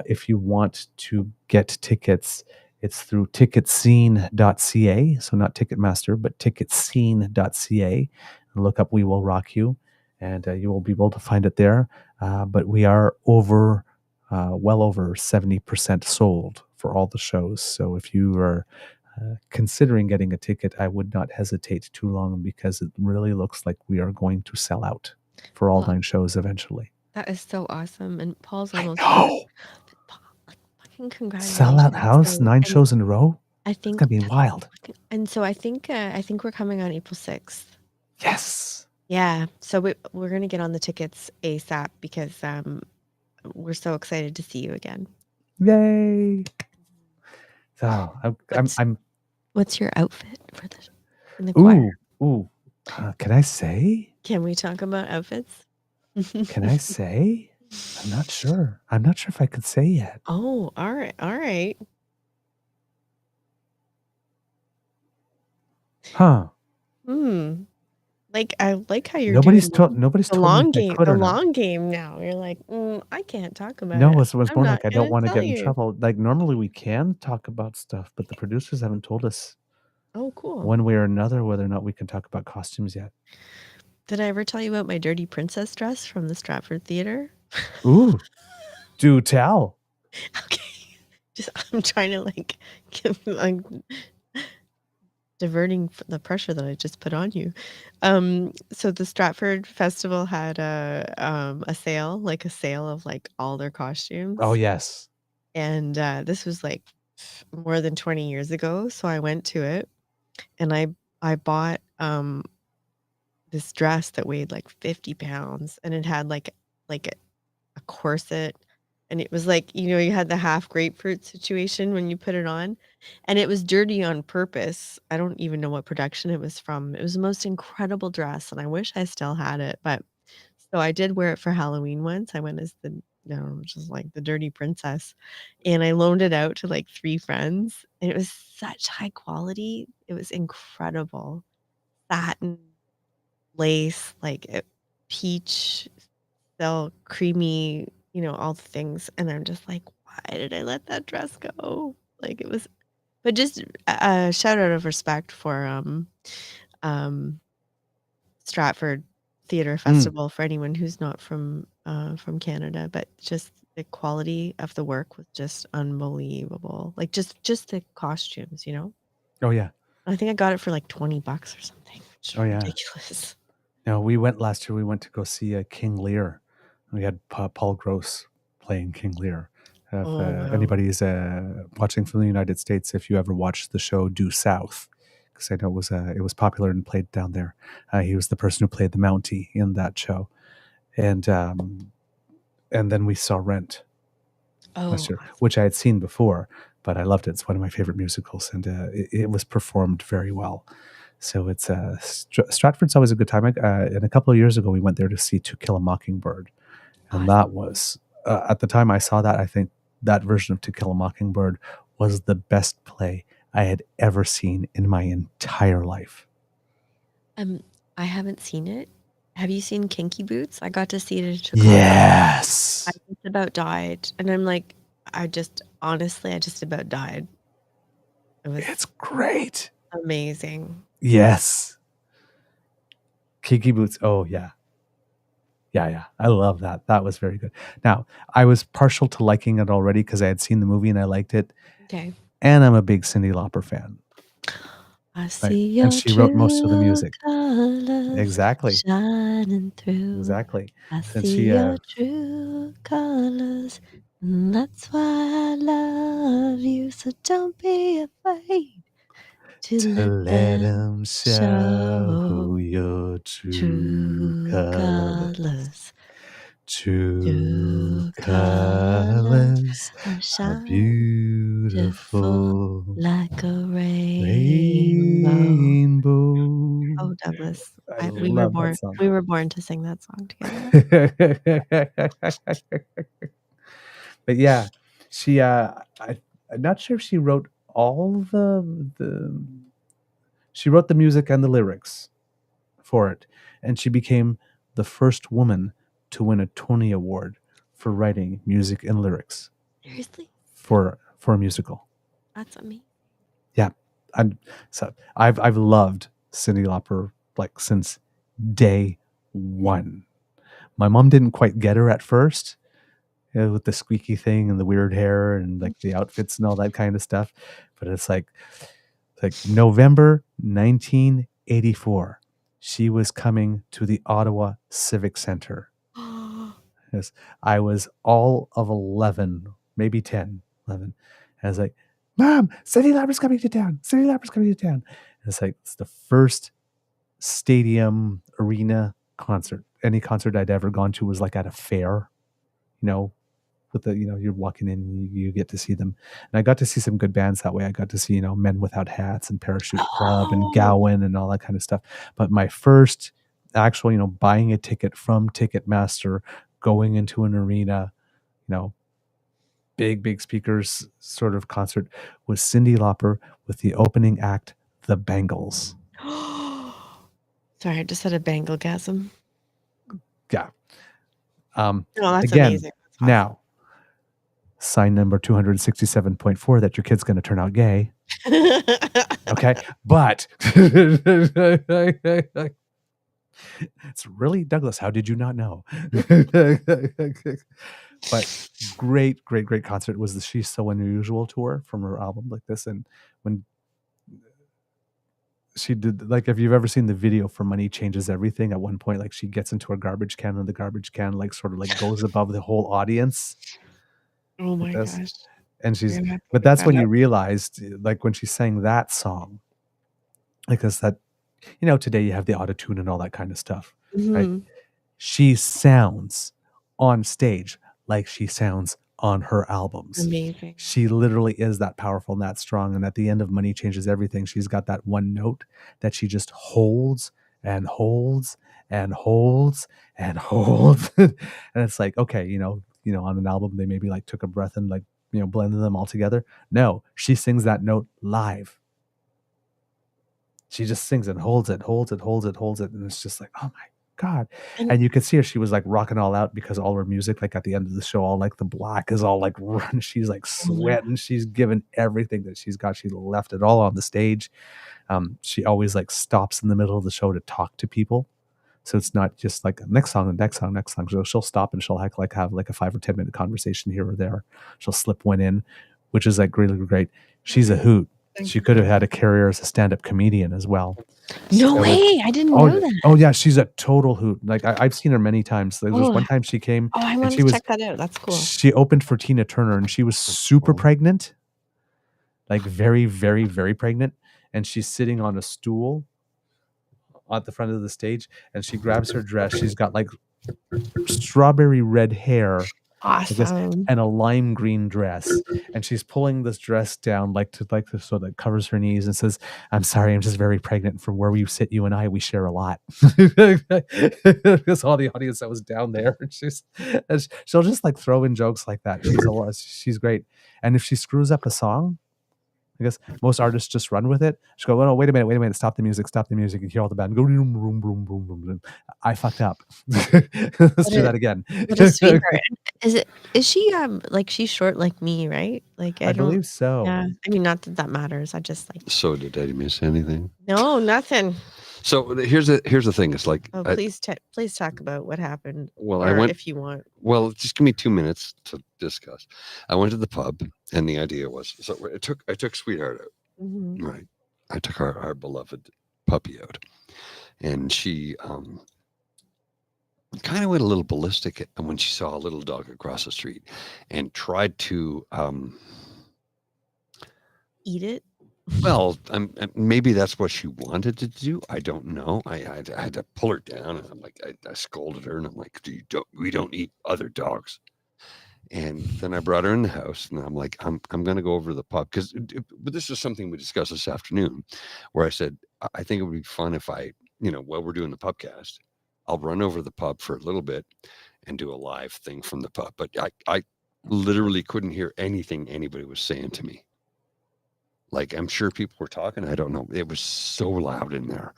If you want to get tickets, it's through ticketscene.ca. So not Ticketmaster, but ticketscene.ca. Look up We Will Rock You, and you will be able to find it there. But we are well over 70% sold for all the shows. So if you are considering getting a ticket, I would not hesitate too long, because it really looks like we are going to sell out for all 9 shows eventually. That is so awesome. And Paul's almost fucking congratulations. Sellout house, 9 shows in a row? I think it's gonna be wild. And so I think we're coming on April 6th. Yes. Yeah. So we're gonna get on the tickets ASAP, because we're so excited to see you again. Yay! So I'm. What's your outfit for in the choir? Ooh. Can I say? Can we talk about outfits? Can I say? I'm not sure. I'm not sure if I could say yet. Oh, all right. Huh. Like, I like how you're nobody's doing nobody's the told long me game. The long game now. You're like, I can't talk about no, it. it was more like I don't want to get in you. trouble. Like normally we can talk about stuff, but the producers haven't told us. Oh, cool. One way or another, whether or not we can talk about costumes yet. Did I ever tell you about my dirty princess dress from the Stratford Theater? Ooh, do tell. Okay. I'm trying to diverting the pressure that I just put on you. So the Stratford Festival had a sale, like a sale of like all their costumes. Oh yes. And this was like more than 20 years ago. So I went to it and I bought this dress that weighed like 50 pounds and it had like a corset, and it was like, you had the half grapefruit situation when you put it on, and it was dirty on purpose. I don't even know what production it was from. It was the most incredible dress, and I wish I still had it, but so I did wear it for Halloween once. I went as just like the dirty princess, and I loaned it out to like 3 friends, and it was such high quality. It was incredible. Satin, lace, like, peach, silk, creamy, all the things, and I'm just like, "Why did I let that dress go?" Like, it was but just a shout out of respect for, um, Stratford Theatre Festival for anyone who's not from Canada, but just the quality of the work was just unbelievable. Like, just the costumes, Oh yeah. I think I got it for, like, $20 or something, which is Oh yeah. ridiculous. No, last year we went to go see King Lear. We had Paul Gross playing King Lear. If Oh, wow. anybody's watching from the United States, if you ever watched the show Due South, because I know it was popular and played down there. He was the person who played the Mountie in that show, and then we saw Rent last year, which I had seen before, but I loved it. It's one of my favorite musicals, and it was performed very well. So it's Stratford's always a good time. And a couple of years ago, we went there to see To Kill a Mockingbird, and that was at the time I saw that. I think that version of To Kill a Mockingbird was the best play I had ever seen in my entire life. I haven't seen it. Have you seen Kinky Boots? I got to see it in Chicago. Yes. I just about died, and I'm like, I just about died. It's great. Amazing. Yes. Kinky Boots. Oh yeah. Yeah. I love that. That was very good. Now, I was partial to liking it already because I had seen the movie and I liked it. Okay. And I'm a big Cyndi Lauper fan. I see and she wrote most of the music. Colors Exactly. shining through. Exactly. I And see she your true colors, and that's why I love you. So don't be afraid to let them show your true colors. True colors are beautiful like a rainbow. Oh, Douglas, I we were love born. that song. We were born to sing that song together. But yeah, she. I'm not sure if she wrote all She wrote the music and the lyrics for it, and she became the first woman to win a Tony Award for writing music and lyrics. Seriously? For a musical. That's amazing. Yeah, I've loved Cyndi Lauper like since day one. My mom didn't quite get her at first, with the squeaky thing and the weird hair and like the outfits and all that kind of stuff, but it's like November 1984. She was coming to the Ottawa Civic Center. Yes, I was all of 11, maybe 10, 11. And I was like, Mom, Cyndi Lauper's coming to town. Cyndi Lauper's coming to town. And it's like, it's the first stadium arena concert. Any concert I'd ever gone to was like at a fair, with the, you're walking in, you get to see them. And I got to see some good bands that way. I got to see, Men Without Hats and Parachute Club and Gowan and all that kind of stuff. But my first actual, buying a ticket from Ticketmaster, going into an arena, big speakers sort of concert was Cyndi Lauper with the opening act, The Bangles. Sorry, I just had a bangle-gasm. Yeah. That's again, amazing. That's awesome. Now, sign number 267.4 that your kid's going to turn out gay. Okay. But it's really, Douglas, how did you not know? But great concert was the She's So Unusual tour from her album like this. And when she did, like, if you've ever seen the video for Money Changes Everything, at one point, like, she gets into a garbage can and the garbage can like sort of like goes above the whole audience. Oh my gosh. And but that's when you realized, like when she sang that song, because that, today you have the auto-tune and all that kind of stuff, right? She sounds on stage like she sounds on her albums. Amazing. She literally is that powerful and that strong. And at the end of Money Changes Everything, she's got that one note that she just holds and holds and holds and holds. And it's like, okay, on an album, they maybe like took a breath and like, blended them all together. No, she sings that note live. She just sings and holds it, holds it, holds it, holds it. And it's just like, oh my God. And you could see her, she was like rocking all out because all her music, like at the end of the show, all like the black is all like run. She's like sweating. She's given everything that she's got. She left it all on the stage. She always like stops in the middle of the show to talk to people. So it's not just like next song, next song, next song. So she'll stop and she'll have like a 5 or 10 minute conversation here or there. She'll slip one in, which is like really great. She's a hoot. She could have had a career as a stand-up comedian as well. No way! I didn't know that. Oh yeah, she's a total hoot. Like I've seen her many times. There was one time she came. Oh, I want to check that out. That's cool. She opened for Tina Turner, and she was super pregnant, like very, very, very pregnant. And she's sitting on a stool at the front of the stage, and she grabs her dress. She's got like strawberry red hair. Awesome. And a lime green dress, and she's pulling this dress down so that covers her knees and says, "I'm sorry, I'm just very pregnant. From where we sit, you and I, we share a lot." Because all the audience that was down there, and she'll just like throw in jokes like that. She's great. And if she screws up a song, I guess most artists just run with it. She go, "Oh, no, wait a minute, stop the music," and you hear all the band go boom, boom, boom, boom, boom. I fucked up. Let's do that again. Is she like she's short like me, right? Like I believe so. Yeah, I mean, not that matters. I just like. So did I miss anything? No, nothing. So here's the thing. It's like, oh, please talk about what happened. Well, I went, if you want. Well, just give me 2 minutes to discuss. I went to the pub, and the idea was, so I took Sweetheart out, right? I took our beloved puppy out, and she kind of went a little ballistic when she saw a little dog across the street, and tried to eat it. Well, maybe that's what she wanted to do. I don't know. I had to pull her down, and I'm like, I scolded her, and I'm like, we don't eat other dogs. And then I brought her in the house, and I'm like, I'm going to go over to the pub, but this is something we discussed this afternoon, where I said, I think it would be fun if while we're doing the PubCast, I'll run over to the pub for a little bit and do a live thing from the pub. But I literally couldn't hear anything anybody was saying to me. Like, I'm sure people were talking. I don't know. It was so loud in there.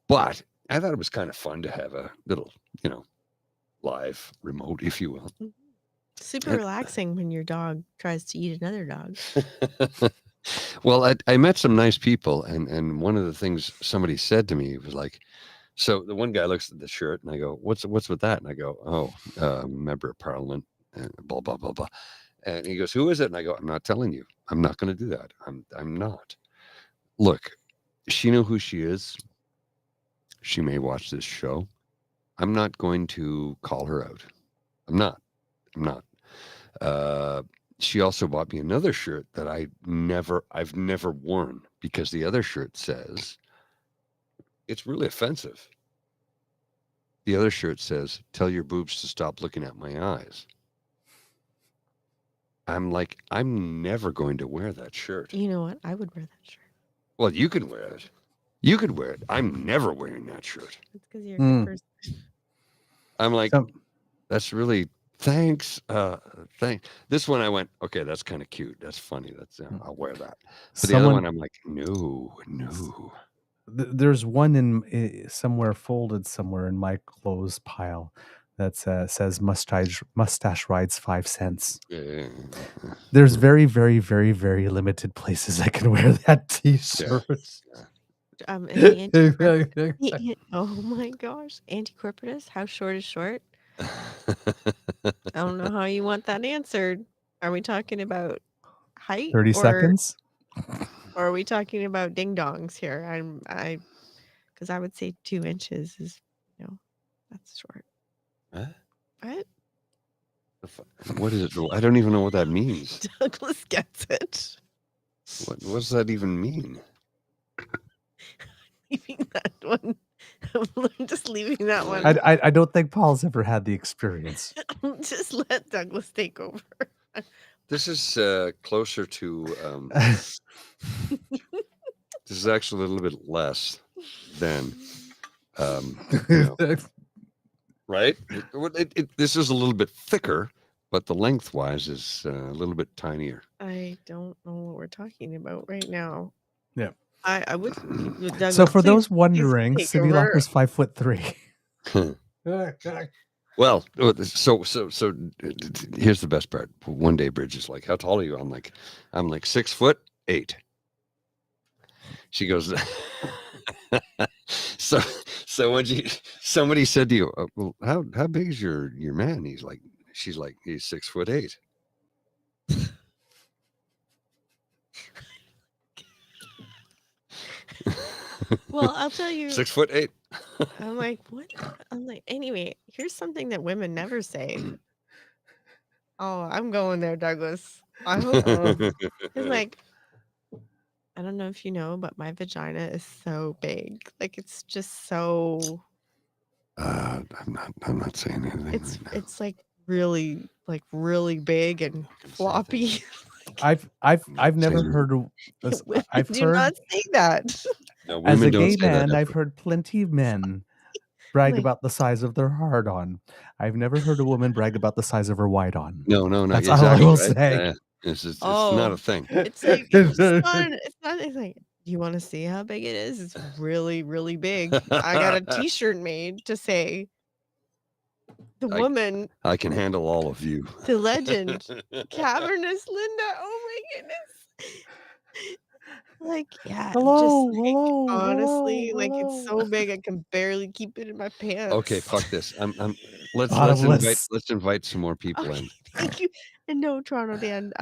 But I thought it was kind of fun to have a little, live remote, if you will. Super relaxing when your dog tries to eat another dog. Well, I met some nice people. And one of the things somebody said to me was like, so the one guy looks at the shirt, and I go, what's with that? And I go, member of Parliament, and blah, blah, blah, blah. And he goes, who is it? And I go, I'm not telling you. I'm not going to do that. I'm not. Look, she knew who she is. She may watch this show. I'm not going to call her out. I'm not. She also bought me another shirt that I've never worn, because the other shirt says, it's really offensive. The other shirt says, tell your boobs to stop looking at my eyes. I'm like, I'm never going to wear that shirt. You know what? I would wear that shirt. Well, you can wear it. You could wear it. I'm never wearing that shirt. It's because you're a good person. I'm like, that's really, thanks. This one I went, okay, that's kind of cute. That's funny. I'll wear that. But the other one, I'm like, no. There's one in somewhere folded somewhere in my clothes pile that says mustache rides 5 cents. Yeah. There's very, very, very, very limited places I can wear that t-shirt. Yeah. Oh my gosh. Anti-corporatist, how short is short? I don't know how you want that answered. Are we talking about height? 30 seconds? Or are we talking about ding-dongs here? Because I would say 2 inches is, that's short. What? What? What is it? I don't even know what that means. Douglas gets it. What does that even mean? Leaving that one. I'm just leaving that one. I don't think Paul's ever had the experience. Just let Douglas take over. This is closer to. This is actually a little bit less than. Right? This is a little bit thicker, but the lengthwise is a little bit tinier. I don't know what we're talking about right now. Yeah. I would. Douglas, So for please- those please wondering, take Cindy over. Locker's 5'3". Well, so here's the best part. One day, Bridge is like, "How tall are you?" I'm like 6'8". She goes, so when somebody said to you, "Well, how big is your man?" She's like, "He's 6'8". Well, I'll tell you. 6'8". I'm like, what? I'm like, anyway, here's something that women never say. Oh, I'm going there, Douglas. I hope. It's like, I don't know if you know, but my vagina is so big. Like, it's just so. I'm not saying anything. It's like really big and floppy. I've never heard of this. Women I've do heard not say that. No, as women a don't gay say that man, I've ever. heard plenty of men brag Like- about the size of their hard on. I've never heard a woman brag about the size of her wide on. No, That's exactly, all I will right? say. Yeah. It's not a thing. It's like it's like, do you want to see how big it is? It's really, really big. I got a t-shirt made to say the woman, I can handle all of you. the legend, cavernous Linda. Oh my goodness. Like, yeah, Hello, just like, hello, honestly, hello, like hello. it's so big I can barely keep it in my pants. Okay, fuck this. Let's Bottomless. invite some more people in. Thank you. And no, Toronto Dan,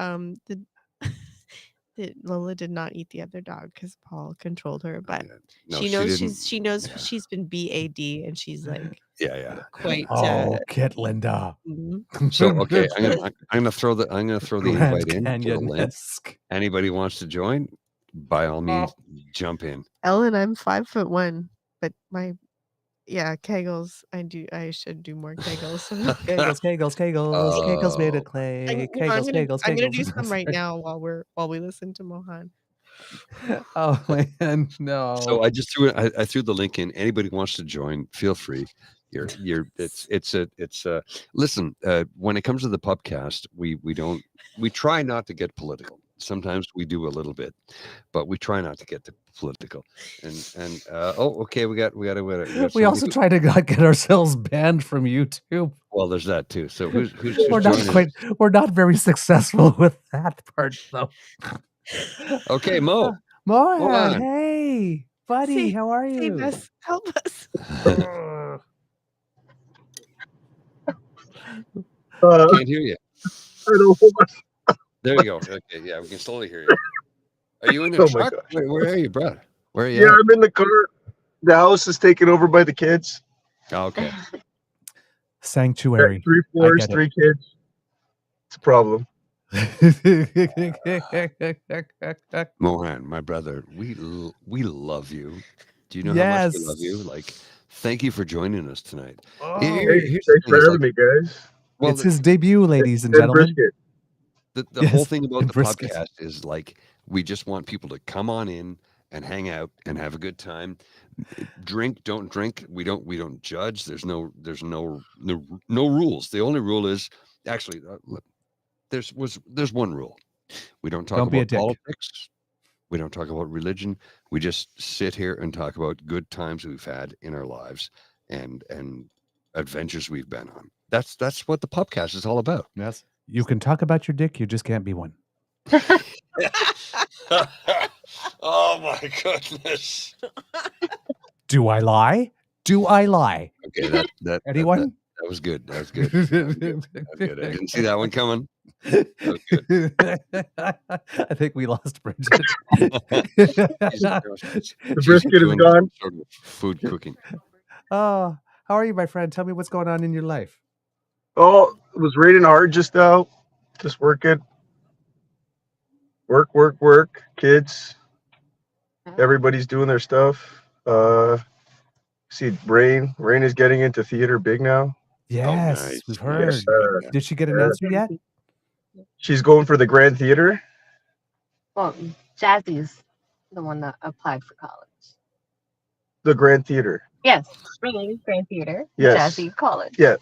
Lola did not eat the other dog because Paul controlled her, but No, she she knows didn't. she knows she's been BAD and she's like Yeah. quite Oh, Kit Linda. mhm. So okay, I'm gonna throw the Grand invite in for the link. Canyon-esque. Anybody wants to join, by all means, jump in. Ellen, I'm 5'1", but my Kegels. I should do more Kegels. Kegels. Kegels made of clay. Kegels. I'm gonna do some right now while we listen to Mohan. Oh man, no. So I just I threw the link in. Anybody wants to join, feel free. Listen, when it comes to the PubCast, we try not to get political. Sometimes we do a little bit, but we try not to get political. And okay, we also try to not get ourselves banned from YouTube. Well, there's that too. So who's we're not very successful with that part though. Okay, Mo. Mohan, hey, buddy, how are you? Save us, help us. Can't hear you. I don't know what. There you go. Okay, yeah, we can slowly hear you. Are you in the truck? Where are you, bro? Where are you? Yeah, I'm in the car. The house is taken over by the kids. Oh, okay. Sanctuary. 3 floors, 3 kids. It's a problem. Mohan, my brother, we love you. Do you know how much we love you? Like, thank you for joining us tonight. Oh, thanks for having me, guys. Well, it's his debut, ladies and gentlemen. The whole thing about the podcast is like we just want people to come on in and hang out and have a good time. Drink, don't drink. We don't judge. There's no rules. The only rule is actually there's one rule. We don't talk about politics. We don't talk about religion. We just sit here and talk about good times we've had in our lives and adventures we've been on. That's what the PubCast is all about. Yes. You can talk about your dick, you just can't be one. Oh my goodness. Do I lie? Okay, that anyone? That was good. That was good. I didn't see that one coming. That was good. I think we lost Bridget. The brisket is gone. Sort of food cooking. Oh, how are you, my friend? Tell me what's going on in your life. Oh, it was raining hard just now. Just working. Work. Kids. Everybody's doing their stuff. See, Rain is getting into theater big now. Yes, nice. we've heard. Yes, Did she get an answer yet? she's going for the Grand Theater. Well, Jazzy's the one that applied for college. The Grand Theater. Yes, Rain Grand Theater. Yes. Jazzy College. Yeah,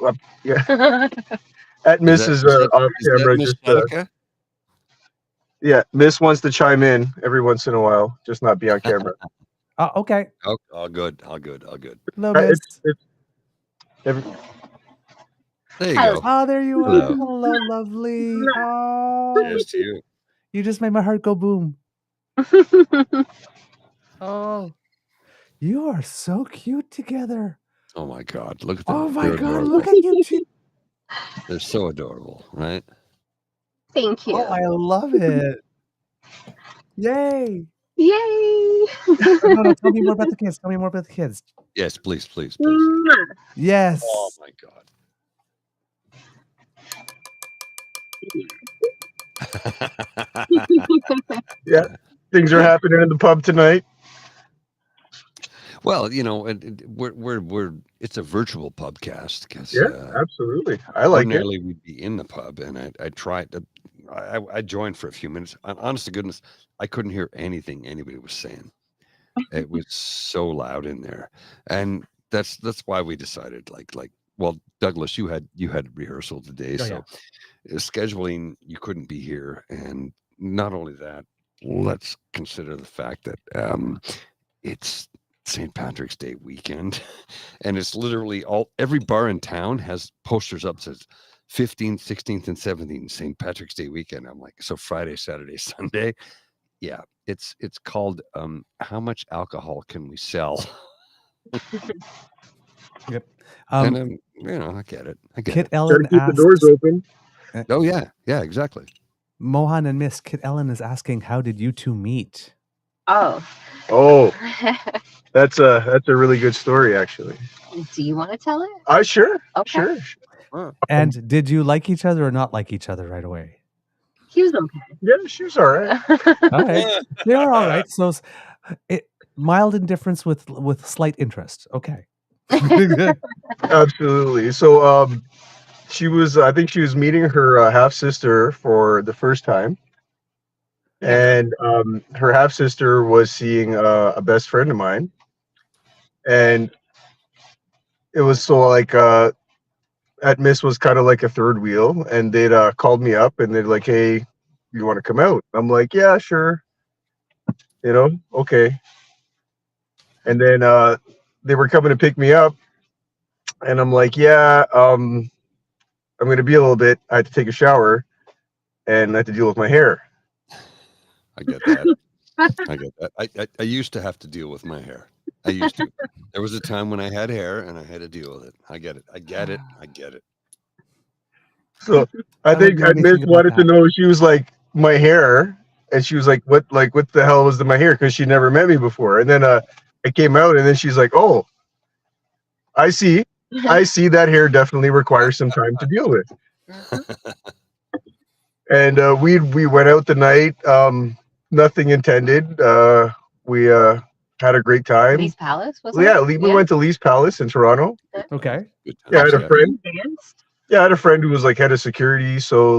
yeah. At Mrs. Off camera, just yeah. Miss wants to chime in every once in a while, just not be on camera. Okay. Oh, all good. Hello, Miss. There you Hello. go. Oh, there you Hello. are. Hello, lovely. Oh, Cheers to you. you just made my heart go boom. Oh, you are so cute together. Oh my God! Look at them. Oh my They're God, adorable. look at you two. They're so adorable, right? Thank you. Oh, I love it. Yay. Yay. No, tell me more about the kids. Yes, please. Yes. Oh my God. Yeah, things are happening in the pub tonight. Well, we're it's a virtual pubcast because Absolutely, I like it. ordinarily we'd be in the pub, and I tried to. I joined for a few minutes. Honest to goodness, I couldn't hear anything anybody was saying. It was so loud in there, and that's why we decided well, Douglas, you had rehearsal today, so scheduling you couldn't be here, and not only that, let's consider the fact that it's St. Patrick's Day weekend, and it's literally every bar in town has posters up says 15th, 16th, and 17th St. Patrick's Day weekend. I'm like, so Friday, Saturday, Sunday. Yeah, it's called how much alcohol can we sell? Yep. And I get it. Kit Ellen Keep the doors open. Oh yeah, exactly. Mohan and Miss Kit Ellen is asking, how did you two meet? Oh. That's a really good story, actually. Do you want to tell it? Sure. Okay. Sure. And did you like each other or not like each other right away? He was okay. Yeah, she was all right. All right. They are all right. So mild indifference with slight interest. Okay. Absolutely. So I think she was meeting her half sister for the first time. And her half sister was seeing a best friend of mine. And it was so at Miss was kind of like a third wheel, and they'd called me up and they're like, hey, you want to come out? I'm like, yeah, sure. Okay. And then they were coming to pick me up, and I'm like, yeah, I'm going to be a little bit. I had to take a shower, and I had to deal with my hair. I get that. I used to have to deal with my hair. I used to. There was a time when I had hair and I had to deal with it. I get it. So I think Miss wanted to know, she was like, my hair, and she was like, what the hell was my hair? Because she never met me before. And then I came out, and then she's like, oh, I see that hair definitely requires some time to deal with. And we went out the night, nothing intended. We had a great time. Lee's Palace, was it? We went to Lee's Palace in Toronto. Okay. Yeah, I had a friend. Yeah, I had a friend who was head of security, so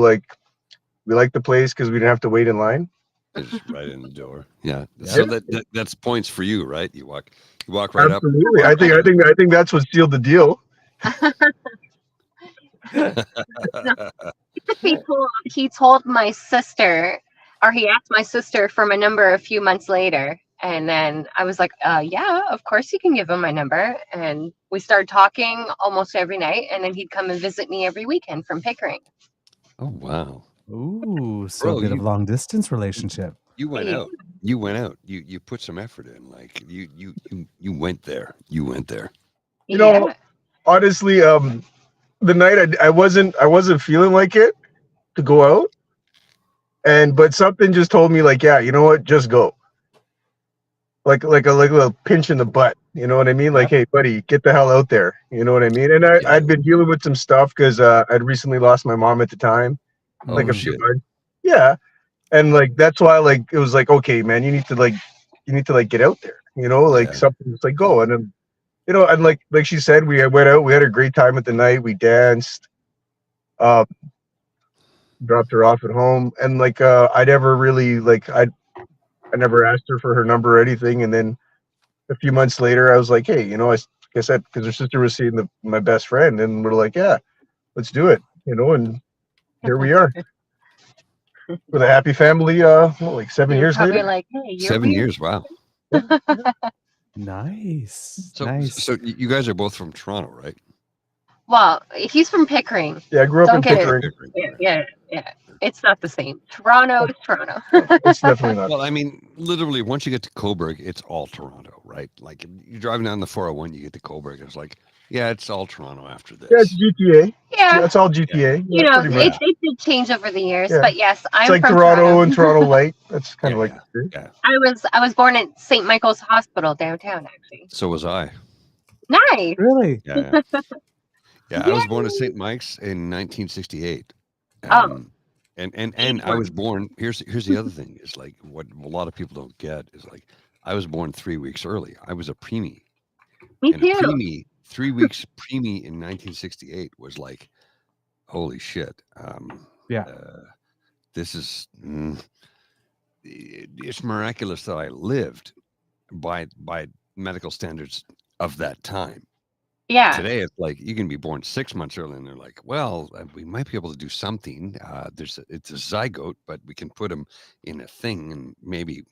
we liked the place because we didn't have to wait in line. It's just right in the door. Yeah. So that's points for you, right? You walk right up. Absolutely. I think that's what sealed the deal. He told my sister, or he asked my sister for my number a few months later. And then I was like, yeah, of course you can give him my number. And we started talking almost every night. And then he'd come and visit me every weekend from Pickering. Oh, wow. Ooh, so a bit of long distance relationship. You went out. You put some effort in. You went there. Honestly, the night I wasn't feeling like it to go out. But something just told me yeah, you know what? Just go. like a little pinch in the butt. You know what I mean? Like, hey, buddy, get the hell out there. You know what I mean? And I'd been dealing with some stuff because I'd recently lost my mom at the time, like a few months. Yeah, and like that's why like it was like, okay, man, you need to get out there. You know, like something's like go and then. You know, and like she said, we went out. We had a great time at the night. We danced. Dropped her off at home, and like I never really like I never asked her for her number or anything. And then a few months later, I was like, hey, you know, like I said, because her sister was seeing my best friend, and we're like, yeah, let's do it. You know, and here we are with a happy family. Like 7 years later. Like, hey, you're 7 years. Wow. Nice. So you guys are both from Toronto, right? Well, he's from Pickering. Yeah, I grew up in Pickering. Yeah. It's not the same. Toronto is Toronto. It's definitely not. Well, I mean, literally, once you get to Cobourg, it's all Toronto, right? Like you're driving down the 401, you get to Cobourg, it's like, yeah, it's all Toronto after this. Yeah, it's GTA. Yeah, it's all GTA. You know, it did change over the years, but yes, I'm like from Toronto and Toronto Light. That's kind of like. Yeah. I was born at St. Michael's Hospital downtown, actually. So was I. Nice. Really? Yeah. Yeah, I was born at St. Mike's in 1968. And I was born. Here's the other thing is like what a lot of people don't get is like I was born 3 weeks early. I was a preemie. Me and too. A preemie, 3 weeks preemie in 1968 was like, holy shit. This is it's miraculous that I lived by medical standards of that time. Yeah. Today it's like you can be born 6 months early, and they're like, "Well, we might be able to do something. It's a zygote, but we can put them in a thing, and maybe."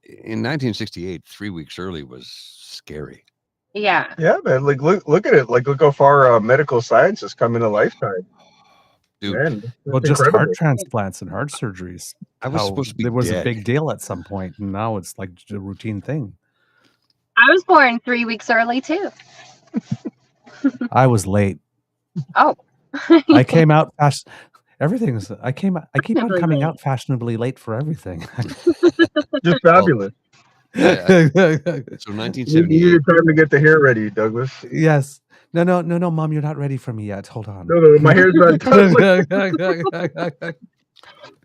In 1968, 3 weeks early was scary. Yeah. Yeah, man. Like look at it. Like look how far medical science has come in a lifetime. Dude, man, well, just heart transplants and heart surgeries. I was supposed to be It was dead. a big deal at some point, and now it's like a routine thing. I was born 3 weeks early too. I was late. Oh. I came out fast. Everything's. I keep on coming out fashionably late for everything. Just fabulous. Yeah. So 1978. You needed time to get the hair ready, Douglas. Yes. No, Mom, you're not ready for me yet. Hold on. No, my hair's not done.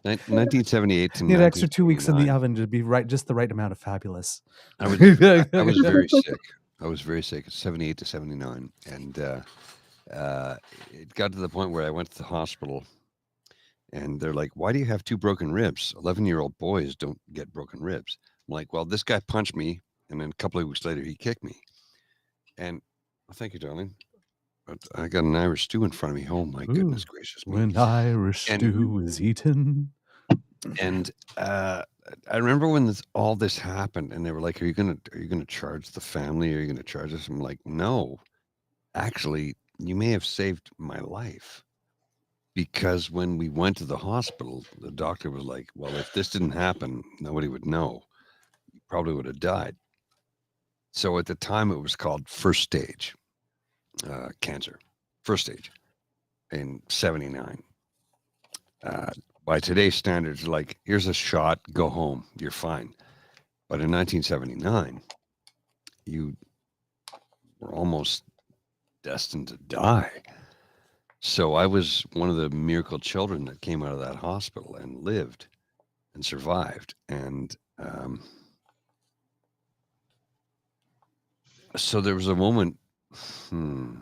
1978 to need an extra 2 weeks in the oven to be just the right amount of fabulous. I was very sick. I was very sick. 78 to 79, and it got to the point where I went to the hospital, and they're like, "Why do you have 2 broken ribs? 11-year-old boys don't get broken ribs." I'm like, "Well, this guy punched me, and then a couple of weeks later, he kicked me." And thank you, darling. But I got an Irish stew in front of me. Oh my goodness gracious me! When Irish stew is eaten. And I remember when all this happened, and they were like, "Are you gonna charge the family? Are you gonna charge us?" I'm like, "No, actually, you may have saved my life." Because when we went to the hospital, the doctor was like, "Well, if this didn't happen, nobody would know. You probably would have died." So at the time, it was called first stage cancer, first stage in 79. By today's standards, like, here's a shot, go home, you're fine. But in 1979, you were almost destined to die. So I was one of the miracle children that came out of that hospital and lived and survived. And so there was a moment, I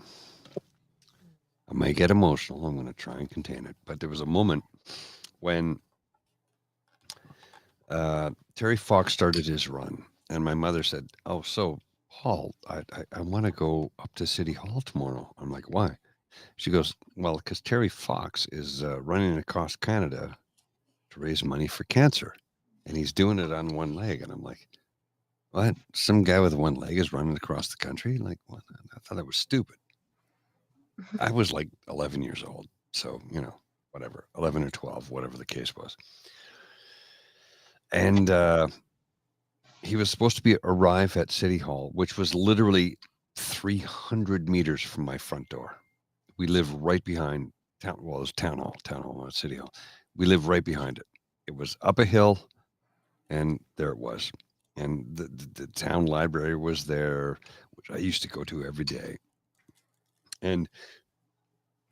may get emotional. I'm going to try and contain it. But there was a moment when Terry Fox started his run, and my mother said, "Oh, so Paul, I want to go up to City Hall tomorrow." I'm like, "Why?" She goes, "Well, because Terry Fox is running across Canada to raise money for cancer, and he's doing it on one leg." And I'm like, "What? Some guy with one leg is running across the country?" Like, what? I thought that was stupid. I was like 11 years old, so whatever, 11 or 12, whatever the case was. And he was supposed to arrive at City Hall, which was literally 300 meters from my front door. We live right behind town. Well, it was town hall, not City Hall. We live right behind it. It was up a hill, and there it was. And the town library was there, which I used to go to every day. And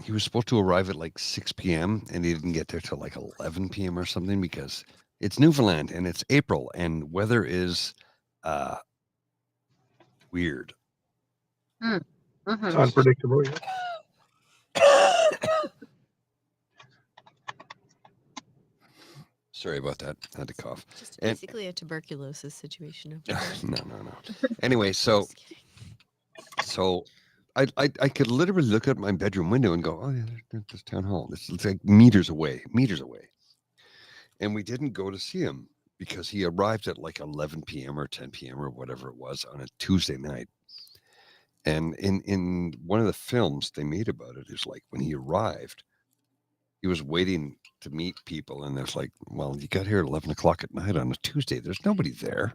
he was supposed to arrive at like 6 p.m. and he didn't get there till like 11 p.m. or something because it's Newfoundland and it's April and weather is weird. It's unpredictable. Sorry about that. I had to cough. Just basically a tuberculosis situation. No. Anyway, so I could literally look out my bedroom window and go, oh yeah, there's town hall. It's like meters away. And we didn't go to see him because he arrived at like 11 p.m. or 10 p.m. or whatever it was on a Tuesday night. And in one of the films they made about it is like when he arrived, he was waiting to meet people. And there's like, well, you got here at 11 o'clock at night on a Tuesday. There's nobody there.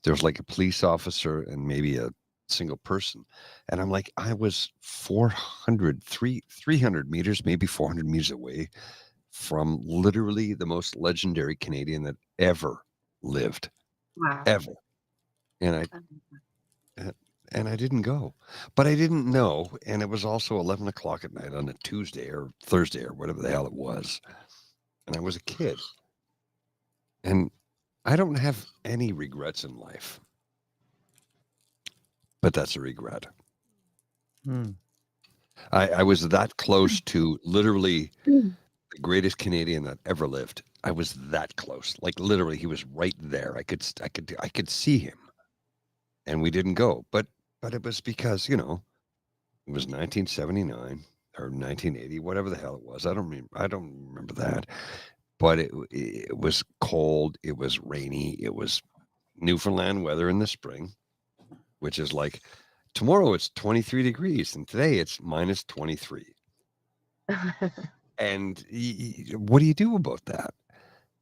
There's like a police officer and maybe a single person. And I'm like, I was 300 meters, maybe 400 meters away from literally the most legendary Canadian that ever lived. Wow. Ever. And I didn't go, but I didn't know. And it was also 11 o'clock at night on a Tuesday or Thursday or whatever the hell it was. And I was a kid. And I don't have any regrets in life. But that's a regret. I was that close to literally the greatest Canadian that ever lived. I was that close. Like literally, he was right there. I could see him. And we didn't go. But it was because, it was 1979 or 1980, whatever the hell it was. I don't remember that. But it was cold. It was rainy. It was Newfoundland weather in the spring, which is like tomorrow it's 23 degrees and today it's minus 23. And what do you do about that?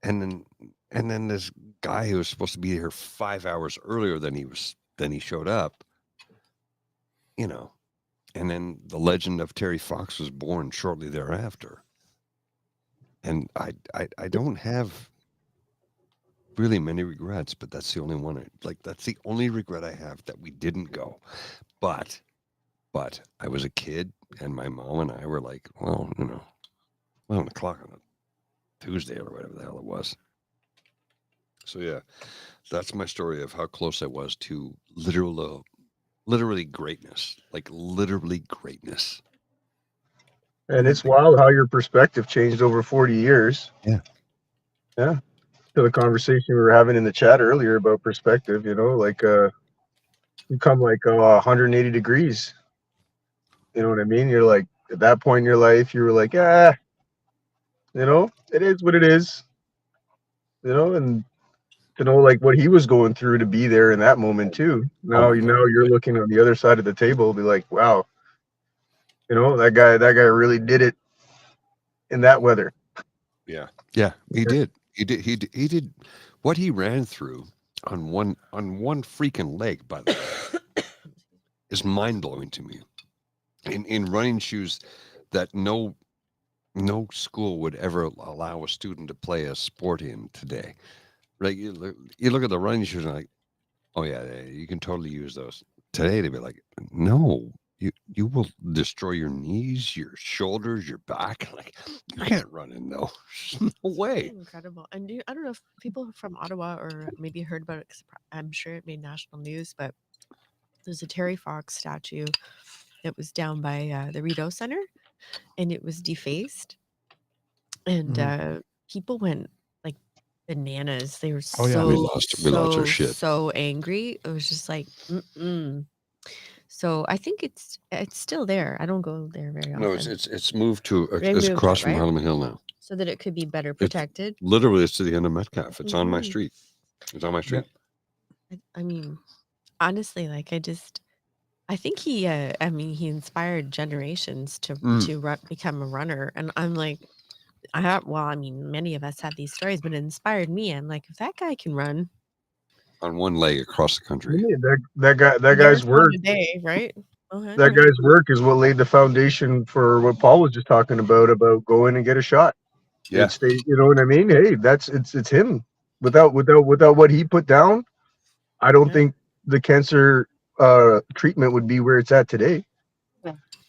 And then this guy who was supposed to be here 5 hours earlier than he showed up, and then the legend of Terry Fox was born shortly thereafter. And I don't have really many regrets, but that's the only one. That's the only regret I have, that we didn't go. But I was a kid, and my mom and I were like, well, 11 o'clock on a Tuesday or whatever the hell it was. So yeah, that's my story of how close I was to literally greatness, like literally greatness. And it's wild how your perspective changed over 40 years. Yeah. To the conversation we were having in the chat earlier about perspective, like you come like 180 degrees. You know what I mean? You're like, at that point in your life, you were like, it is what it is. And to know like what he was going through to be there in that moment too. Now you're looking on the other side of the table, be like, wow, that guy really did it in that weather. Yeah, he did. He did what he ran through on one freaking leg, by the way, is mind blowing to me. In running shoes that no school would ever allow a student to play a sport in today. Right? You look at the running shoes and like, oh yeah, you can totally use those. Today they'd be like, no, you will destroy your knees, your shoulders, your back. Like, you can't run in those. No way. Incredible. And I don't know if people from Ottawa or maybe heard about it, because I'm sure it made national news, but there's a Terry Fox statue that was down by the Rideau Center, and it was defaced. And people went like bananas. They were we lost our shit. So angry. It was just like, So I think it's still there. I don't go there very often. No, it's moved to it's across from Parliament Hill now, so that it could be better protected. It's to the end of Metcalfe. It's on my street. It's on my street. I mean, honestly, like I think he inspired generations to become a runner, and I'm like, many of us have these stories, but it inspired me. I'm like, if that guy can run on one leg across the country, that guy's work, right? That guy's work is what laid the foundation for what Paul was just talking about go in and get a shot. Yeah, stay, you know what I mean? Hey, it's him. Without what he put down, I don't think the cancer treatment would be where it's at today.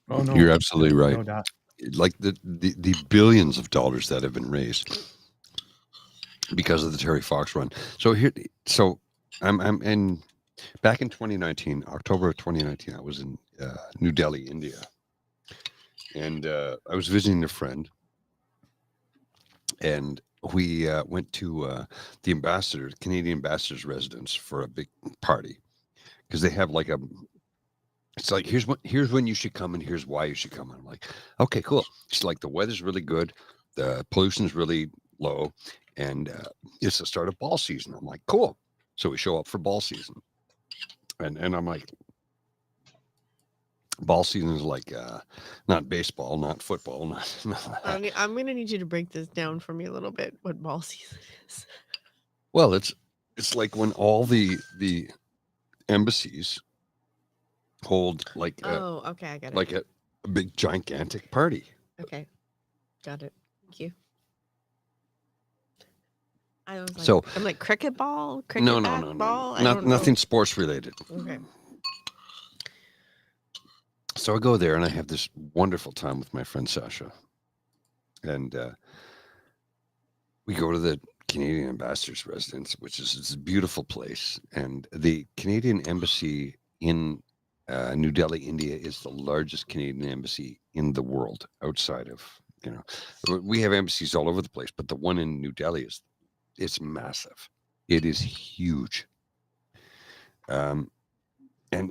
Oh no, You're absolutely right. No doubt. Like the billions of dollars that have been raised because of the Terry Fox run. So I'm in back in 2019, October of 2019. I was in New Delhi, India, and I was visiting a friend, and we went to the Canadian ambassador's residence for a big party because they have like it's like here's when you should come and here's why you should come. And I'm like, okay, cool. It's like the weather's really good, the pollution's really low, and it's the start of ball season. I'm like, cool. So we show up for ball season, and I'm like, ball season is like not baseball, not football, not I'm gonna need you to break this down for me a little bit. What ball season is? Well, it's like when all the embassies hold like okay, I got it. like a big gigantic party. Okay, got it. Thank you. I was like, So I'm like cricket ball, no, ball. nothing sports related. Okay. So I go there and I have this wonderful time with my friend Sasha, and we go to the Canadian ambassador's residence, which is this beautiful place, and the Canadian embassy in New Delhi, India, is the largest Canadian embassy in the world outside of, we have embassies all over the place, but the one in New Delhi it's massive. It is huge. And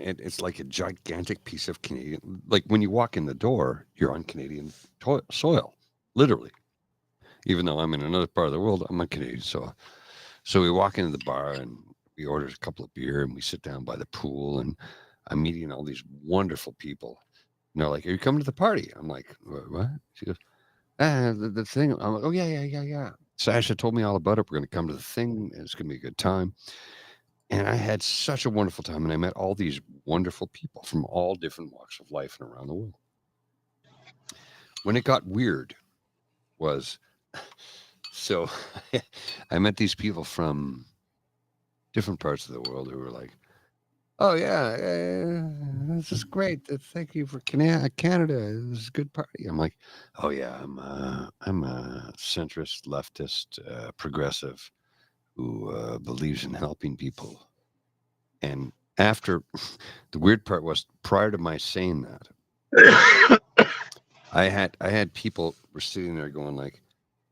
it's like a gigantic piece of Canadian, like when you walk in the door, you're on Canadian soil, literally. Even though I'm in another part of the world, I'm on Canadian soil. So we walk into the bar and we order a couple of beer and we sit down by the pool, and I'm meeting all these wonderful people. And they're like, "Are you coming to the party?" I'm like, "What?" She goes, the thing." I'm like, "Oh, yeah. Sasha told me all about it. We're going to come to the thing, and it's going to be a good time." And I had such a wonderful time, and I met all these wonderful people from all different walks of life and around the world. When it got weird was, so I met these people from different parts of the world who were like, "Oh yeah, this is great. Thank you for Canada. This is a good party." I'm like, "Oh yeah, I'm a centrist, leftist, progressive who believes in helping people." And after, the weird part was, prior to my saying that, I had people were sitting there going like,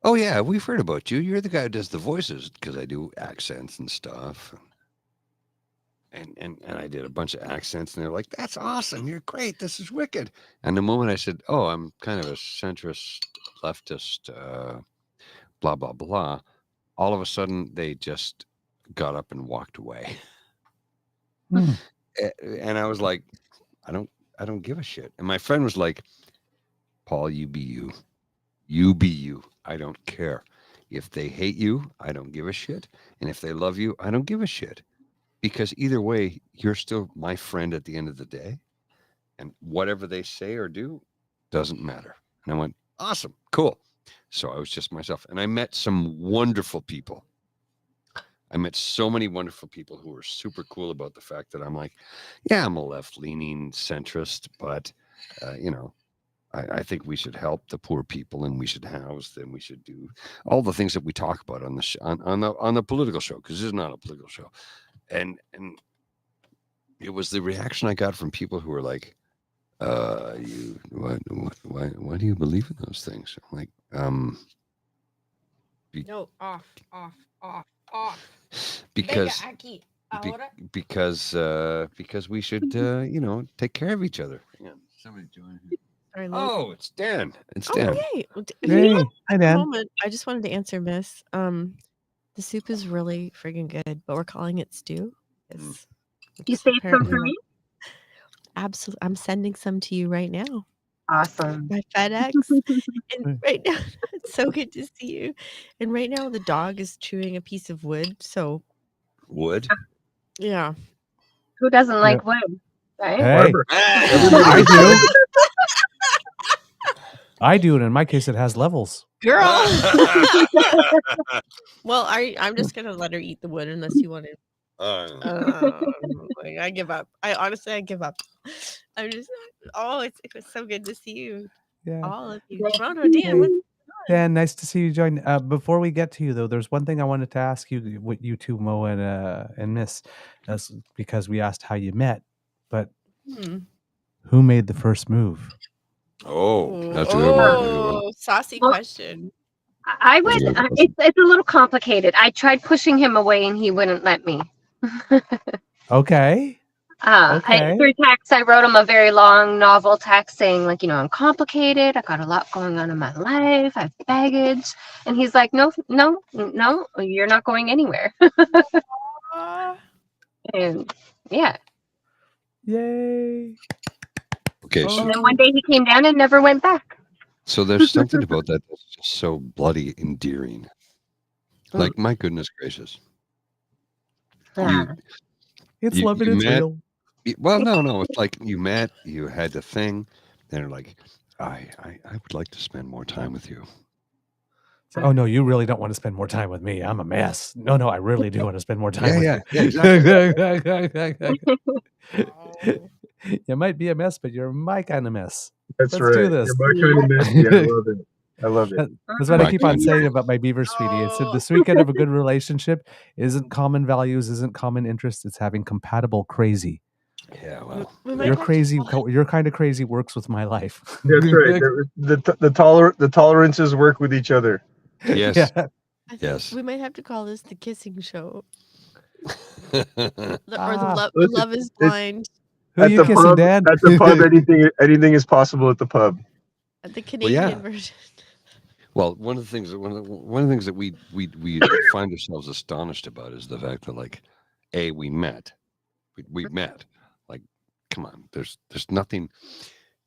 "Oh yeah, we've heard about you. You're the guy who does the voices," because I do accents and stuff. And I did a bunch of accents, and they're like, "That's awesome. You're great. This is wicked." And the moment I said, "Oh, I'm kind of a centrist, leftist, blah, blah, blah," all of a sudden they just got up and walked away. And I was like, I don't give a shit. And my friend was like, "Paul, you be you. You be you. I don't care. If they hate you, I don't give a shit. And if they love you, I don't give a shit. Because either way, you're still my friend at the end of the day. And whatever they say or do doesn't matter." And I went, "Awesome, cool." So I was just myself. And I met some wonderful people. I met so many wonderful people who were super cool about the fact that I'm like, yeah, I'm a left-leaning centrist, but, I think we should help the poor people, and we should house them. We should do all the things that we talk about on the on the political show, because this is not a political show. And it was the reaction I got from people who were like, why do you believe in those things?" I'm like, No, off. because we should take care of each other. Yeah, somebody join. Sorry, Oh, it's Dan. It's Oh, Dan. yay. Well, Hey, hi Dan. Moment, I just wanted to answer Miss. The soup is really friggin' good, but we're calling it stew. You saved some for me? Absolutely. I'm sending some to you right now. Awesome. By FedEx. And right now, it's so good to see you. And right now, the dog is chewing a piece of wood. So, Wood? yeah. Who doesn't like wood, right? Hey, I do. I do, and in my case, it has levels. Girl. Well, I'm just gonna let her eat the wood unless you want to I give up. I give up. I'm just. Oh, it was so good to see you. Yeah. All of you. Toronto, Dan, what's Yeah, nice to see you join. Before we get to you, though, there's one thing I wanted to ask you, what you two, Mo and Miss, because we asked how you met, but who made the first move? Oh, that's a good one. Oh, saucy question. I would. It's a little complicated. I tried pushing him away, and he wouldn't let me. Okay. Through text, I wrote him a very long novel text saying, like, I'm complicated. I got a lot going on in my life. I have baggage. And he's like, no, you're not going anywhere. And yeah. Yay. Okay. And then one day he came down and never went back. So there's something about that that's just so bloody endearing. Like, my goodness gracious. It's love and it's real. Well, no. It's like you met, you had the thing, and you're like, I would like to spend more time with you. Oh, no, you really don't want to spend more time with me. I'm a mess. No, I really do want to spend more time with you. Exactly. You might be a mess, but you're my kind of mess. Let's right. Do this. You're my kind of mess. Yeah, I love it. I love it. That's what I keep on saying about my Beaver sweetie. It's the secret of a good relationship isn't common values, isn't common interests. It's having compatible crazy. Yeah, well, you're crazy. Your kind of crazy works with my life. That's right. The tolerances work with each other. Yes. Yeah. Yes. We might have to call this the kissing show. Or the love is blind. Who are you kissing, Dad? At the pub, anything is possible at the pub. At the Canadian version. Well, one of the things that we find ourselves astonished about is the fact that, like, we met. We met. Like, come on. There's nothing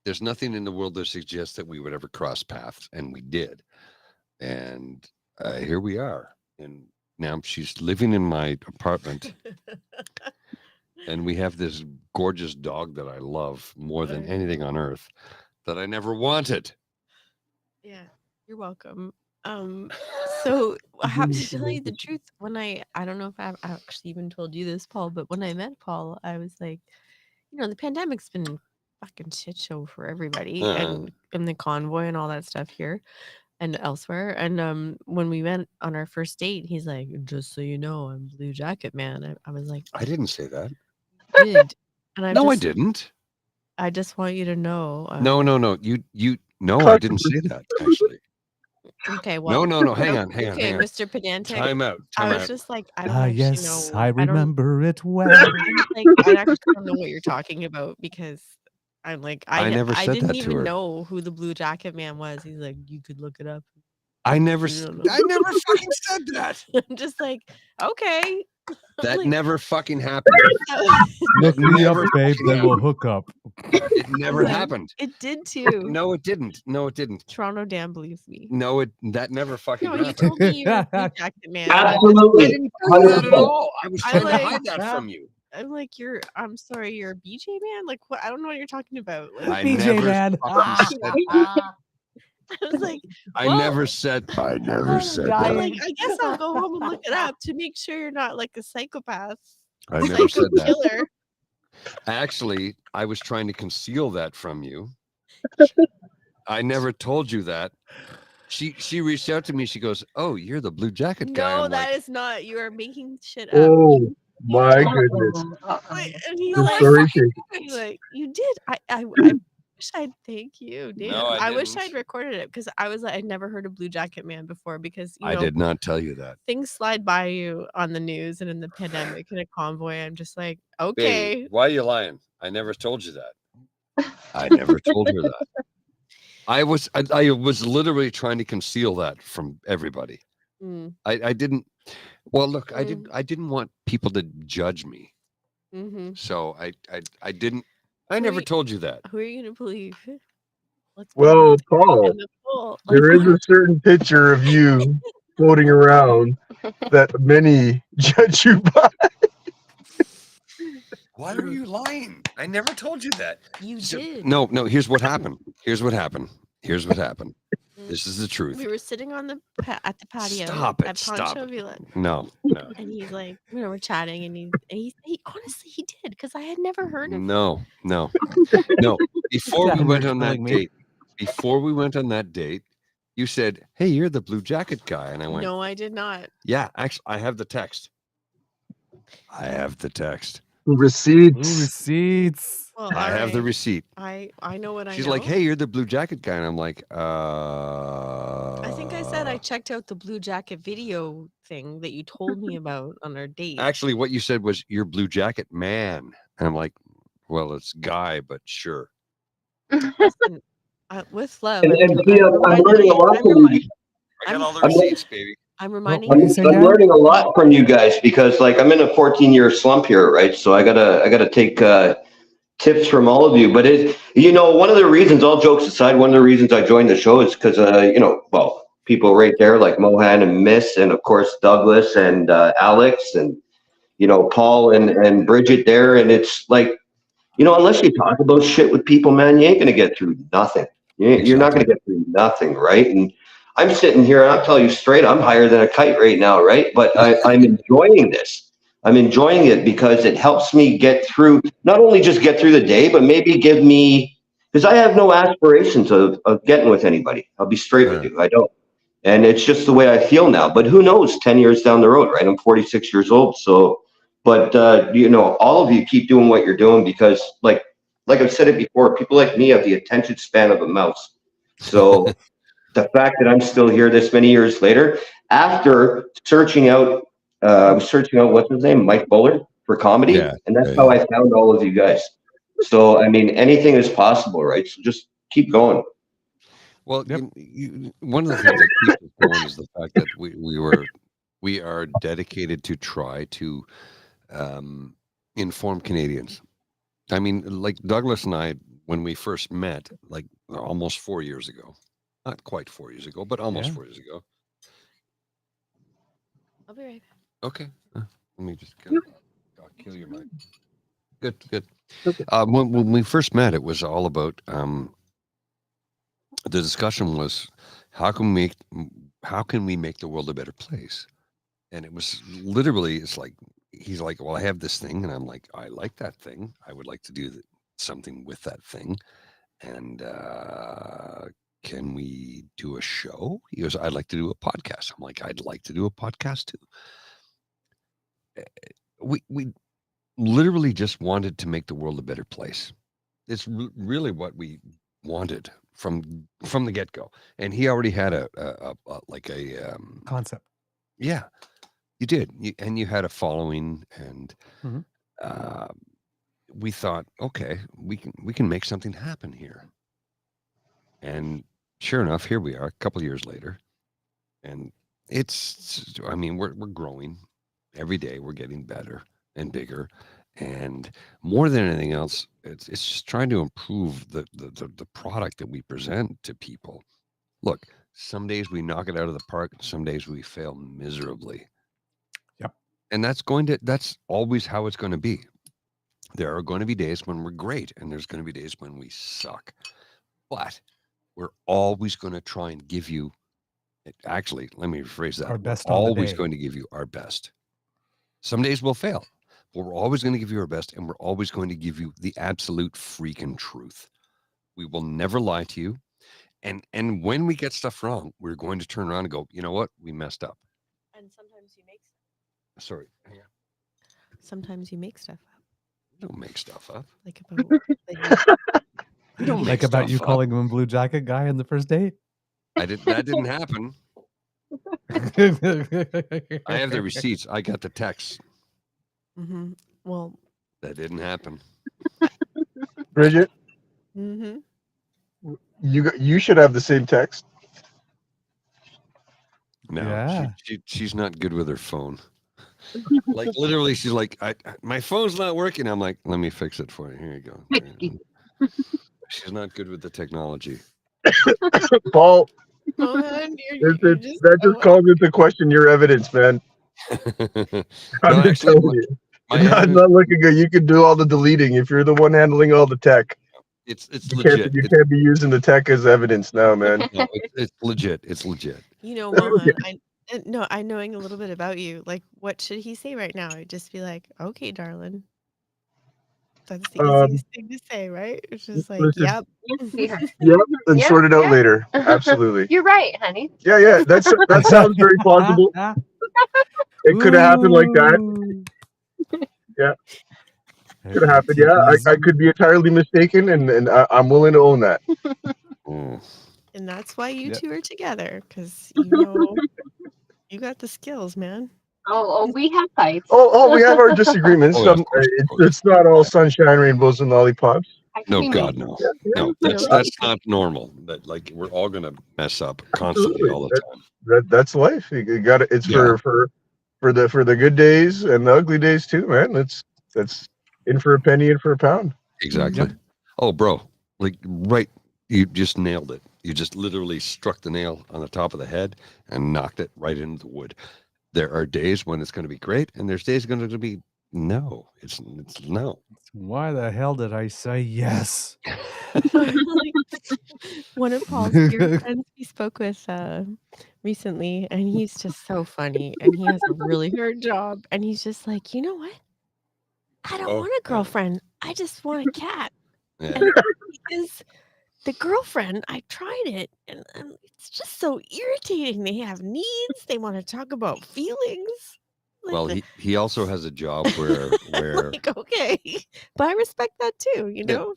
in the world that suggests that we would ever cross paths, and we did. And here we are. And now she's living in my apartment. And we have this gorgeous dog that I love more than anything on earth that I never wanted. Yeah, you're welcome. So I have to tell you the truth. When I don't know if I've actually even told you this, Paul, but when I met Paul, I was like, the pandemic's been a fucking shit show for everybody, and the convoy and all that stuff here and elsewhere. And when we went on our first date, he's like, just so you know, I'm Blue Jacket Man. I was like, I didn't say that. Did. And I didn't. I just want you to know. No. No, I didn't say that, actually. Okay, well. No. Hang on. Okay, Mr. Pedantic. Time out. I was just like, I don't actually yes, know. I remember it well. I actually don't know what you're talking about because I'm like, I never said didn't that to even her. know who the Blue Jacket Man was. He's like, you could look it up. I never fucking said that. I'm just like, okay. That never fucking happened. Look me up, babe, then we'll hook up. It never happened. It did too. No, it didn't. Toronto Dan believes me. No, that never fucking happened. You told me you were a Blue Jacket Man. Absolutely. I didn't do that at all. I was trying to hide that from you. I'm like, I'm sorry, you're a BJ man? Like, what? I don't know what you're talking about. Like, BJ man. I was like, I never said that. I'm like, I guess I'll go home and look it up to make sure you're not like a psychopath. I never said that. Killer. Actually, I was trying to conceal that from you. I never told you that. She reached out to me. She goes, "Oh, you're the Blue Jacket guy." No, I'm that like, is not. You are making shit up. Oh my goodness! And he's like, you did. I wish I'd thank you, Dan. No, I wish I'd recorded it because I was like, I'd never heard of Blue Jacket Man before because I did not tell you that. Things slide by you on the news and in the pandemic in a convoy. I'm just like, okay. Babe, why are you lying? I never told you that. I never told her that. I was literally trying to conceal that from everybody. I didn't. Well, look, I didn't want people to judge me. So I didn't. I never told you that. Who are you gonna believe? Well, Paul, there is a certain picture of you floating around that many judge you by. Why are you lying? I never told you that. You did. No. Here's what happened. This is the truth. We were sitting on the at the patio Stop it. at Stop Poncho it. Villa. No. And he's like, we're chatting, and he honestly he did, because I had never heard of No. Before we went on that date, you said, "Hey, you're the blue jacket guy," and I went, No, I did not. "Yeah, actually, I have the text. Receipts. Well, I have the right. receipt. I know what I know. She's like, "Hey, you're the blue jacket guy," and I'm like, I think I said I checked out the blue jacket video thing that you told me about on our date. Actually, what you said was, "You're blue jacket man," and I'm like, "Well, it's guy, but sure." Listen, with love. And see, I'm learning a lot from you. I got all the receipts, baby. I'm reminding I'm you. learning a lot from you guys because, like, I'm in a 14-year slump here, right? So I gotta take tips from all of you. But one of the reasons, all jokes aside, one of the reasons I joined the show is because people right there like Mohan and Miss, and of course Douglas and Alex, and Paul and Bridget there, and it's like, unless you talk about shit with people, man, you ain't gonna get through nothing. You're not gonna get through nothing, right? And I'm sitting here and I'll tell you straight, I'm higher than a kite right now, right? But I'm enjoying this. I'm enjoying it because it helps me get through, not only just get through the day, but maybe give me, because I have no aspirations of getting with anybody. I'll be straight with you. I don't. And it's just the way I feel now. But who knows, 10 years down the road, right? I'm 46 years old. So, but, all of you keep doing what you're doing because, like I've said it before, people like me have the attention span of a mouse. So the fact that I'm still here this many years later, after searching out, what's his name, Mike Bullard, for comedy, and that's how I found all of you guys. So I mean, anything is possible, right? So just keep going. Well, one of the things that keeps us going is the fact that we are dedicated to try to inform Canadians. I mean, like Douglas and I, when we first met, like almost 4 years ago. Not quite 4 years ago, but almost 4 years ago. I'll be right back. Okay. Let me just kill your mic. Good. When we first met, it was all about the discussion was how can we make the world a better place? And it was literally, it's like he's like, well, I have this thing, and I'm like, I like that thing. I would like to do something with that thing, and can we do a show? He goes, I'd like to do a podcast. I'm like, I'd like to do a podcast too. We literally just wanted to make the world a better place. It's really what we wanted from the get-go. And he already had a concept. Yeah, you did. You had a following, and we thought, okay, we can make something happen here. And sure enough, here we are a couple of years later, and we're growing every day. We're getting better and bigger, and more than anything else, it's just trying to improve the product that we present to people. Look, some days we knock it out of the park, and some days we fail miserably. Yep. And that's always how it's going to be. There are going to be days when we're great, and there's going to be days when we suck. But we're always going to try and give you, actually, let me rephrase that. Our best. We're always going to give you our best. Some days we'll fail, but we're always going to give you our best, and we're always going to give you the absolute freaking truth. We will never lie to you. And when we get stuff wrong, we're going to turn around and go, you know what? We messed up. And sometimes you make stuff. Sorry. Yeah. Sometimes you make stuff up. You don't make stuff up. Like about You don't like about you calling him blue jacket guy on the first date. That didn't happen. I have the receipts. I got the text. Mm-hmm. Well, that didn't happen. Bridget, mm-hmm. You should have the same text. No, yeah. she's not good with her phone. Like literally, she's like, my phone's not working. I'm like, let me fix it for you. Here you go. She's not good with the technology. Paul, that just calls into question your evidence, man. I'm just telling you. It's not looking good. You can do all the deleting if you're the one handling all the tech. It's you legit. You can't be using the tech as evidence now, man. No, it's legit. It's legit. You know, Mohan, I knowing a little bit about you, like, what should he say right now? I'd just be like, okay, darling. That's the easiest thing to say, right? It's just like, Listen, yep. yep, and sort it out later. Absolutely. You're right, honey. Yeah. That sounds very plausible. It could have happened like that. Yeah. Could have happened. Yeah, I could be entirely mistaken, and I'm willing to own that. And that's why you two are together, because you know you got the skills, man. Oh, we have fights. Oh, we have our disagreements. It's not all sunshine, rainbows, and lollipops. No, God, no. No, that's not normal. That like we're all gonna mess up constantly all the time. That's life. You got it. It's for the good days and the ugly days too, man. That's in for a penny, in for a pound. Exactly. Yep. Oh, bro, like right, you just nailed it. You just literally struck the nail on the top of the head and knocked it right into the wood. There are days when it's going to be great, and there's days going to be no. It's no. Why the hell did I say yes? One of Paul's dear friends he spoke with recently, and he's just so funny, and he has a really hard job, and he's just like, you know what? I don't want a girlfriend. I just want a cat. Yeah. And because the girlfriend, I tried it, and it's just so irritating. They have needs. They want to talk about feelings. Like well, he also has a job where like, okay, but I respect that too. You know,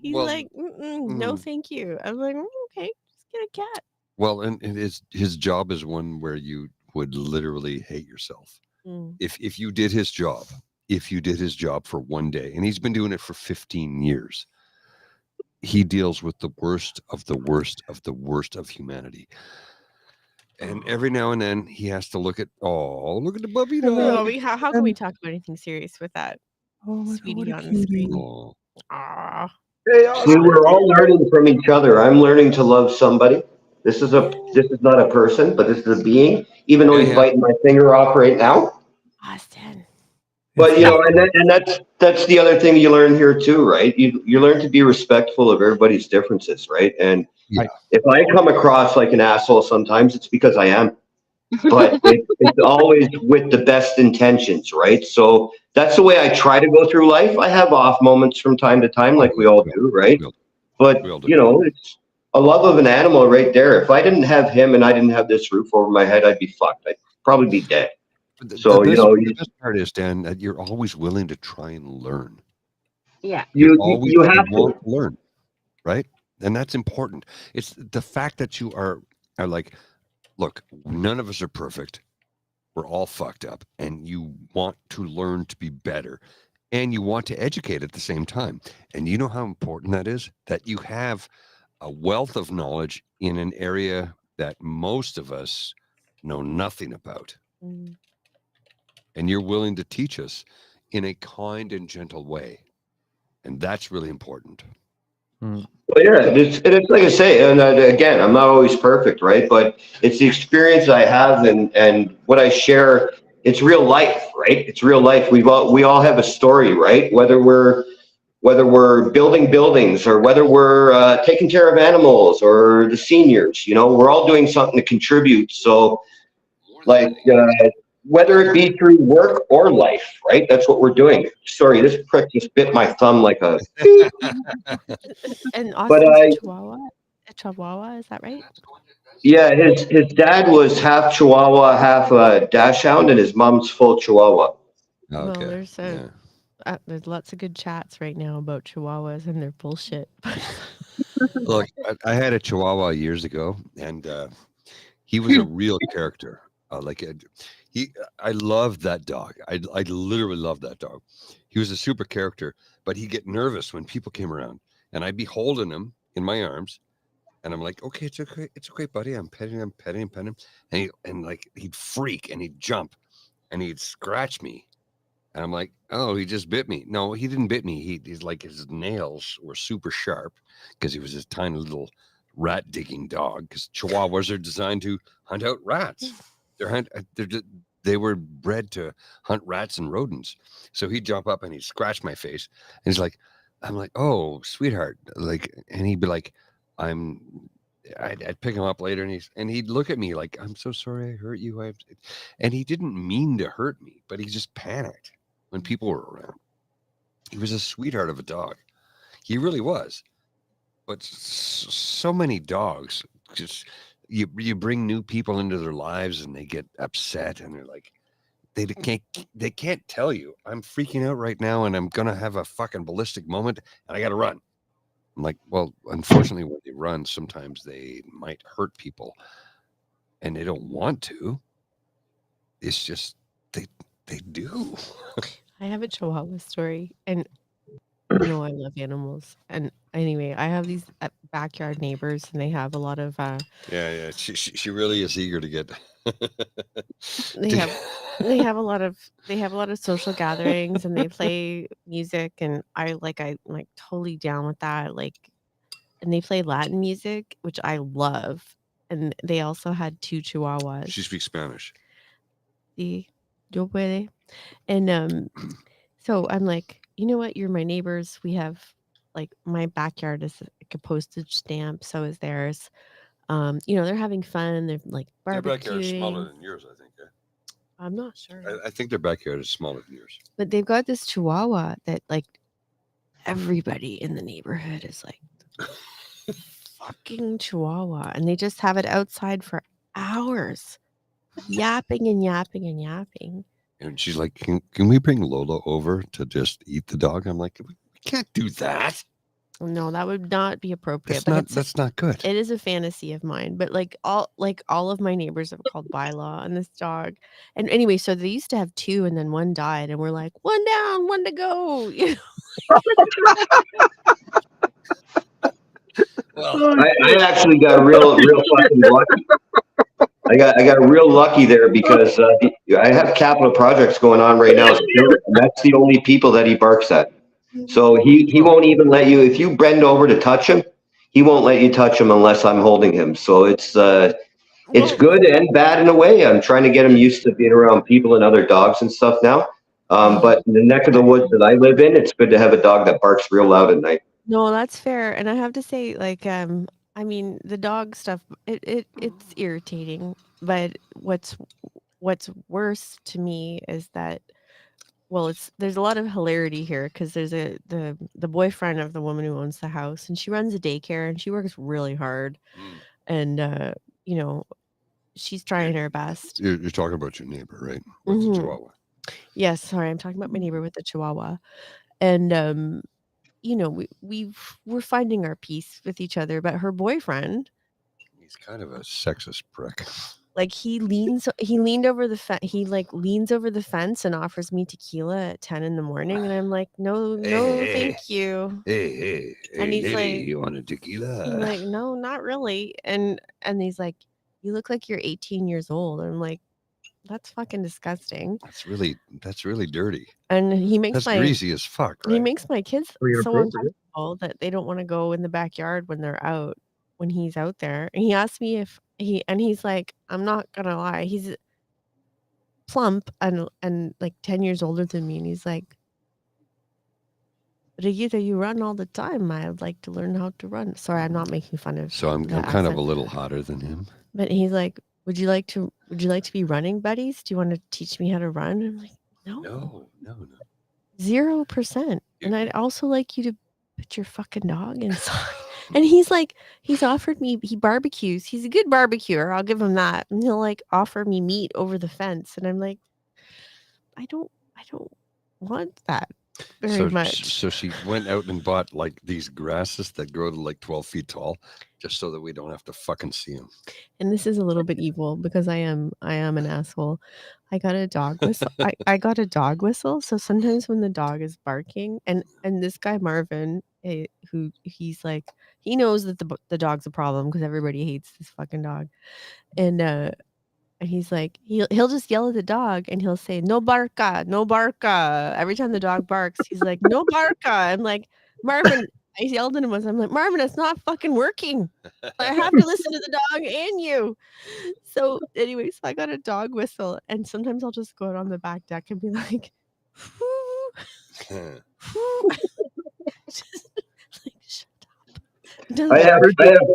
he's well, like, no, thank you. I'm like, okay, just get a cat. Well, and his job is one where you would literally hate yourself if you did his job. If you did his job for one day, and he's been doing it for 15 years, he deals with the worst of the worst of the worst of humanity. And every now and then he has to look at the puppy dog. How can we talk about anything serious with that sweetie on the screen? See, we're all learning from each other. I'm learning to love somebody. This is not a person, but this is a being. Even though he's biting my finger off right now. Austin. But and that's the other thing you learn here too, right? You learn to be respectful of everybody's differences, right? And if I come across like an asshole sometimes, it's because I am. But it's always with the best intentions, right? So that's the way I try to go through life. I have off moments from time to time, like we all do, right? But it's a love of an animal right there. If I didn't have him and I didn't have this roof over my head, I'd be fucked. I'd probably be dead. So the best part is, Dan, that you're always willing to try and learn. Yeah, you have to learn, right? And that's important. It's the fact that you are like, look, none of us are perfect. We're all fucked up, and you want to learn to be better, and you want to educate at the same time. And you know how important that is? That you have a wealth of knowledge in an area that most of us know nothing about. And you're willing to teach us in a kind and gentle way. And that's really important. Well, yeah, it's like I say, and again, I'm not always perfect, right? But it's the experience I have and what I share. It's real life, right? It's real life. We all have a story, right? Whether we're building buildings or whether we're taking care of animals or the seniors, we're all doing something to contribute. So, like, whether it be through work or life, right? That's what we're doing. Sorry, this prick just bit my thumb like a. And Austin's a Chihuahua, is that right? Yeah, his dad was half Chihuahua, half Dachshund, and his mom's full Chihuahua. Well, there's lots of good chats right now about Chihuahuas and their bullshit. Look, I had a Chihuahua years ago, and he was a real character. I loved that dog. I literally loved that dog. He was a super character, but he'd get nervous when people came around, and I'd be holding him in my arms, and I'm like, okay, it's okay, buddy. I'm petting him, and he'd freak and he'd jump, and he'd scratch me, and I'm like, oh, he just bit me. No, he didn't bit me. He's like, his nails were super sharp because he was this tiny little rat digging dog. Because Chihuahuas are designed to hunt out rats. They were bred to hunt rats and rodents. So he'd jump up and he'd scratch my face. And he's like, I'm like, oh, sweetheart. Like, and he'd be like, I'd pick him up later and he'd look at me like, I'm so sorry I hurt you. And he didn't mean to hurt me, but he just panicked when people were around. He was a sweetheart of a dog. He really was. But so many dogs just, you bring new people into their lives and they get upset and they're like, they can't tell you I'm freaking out right now and I'm gonna have a fucking ballistic moment and I gotta run. I'm like, well, unfortunately, when they run, sometimes they might hurt people, and they don't want to. It's just they do. I have a Chihuahua story, and you know I love animals. And anyway, I have these backyard neighbors, and they have a lot of. Yeah. She really is eager to get. They have a lot of social gatherings, and they play music, and I'm like totally down with that. Like, and they play Latin music, which I love. And they also had 2 Chihuahuas. She speaks Spanish. Sí, yo puede. And so I'm like, you know what? You're my neighbors. We have like my backyard is like a postage stamp. So is theirs. They're having fun. They're like Their backyard is smaller barbecuing. than yours, I think. Yeah. I'm not sure. I think their backyard is smaller than yours. But they've got this Chihuahua that like everybody in the neighborhood is like fucking Chihuahua, and they just have it outside for hours, yapping and yapping and yapping. And she's like, can we bring Lola over to just eat the dog? I'm like, we can't do that. No, that would not be appropriate. That's not good. It is a fantasy of mine, but all of my neighbors have called bylaw on this dog. And anyway, so they used to have 2, and then 1 died, and we're like, 1 down, 1 to go. You know? Well, I actually got real fucking lucky. I got real lucky there because I have capital projects going on right now. And that's the only people that he barks at. So he won't even let you, if you bend over to touch him, he won't let you touch him unless I'm holding him. So it's good and bad in a way. I'm trying to get him used to being around people and other dogs and stuff now. But in the neck of the woods that I live in, it's good to have a dog that barks real loud at night. No, that's fair. And I have to say, like, I mean, the dog stuff, it's irritating. But what's worse to me is that, well, there's a lot of hilarity here because there's the boyfriend of the woman who owns the house, and she runs a daycare and she works really hard, and she's trying her best. You're talking about your neighbor, right? With the Chihuahua. Yes, sorry, I'm talking about my neighbor with the Chihuahua, and we're finding our peace with each other, but her boyfriend, he's kind of a sexist prick. Like he leaned over the fence. He like leans over the fence and offers me tequila at 10 in the morning, and I'm like, no, thank you. Hey, and he's lady, like, you want a tequila? I'm like, no, not really. And he's like, you look like you're 18 years old. And I'm like, that's fucking disgusting. That's really dirty. And that's greasy as fuck, right? He makes my kids so uncomfortable that they don't want to go in the backyard when he's out there. And he asked me if he's like, I'm not gonna lie, he's plump and like 10 years older than me, and he's like, Regita, you run all the time. I'd like to learn how to run. Sorry, I'm not making fun of. So I'm kind of a little hotter than him. But he's like, would you like to be running buddies? Do you want to teach me how to run? I'm like, no. 0%. And I'd also like you to put your fucking dog inside. And he's offered me, he barbecues. He's a good barbecuer. I'll give him that. And he'll like offer me meat over the fence. And I'm like, I don't want that very much. So she went out and bought like these grasses that grow to like 12 feet tall, just so that we don't have to fucking see them. And this is a little bit evil because I am an asshole. I got a dog whistle. I got a dog whistle. So sometimes when the dog is barking, and this guy Marvin, who he's like, he knows that the dog's a problem because everybody hates this fucking dog, and he's like, he'll just yell at the dog and he'll say, no barca, no barca. Every time the dog barks, he's like, no barca. I'm like, Marvin, I yelled at him once. I'm like, Marvin, it's not fucking working. I have to listen to the dog and you. So anyway, so I got a dog whistle, and sometimes I'll just go out on the back deck and be like, just I have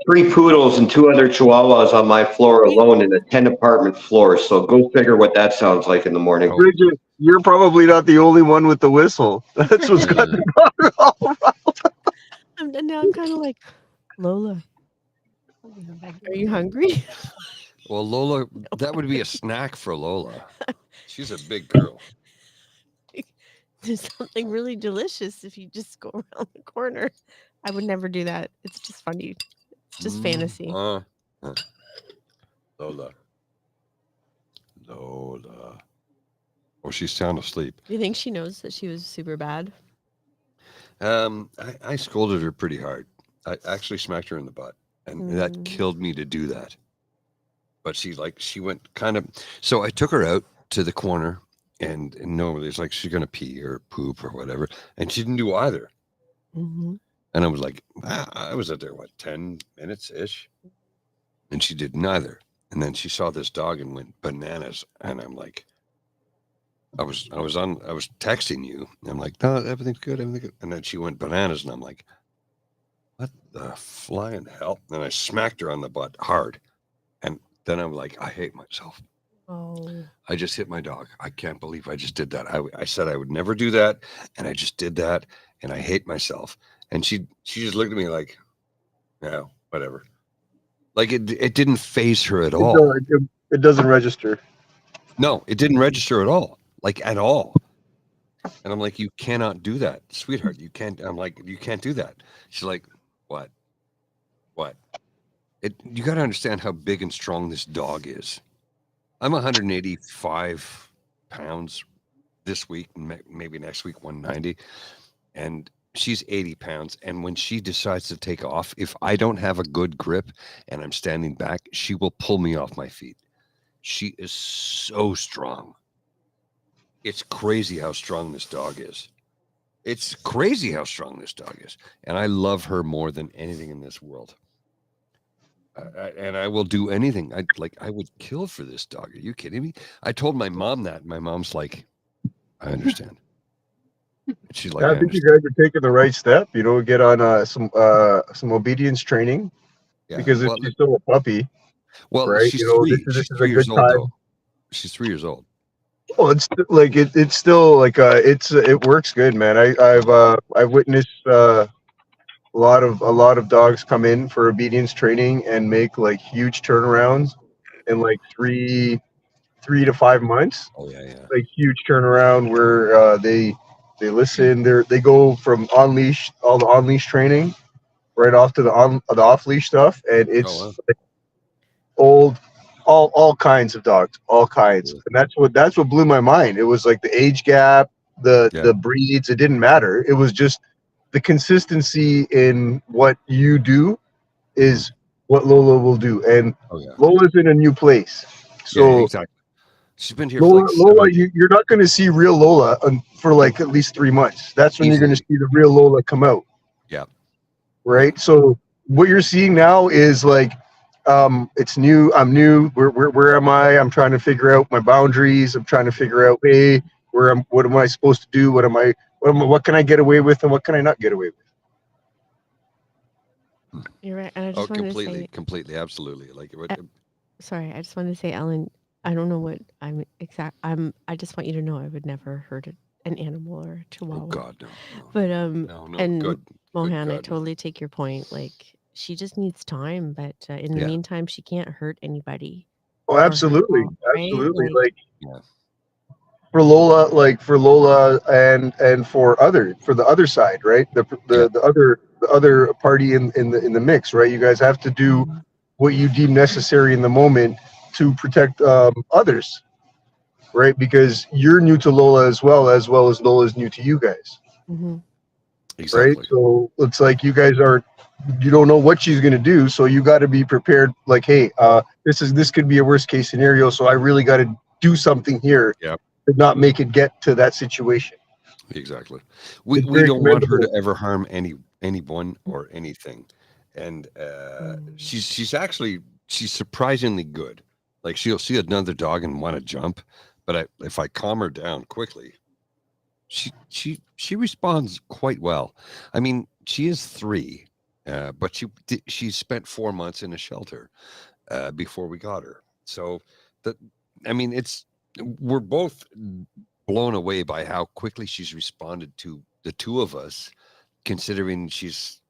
3 poodles and 2 other chihuahuas on my floor alone in a 10 apartment floor. So go figure what that sounds like in the morning. Bridget, you're probably not the only one with the whistle. That's what's got the dog all around. Now I'm kind of like, Lola, are you hungry? Well, Lola, that would be a snack for Lola. She's a big girl. There's something really delicious if you just go around the corner. I would never do that. It's just funny. It's just fantasy. Lola. Lola. Oh, she's sound asleep. Do you think she knows that she was super bad? I scolded her pretty hard. I actually smacked her in the butt, and that killed me to do that. But she went kind of. So I took her out to the corner, and normally it's like she's gonna pee or poop or whatever, and she didn't do either. Mm-hmm. And I was like, I was out there 10 minutes ish, and she did neither. And then she saw this dog and went bananas, and I'm like, I was texting you. And I'm like, no, everything's good, everything's good. And then she went bananas, and I'm like, what the flying hell? And I smacked her on the butt hard, and then I'm like, I hate myself. Oh. I just hit my dog. I can't believe I just did that. I said I would never do that, and I just did that, and I hate myself. And she just looked at me like, yeah, whatever. Like it didn't faze her at all. It doesn't register. No, it didn't register at all. Like at all. And I'm like, you cannot do that, sweetheart. You can't. I'm like, you can't do that. She's like, what? You got to understand how big and strong this dog is. I'm 185 pounds this week, maybe next week 190, and she's 80 pounds. And when she decides to take off, if I don't have a good grip and I'm standing back, she will pull me off my feet. She is so strong. It's crazy how strong this dog is. It's crazy how strong this dog is. And I love her more than anything in this world. And I will do anything. I would kill for this dog. Are you kidding me? I told my mom that. My mom's like, I understand. And she's like, I think you guys are taking the right step. Get on some obedience training, because if she's still a puppy, right? She's 3. This She's is 3 a years good old, time. though. She's 3 years old. Well, it's like it's still like it works good, man. I've witnessed a lot of dogs come in for obedience training and make like huge turnarounds in like 3 to 5 months. Oh yeah. Like huge turnaround where they listen. They go from all the on leash training right off to the off leash stuff, and it's like all kinds of dogs, all kinds. And that's what blew my mind. It was like the age gap, the breeds. It didn't matter. It was just the consistency in what you do is what Lola will do. And Lola's in a new place, so exactly. She's been here. Lola, you're not going to see real Lola for like at least 3 months. That's when you're going to see the real Lola come out. Yeah. Right. So what you're seeing now is like, it's new. I'm new. Where am I? I'm trying to figure out my boundaries. I'm trying to figure out, hey, what am I supposed to do? What can I get away with, and what can I not get away with? You're right. And I just wanted to say, completely, absolutely. Like, sorry, I just wanted to say, Ellen, I don't know what I just want you to know I would never hurt an animal or a chihuahua. Oh God, no. But no, and good. Mohan, Good I God, totally take your point. Like, she just needs time, but in the meantime, she can't hurt anybody. Oh, absolutely, right? absolutely. For Lola, and for the other side, right? The other party in the mix, right? You guys have to do what you deem necessary in the moment to protect others, right? Because you're new to Lola as well as Lola is new to you guys. Mm-hmm. Exactly. Right? So it's like you don't know what she's going to do, so you got to be prepared. Like, hey, this could be a worst case scenario, so I really got to do something here to not make it get to that situation. Exactly. We don't want her to ever harm anyone or anything, and she's surprisingly good. Like, she'll see another dog and want to jump, but if I calm her down quickly, she responds quite well. I mean, she is 3, But she spent 4 months in a shelter before we got her. So we're both blown away by how quickly she's responded to the two of us, considering she's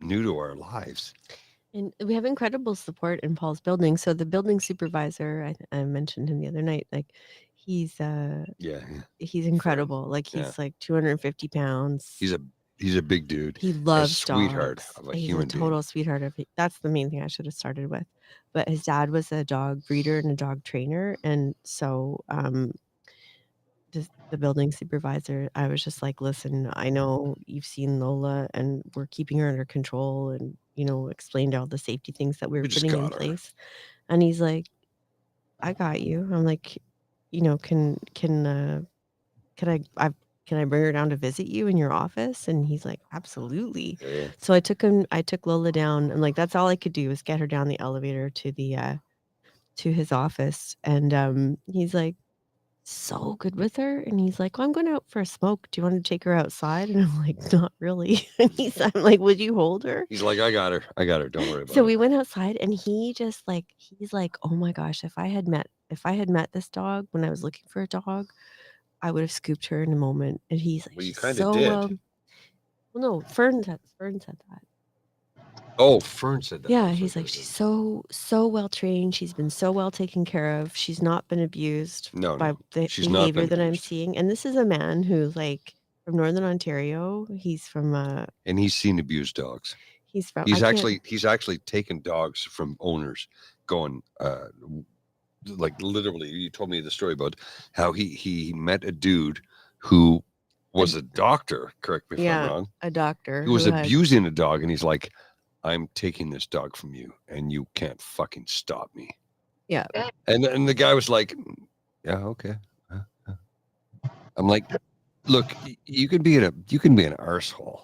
new to our lives. And we have incredible support in Paul's building. So the building supervisor, I mentioned him the other night, like he's incredible. Like he's like 250 pounds. He's a big dude. He loves sweetheart dogs. of a He's human a total being. sweetheart of. That's the main thing I should have started with. But his dad was a dog breeder and a dog trainer, and so the building supervisor, I was just like, listen, I know you've seen Lola, and we're keeping her under control, and explained all the safety things that we were putting in place. And he's like, I got you. I'm like, can I bring her down to visit you in your office? And he's like, absolutely. Yeah. So I took Lola down, and like that's all I could do was get her down the elevator to to his office. And he's like, so good with her. And he's like, well, I'm going out for a smoke. Do you want to take her outside? And I'm like, not really. And I'm like, would you hold her? He's like, I got her. Don't worry about it. So we went outside, and he's like, oh my gosh, if I had met this dog when I was looking for a dog, I would have scooped her in a moment. And he's like, well, you "She's kind so of did. well, no, Fern said that. Oh, Fern said that. Yeah, he's like, she's so well trained. She's been so well taken care of. She's not been abused by the she's not behavior been that I'm abused. seeing. And this is a man who's like from Northern Ontario. He's from and he's seen abused dogs. He's actually taken dogs from owners going like literally. You told me the story about how he met a dude who was a doctor, correct me if I'm wrong. A doctor who was abusing a dog, and he's like, I'm taking this dog from you, and you can't fucking stop me. Yeah. And the guy was like, yeah, okay. I'm like, look, you can be an arsehole.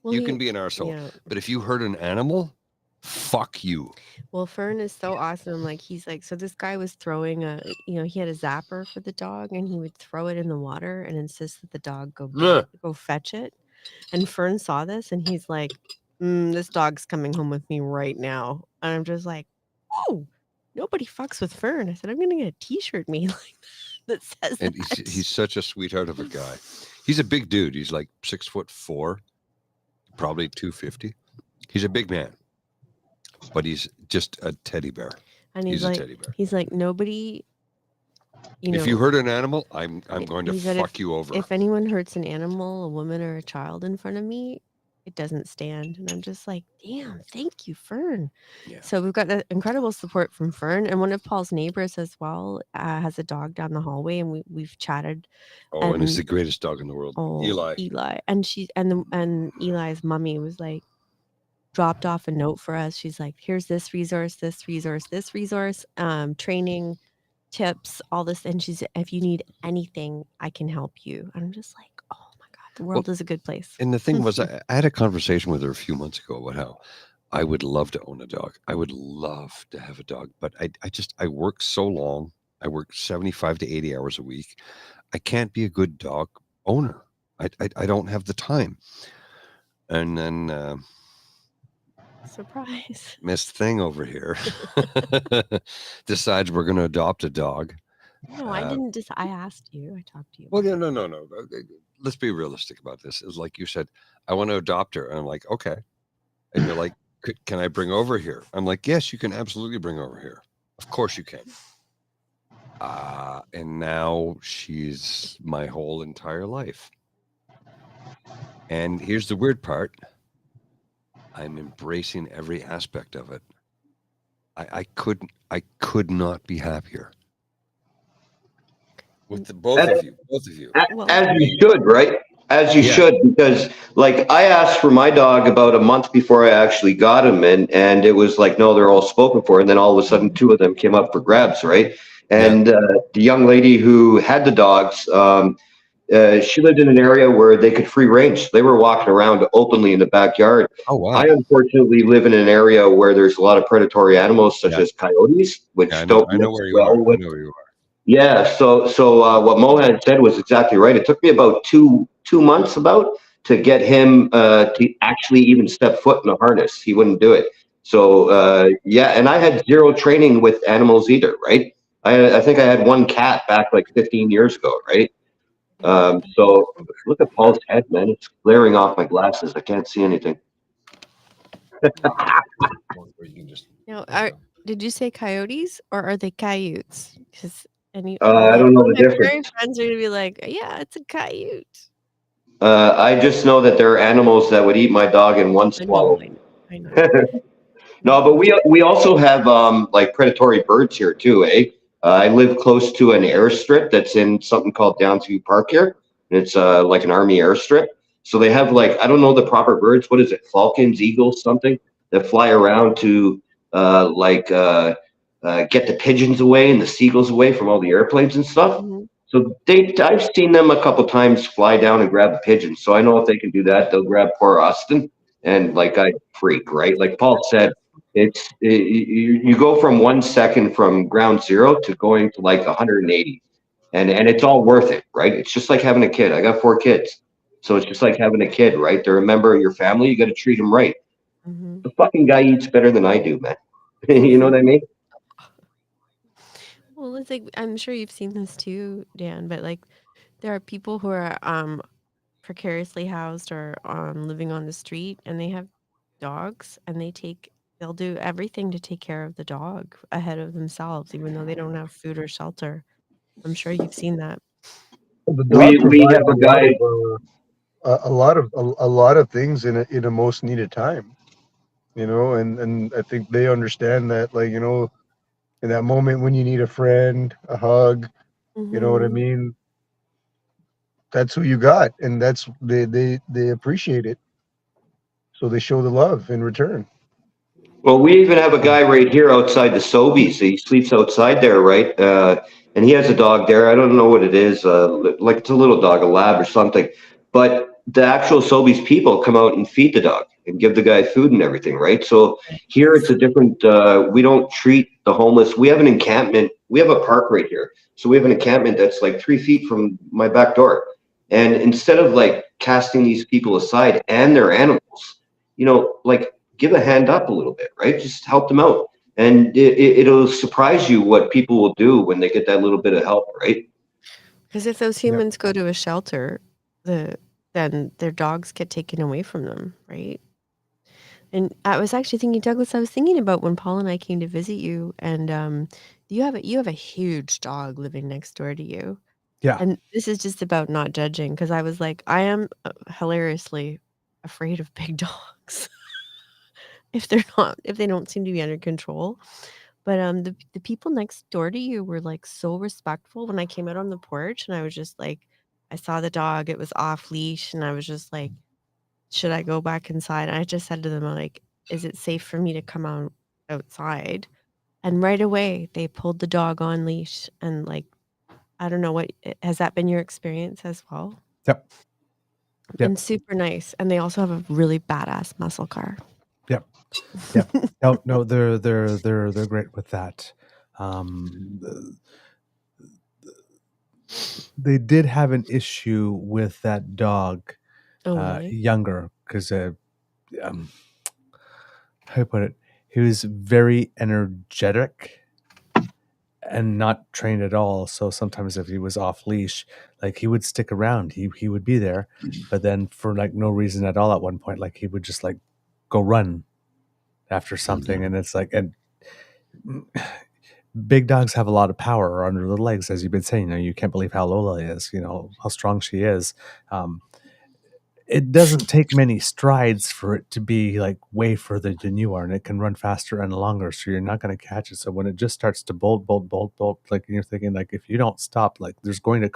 Well, you can be an arsehole. But if you hurt an animal, fuck you. Well, Fern is so awesome. Like he's like, so this guy was throwing he had a zapper for the dog, and he would throw it in the water and insist that the dog go fetch it. And Fern saw this, and he's like, this dog's coming home with me right now. And I'm just like, oh, nobody fucks with Fern. I said, I'm gonna get a t-shirt made like that says and that. He's such a sweetheart of a guy. He's a big dude. He's like 6'4", probably 250. He's a big man, but he's just a teddy bear. And he's like, a teddy bear. He's like, nobody. If you hurt an animal, I'm going to fuck you over. If anyone hurts an animal, a woman or a child in front of me, it doesn't stand. And I'm just like, damn, thank you, Fern. Yeah. So we've got incredible support from Fern, and one of Paul's neighbors as well has a dog down the hallway, and we've chatted. Oh, and it's the greatest dog in the world, Eli. And Eli's mommy was like, dropped off a note for us. She's like, here's this resource, training tips, all this. And she's, if you need anything, I can help you. And I'm just like, oh my God, the world is a good place. And the thing was, I had a conversation with her a few months ago about how I would love to own a dog. I would love to have a dog, but I work so long. I work 75 to 80 hours a week. I can't be a good dog owner. I don't have the time. And then surprise, Miss Thing over here decides we're going to adopt a dog. No, I didn't. I asked you. I talked to you. Well, no. Let's be realistic about this. It's like you said, I want to adopt her, and I'm like, okay. And you're like, can I bring over here? I'm like, yes, you can absolutely bring over here. Of course you can. And now she's my whole entire life. And here's the weird part. I'm embracing every aspect of it. I could not be happier. With both of you. As you should, right? As you should, because like I asked for my dog about a month before I actually got him, and it was like, no, they're all spoken for. And then all of a sudden, two of them came up for grabs, right? And the young lady who had the dogs, she lived in an area where they could free range. So they were walking around openly in the backyard. Oh, wow. I unfortunately live in an area where there's a lot of predatory animals, such as coyotes, which I know where you are. I know where you are. Yeah, so what Mo had said was exactly right. It took me about two months to get him to actually even step foot in a harness. He wouldn't do it. So and I had zero training with animals either, right? I think I had one cat back like 15 years ago, right? So look at Paul's head, man. It's glaring off my glasses. I can't see anything. Now, did you say coyotes or are they coyotes? Because I don't know the my difference. furry friends are gonna be like, yeah, it's a coyote. I just know that there are animals that would eat my dog in one swallow. I know. No, but we also have like predatory birds here too, eh? I live close to an airstrip that's in something called Downsview Park here. It's like an army airstrip. So they have like, I don't know the proper birds. What is it? Falcons, eagles, something that fly around to get the pigeons away and the seagulls away from all the airplanes and stuff. Mm-hmm. So I've seen them a couple times fly down and grab the pigeons. So I know if they can do that, they'll grab poor Austin. And like I freak, right? Like Paul said, you go from 1 second from ground zero to going to like 180, and it's all worth it, right? It's just like having a kid. I got 4 kids, so it's just like having a kid, right? They're a member of your family. You got to treat them right. Mm-hmm. The fucking guy eats better than I do, man. You know what I mean? Well, it's like I'm sure you've seen this too, Dan, but like there are people who are precariously housed or living on the street and they have dogs and they'll do everything to take care of the dog ahead of themselves, even though they don't have food or shelter. I'm sure you've seen that. The dog We provides have a guy. a lot of things in a most needed time, and I think they understand that, like, in that moment when you need a friend, a hug, you know what I Mm-hmm. mean? That's who you got, and that's they appreciate it, so they show the love in return. Well, we even have a guy right here outside the Sobeys. He sleeps outside there, right? And he has a dog there. I don't know what it is. Like it's a little dog, a lab or something. But the actual Sobeys people come out and feed the dog and give the guy food and everything, right? So here it's a different. We don't treat the homeless. We have an encampment. We have a park right here. So we have an encampment that's like 3 feet from my back door. And instead of like casting these people aside and their animals, like give a hand up a little bit, right? Just help them out. And it'll surprise you what people will do when they get that little bit of help, right? Because if those humans go to a shelter, then their dogs get taken away from them, right? And I was actually thinking, Douglas, I was thinking about when Paul and I came to visit you, and you have a huge dog living next door to you. Yeah. And this is just about not judging, because I was like, I am hilariously afraid of big dogs if they don't seem to be under control. But the people next door to you were like so respectful when I came out on the porch, and I was just like, I saw the dog, it was off leash, and I was just like, should I go back inside? And I just said to them, like, is it safe for me to come outside? And right away they pulled the dog on leash, and like, I don't know, has that been your experience as well? Yep. And super nice. And they also have a really badass muscle car. Yep. No, they're great with that. They did have an issue with that dog, really? younger, because how do I put it? He was very energetic and not trained at all. So sometimes if he was off leash, like he would stick around, he would be there, but then for like no reason at all, at one point, like he would just like go run after something, and it's like, and big dogs have a lot of power under the legs, as you've been saying. You can't believe how Lola is, how strong she is. It doesn't take many strides for it to be like way further than you are, and it can run faster and longer, so you're not going to catch it. So when it just starts to bolt, like you're thinking, like if you don't stop, like there's going to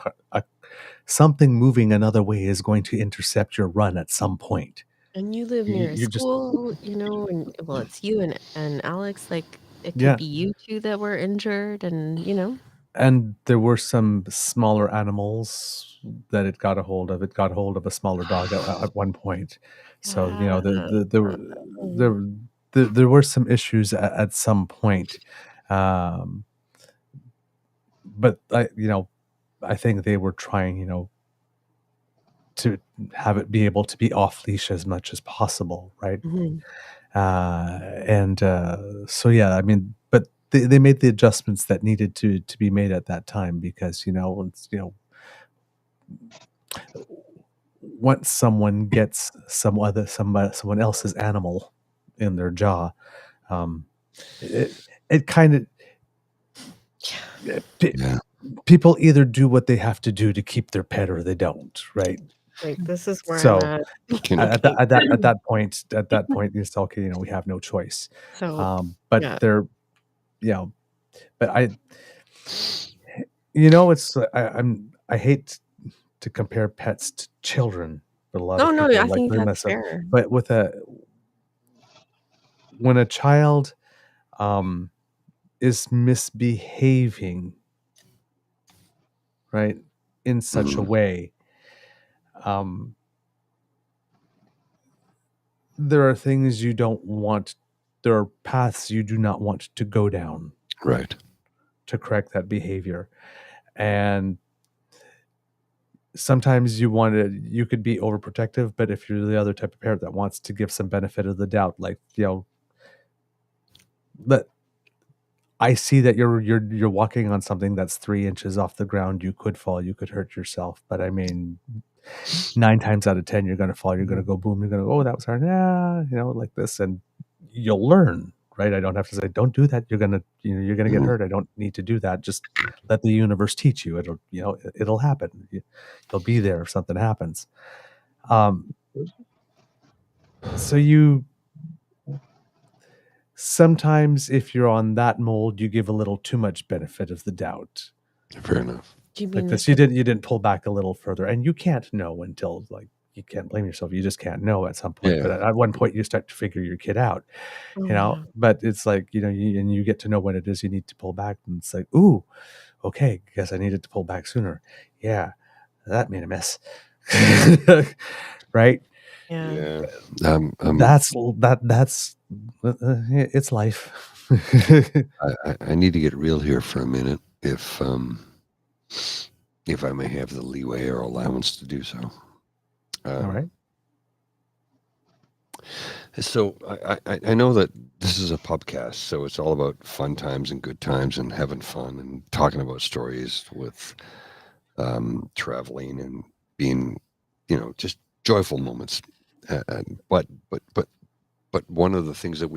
something moving another way is going to intercept your run at some point. And you live near a school, and well, it's you and Alex, like it could be you two that were injured, and And there were some smaller animals that it got a hold of. It got a hold of a smaller dog at one point. So, there were some issues at some point. But I think they were trying, to have it be able to be off leash as much as possible, right? Mhm. So yeah, I mean, but they made the adjustments that needed to be made at that time, because once someone gets someone else's animal in their jaw, it kind of people either do what they have to do to keep their pet, or they don't, right? Like, this is where I'm So at. at that point, it's okay. We have no choice. So, But yeah. they're, but it's I hate to compare pets to children, but a lot of No, people I like think doing that's that. fair. But when a child is misbehaving, right, in such a way, there are things you don't want, there are paths you do not want to go down, right, to correct that behavior. And sometimes you could be overprotective, but if you're the other type of parent that wants to give some benefit of the doubt, like, but I see that you're walking on something that's 3 inches off the ground. You could fall, you could hurt yourself. But I mean, 9 times out of 10, you're going to fall. You're going to go boom. You're going to go, oh, that was hard. Yeah, like this, and you'll learn, right? I don't have to say, don't do that. You're gonna get hurt. I don't need to do that. Just let the universe teach you. It'll happen. You'll be there if something happens. So sometimes, if you're on that mold, you give a little too much benefit of the doubt. Fair enough. Do you Like mean this, you didn't pull back a little further, and you can't know until, like, you can't blame yourself. You just can't know at some point. Yeah. But at one point, you start to figure your kid out, Oh, yeah. But it's like, you get to know when it is you need to pull back, and it's like, ooh, okay, guess I needed to pull back sooner. Yeah, that made a mess, right? Yeah. That's it's life. I need to get real here for a minute, if I may have the leeway or allowance to do so. All right. So I know that this is a pubcast, so it's all about fun times and good times and having fun and talking about stories with traveling and being, just joyful moments. But one of the things that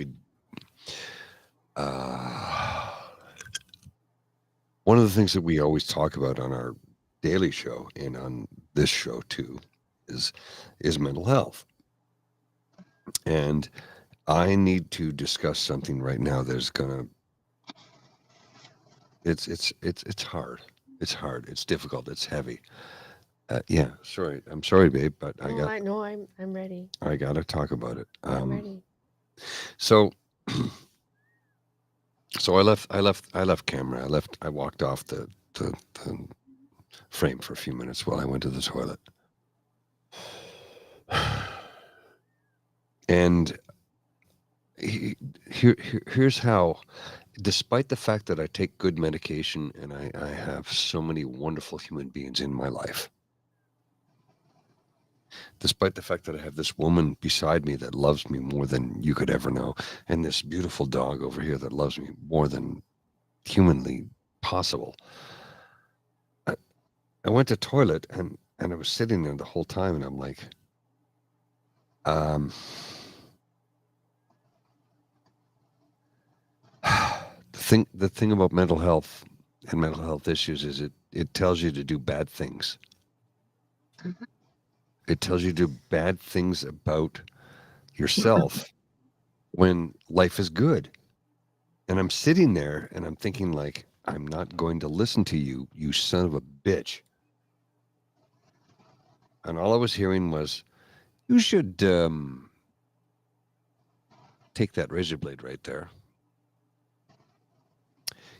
one of the things that we always talk about on our daily show and on this show too is mental health. And I need to discuss something right now that's gonna. It's hard. It's hard. It's difficult. It's heavy. Yeah. Sorry. I'm sorry, babe, but I'm ready. I gotta talk about it. I'm ready. So I left camera. I walked off the frame for a few minutes while I went to the toilet. And here's how, despite the fact that I take good medication and I have so many wonderful human beings in my life, despite the fact that I have this woman beside me that loves me more than you could ever know, and this beautiful dog over here that loves me more than humanly possible, I went to toilet and I was sitting there the whole time, and I'm like, the thing about mental health and mental health issues is it tells you to do bad things. Mhm. It tells you to do bad things about yourself when life is good. And I'm sitting there and I'm thinking, like, I'm not going to listen to you, you son of a bitch. And all I was hearing was, you should take that razor blade right there.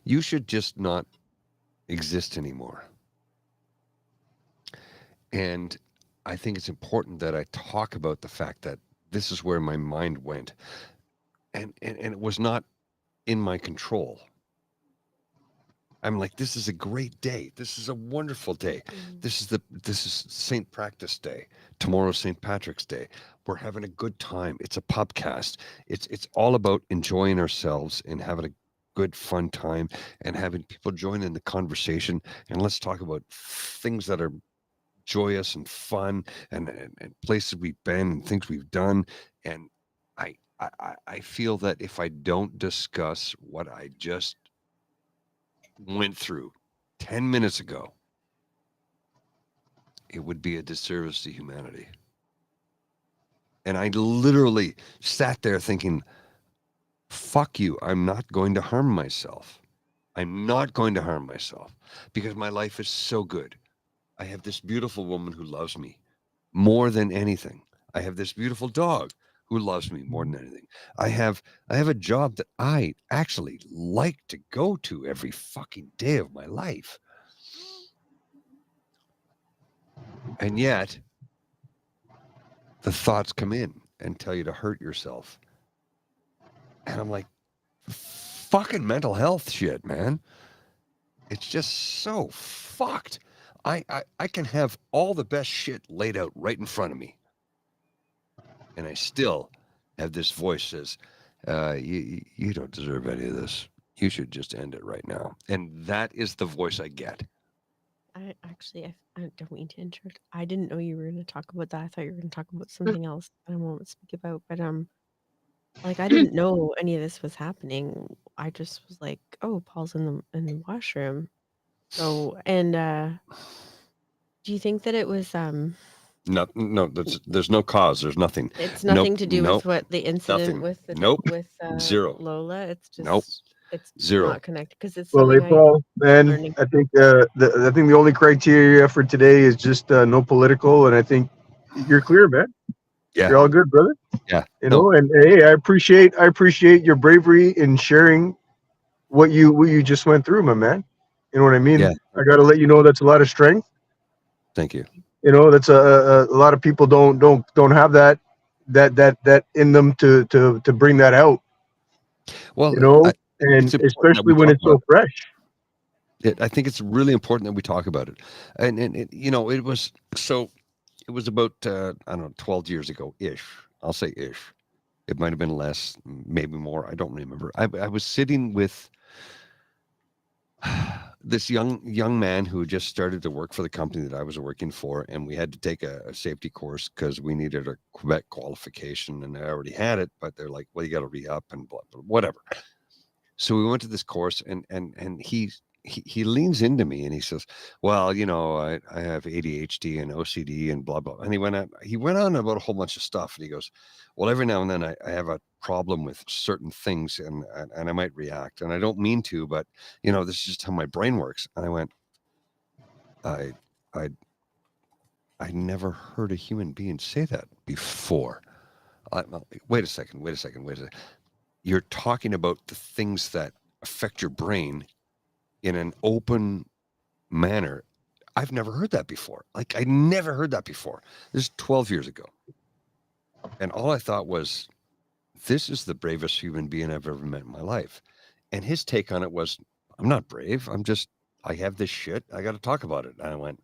You should just not exist anymore. And I think it's important that I talk about the fact that this is where my mind went. And it was not in my control. I'm like, this is a great day. This is a wonderful day. This is St. Practice Day. Tomorrow's St. Patrick's Day. We're having a good time. It's a pubcast. It's all about enjoying ourselves and having a good fun time and having people join in the conversation. And let's talk about things that are joyous and fun and places we've been and things we've done. And I feel that if I don't discuss what I just went through 10 minutes ago, it would be a disservice to humanity. And I literally sat there thinking, fuck you, I'm not going to harm myself. I'm not going to harm myself because my life is so good. I have this beautiful woman who loves me more than anything. I have this beautiful dog who loves me more than anything. I have a job that I actually like to go to every fucking day of my life. And yet, the thoughts come in and tell you to hurt yourself. And I'm like, fucking mental health shit, man. It's just so fucked. I can have all the best shit laid out right in front of me. And I still have this voice that says, you don't deserve any of this. You should just end it right now. And that is the voice I get. I don't mean to interrupt. I didn't know you were going to talk about that. I thought you were going to talk about something else I won't speak about. But like I didn't know any of this was happening. I just was like, oh, Paul's in the washroom. So and do you think that it was No, there's no cause. There's nothing. It's nothing to do with what the incident nothing. with Zero. Lola. It's just it's zero. not connected because it's Well, something Paul, man, I think the only criteria for today is just no political, and I think you're clear, man. Yeah, you're all good, brother. Yeah, you know, and hey, I appreciate your bravery in sharing what you just went through, my man. You know what I mean? Yeah. I got to let you know that's a lot of strength. Thank you. You know, that's a lot of people don't have that in them to bring that out. Well, you know, and especially when it's so fresh. I think it's really important that we talk about it. And it, you know, it was about I don't know, 12 years ago ish. I'll say ish. It might have been less, maybe more. I don't remember. I was sitting with this young man who just started to work for the company that I was working for, and we had to take a safety course because we needed a Quebec qualification, and I already had it, but they're like, well, you got to re-up and blah, blah, whatever. So we went to this course, and he leans into me and he says, well, you know, I have ADHD and OCD and blah, blah. And he went on about a whole bunch of stuff. And he goes, well, every now and then I have a problem with certain things and I might react. And I don't mean to, but, you know, this is just how my brain works. And I went, I never heard a human being say that before. Wait a second. You're talking about the things that affect your brain in an open manner. I've never heard that before. Like, I never heard that before. This is 12 years ago. And all I thought was, this is the bravest human being I've ever met in my life. And his take on it was, I'm not brave. I have this shit. I got to talk about it. And I went,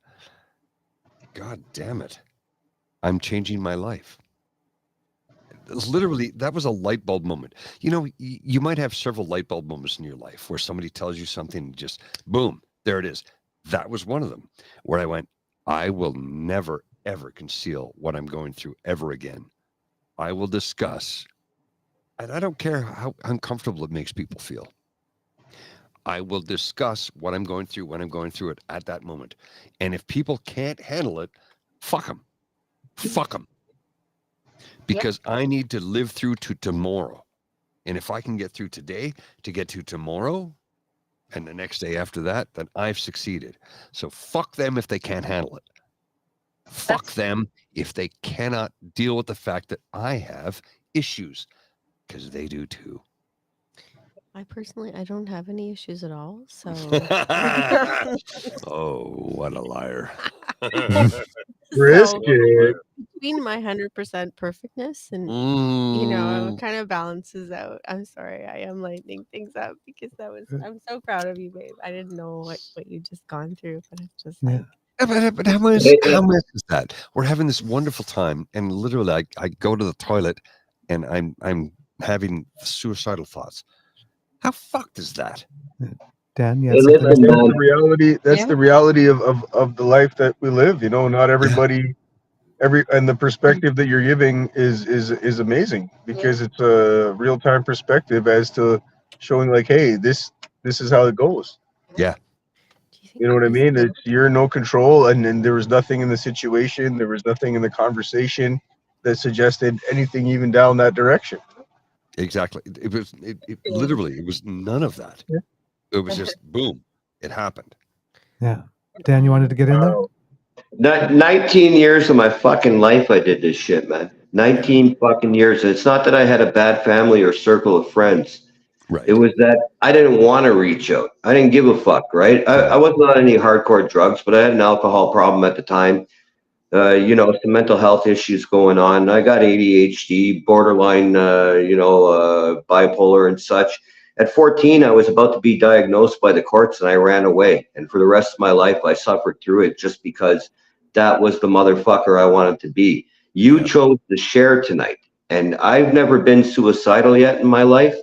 God damn it. I'm changing my life. Literally, that was a light bulb moment. You know, you might have several light bulb moments in your life where somebody tells you something and just boom, there it is. That was one of them where I went, I will never, ever conceal what I'm going through ever again. I will discuss, and I don't care how uncomfortable it makes people feel. I will discuss what I'm going through when I'm going through it at that moment. And if people can't handle it, fuck them. Fuck them. Because I need to live through to tomorrow. And if I can get through today to get to tomorrow and the next day after that, then I've succeeded. So fuck them if they can't handle it. Fuck them if they cannot deal with the fact that I have issues, because they do too. I don't have any issues at all. So oh, what a liar. So, keeping my 100% perfectness, and it kind of balances out. I'm sorry, I am lightening things up because I'm so proud of you, babe. I didn't know what you just gone through, but it's just like. But how much is that? We're having this wonderful time, and literally, I go to the toilet, and I'm having suicidal thoughts. How fucked is that? Dan, That's the reality. That's the reality of the life that we live. Not everybody, and the perspective that you're giving is amazing because it's a real time perspective as to showing like, hey, this is how it goes. Yeah. You know what I mean? You're in no control, and there was nothing in the situation. There was nothing in the conversation that suggested anything even down that direction. Exactly. It was literally, it was none of that. Yeah. It was just boom. It happened. Yeah. Dan, you wanted to get in there? 19 years of my fucking life I did this shit, man. 19 fucking years. And it's not that I had a bad family or circle of friends. Right. It was that I didn't want to reach out. I didn't give a fuck, right? I wasn't on any hardcore drugs, but I had an alcohol problem at the time. Some mental health issues going on. I got ADHD, borderline, bipolar and such. At 14, I was about to be diagnosed by the courts and I ran away. And for the rest of my life, I suffered through it just because that was the motherfucker I wanted to be. You chose to share tonight. And I've never been suicidal yet in my life.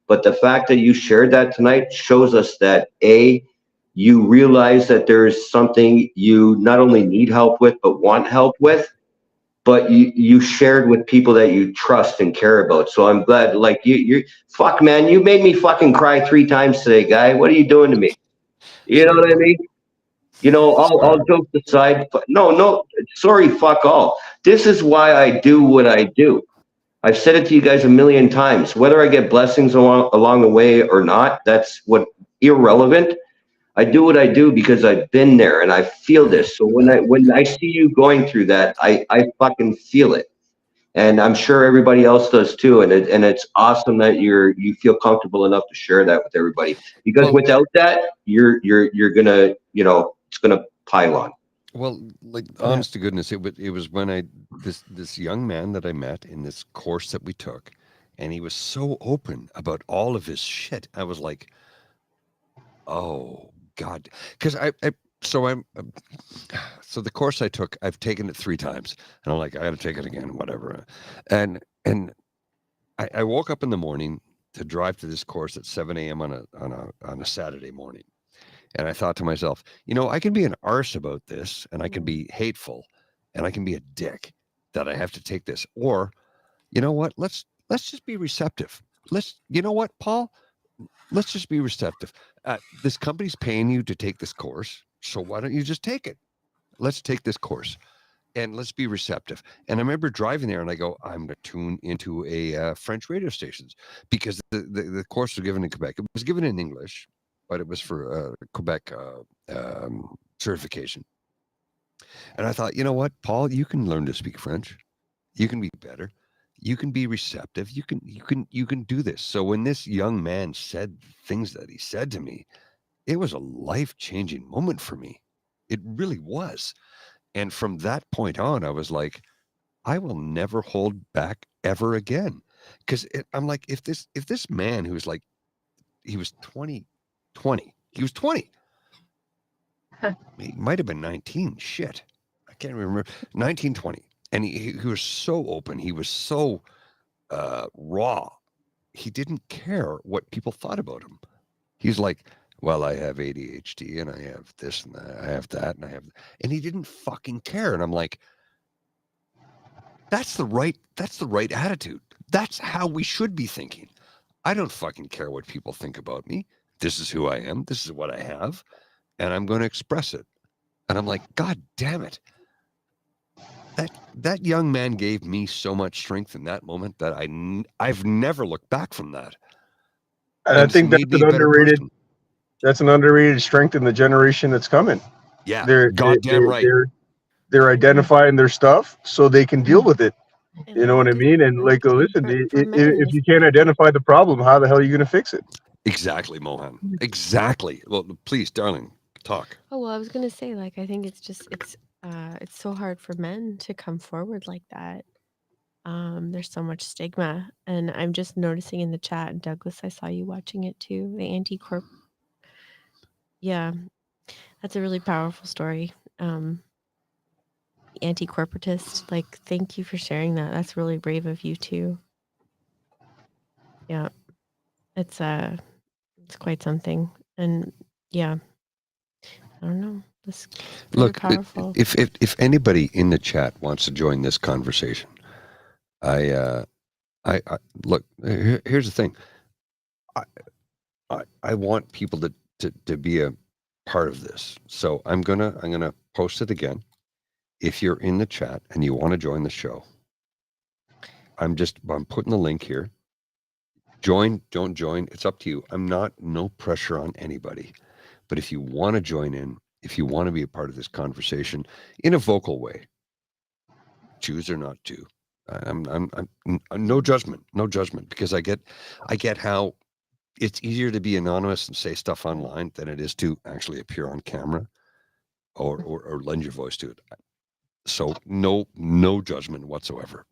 But the fact that you shared that tonight shows us that, A, you realize that there is something you not only need help with, but want help with, but you shared with people that you trust and care about. So I'm glad, like you fuck, man, you made me fucking cry 3 times today, guy. What are you doing to me? You know what I mean? All jokes aside, no, sorry, fuck all. This is why I do what I do. I've said it to you guys a million times. Whether I get blessings along the way or not, that's irrelevant. I do what I do because I've been there and I feel this. So when I see you going through that, I fucking feel it, and I'm sure everybody else does too. And it's awesome that you feel comfortable enough to share that with everybody. Because without that, you're gonna it's gonna pile on. Well, like honest to goodness, it was when this young man that I met in this course that we took, and he was so open about all of his shit. I was like, oh God, because so the course I took, I've taken it 3 times, and I'm like, I got to take it again, whatever. And I woke up in the morning to drive to this course at 7 a.m. on a Saturday morning. And I thought to myself, I can be an arse about this, and I can be hateful, and I can be a dick that I have to take this. Or, you know what? Let's just be receptive. You know what, Paul? Let's just be receptive. This company's paying you to take this course, so why don't you just take it? Let's take this course, and let's be receptive. And I remember driving there, and I go, I'm going to tune into a French radio stations, because the course was given in Quebec. It was given in English, but it was for Quebec certification. And I thought, you know what, Paul, you can learn to speak French. You can be better. You can be receptive. You can do this. So when this young man said things that he said to me, it was a life-changing moment for me. It really was. And from that point on, I was like, I will never hold back ever again. Because I'm like, if this man who's like, he was 20. He was 20. He might have been 19. Shit. I can't remember. 19, 20. And he was so open. He was so raw. He didn't care what people thought about him. He's like, well, I have ADHD and I have this and that. I have that and I have, and he didn't fucking care. And I'm like, that's the right attitude. That's how we should be thinking. I don't fucking care what people think about me. This is who I am. This is what I have. And I'm going to express it. And I'm like, God damn it. That young man gave me so much strength in that moment that I've never looked back from that. And I think that's an underrated strength in the generation that's coming. Yeah, they're right. They're identifying their stuff so they can deal with it. You know what I mean? And like, listen, if you can't identify the problem, how the hell are you going to fix it? Exactly, Mohan. Exactly. Well, please, darling, talk. Oh, well, I was going to say, like, I think it's it's so hard for men to come forward like that. There's so much stigma, and I'm just noticing in the chat. And Douglas, I saw you watching it too. The anti-corp. Yeah, that's a really powerful story. Anti-corporatist. Like, thank you for sharing that. That's really brave of you too. Yeah, it's quite something, and yeah, I don't know. This Look, powerful. if anybody in the chat wants to join this conversation, I look. Here's the thing. I want people to be a part of this. So I'm gonna post it again. If you're in the chat and you want to join the show, I'm putting the link here. Join, don't join. It's up to you. No pressure on anybody. But if you want to join in, if you want to be a part of this conversation in a vocal way, choose or not to. I'm no judgment, because I get how it's easier to be anonymous and say stuff online than it is to actually appear on camera or lend your voice to it. So no judgment whatsoever.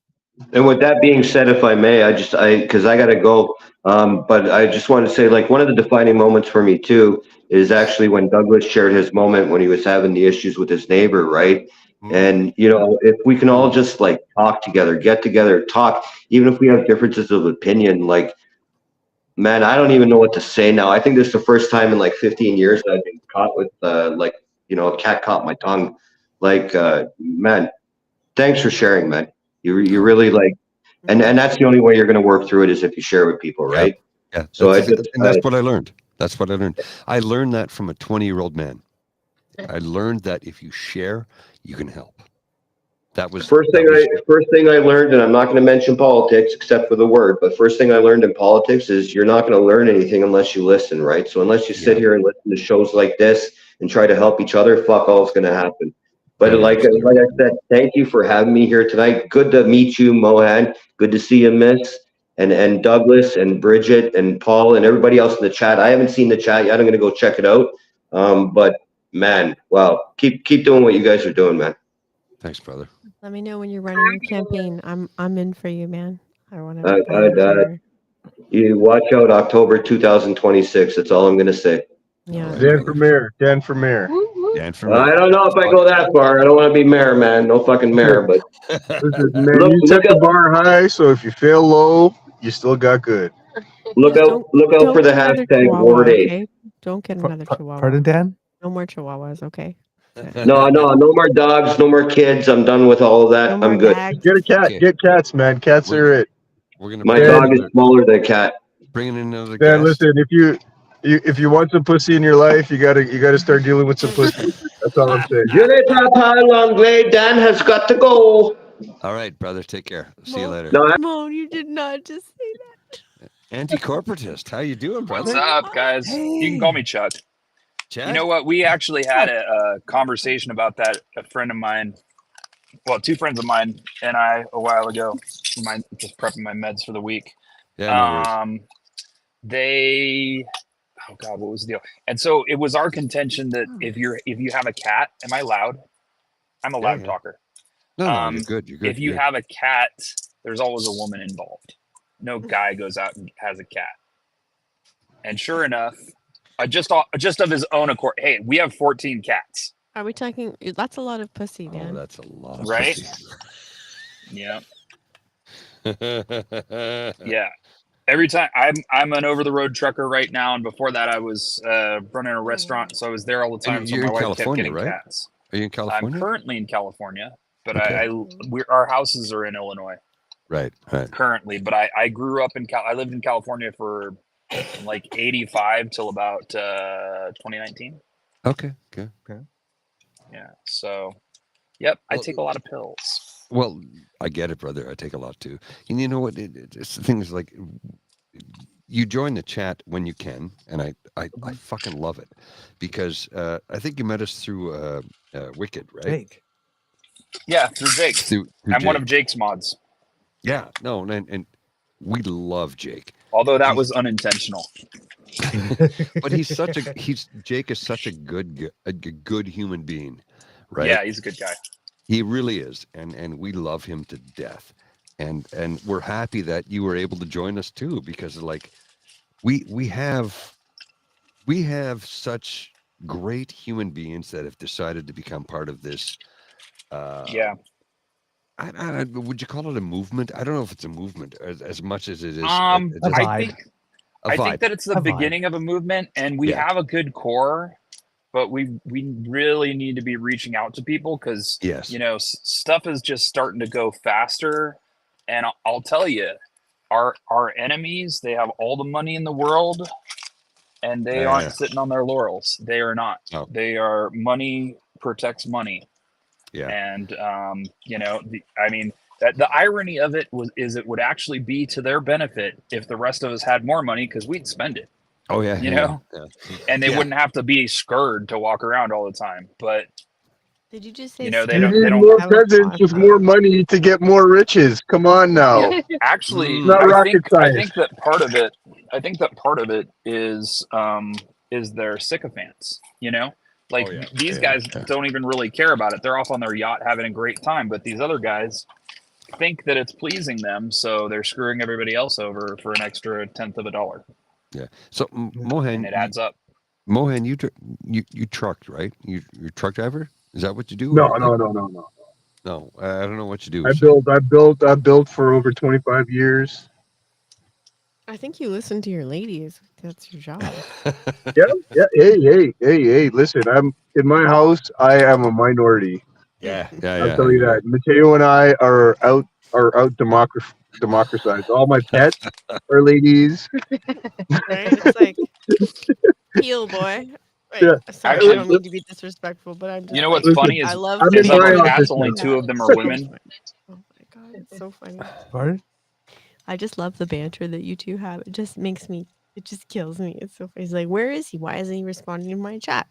And with that being said, if I may, because I got to go, but I just want to say, like, one of the defining moments for me too is actually when Douglas shared his moment when he was having the issues with his neighbor, right? And if we can all just like talk together, get together, talk, even if we have differences of opinion, like, man, I don't even know what to say now. I think this is the first time in like 15 years that I've been caught with a cat caught my tongue. Like, man, thanks for sharing, man. You really like, and that's the only way you're going to work through it is if you share with people, right? Yeah. So that's what I learned. That's what I learned. I learned that from a 20-year-old man. I learned that if you share, you can help. That was first thing I learned, and I'm not going to mention politics except for the word, but first thing I learned in politics is you're not going to learn anything unless you listen, right? So unless you sit here and listen to shows like this and try to help each other, fuck all is going to happen. But like I said, thank you for having me here tonight. Good to meet you, Mohan. Good to see you, Miss, and Douglas and Bridget and Paul and everybody else in the chat. I haven't seen the chat yet. I'm going to go check it out. But man, wow, keep doing what you guys are doing, man. Thanks, brother. Let me know when you're running your campaign. I'm in for you, man. I want to. You watch out, October 2026. That's all I'm going to say. Yeah. Dan for mayor. Dan for mayor. I don't know if I go that far. I don't want to be mayor, man. No fucking mayor. But listen, man, you set the bar high, so if you fail low, you still got good. Look out for the hashtag Ward 8. Okay? Don't get another chihuahua. Pardon, Dan? No more chihuahuas, okay? No more dogs, no more kids. I'm done with all of that. I'm good. Get a cat. Okay. Get cats, man. Cats are it. My dog is smaller than a cat. Bringing in another guest. Listen, if you want some pussy in your life, you gotta start dealing with some pussy. That's all I'm saying. Dan has got to go. All right, brother. Take care. See you later. Moan, you did not just say that. Anti-corporatist. How you doing, brother? What's up, guys? Hey. You can call me Chad. You know what? We actually had a conversation about that. A friend of mine, well, two friends of mine and I a while ago. Just prepping my meds for the week. Yeah, no oh God, what was the deal? And so it was our contention that if you have a cat, am I loud? I'm a loud talker. No, you're good. You're good. If you have a cat, there's always a woman involved. No guy goes out and has a cat. And sure enough, just of his own accord. Hey, we have 14 cats. Are we talking? That's a lot of pussy, Dan. Oh, that's a lot of right? pussy. Yeah. Yeah. Every time I'm an over the road trucker right now, and before that I was running a restaurant, so I was there all the time. And so you're my in wife California, kept getting right? cats. Are you in California? I'm currently in California, but Okay. our houses are in Illinois. Right. Currently, but I grew up I lived in California for like 85 till about 2019. Okay. Yeah. So, yep, I take a lot of pills. Well, I get it, brother. I take a lot too. And you know what? It's the thing is like, you join the chat when you can, and I fucking love it because I think you met us through Wicked, right? Jake. Yeah, through Jake. I'm one Jake. of Jake's mods. Yeah, no, and we love Jake. Although that was unintentional. But Jake is such a good human being, right? Yeah, he's a good guy. He really is, and we love him to death, and we're happy that you were able to join us too, because like we have such great human beings that have decided to become part of this. Yeah. Would you call it a movement? I don't know if it's a movement as much as it is. I think that it's the A vibe. beginning of a movement, and we have a good core, but we really need to be reaching out to people because stuff is just starting to go faster. And I'll tell you, our enemies, they have all the money in the world, and they aren't sitting on their laurels. They are not. Oh. They are money protects money. Yeah. And the irony of it is it would actually be to their benefit if the rest of us had more money because we'd spend it. Oh yeah, you know, and they Yeah. wouldn't have to be scared to walk around all the time. But Did you just say you know, You need more presidents with more money to get more riches. Come on now. Yeah, actually, It's not I rocket science. think that part of it is their sycophants. You know, like these guys don't even really care about it. They're off on their yacht having a great time, but these other guys think that it's pleasing them, so they're screwing everybody else over for an extra tenth of a dollar. Yeah. So Mohan, and it adds up. Mohan, you trucked, right? You're a truck driver. Is that what you do? No. No, I don't know what you do. I built for over 25 years. I think you listen to your ladies. That's your job. Yeah. Hey. Listen, I'm in my house. I am a minority. Yeah. I'll tell you that. Mateo and I are out democratized. All my pets are ladies. Right? It's like, heel boy. Right. Yeah. Sorry, I don't mean to be disrespectful, but I'm just. You know what's like, funny is I love I'm is in of my our office cats, only now. 2 of them are women. Oh my god, it's so funny. Pardon? I just love the banter that you two have. It just makes me. It just kills me. It's so funny. He's like, "Where is he? Why isn't he responding to my chat?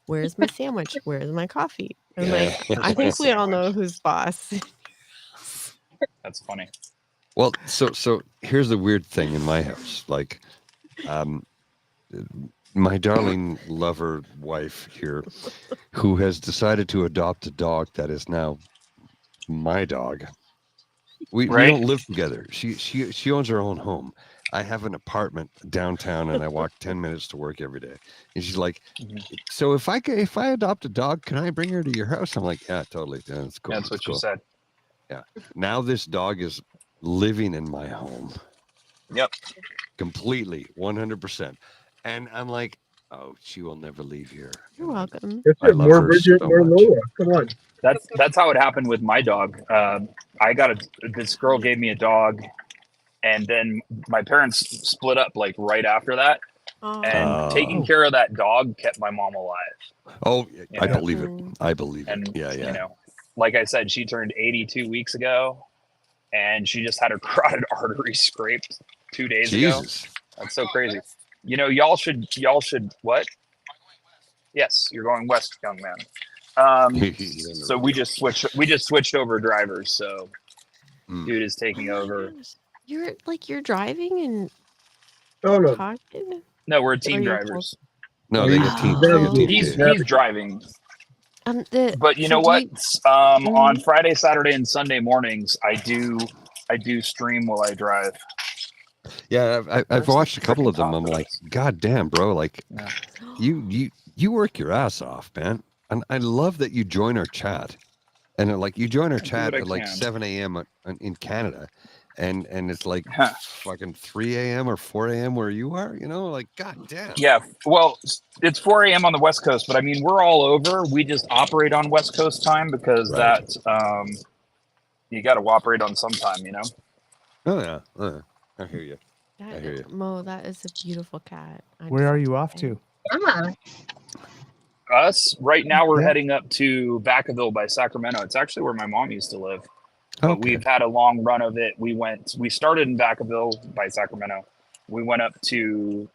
Where's my sandwich? Where's my coffee?" I'm like, I think we all know who's boss. That's funny. Well, so here's the weird thing in my house. Like, my darling lover wife here, who has decided to adopt a dog that is now my dog. We don't live together. She owns her own home. I have an apartment downtown, and I walk 10 minutes to work every day. And she's like, "So if I adopt a dog, can I bring her to your house?" I'm like, "Yeah, totally. That's cool." That's what you said. Yeah. Now this dog is living in my home. Yep. Completely, 100%. And I'm like, oh, she will never leave here. You're welcome. That's I it. love More her Bridget, so more much. Lola. Come on. That's how it happened with my dog. I got this girl gave me a dog, and then my parents split up like right after that. And taking care of that dog kept my mom alive. Oh, I know? believe it. I believe it. And Yeah. you know, like I said, she turned 82 weeks ago, and she just had her carotid artery scraped 2 days ago. That's so crazy. You know, y'all should what? Yes, you're going west, young man. So we just switched over drivers. So dude is taking over. You're driving and no. talking. No, we're Or team you're drivers. No, they got teams. He's driving. But you know what? Mm-hmm. On Friday, Saturday, and Sunday mornings, I do stream while I drive. Yeah, I've watched a couple of them. I'm like, God damn, bro! Like, you work your ass off, man. And I love that you join our chat, and like you join our chat at like 7 a.m. in Canada, and it's like fucking 3 a.m. or 4 a.m. where you are. You know, like, God damn. Yeah, well, it's 4 a.m. on the West Coast, but I mean, we're all over. We just operate on West Coast time because that you got to operate on some time, you know. Oh yeah, I hear you. I hear you. Mo, that is a beautiful cat. Where are you off to? Us right now, we're heading up to Vacaville by Sacramento. It's actually where my mom used to live. But we've had a long run of it. We started in Vacaville by Sacramento. We went up to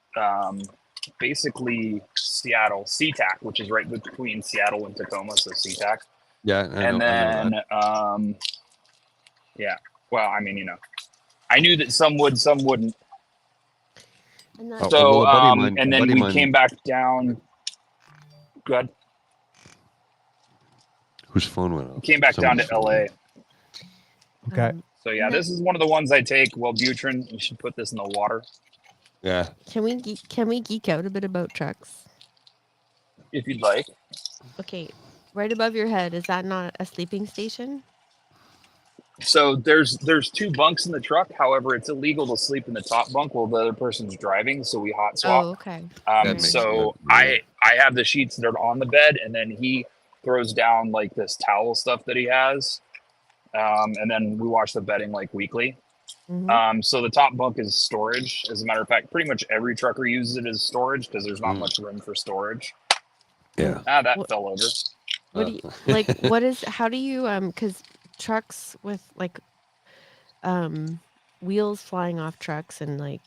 basically Seattle, SeaTac, which is right between Seattle and Tacoma, so SeaTac. Yeah, I know that. Yeah. Well, I mean, you know, I knew that some would, some wouldn't. So, and then we came back down. Good. Whose phone went off? Came back down to LA. Okay. So yeah, this is one of the ones I take. Wellbutrin. You should put this in the water. Yeah. Can we geek out a bit about trucks? If you'd like. Okay, right above your head, is that not a sleeping station? So there's 2 bunks in the truck. However, it's illegal to sleep in the top bunk while the other person's driving. So we hot swap. Oh, okay. So I have the sheets that are on the bed, and then he throws down like this towel stuff that he has, and then we wash the bedding like weekly. So the top bunk is storage. As a matter of fact, pretty much every trucker uses it as storage because there's not much room for storage. Yeah. That fell over. What do you like? What is? How do you because trucks with like wheels flying off trucks and like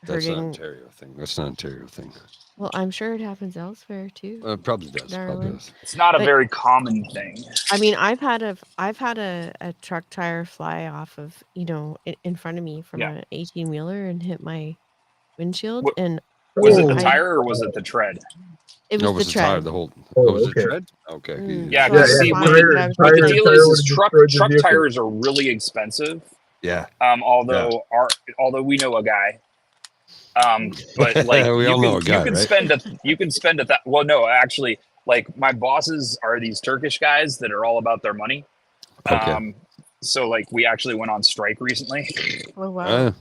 That's hurting. an Ontario thing. That's an Ontario thing. Well, I'm sure it happens elsewhere too. Probably does. Probably does. It's not a very common thing. I mean, I've had a truck tire fly off of in front of me from an 18-wheeler and hit my windshield. And was it the tire or was it the tread? It was the tread. Tire, the whole. Was it tread? Okay. Yeah, because see, what the deal is truck tires are really expensive. Yeah. Although we know a guy. But like we all know a guy, you can spend that. Well, no, actually, like my bosses are these Turkish guys that are all about their money. Okay. So like we actually went on strike recently. Oh wow.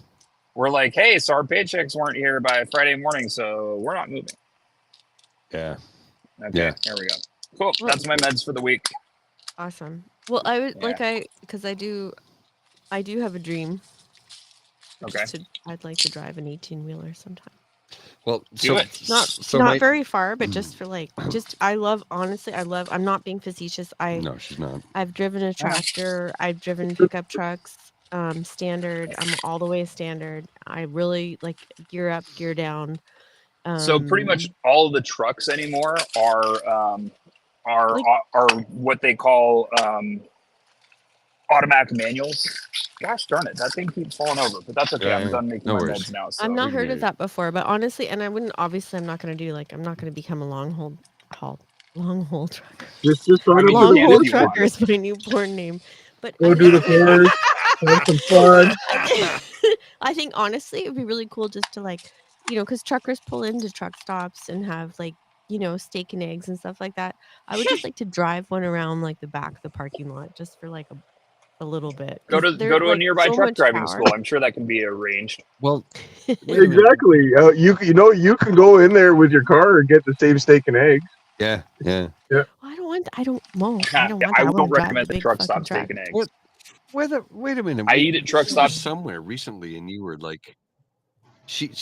We're like, hey, so our paychecks weren't here by Friday morning, so we're not moving. Yeah. Okay. There we go. Cool. Well, that's my meds for the week. Awesome. Well, I would because I do have a dream. Okay. I'd like to drive an 18-wheeler sometime. Well, not very far, but just for I'm not being facetious. No, she's not. I've driven a tractor. I've driven pickup trucks, standard. I'm all the way standard. I really like gear up, gear down. So pretty much all of the trucks anymore are what they call automatic manuals. Gosh darn it, that thing keeps falling over, but that's okay. I'm done making my meds now. So. I've not heard of that before, but honestly, and I'm not going to do I'm not going to become a long haul trucker. Just long haul trucker is my new porn name. But go do the forest, have some fun. I think honestly, it would be really cool just to because truckers pull into truck stops and have steak and eggs and stuff like that. I would just like to drive one around the back of the parking lot just for a little bit. Go to a nearby truck driving school. I'm sure that can be arranged. Well, exactly. You can go in there with your car and get the same steak and eggs. Yeah. Well, I won't recommend the truck stop steak and eggs. Wait a minute. I eat at truck stops somewhere recently, and you were like, she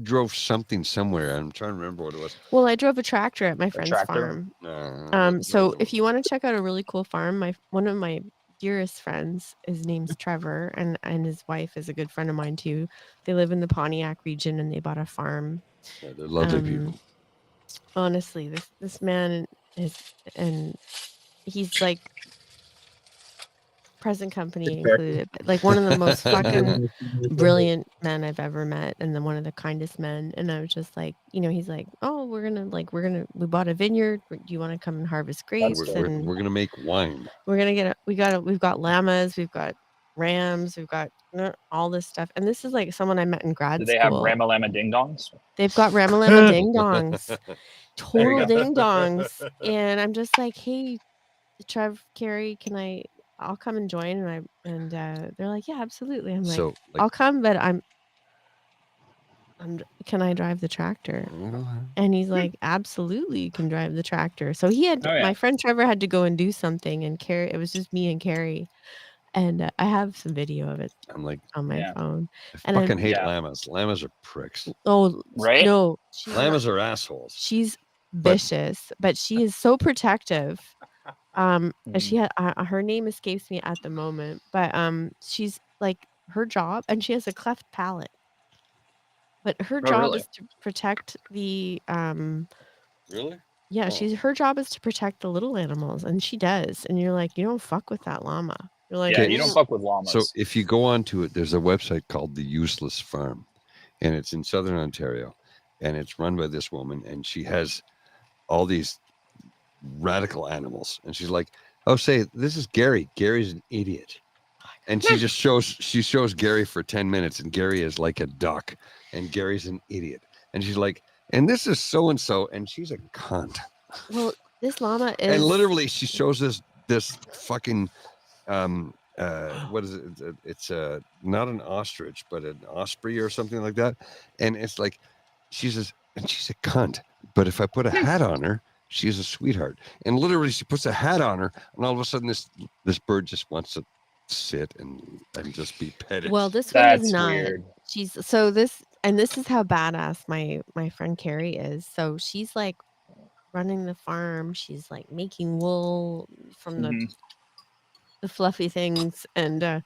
drove something somewhere. I'm trying to remember what it was. Well, I drove a tractor at my friend's farm. So if you want to check out a really cool farm, one of my dearest friends, his name's Trevor, and his wife is a good friend of mine too. They live in the Pontiac region, and they bought a farm. Yeah, they're lovely people. Honestly, this man and he's like present company included, but one of the most fucking brilliant men I've ever met, and then one of the kindest men. And I was just he's like, oh, we bought a vineyard. Do you want to come and harvest grapes? We're gonna make wine. We've got llamas, we've got rams, we've got all this stuff. And this is someone I met in grad school. Do they have Ramalama ding dongs? They've got Ramalama ding dongs, total ding dongs. And I'm just like, hey, Trev, Carrie, I'll come and join, and they're like, yeah, absolutely. I'm like, I'll come, but can I drive the tractor? And he's like, absolutely, you can drive the tractor. So my friend Trevor had to go and do something, and Carrie, it was just me and Carrie, and I have some video of it. I'm like on my phone. I fucking hate llamas. Llamas are pricks. Oh, right? No, llamas are assholes. She's vicious, but she is so protective. And she had her name escapes me at the moment, but she's her job, and she has a cleft palate, but her job is to protect the Really? Yeah, her job is to protect the little animals, and she does. And you're like, you don't fuck with that llama. You're like, you don't fuck with llamas. So if you go onto it, there's a website called The Useless Farm, and it's in Southern Ontario, and it's run by this woman, and she has all these radical animals. And she's like, oh, say, this is Gary. Gary's an idiot. And she shows Gary for 10 minutes, and Gary is like a duck, and Gary's an idiot. And she's like, and this is so-and-so, and she's a cunt. Well, this llama is... And literally, she shows this fucking, what is it? It's not an ostrich, but an osprey or something like that. And it's like, she's a cunt. But if I put a hat on her, she's a sweetheart. And literally, she puts a hat on her, and all of a sudden, this bird just wants to sit and just be petted. Well, this one is not. Weird. This is how badass my friend Carrie is. So she's like running the farm. She's like making wool from the fluffy things, and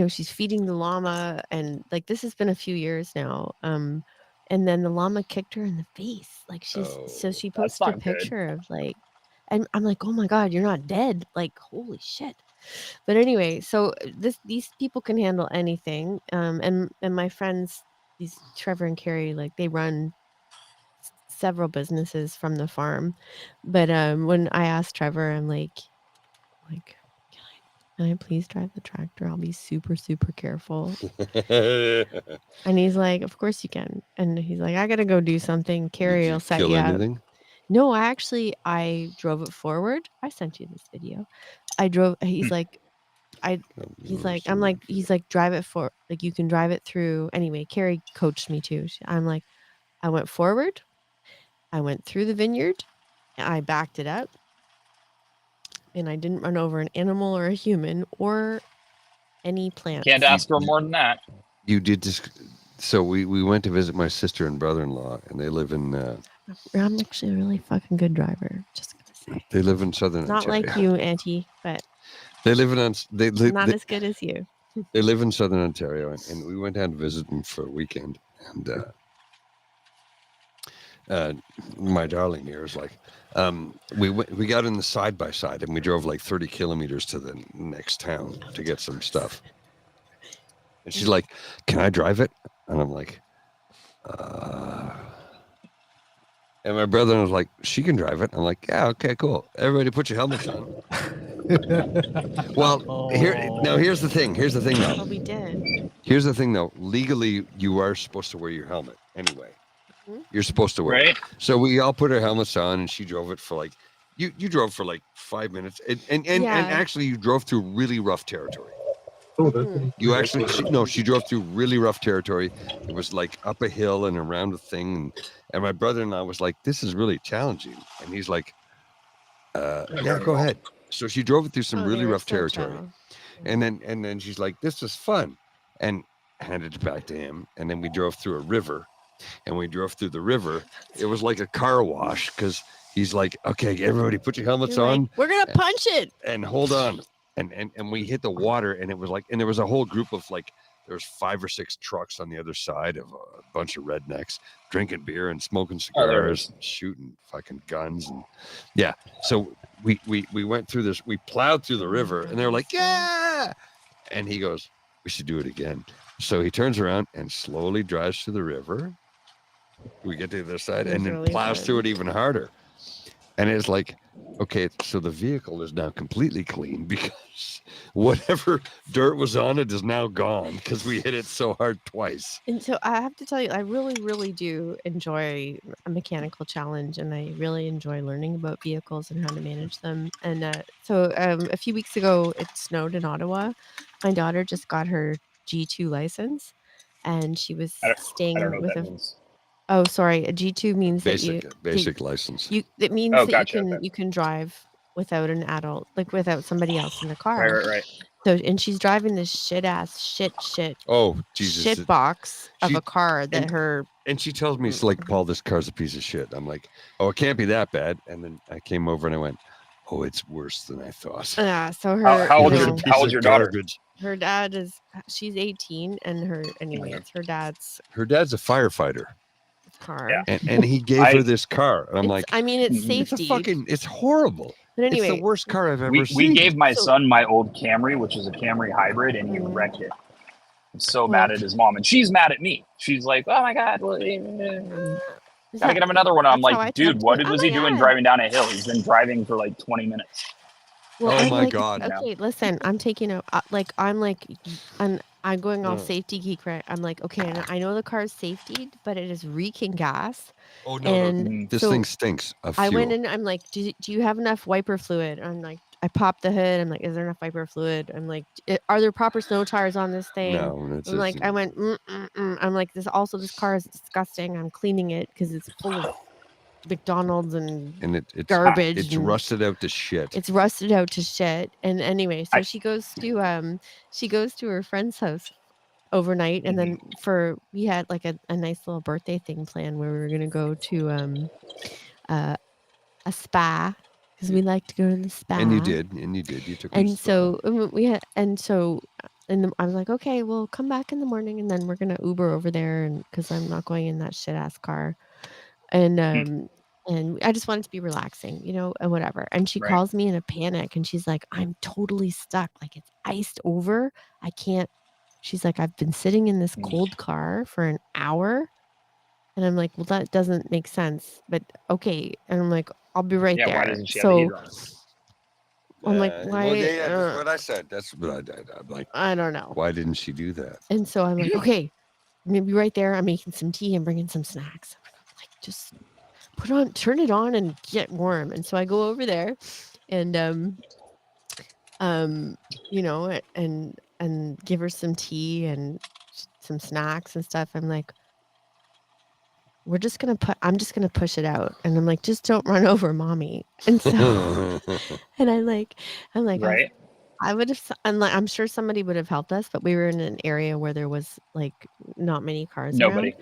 she's feeding the llama, and like this has been a few years now. And then the llama kicked her in the face. Like she posted a picture of like, and I'm like, oh my God, you're not dead. Like, holy shit. But anyway, so these people can handle anything. And my friends, these Trevor and Carrie, like they run several businesses from the farm. But when I asked Trevor, I'm like, can I please drive the tractor? I'll be super, super careful. And he's like, of course you can. And he's like, I gotta go do something. Carrie will set you up. No, I drove it forward. I sent you this video. He's like, drive it for, like, you can drive it through. Anyway, Carrie coached me too. I'm like, I went forward. I went through the vineyard. I backed it up. And I didn't run over an animal or a human or any plant. Can't ask for more than that. You did just. So we went to visit my sister and brother-in-law, and they live in. I'm actually a really fucking good driver. Just gonna say. They live in southern Not Ontario. like you, Auntie, but. They live in. Not as good as you. They live in southern Ontario, and we went down to visit them for a weekend, and my darling here is like, we got in the side by side, and we drove like 30 kilometers to the next town to get some stuff. And she's like, "Can I drive it?" And I'm like, And my brother was like, "She can drive it." I'm like, "Yeah, okay, cool. Everybody, put your helmets on." Well, here's the thing. Here's the thing, though. Well, we did. Here's the thing, though. Legally, you are supposed to wear your helmet anyway. You're supposed to wear it. So we all put our helmets on, and she drove it for like, you drove for like 5 minutes, and actually you drove through really rough territory. You actually, she drove through really rough territory. It was like up a hill and around a thing, and my brother-in-law was like, "This is really challenging," and he's like, "Yeah, go ahead." So she drove it through some really rough territory, and then she's like, "This is fun," and handed it back to him, and then we drove through a river. And we drove through the river. It was like a car wash because he's like, "Okay, everybody, put your helmets on. We're gonna punch it and hold on." And we hit the water, and it was like, and there was a whole group of like, there was 5 or 6 trucks on the other side of a bunch of rednecks drinking beer and smoking cigars, and shooting fucking guns, and So we went through this. We plowed through the river, and they were like, "Yeah!" And he goes, "We should do it again." So he turns around and slowly drives to the river. We get to the other side and then plows through it even harder. And it's like, okay, so the vehicle is now completely clean because whatever dirt was on it is now gone because we hit it so hard twice. And so I have to tell you, I really, really do enjoy a mechanical challenge, and I really enjoy learning about vehicles and how to manage them. And so a few weeks ago, it snowed in Ottawa. My daughter just got her G2 license, and she was staying with a. Oh, sorry. A G2 means basic license. It means that you can drive without an adult, like without somebody else in the car. Right. So, and she's driving this shit Oh, Jesus. Shit box of a car that her. And she tells me, it's like, "Paul, this car's a piece of shit." I'm like, "Oh, it can't be that bad." And then I came over and I went, "Oh, it's worse than I thought." Yeah. So her. How old's your daughter? Her dad she's 18, and it's her dad's. Her dad's a firefighter. Car. Yeah. And he gave her this car. And I'm like, I mean, it's safety. It's horrible. But anyway, it's the worst car I've ever seen. We gave my son my old Camry, which is a Camry hybrid, and he wrecked it. I'm so mad at his mom, and she's mad at me. She's like, "Oh my God." Gotta get him another one. I'm That's how I like, dude, talk to what it. was Oh he my doing God. driving down a hill? He's been driving for like 20 minutes. Well, Oh I'm my like, God. okay, listen, I'm taking a, and I'm going off safety geek, right? I'm like, okay, and I know the car's safetied, but it is reeking gas. Oh no, And this so thing stinks of I went fuel. in, I'm like, do you have enough wiper fluid? I'm like, I popped the hood. I'm like, is there enough wiper fluid? I'm like, are there proper snow tires on this thing? No, it's I'm like, I went, I'm like, this car is disgusting. I'm cleaning it because it's full of McDonald's and it's garbage. It's and rusted out to shit. It's rusted out to shit. And anyway, so she goes to her friend's house overnight, and then we had like a nice little birthday thing planned where we were gonna go to a spa because we like to go to the spa. And you did. You took me to And so I was like, okay, well, come back in the morning, and then we're gonna Uber over there, and because I'm not going in that shit ass car, and I just wanted to be relaxing, and whatever. And she Right. calls me in a panic, and she's like, I'm totally stuck, like it's iced over. I can't. She's like, I've been sitting in this cold car for an hour. And I'm like, well, that doesn't make sense, but okay. And I'm like, I'll be right there. Why doesn't she have the heater on? I'm like, why? Well, yeah, that's what I said. That's what I'm like. I don't know. Why didn't she do that? And so I'm like, okay, I'm gonna be right there. I'm making some tea and bringing some snacks. I'm like, just turn it on and get warm. And so I go over there, and and give her some tea and some snacks and stuff. I'm like, I'm just gonna push it out, and I'm like, just don't run over mommy. And so, and I'm like, right. I would have, I'm sure somebody would have helped us, but we were in an area where there was like not many cars Nobody. around,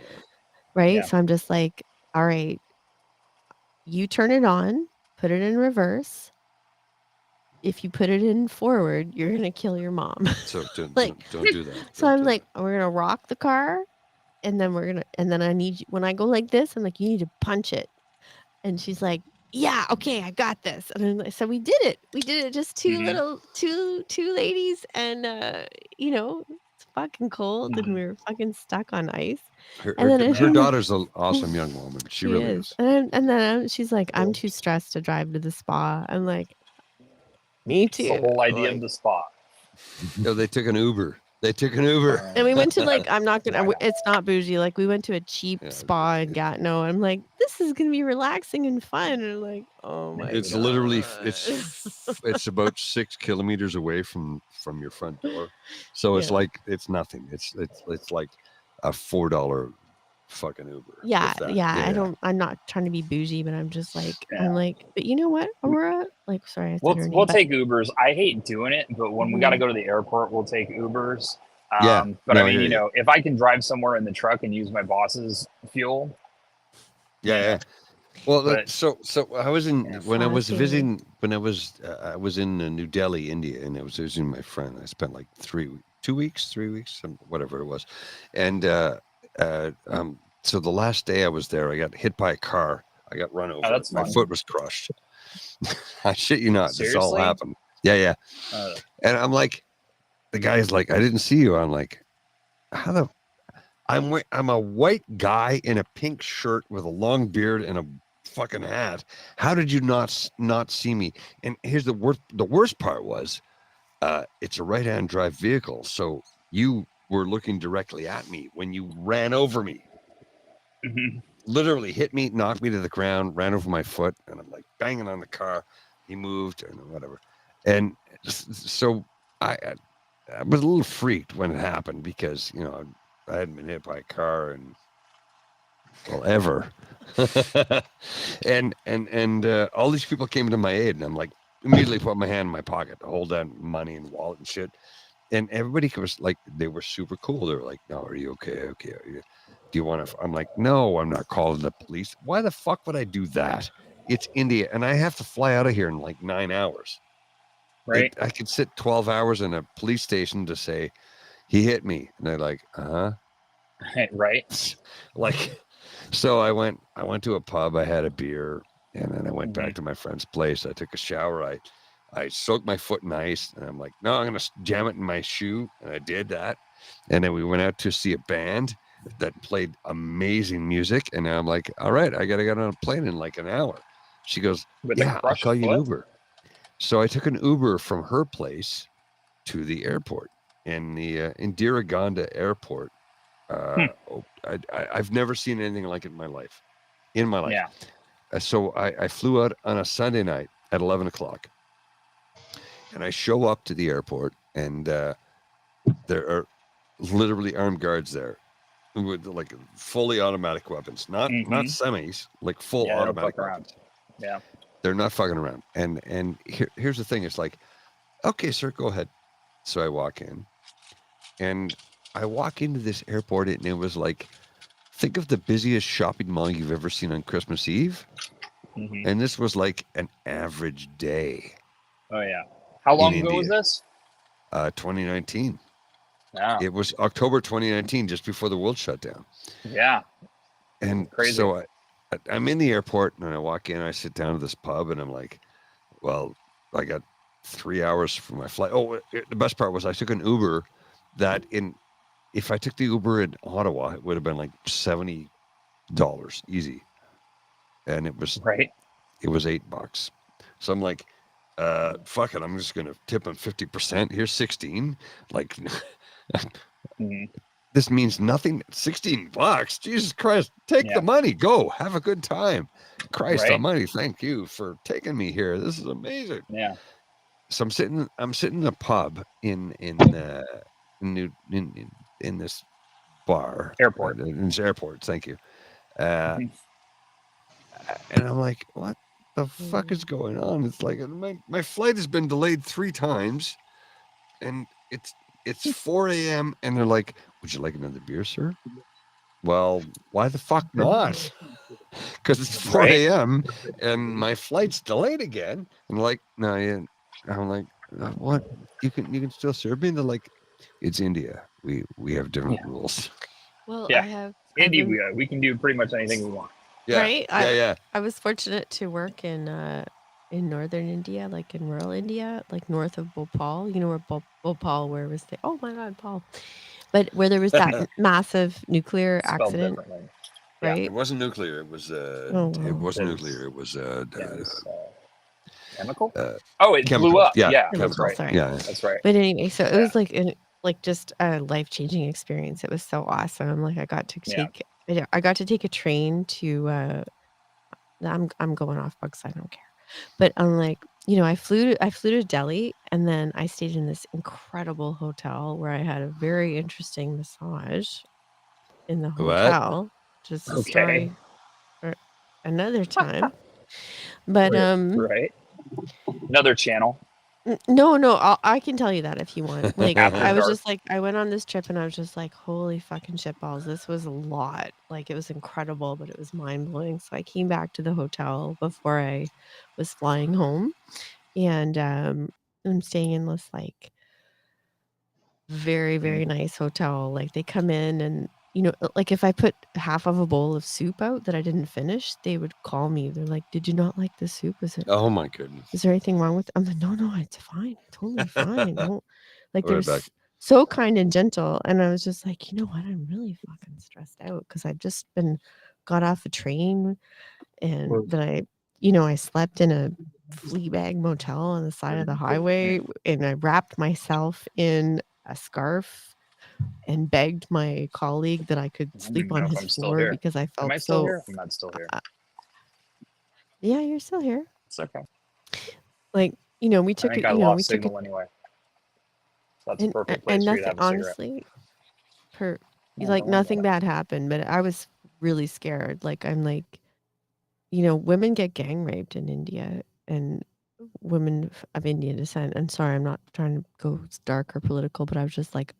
right? Yeah. So I'm just like, all right, you turn it on, put it in reverse. If you put it in forward, you're gonna kill your mom. So don't do that. So I'm like, we're gonna rock the car, and then I need you, when I go like this, I'm like, you need to punch it. And she's like, yeah, okay, I got this. And so we did it. We did it, just two ladies, and it's fucking cold, and we were fucking stuck on ice. Her daughter's an awesome young woman. She really is. And then she's like, I'm too stressed to drive to the spa. I'm like, me too. It's the whole idea of the spa. No, they took an Uber. And we went to it's not bougie. Like, we went to a cheap spa in Gatineau. I'm like, this is going to be relaxing and fun. And I'm like, oh my It's God. literally, it's about 6 kilometers away from your front door. So it's like, it's nothing. It's like a $4 fucking Uber. Yeah. I'm not trying to be bougie, but I'm just like, I'm like, but you know what, Aurora? Like, sorry, I said her name. We'll take Ubers. I hate doing it, but when we got to go to the airport, we'll take Ubers. But I mean, if I can drive somewhere in the truck and use my boss's fuel. Yeah. Well, so I was I was in New Delhi, India, and I was visiting my friend. I spent like 3 weeks, whatever it was. And so the last day I was there, I got hit by a car. I got run over. My foot was crushed. I shit you not. Seriously? This all happened. Yeah. And I'm like, the guy's like, I didn't see you. I'm like, I'm a white guy in a pink shirt with a long beard and a fucking hat. How did you not see me? And here's the worst part was, it's a right-hand drive vehicle, so you were looking directly at me when you ran over me. Mm-hmm. Literally hit me, knocked me to the ground, ran over my foot, and I'm like banging on the car. He moved and whatever. And so I was a little freaked when it happened because, I hadn't been hit by a car ever. and all these people came to my aid, and I'm like, immediately put my hand in my pocket to hold down money and wallet and shit. And everybody was like, they were super cool. They were like, no, are you okay? Okay. Do you want to? I'm like, no, I'm not calling the police. Why the fuck would I do that? It's India, and I have to fly out of here in like 9 hours. Right. I could sit 12 hours in a police station to say, he hit me. And they're like, Right. Like, so I went to a pub, I had a beer, and then I went back to my friend's place. I took a shower. I soaked my foot in ice, and I'm like, no, I'm going to jam it in my shoe. And I did that. And then we went out to see a band, that played amazing music. And I'm like, all right, I got to get on a plane in like an hour. She goes, yeah, I'll call you an Uber. So I took an Uber from her place to the airport in the Indiraganda Airport. I've never seen anything like it in my life. Yeah. So I flew out on a Sunday night at 11 o'clock. And I show up to the airport, and there are literally armed guards there with like fully automatic weapons, not semis, like full automatic weapons. Yeah, they're not fucking around. And here's the thing: it's like, okay, sir, go ahead. So I walk in, and I walk into this airport, and it was like, think of the busiest shopping mall you've ever seen on Christmas Eve, and this was like an average day. Oh yeah. How long ago was this? 2019. Yeah. It was October 2019, just before the world shut down. Yeah. And crazy. So I'm in the airport, and I walk in, I sit down to this pub, and I'm like, well, I got 3 hours for my flight. Oh, the best part was I took an Uber that if I took the Uber in Ottawa, it would have been like $70 easy. And it was It was $8. So I'm like, fuck it, I'm just gonna tip him 50%. Here's 16. Like this means nothing. $16. Jesus Christ, take the money, go have a good time. Christ almighty, thank you for taking me here. This is amazing. Yeah. So I'm sitting in a pub in this bar. Airport. In this airport, thank you. And I'm like, what the fuck is going on? It's like my flight has been delayed 3 times, and it's 4 a.m. and they're like, would you like another beer, sir? Well, why the fuck not? Because it's 4 a.m. and my flight's delayed again. And like, no, yeah. I'm like, what? You can still serve me? And they're like, it's India. We have different rules. Well, yeah. India, we can do pretty much anything we want. Yeah. Right? Yeah. I was fortunate to work in northern India, like in rural India, like north of Bhopal. You know where Bhopal, where was the? Oh my God, Paul! But where there was that massive nuclear accident, right? Yeah, it wasn't nuclear. It was it wasn't nuclear. It was chemical. It blew up. Yeah, that's right. Sorry. Yeah, that's right. But anyway, so it was like just a life-changing experience. It was so awesome. Like I got to take a train to. I'm going off books. I don't care. But I'm like, I flew to Delhi, and then I stayed in this incredible hotel where I had a very interesting massage in the hotel. Just a story for another time. But another channel. No, I can tell you that if you want. Like I was just like, I went on this trip and I was just like, holy fucking shitballs, this was a lot. Like it was incredible, but it was mind blowing. So I came back to the hotel before I was flying home, and I'm staying in this like very, very nice hotel. Like they come in and like if I put half of a bowl of soup out that I didn't finish, they would call me. They're like, "Did you not like the soup? Oh my goodness. Is there anything wrong with it?" I'm like, no, it's fine. Totally fine. Don't like Right they're back. so kind and gentle. And I was just like, you know what? I'm really fucking stressed out because I've just got off a train, and then I slept in a flea bag motel on the side of the highway, and I wrapped myself in a scarf and begged my colleague that I could sleep on his floor because I felt Am I still here? I'm not still here. Yeah, you're still here. It's okay. Like, we took it. I lost signal anyway. So that's a perfect place for you to have a cigarette. Honestly, nothing bad happened, but I was really scared. Like, I'm like, women get gang raped in India, and women of Indian descent. And sorry, I'm not trying to go dark or political, but I was just like,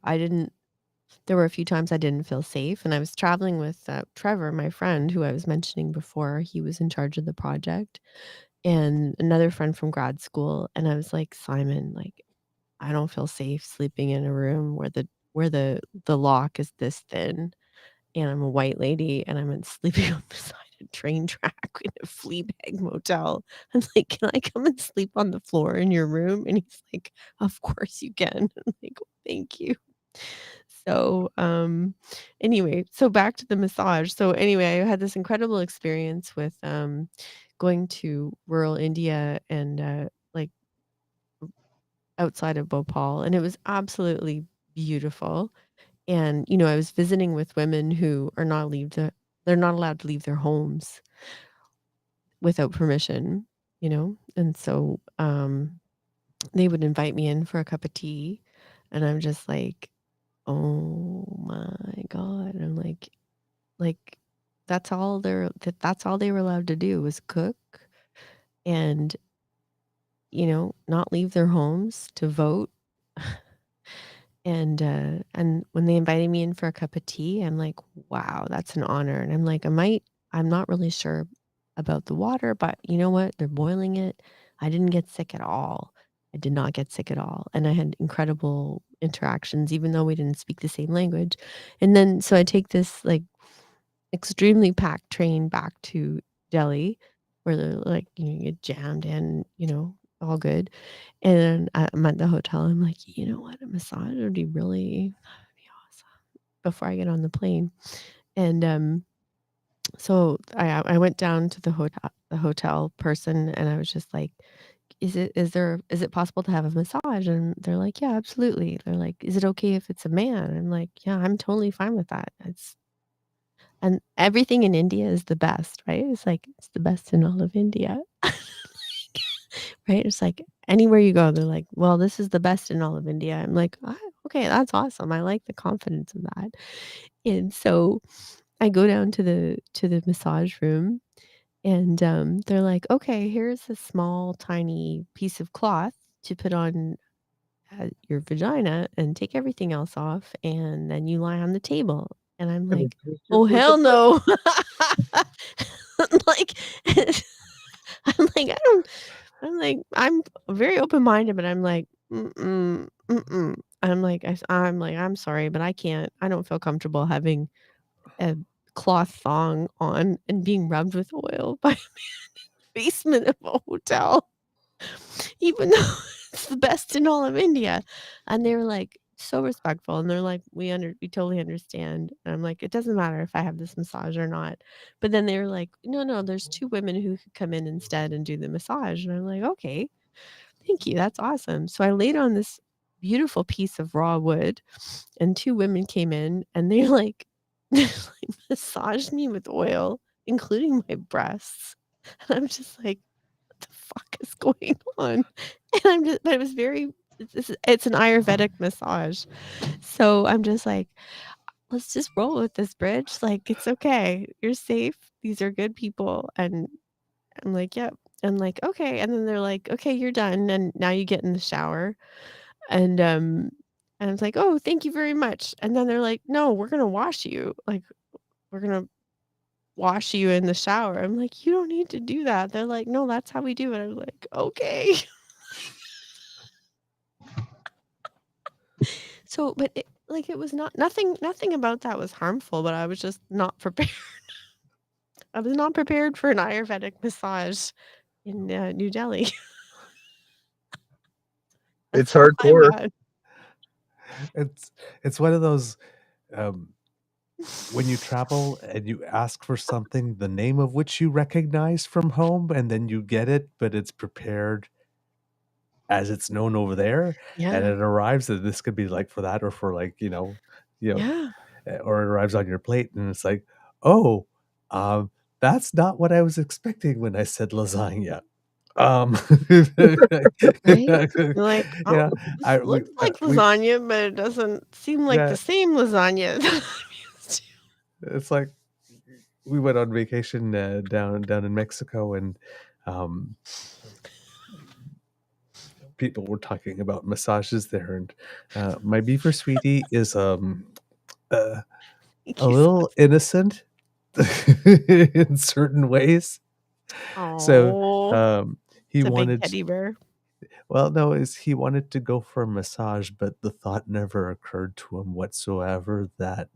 there were a few times I didn't feel safe. And I was traveling with Trevor, my friend, who I was mentioning before. He was in charge of the project, and another friend from grad school. And I was like, Simon, like, I don't feel safe sleeping in a room where the lock is this thin, and I'm a white lady, and I'm sleeping on the side of a train track in a flea bag motel. I'm like, can I come and sleep on the floor in your room? And he's like, of course you can. I'm like, thank you. So, anyway, so back to the massage. So anyway, I had this incredible experience with going to rural India and like outside of Bhopal, and it was absolutely beautiful. And I was visiting with women who are not they're not allowed to leave their homes without permission, and so they would invite me in for a cup of tea, and I'm just like, oh my God. I'm like that's all they were allowed to do was cook and, not leave their homes to vote. And when they invited me in for a cup of tea, I'm like, wow, that's an honor. And I'm like, I'm not really sure about the water, but you know what? They're boiling it. I didn't get sick at all. I did not get sick at all. And I had incredible interactions, even though we didn't speak the same language. And then, so I take this like extremely packed train back to Delhi where they're like, you get jammed in, all good. And then I'm at the hotel. I'm like, you know what? A massage would be really that'd be awesome before I get on the plane. And so I went down to the hotel person, and I was just like, is it possible to have a massage? And they're like, yeah, absolutely. They're like, is it okay if it's a man? I'm like, yeah, I'm totally fine with that. And everything in India is the best, right? It's like it's the best in all of India. Right? It's like anywhere you go, they're like, well, this is the best in all of India. I'm like, okay, that's awesome. I like the confidence of that. And so I go down to the massage room, and they're like, okay, here's a small, tiny piece of cloth to put on your vagina and take everything else off, and then you lie on the table. And I'm like, oh hell no. Like I'm very open-minded, but I'm like, mm-mm, mm-mm. I'm sorry, but I don't feel comfortable having a cloth thong on and being rubbed with oil by a man in the basement of a hotel, even though it's the best in all of India. And they were like so respectful, and they're like, we totally understand. And I'm like, it doesn't matter if I have this massage or not. But then they were like, no, there's 2 women who could come in instead and do the massage. And I'm like, okay, thank you. That's awesome. So I laid on this beautiful piece of raw wood, and 2 women came in, and they like, they like massaged me with oil, including my breasts. And I'm just like, what the fuck is going on? But it was it's an Ayurvedic massage. So I'm just like, let's just roll with this bridge. Like, it's okay. You're safe. These are good people. And I'm like, yep. And like, okay. And then they're like, okay, you're done. And now you get in the shower. And I was like, oh, thank you very much. And then they're like, no, we're gonna wash you. Like, we're gonna wash you in the shower. I'm like, you don't need to do that. They're like, no, that's how we do it. I was like, okay. So, but it was nothing about that was harmful, but I was just not prepared. I was not prepared for an Ayurvedic massage in New Delhi. It's hardcore. It's one of those when you travel and you ask for something, the name of which you recognize from home, and then you get it, but it's prepared as it's known over there, and it arrives. And this could be like for that, or for like Yeah. or it arrives on your plate, and it's like, oh, that's not what I was expecting when I said lasagna. Right? Like, Yeah, this looks like lasagna, but it doesn't seem like the same lasagna that I'm used to. It's like we went on vacation down in Mexico, and people were talking about massages there, and my Beaver sweetie is a little innocent in certain ways. So he It's a wanted big teddy bear. Well, no, he wanted to go for a massage, but the thought never occurred to him whatsoever that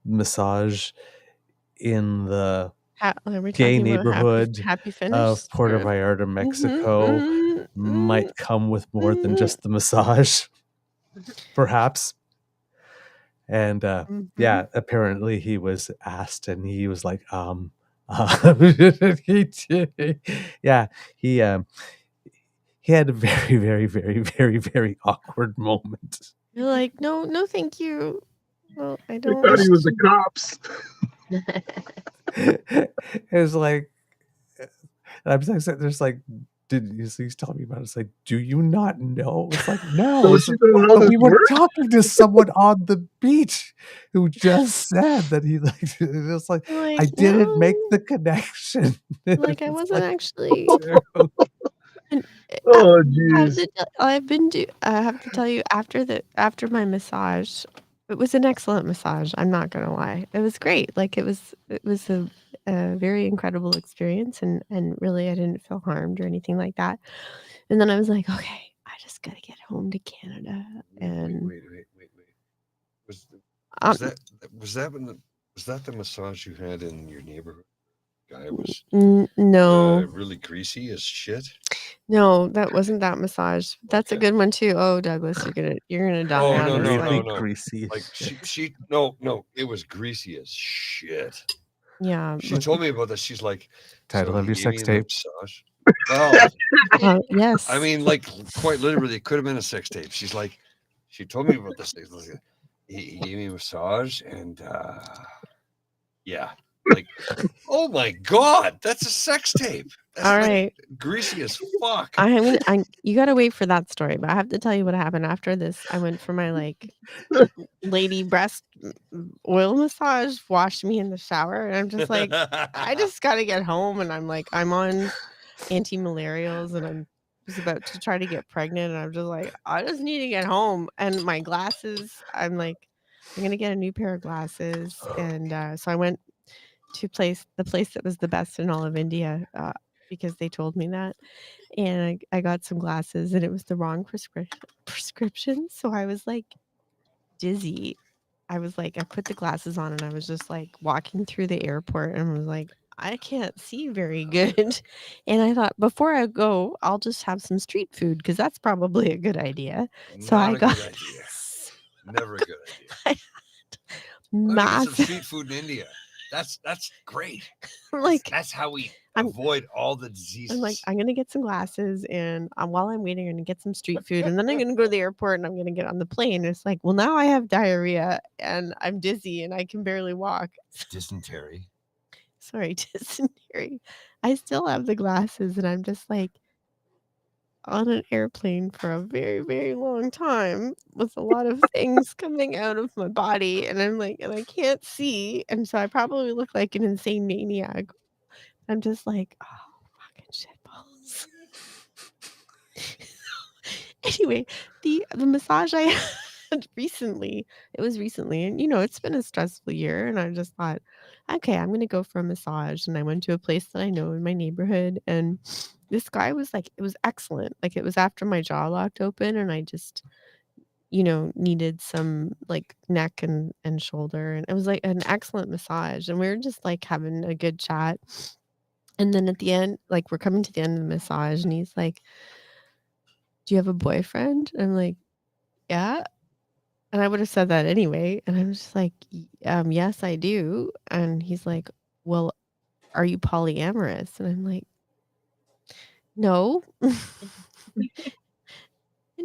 massage in the gay neighborhood happy finish of Puerto or Vallarta, Mexico, might come with more than just the massage. Perhaps. And Mhm. apparently he was asked, and he was like, yeah, he he had a very, very, very, very, very awkward moment. You're like, no, no, thank you. Well, I They don't thought wish he was the to. cops. It was like, and I'm just like, there's like, he's telling me about it. It's like, do you not know? It's like, no. Don't It's you like, know how but this we were works? talking to someone on the beach who just said that he like. It's like, You're I like, didn't make no. the connection. Like I It's wasn't like, actually. And Oh, I have jeez. to I have to tell you after my massage, it was an excellent massage. I'm not gonna lie, it was great. Like it was a very incredible experience, and really I didn't feel harmed or anything like that. And then I was like, okay, I just gotta get home to Canada, and Wait. Was um, was that the massage you had in your neighborhood? Guy was no. really greasy as shit. No, that wasn't that massage. That's a good one too. Oh, Douglas, you're gonna die Oh on this really one. greasy. Like she no, it was greasy as shit. Yeah. She told me about this. She's like, Title so of he your gave sex me a tape. massage. Well, Yes. I mean, like quite literally, it could have been a sex tape. She's like, she told me about this. He gave me a massage, and yeah, like, oh my god, that's a sex tape. That's All like right. greasy as fuck. You gotta wait for that story, but I have to tell you what happened after this. I went for my like lady breast oil massage, washed me in the shower, and I'm just like, I just gotta get home, and I'm like, I'm on anti-malarials, and I'm just about to try to get pregnant, and I'm just like, I just need to get home. And my glasses, I'm like, I'm gonna get a new pair of glasses, and so I went to the place that was the best in all of India, because they told me that, and I got some glasses, and it was the wrong prescription, so I was like dizzy. I put the glasses on, and I was just like walking through the airport, and was like, I can't see very good. And I thought, before I go, I'll just have some street food because that's probably a good idea. So Not I a got good idea. Never a good idea. I had Let me get some massive. street food in India. That's great. Like That's how we I'm avoid all the I'm diseases. like, I'm gonna get some glasses, and while I'm waiting, I'm gonna get some street food, and then I'm gonna go to the airport, and I'm gonna get on the plane. It's like, well, now I have diarrhea, and I'm dizzy, and I can barely walk. Dysentery. Sorry, dysentery. I still have the glasses, and I'm just like on an airplane for a very, very long time with a lot of things coming out of my body, and I'm like, and I can't see, and so I probably look like an insane maniac. I'm just like, oh, fucking shitballs. Anyway, the massage I had recently, it was recently, and it's been a stressful year, and I just thought, okay, I'm gonna go for a massage, and I went to a place that I know in my neighborhood, and this guy was like, it was excellent. Like it was after my jaw locked open, and I just, needed some like neck and shoulder, and it was like an excellent massage, and we were just like having a good chat. And then at the end, like we're coming to the end of the massage, and he's like, "Do you have a boyfriend?" I'm like, "Yeah." And I would have said that anyway, and I'm just like, Yes, I do." And he's like, "Well, are you polyamorous?" And I'm like, "No." And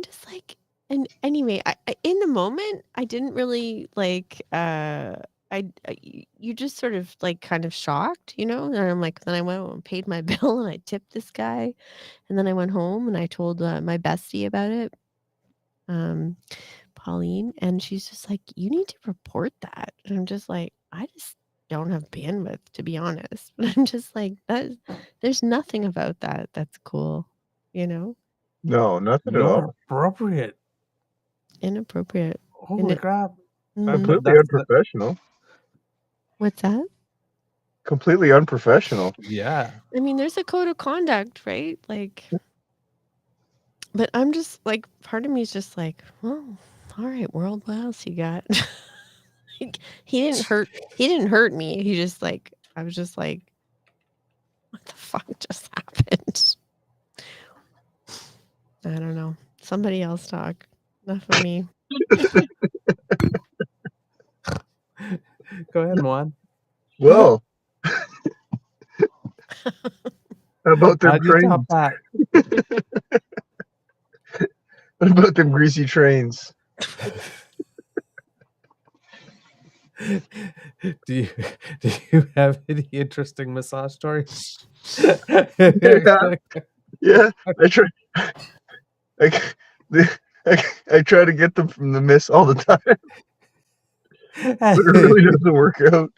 just like, and anyway, I in the moment, I didn't really like, you just sort of like kind of shocked, and I'm like, then I went and paid my bill, and I tipped this guy, and then I went home, and I told, my bestie about it, um, Pauline, and she's just like, "You need to report that." And I'm just like, "I just don't have bandwidth, to be honest." But I'm just like, there's nothing about that that's cool, you know? No, nothing at Not all. appropriate. Inappropriate. And Holy it crap. Mhm. Completely That's the unprofessional. What's that? Completely unprofessional. yeah. I mean, there's a code of conduct, right? Like, but I'm just like, part of me is just like, well, all right, world, what else you got? Like, he didn't hurt me. He just like, I was just like, what the fuck just happened? I don't know. Somebody else talk. Enough of me. Go ahead, Juan. Well, how about them How do you top trains? that? What about them greasy trains? Do you have any interesting massage stories? Yeah. I try. I try to get them from the miss all the time, but it really doesn't work out.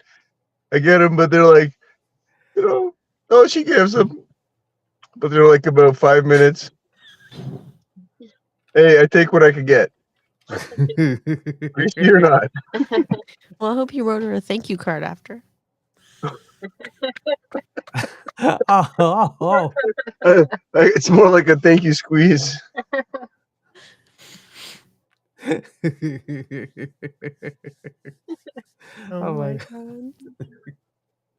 I get them, but they're like, oh, she gives them, but they're like about 5 minutes. Hey, I take what I can get. Greasy or not. Well, I hope you wrote her a thank you card after. It's more like a thank you squeeze. Oh my God.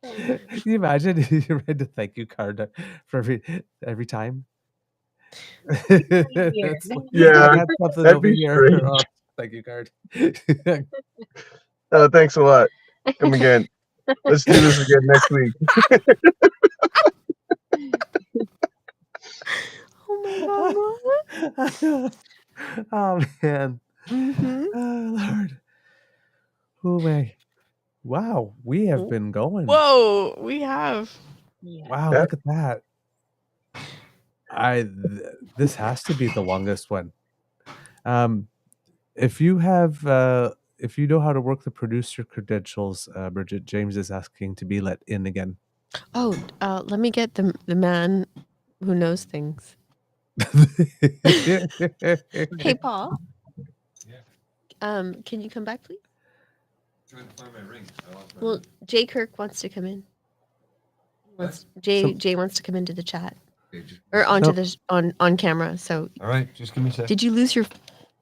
Can you imagine if you read the thank you card for every time? Yeah, I got something that'd over be here. strange. Oh, thank you card. Thanks a lot. Come again. Let's do this again next week. Oh my God. Oh man. Mm-hmm. Oh Lord. Oh my. Wow, we have been going. Whoa, we have. Wow, look at that. This has to be the longest one. If you know how to work the producer credentials, Bridget, James is asking to be let in again. Oh, let me get the man who knows things. Hey, Paul. Can you come back, please? Trying to find my ring. Well, Jay Kirk wants to come in. Jay wants to come into the chat or onto the on camera. So all right, just give me a second. Did you lose your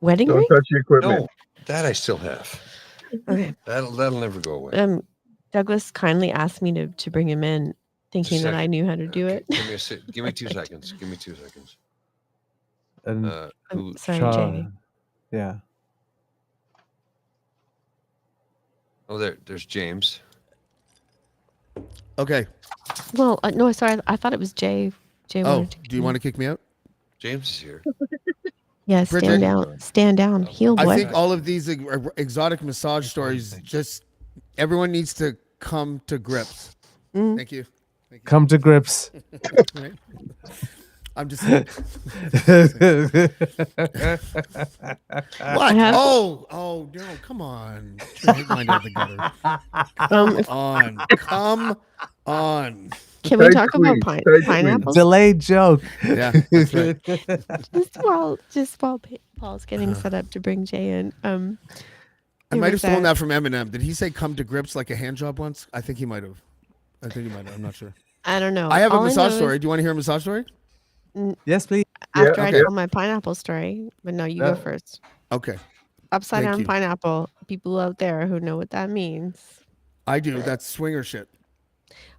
wedding ring? Don't touch the equipment. No, that I still have. Okay. That'll never go away. Douglas kindly asked me to bring him in, thinking that I knew how to do it. Give me 2 seconds. Give me 2 seconds. And sorry, Jay. Yeah. Oh, there's James. Okay. Well, no, sorry. I thought it was Jay. Jay wanted to. Do you want to kick me out? James is here. Yeah, stand down. Stand down. Heel boy. I think all of these exotic massage stories, just everyone needs to come to grips. Thank you. Come to grips. Right? I'm just. What? Oh, no! Come on. Come on. Can we talk about pineapples? Delayed joke. Yeah, that's right. just while Paul's getting set up to bring Jay in. I might have stolen that from Eminem. Did he say "come to grips" like a hand job once? I think he might have. I'm not sure. I don't know. I have a massage story. Do you want to hear a massage story? Yes, please. After I tell my pineapple story, but no, you go first. Okay. Upside down pineapple. People out there who know what that means. I do. That's swinger shit.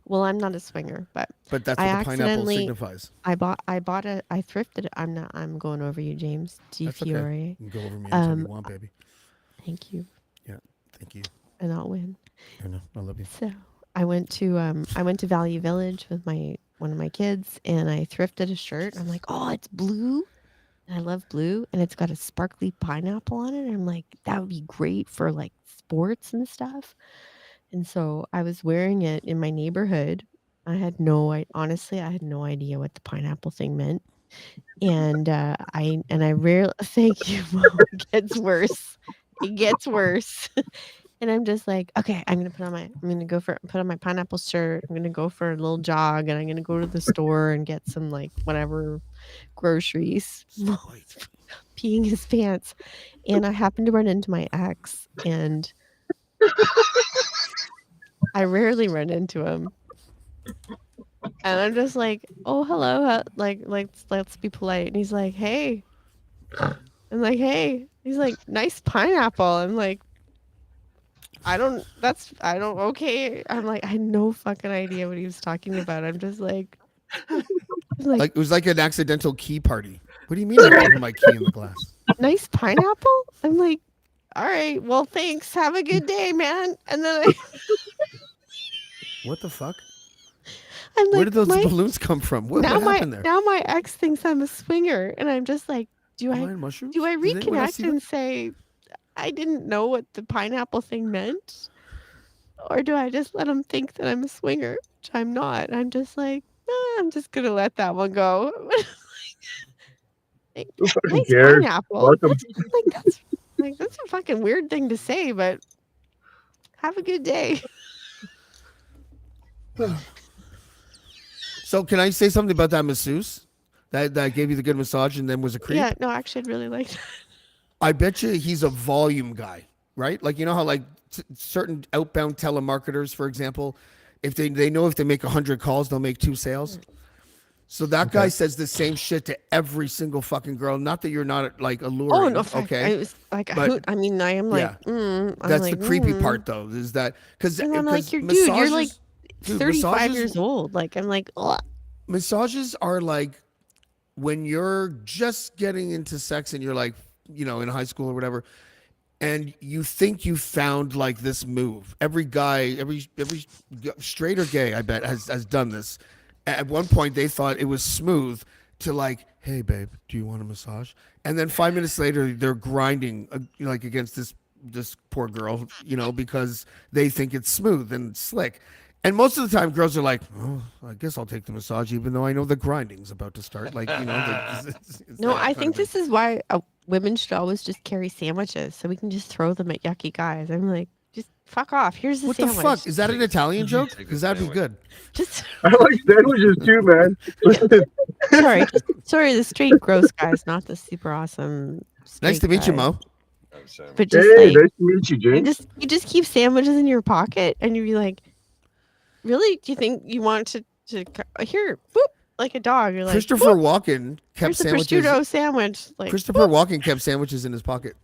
Well, I'm not a swinger, but that's what the pineapple signifies. I thrifted it. I'm going over you, James. That's okay. DPRA. You can go over me anytime you want, baby. Thank you. Yeah, thank you. And I'll win. I know. I love you. So I went to Value Village with one of my kids, and I thrifted a shirt. I'm like, oh, it's blue. And I love blue, and it's got a sparkly pineapple on it. And I'm like, that would be great for like sports and stuff. And so I was wearing it in my neighborhood. Honestly, I had no idea what the pineapple thing meant. And I rarely thank you. It gets worse. It gets worse. And I'm just like, okay, I'm gonna put on my pineapple shirt. I'm gonna go for a little jog, and I'm gonna go to the store and get some like whatever groceries. Peeing his pants, and I happened to run into my ex, and I rarely run into him. And I'm just like, oh, hello, let's be polite. And he's like, hey. I'm like, hey. He's like, nice pineapple. I'm like, okay. I'm like, I had no fucking idea what he was talking about. I'm just like, it was like an accidental key party. What do you mean? I gave him my key in the glass. Nice pineapple. I'm like, all right, well, thanks. Have a good day, man. And then What the fuck? I'm like, where did those balloons come from? What happened there? Now my ex thinks I'm a swinger, and I'm just like, do I anyone else see reconnect and say I didn't know what the pineapple thing meant, or do I just let him think that I'm a swinger, which I'm not? I'm just like, I'm just gonna let that one go. Like, nice pineapple. That's a fucking weird thing to say, but have a good day. So can I say something about that masseuse that gave you the good massage and then was a creep? Yeah, no, actually, I'd really like that. I bet you he's a volume guy, right? Like, you know how like certain outbound telemarketers, for example, if they know if they make 100 calls, they'll make 2 sales. So that guy says the same shit to every single fucking girl. Not that you're not like alluring. Oh no, okay. I was like, I mean, I am like, that's the creepy part though. Is that because I'm like, you're like 35 years old. Like, I'm like, ugh. Massages are like when you're just getting into sex and you're like, in high school or whatever, and you think you found like this move. Every guy, every straight or gay, I bet, has done this. At one point, they thought it was smooth to like, hey, babe, do you want a massage? And then 5 minutes later, they're grinding like against this poor girl, because they think it's smooth and slick. And most of the time, girls are like, oh, I guess I'll take the massage, even though I know the grinding's about to start. Like, No, I think this is why women should always just carry sandwiches so we can just throw them at yucky guys. I'm like, just fuck off. Here's the sandwich. What the fuck? Is that an Italian joke? Because that'd be good. I like sandwiches too, man. Sorry, the straight gross guys, not the super awesome. Nice to meet you, Mo. But just nice to meet you, James. You just keep sandwiches in your pocket, and you'd be like, really? Do you think you want to here? Boop, like a dog. You're like, Christopher Walken kept sandwiches. Here's a prosciutto sandwich. Like, Christopher Walken kept sandwiches in his pocket.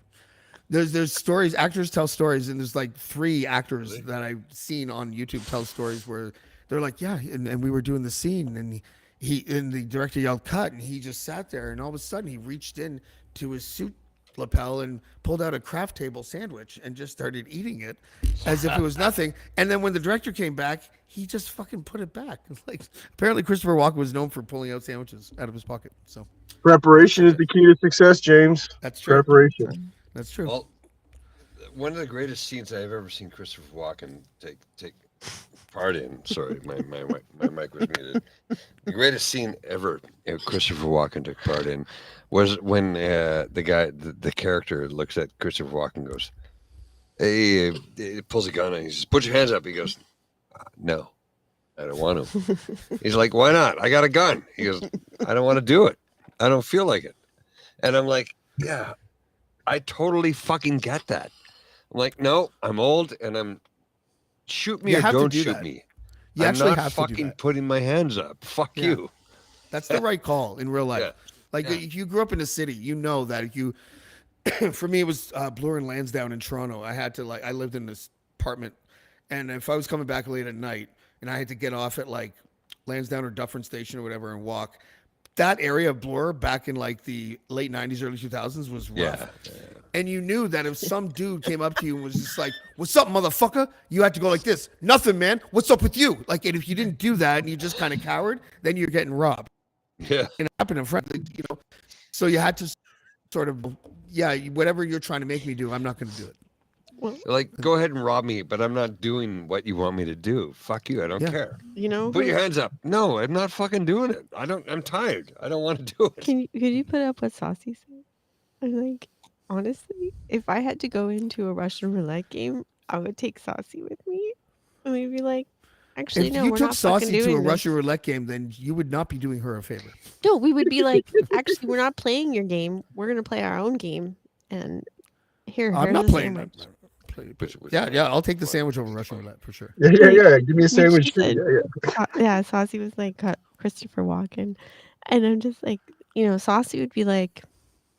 There's stories. Actors tell stories, and there's like 3 actors that I've seen on YouTube tell stories where they're like, yeah, and we were doing the scene, and the director yelled cut, and he just sat there, and all of a sudden he reached in to his suit lapel and pulled out a craft table sandwich and just started eating it as if it was nothing. And then when the director came back, he just fucking put it back. Like, apparently Christopher Walken was known for pulling out sandwiches out of his pocket. So preparation is the key to success, James. That's true. Preparation. That's true. Well, one of the greatest scenes I've ever seen Christopher Walken take part in. Sorry, my mic was muted. The greatest scene ever Christopher Walken took part in was when the character looks at Christopher Walken and goes, hey, he pulls a gun and he says, put your hands up. He goes, no, I don't want to. He's like, why not? I got a gun. He goes, I don't want to do it. I don't feel like it. And I'm like, yeah, I totally fucking get that. I'm like, no, I'm old and shoot me or don't shoot me. You I'm actually not have to do fucking that. putting my hands up. Fuck you. That's the right call in real life. Yeah. Like if you grew up in a city, you know that if you, for me, it was Bloor and Lansdowne in Toronto. I lived in this apartment, and if I was coming back late at night and I had to get off at like Lansdowne or Dufferin Station or whatever and walk, that area of Bloor back in like the late 90s, early 2000s was rough. Yeah. And you knew that if some dude came up to you and was just like, what's up, motherfucker? You had to go like this. Nothing, man. What's up with you? Like, and if you didn't do that and you just kind of cowered, then you're getting robbed. Yeah. And it happened in front, so you had to sort of, whatever you're trying to make me do, I'm not going to do it. Well, like, go ahead and rob me, but I'm not doing what you want me to do. Fuck you. I don't care. Put your hands up. No, I'm not fucking doing it. I'm tired. I don't want to do it. Could you put up what Saucy said? I'm like, honestly, if I had to go into a Russian roulette game, I would take Saucy with me. And we'd be like, actually, if no, you we're took not fucking Saucy to a doing this. Russian roulette game, then you would not be doing her a favor. No, we would be like, actually, we're not playing your game. We're going to play our own game. And here's not the playing sandwich. Yeah, I'll take the sandwich over Russian roulette for sure. Yeah. Give me a sandwich. Yeah, Saucy was like Christopher Walken. And I'm just like, Saucy would be like,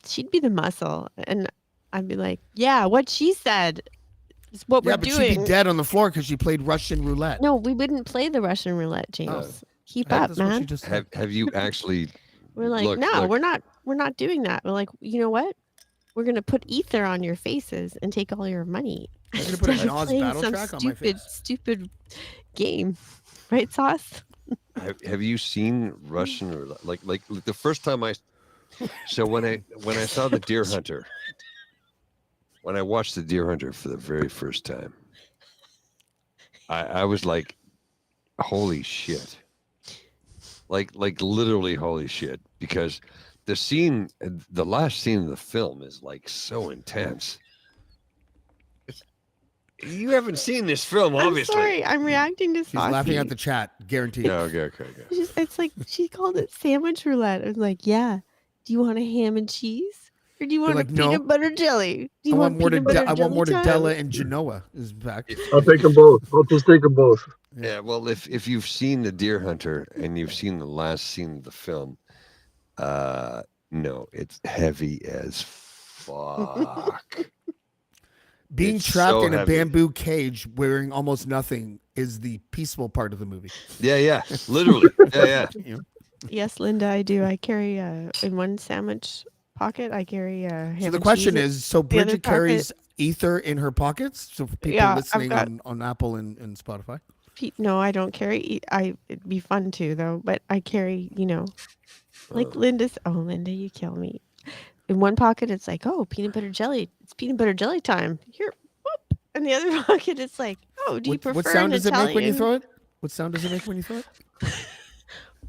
she'd be the muscle. And I'd be like, yeah, what she said is what we're doing. She'd be dead on the floor because she played Russian roulette. No, we wouldn't play the Russian roulette, James. Keep up, man. Have you actually We're like, no, we're not doing that. We're like, you know what? We're gonna put ether on your faces and take all your money. I'm gonna put a Jaws battle track on my face. Stupid game, right, Sauce? Have you seen Russian or like the first time when I saw the Deer Hunter, when I watched the Deer Hunter for the very first time, I was like, holy shit. Like literally holy shit, because the last scene of the film is like so intense. You haven't seen this film, obviously. I'm sorry, I'm reacting to Saucy. She's laughing at the chat, guaranteed. No, okay. It's like she called it sandwich roulette. I was like, yeah. Do you want a ham and cheese? Or do you want a peanut butter jelly? Do you want more mortadella and Genoa is back. I'll take them both. I'll just take them both. Yeah, well, if you've seen the Deer Hunter and you've seen the last scene of the film, no, it's heavy as fuck. Being trapped in a bamboo cage wearing almost nothing is the peaceful part of the movie. Yeah, literally. Yeah. Yes, Linda, I do. I carry in one sandwich pocket. I carry ham. So the question is: so Bridget carries ether in her pockets? So for people listening on Apple and Spotify. No, I don't carry. It'd be fun too, though. But I carry, like Linda's. Oh, Linda, you kill me. In one pocket, it's like, oh, peanut butter jelly. It's peanut butter jelly time. Here, whoop. And the other pocket, it's like, oh, do you prefer what sound does it make when you throw it? What sound does it make when you throw it?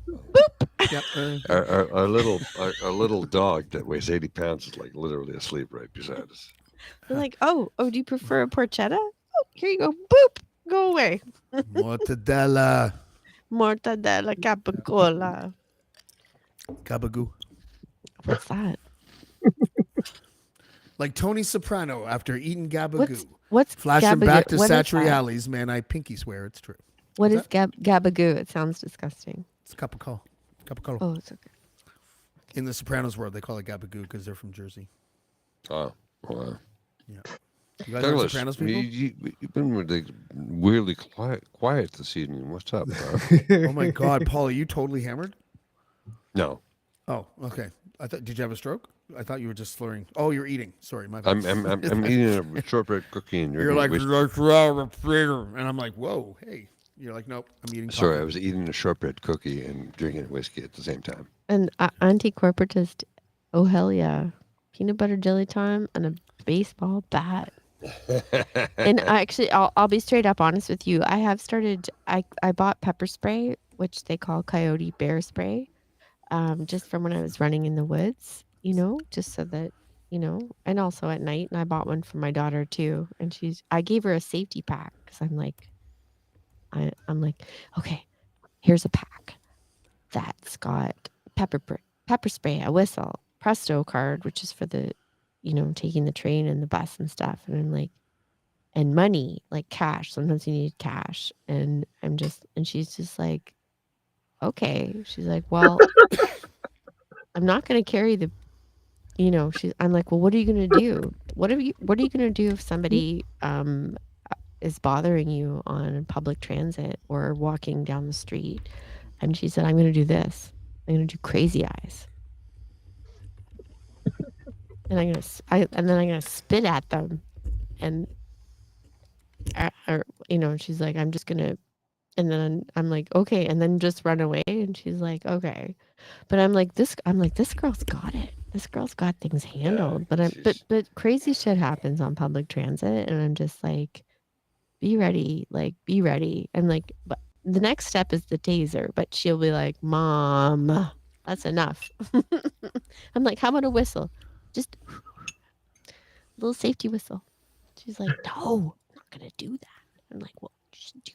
Boop. Yep. Our little dog that weighs 80 pounds is like literally asleep right beside us. They're like, do you prefer a porchetta? Oh, here you go. Boop. Go away. Mortadella. Capicola. Gabagoo. What's that? Like Tony Soprano after eating gabagoo. What's flashing gabagoo? back to Satriali's, man? I pinky swear it's true. What is gabagoo? It sounds disgusting. It's capicola. Oh, it's okay. In the Sopranos world, they call it gabagoo because they're from Jersey. Oh, wow. Yeah. You guys know Sopranos people? You've been really weirdly quiet this evening. What's up, bro? Oh my God, Paul, are you totally hammered? No. Oh, okay. Did you have a stroke? I thought you were just slurring. Oh, you're eating. Sorry, my bad. I'm eating a shortbread cookie, and you're like, and I'm like, whoa, hey. You're like, nope, I'm eating. Sorry, I was eating a shortbread cookie and drinking whiskey at the same time. And anti-corporatist, oh hell yeah, peanut butter jelly time and a baseball bat. And actually, I'll be straight up honest with you. I have started. I bought pepper spray, which they call coyote bear spray, just from when I was running in the woods. Just so that and also at night. And I bought one for my daughter too. And I gave her a safety pack because I'm like, okay, here's a pack that's got pepper spray, a whistle, Presto card, which is for the, taking the train and the bus and stuff. And I'm like, and money, like cash. Sometimes you need cash. And she's just like, okay. She's like, well, I'm not going to carry the, I'm like, well, what are you going to do? What are you going to do if somebody, is bothering you on public transit or walking down the street? And she said, I'm going to do this. I'm going to do crazy eyes. And then I'm going to spit at them. And, she's like, I'm just going to, and then I'm like, okay. And then just run away. And she's like, okay. But I'm like, this girl's got it. This girl's got things handled. Yeah, but crazy shit happens on public transit. And I'm just like, be ready. And like, but the next step is the taser, but she'll be like, Mom, that's enough. I'm like, how about a whistle? Just a little safety whistle. She's like, no, I'm not going to do that. I'm like, well, just do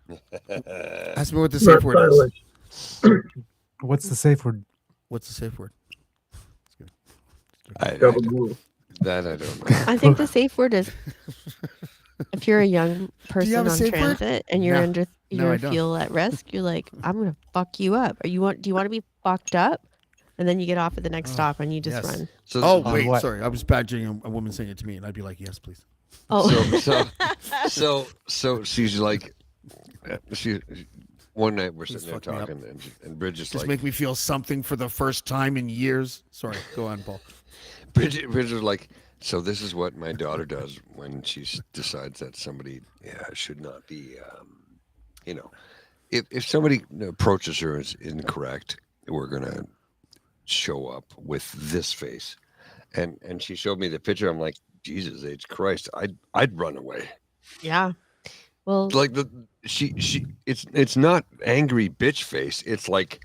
that. Ask me what the safe word is. What's the safe word? What's the safe word? I don't know. I think the safe word is, if you're a young person on transit and you're you feel at risk, you're like, I'm gonna fuck you up. Do you want to be fucked up? And then you get off at the next stop and you just run. So, wait, sorry, I was badgering a woman saying it to me, and I'd be like, yes, please. Oh, so she's like, one night we're Please sitting there fuck me up. talking, and Bridget's Just like, make me feel something for the first time in years. Sorry, go on, Paul. Bridget was like, so this is what my daughter does when she decides that somebody should not be, if somebody approaches her as incorrect, we're gonna show up with this face, and she showed me the picture. I'm like, Jesus H Christ, I'd run away. Yeah. Well, Like it's not angry bitch face. It's like,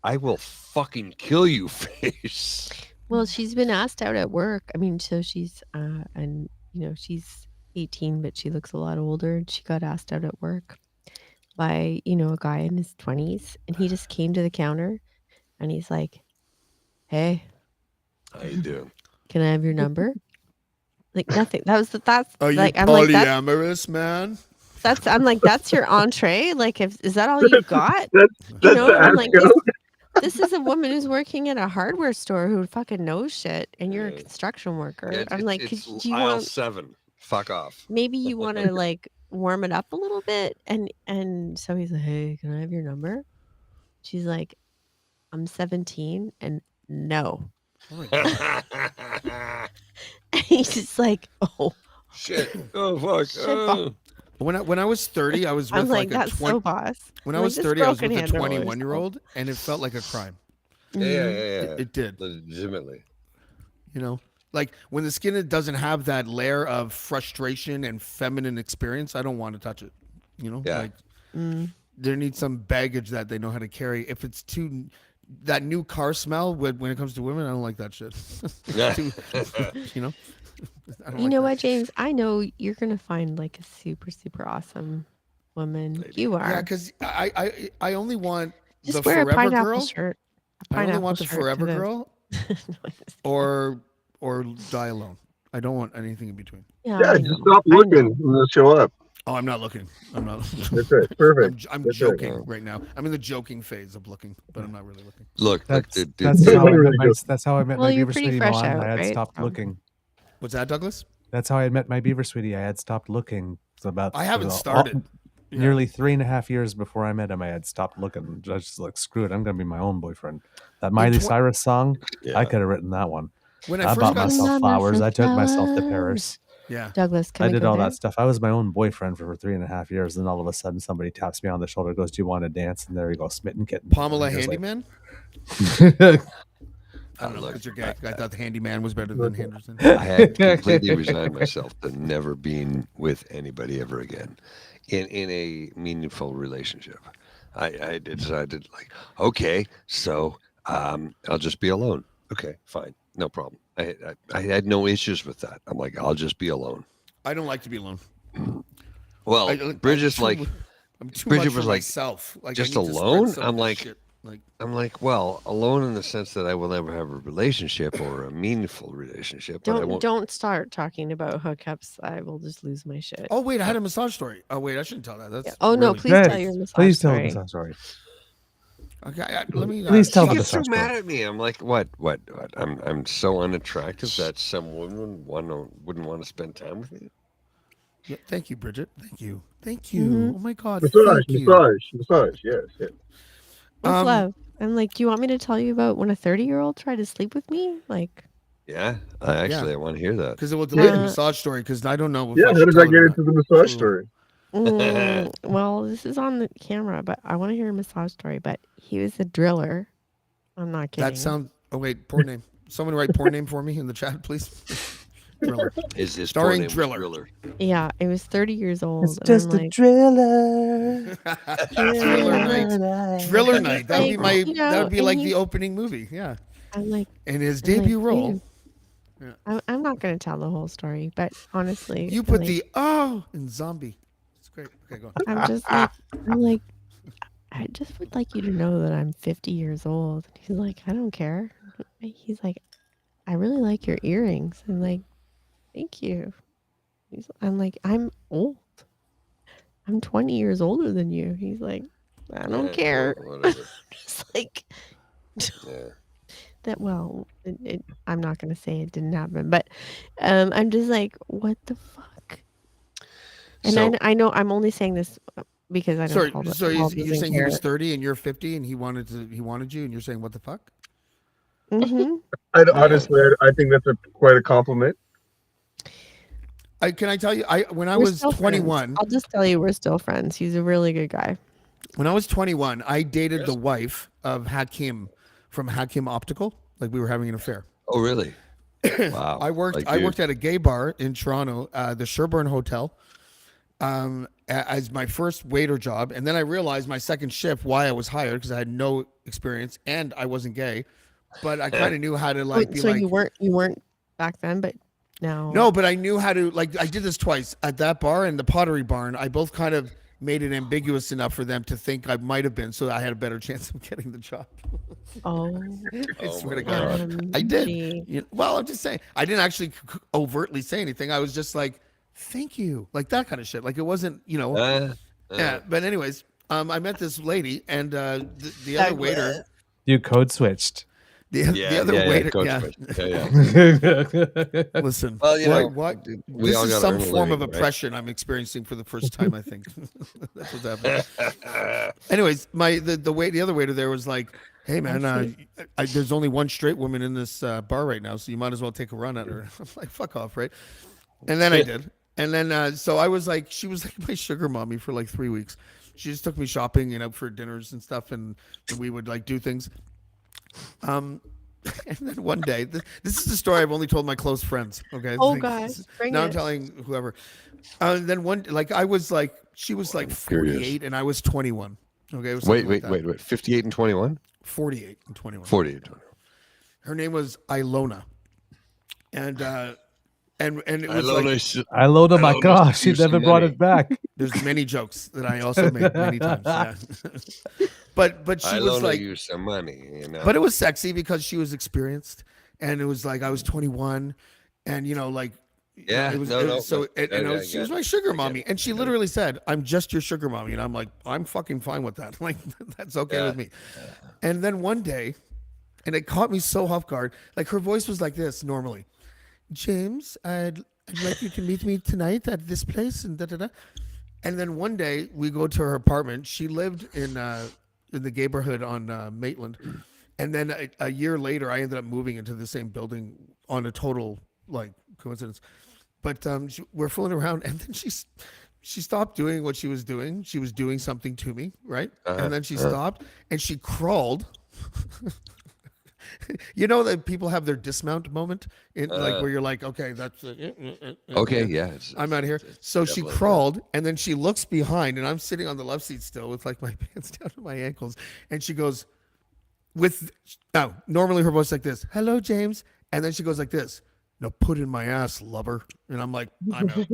I will fucking kill you face. well, she's been asked out at work. I mean, so she's and she's 18, but she looks a lot older. And she got asked out at work by a guy in his 20s, and he just came to the counter, and he's like, "Hey, how you doing? Can I have your number?" Like nothing. That's Are like you I'm like that's polyamorous, man? I'm like that's your entree. Like is that all you've got? That's And I'm the like this is a woman who's working at a hardware store who fucking knows shit, and you're a construction worker. I'm like, It's do you aisle want 7. Fuck off. maybe you want to like warm it up a little bit? And so he's like, "Hey, can I have your number?" She's like, "I'm 17 and no." Oh my God. And he's just like, "Oh shit! Oh fuck!" Shit, fuck. When I was 30, I was with I'm like, a "That's 20. so boss." When I Like, was this 30, I was with broken a handle is 21-year-old, and it felt like a crime. Yeah. It did. Legitimately. Like when the skin doesn't have that layer of frustration and feminine experience, I don't want to touch it. Yeah. Like there needs some baggage that they know how to carry. If it's too that new car smell when it comes to women, I don't like that shit. Yeah. I don't You like know that. what, James? I know you're gonna find like a super, super awesome woman. You are. Yeah, because I only want Just the wear a forever pineapple girl. shirt. A I only pineapple want the shirt to forever the- girl, or die alone. I don't want anything in between. Yeah, just stop looking and they'll show up. Oh, I'm not looking. I'm not. That's it. Perfect. I'm That's joking it. right now. I'm in the joking phase of looking, but I'm not really looking. Look, That's how I met my that's how I met Well, my you're Beaver pretty sweetie fresh Milan. out, I had right? stopped So- looking. What's that, Douglas? That's how I had met my Beaver sweetie. I had stopped looking. It's about I haven't started. Yeah. Nearly 3.5 years before I met him, I had stopped looking. I was just like, screw it, I'm gonna be my own boyfriend. That Miley Cyrus song, I could have written that one. When I I first bought got- myself flowers. I took myself to flowers. Paris. Yeah. Douglas, can I I did go all there? that stuff. I was my own boyfriend for 3.5 years. Then all of a sudden, somebody taps me on the shoulder, goes, "Do you want to dance?" And there you go, smitten kitten. Pamela And he was like- Handyman? I don't know. Because you're gay. I thought the handyman was better than Henderson. I had completely resigned myself to never being with anybody ever again in a meaningful relationship. I decided, like, okay, so I'll just be alone. Okay, fine, no problem. I had no issues with that. I'm like, I'll just be alone. I don't like to be alone. Well, Bridget's like, I'm too Bridget much for was like, myself. Like, I just need to spread alone. some I'm of this like, shit. Like, I'm like, well, alone in the sense that I will never have a relationship or a meaningful relationship. But I won't. Don't start talking about hookups. I will just lose my shit. oh wait, I had a massage story. Oh wait, I shouldn't tell that. That's Oh no, really- please tell your massage Please tell story. the massage story. Okay, let me. Please tell She the gets so massage mad story. at me. I'm like, what? I'm so unattractive that some woman wouldn't want to spend time with me. Yeah, thank you, Bridget. Thank you. Thank you. Mhm. Oh my God. Massage, thank you. massage. Yes, yes. What's love? I'm like, do you want me to tell you about when a 30-year-old tried to sleep with me? Like, Yeah, I want to hear that. Because it will delay the Uh, massage story. Because I don't know. If Yeah, I how should does tell that it or get not. into the massage story? well, this is on the camera, but I want to hear a massage story. But he was a driller. I'm not kidding. That sounds. Oh wait, porn name. Someone write porn name for me in the chat, please. Driller. Is this Starring porn name Driller. Yeah, it was 30 years old. It's and just I'm a like, driller. Driller night. Driller night. That would be Like, my. you know, That would be and like he's- the opening movie. Yeah. I'm like, And his I'm like, debut role. dude, I'm not going to tell the whole story, but honestly, You I'm put like, the oh in zombie. It's great. Okay, go on. I'm just like, I just would like you to know that I'm 50 years old. And he's like, I don't care. He's like, I really like your earrings. I'm like, thank you. I'm like, I'm old. I'm 20 years older than you. He's like, I don't care. Whatever. Just like, Yeah. that. Well, I'm not going to say it didn't happen, but I'm just like, what the fuck? And So- I know I'm only saying this because I don't Sorry, Paul, so Paul you're doesn't saying he care. was 30 and you're 50 and he wanted you and you're saying what the fuck? Mm-hmm. Honestly, I think that's quite a compliment. Can I tell you? When I We're was still 21, friends. I'll just tell you, we're still friends. He's a really good guy. when I was 21, I dated the wife of Hakim from Hakim Optical. Like we were having an affair. Oh, really? Wow. I worked at a gay bar in Toronto, the Sherbourne Hotel, as my first waiter job, and then I realized my second shift why I was hired because I had no experience and I wasn't gay, but I kind of knew how to like be so like. you weren't back then, but now. No, but I knew how to like. I did this twice at that bar and the Pottery Barn. I both kind of made it ambiguous enough for them to think I might have been, so I had a better chance of getting the job. Oh, I swear to God, I did. Well, I'm just saying, I didn't actually overtly say anything. I was just like, "Thank you," like that kind of shit. Like it wasn't, yeah. But anyways, I met this lady and the other waiter. You code switched. The other waiter, Listen, well, this is some form of oppression I'm experiencing for the first time. I think that's what's happening. Anyways, the other waiter there was like, "Hey man, there's only one straight woman in this bar right now, so you might as well take a run at her." I'm like, "Fuck off, right?" And then I did, and then so I was like, she was like my sugar mommy for like 3 weeks. She just took me shopping and out for dinners and stuff, and we would like do things. And then one day, this is the story I've only told my close friends. Okay. Oh like, gosh. Now I'm telling whoever. Then one, like I was like, she was like 48 and I was 21. Okay. Wait. 58 and 21? 48 and 21. 48 and 21. Her name was Ilona. And it was Ilona, my gosh, she never brought it back. There's many jokes that I also made many times. Yeah. But she was like, you some money, you know. But it was sexy because she was experienced, and it was like I was 21, and like yeah, it was she was my sugar mommy, and she literally said, "I'm just your sugar mommy," and I'm like, I'm fucking fine with that. Like that's okay with me. And then one day, and it caught me so off guard. Like her voice was like this normally. James, I'd like you to meet me tonight at this place, and da-da-da. And then one day we go to her apartment. She lived in the neighborhood on Maitland, and then a year later, I ended up moving into the same building on a total like coincidence. But we're fooling around, and then she stopped doing what she was doing. She was doing something to me, right? And then she stopped, and she crawled. You know that people have their dismount moment, like where you're like, okay, that's okay, yeah. I'm out of here. So she crawled, and then she looks behind, and I'm sitting on the love seat still with like my pants down to my ankles, and she goes, normally her voice like this, "Hello, James," and then she goes like this, "No, put in my ass, lover," and I'm like, I'm out.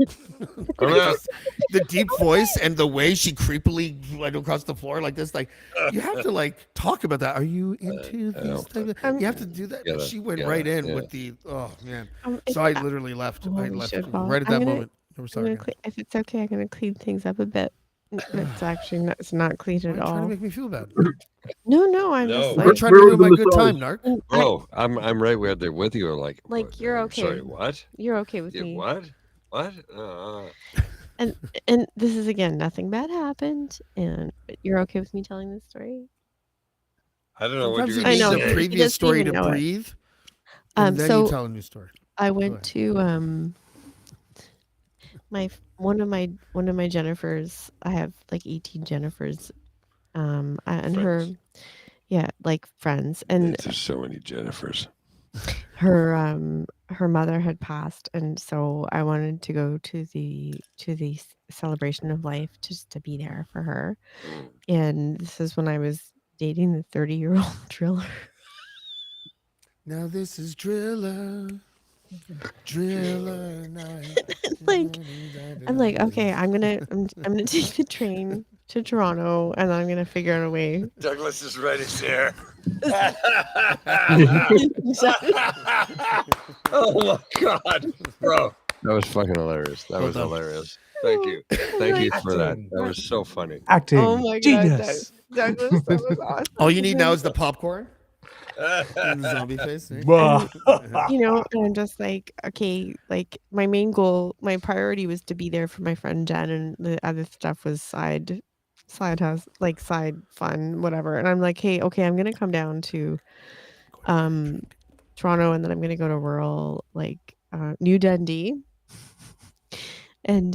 The deep voice and the way she creepily went across the floor like this, like you have to like talk about that. Are you into this type of, you have to do that. But she went right in with the man. So I literally left. I left right at that moment. Sorry. If it's okay, I'm gonna clean things up a bit. It's actually not, it's not clean at all. Trying to make me feel bad. No, I'm just like, we're trying to do my good time, Narc. Oh, I'm right there with you. Like you're okay. Sorry, what? You're okay with me. What? And this is again, nothing bad happened, but you're okay with me telling this story. I don't know what you're. I know the previous story to breathe. And then you tell a new story. I went to one of my Jennifers. I have like 18 Jennifers, and friends. Like friends, and there's so many Jennifers. Her mother had passed, and so I wanted to go to the celebration of life just to be there for her. And this is when I was dating the 30-year-old driller. Now this is driller night. I'm like, okay, I'm gonna take the train to Toronto, and I'm gonna figure out a way. Douglas is right here. Oh my God, bro! That was fucking hilarious. That was hilarious. Thank you for that. That was so funny. Acting. Oh my Genius. God, Douglas, that was awesome. All you need now is the popcorn. And the zombie face. And I'm just like, okay, like my main goal, my priority was to be there for my friend Jen, and the other stuff was side side fun, whatever. And I'm like, hey, okay, I'm gonna come down to Toronto, and then I'm gonna go to rural New Dundee, and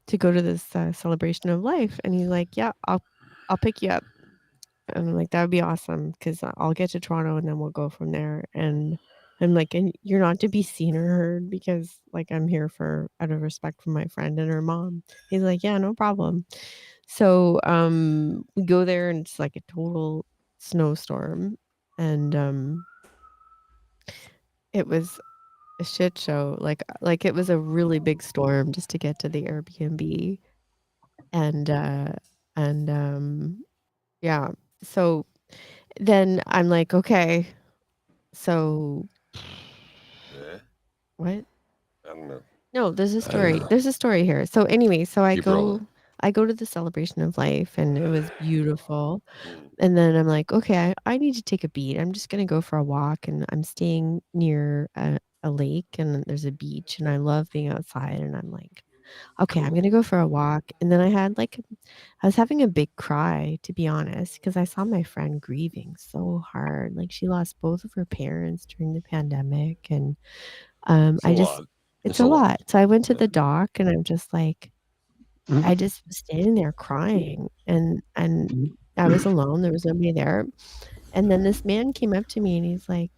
to go to this celebration of life. And he's like, yeah, I'll pick you up. And I'm like, that would be awesome because I'll get to Toronto and then we'll go from there. And I'm like, and you're not to be seen or heard because like I'm here for out of respect for my friend and her mom. He's like, yeah, no problem. So we go there and it's like a total snowstorm, and it was a shit show. Like it was a really big storm just to get to the Airbnb. And yeah. So then I'm like, okay, so what? I don't know. No, there's a I don't story. know. There's a story here. So anyway, so Keep rolling. I go to the celebration of life and it was beautiful. And then I'm like, okay, I need to take a beat. I'm just gonna go for a walk, and I'm staying near a lake, and there's a beach, and I love being outside. And I'm like, okay, I'm gonna go for a walk. And then I was having a big cry, to be honest, because I saw my friend grieving so hard. Like she lost both of her parents during the pandemic, and It's a lot. it's a lot. So I went to the dock, and I'm just like, I just was standing there crying, and I was alone. There was nobody there. And then this man came up to me and he's like,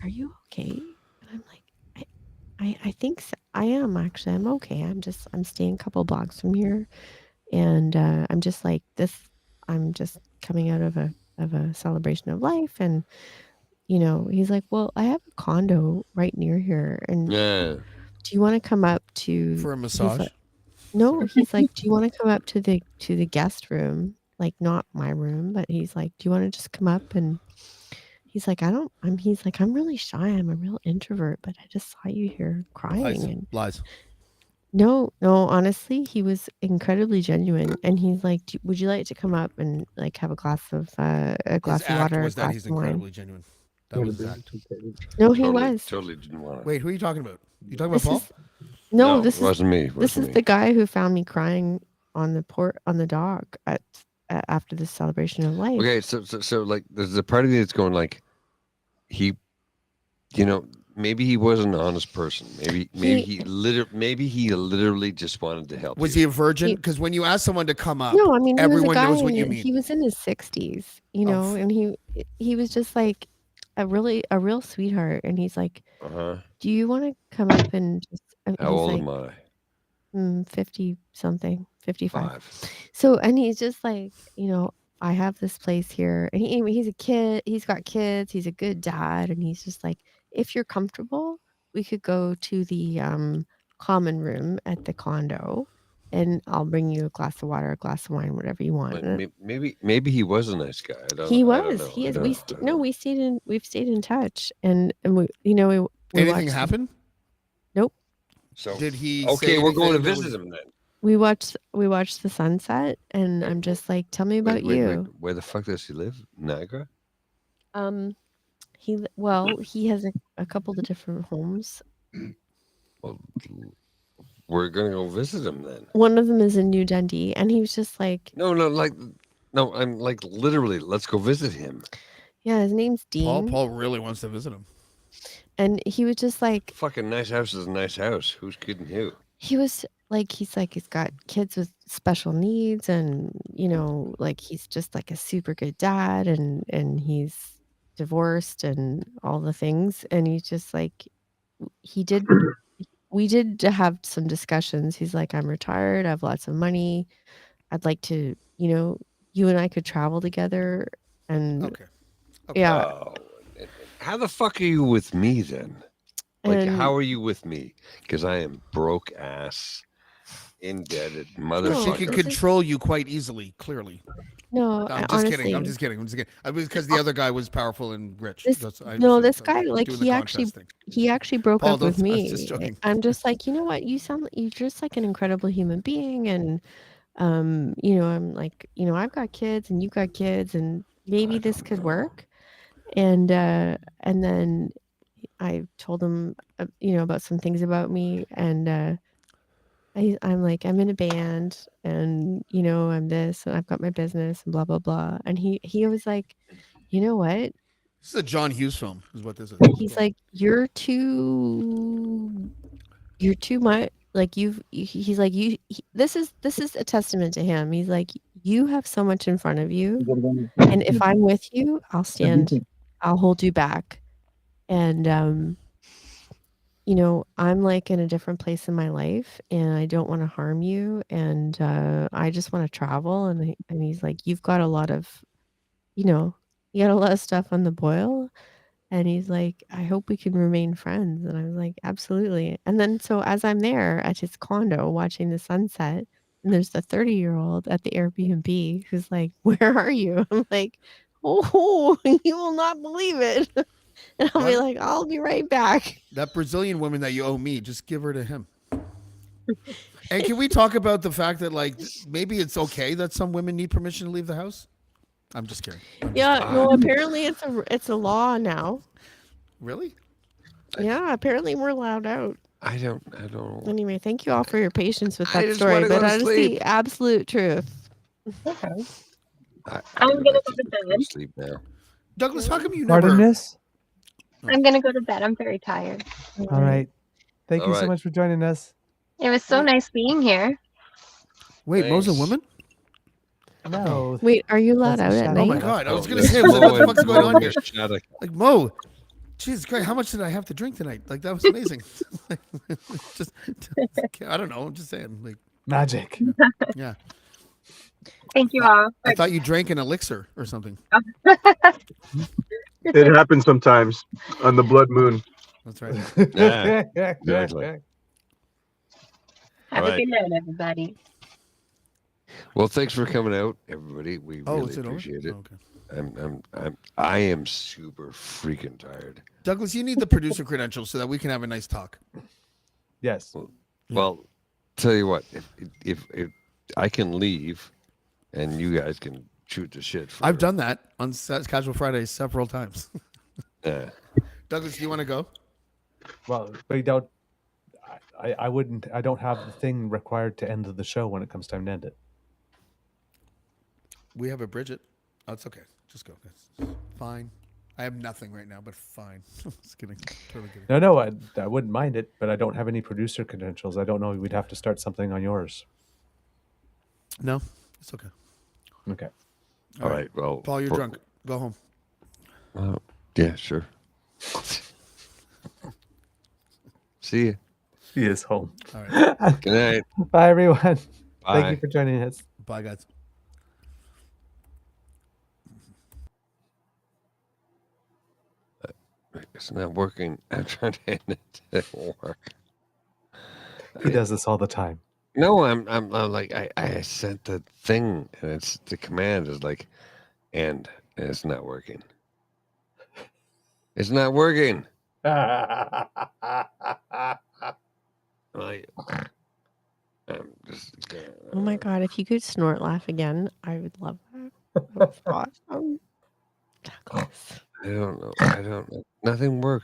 "Are you okay?" And I'm like, I think so. I am actually. I'm okay. I'm staying a couple blocks from here, and I'm just like this. I'm just coming out of a celebration of life, and he's like, "Well, I have a condo right near here, and Yeah. do you want to come up to For a He's massage? like, no, he's like, "Do you wanna come up to the guest room?" Like, not my room, but he's like, "Do you wanna just come up?" And he's like, he's like, "I'm really shy. I'm a real introvert, but I just saw you here crying." And Lies. no, honestly, he was incredibly genuine. And he's like, "Would you like to come up and like have a glass of His act water, a was that glass he's of wine?" incredibly genuine. That was his act. No, he was. Totally didn't want it. Wait, who are you talking about? You talking about This Paul? is No, No, this it wasn't me. It this wasn't is me. the guy who found me crying on the dock after the celebration of life. Okay, so like there's a part of me that's going like he, maybe he wasn't an honest person. Maybe he literally just wanted to help. Was he a virgin? Because when you ask someone to come up, No, I mean, he was a everyone guy knows what in you it mean. he was in his 60s, and he was just like a real sweetheart, and he's like, Uh-huh. "Do you wanna come up and just" How he's old like, am I? 50 something, 55. 5. So, and he's just like, I have this place here, and he's a kid, he's got kids, he's a good dad, and he's just like, if you're comfortable, we could go to the common room at the condo, and I'll bring you a glass of water, a glass of wine, whatever you want. Like, maybe he was a nice guy. I don't He know. was. He is. We've stayed in touch, and we Anything watched happen? Nope. So did he? Okay, say we're going to anything that visit was- him then. We watched the sunset, and I'm just like, tell me about you. Where the fuck does he live? Niagara? He has a couple of different homes. Well, we're gonna go visit him then. One of them is in New Dundee, and he was just like, No, I'm like literally. Let's go visit him. yeah, his name's Dean. Paul really wants to visit him. And he was just like, Fucking nice house is a nice house. Who's kidding who? he's got kids with special needs, and like he's just like a super good dad, and he's divorced and all the things, and he's just like, we did have some discussions. He's like, I'm retired, I have lots of money, I'd like to, you and I could travel together. And Okay. yeah. Oh, how the fuck are you with me then? Like, And- how are you with me? Because I am broke ass, indebted motherfucker. She can control you quite easily. Clearly. No, I'm just honestly, kidding. I'm just kidding. Because the other guy was powerful and rich. This guy, like, he actually broke Paul, up with don't- I'm me. just joking. I'm just like, you know what? You're just like an incredible human being, and I'm like, I've got kids and you've got kids, and maybe this could work. And then I told him, about some things about me, and I'm like, I'm in a band and, I'm this and I've got my business and blah, blah, blah. And he was like, you know what? This is a John Hughes film, is what this is. He's like, you're too much. Like he's like, this is a testament to him. He's like, you have so much in front of you. And if I'm with you, I'll hold you back. And, I'm like in a different place in my life and I don't want to harm you. And I just want to travel. And he's like, you've got a lot of, you got a lot of stuff on the boil. And he's like, I hope we can remain friends. And I was like, absolutely. And then so as I'm there at his condo watching the sunset, and there's the 30-year-old at the Airbnb who's like, where are you? I'm like, oh, you will not believe it. And I'll be like, I'll be right back. That Brazilian woman that you owe me, just give her to him. And can we talk about the fact that like maybe it's okay that some women need permission to leave the house? I'm just kidding. No, apparently it's a law now. Really? Yeah, apparently we're allowed out. I don't. Anyway, thank you all for your patience with I that just story, wanna go but to that is sleep. the absolute truth. Okay. I'm I'm gonna go to bed. Sleep now. Douglas, how come you Pardon, never? miss? I'm gonna go to bed. I'm very tired. All right. Thank All you so right. much for joining us. It was so nice being here. Wait, Mo's a Thanks. woman? No. Wait, are you allowed That's a out at shadow. Oh my night? god! I was Oh, gonna that's say, what Mo the fuck's and- going Mo on and here? Shattuck. Like Mo, Jesus Christ, how much did I have to drink tonight? Like that was amazing. just, I don't know. I'm just saying. Like, Magic. yeah. Thank you all. I thought you drank an elixir or something. It happens sometimes on the blood moon. That's right. Yeah, exactly. Have All a right. good night, everybody. Well, thanks for coming out, everybody. We Oh, really is it over? appreciate it. Oh, okay. I am super freaking tired. Douglas, you need the producer credentials so that we can have a nice talk. Yes. Well, tell you what, if I can leave, and you guys can shoot the shit. I've done that on Casual Fridays several times. Yeah. Douglas, do you want to go? Well, we don't. I wouldn't. I don't have the thing required to end the show when it comes time to end it. We have a Bridget. Oh, it's okay. Just go. It's fine. I have nothing right now, but fine. Just kidding. Totally kidding. No, I wouldn't mind it, but I don't have any producer credentials. I don't know. We'd have to start something on yours. No, it's okay. Okay. All right. Well, Paul, you're drunk. Go home. Yeah, sure. See you. He is home. All right. Good night. Bye, everyone. Thank Bye. you for joining us. Bye, guys. It's not working. I'm trying to end it. It won't work. He does this all the time. No, I'm like I sent the thing, and it's the command is like end, and it's not working. It's not working. Like, I'm just. Oh my god, if you could snort laugh again, I would love that. That's awesome. Douglas. I don't know. Nothing works.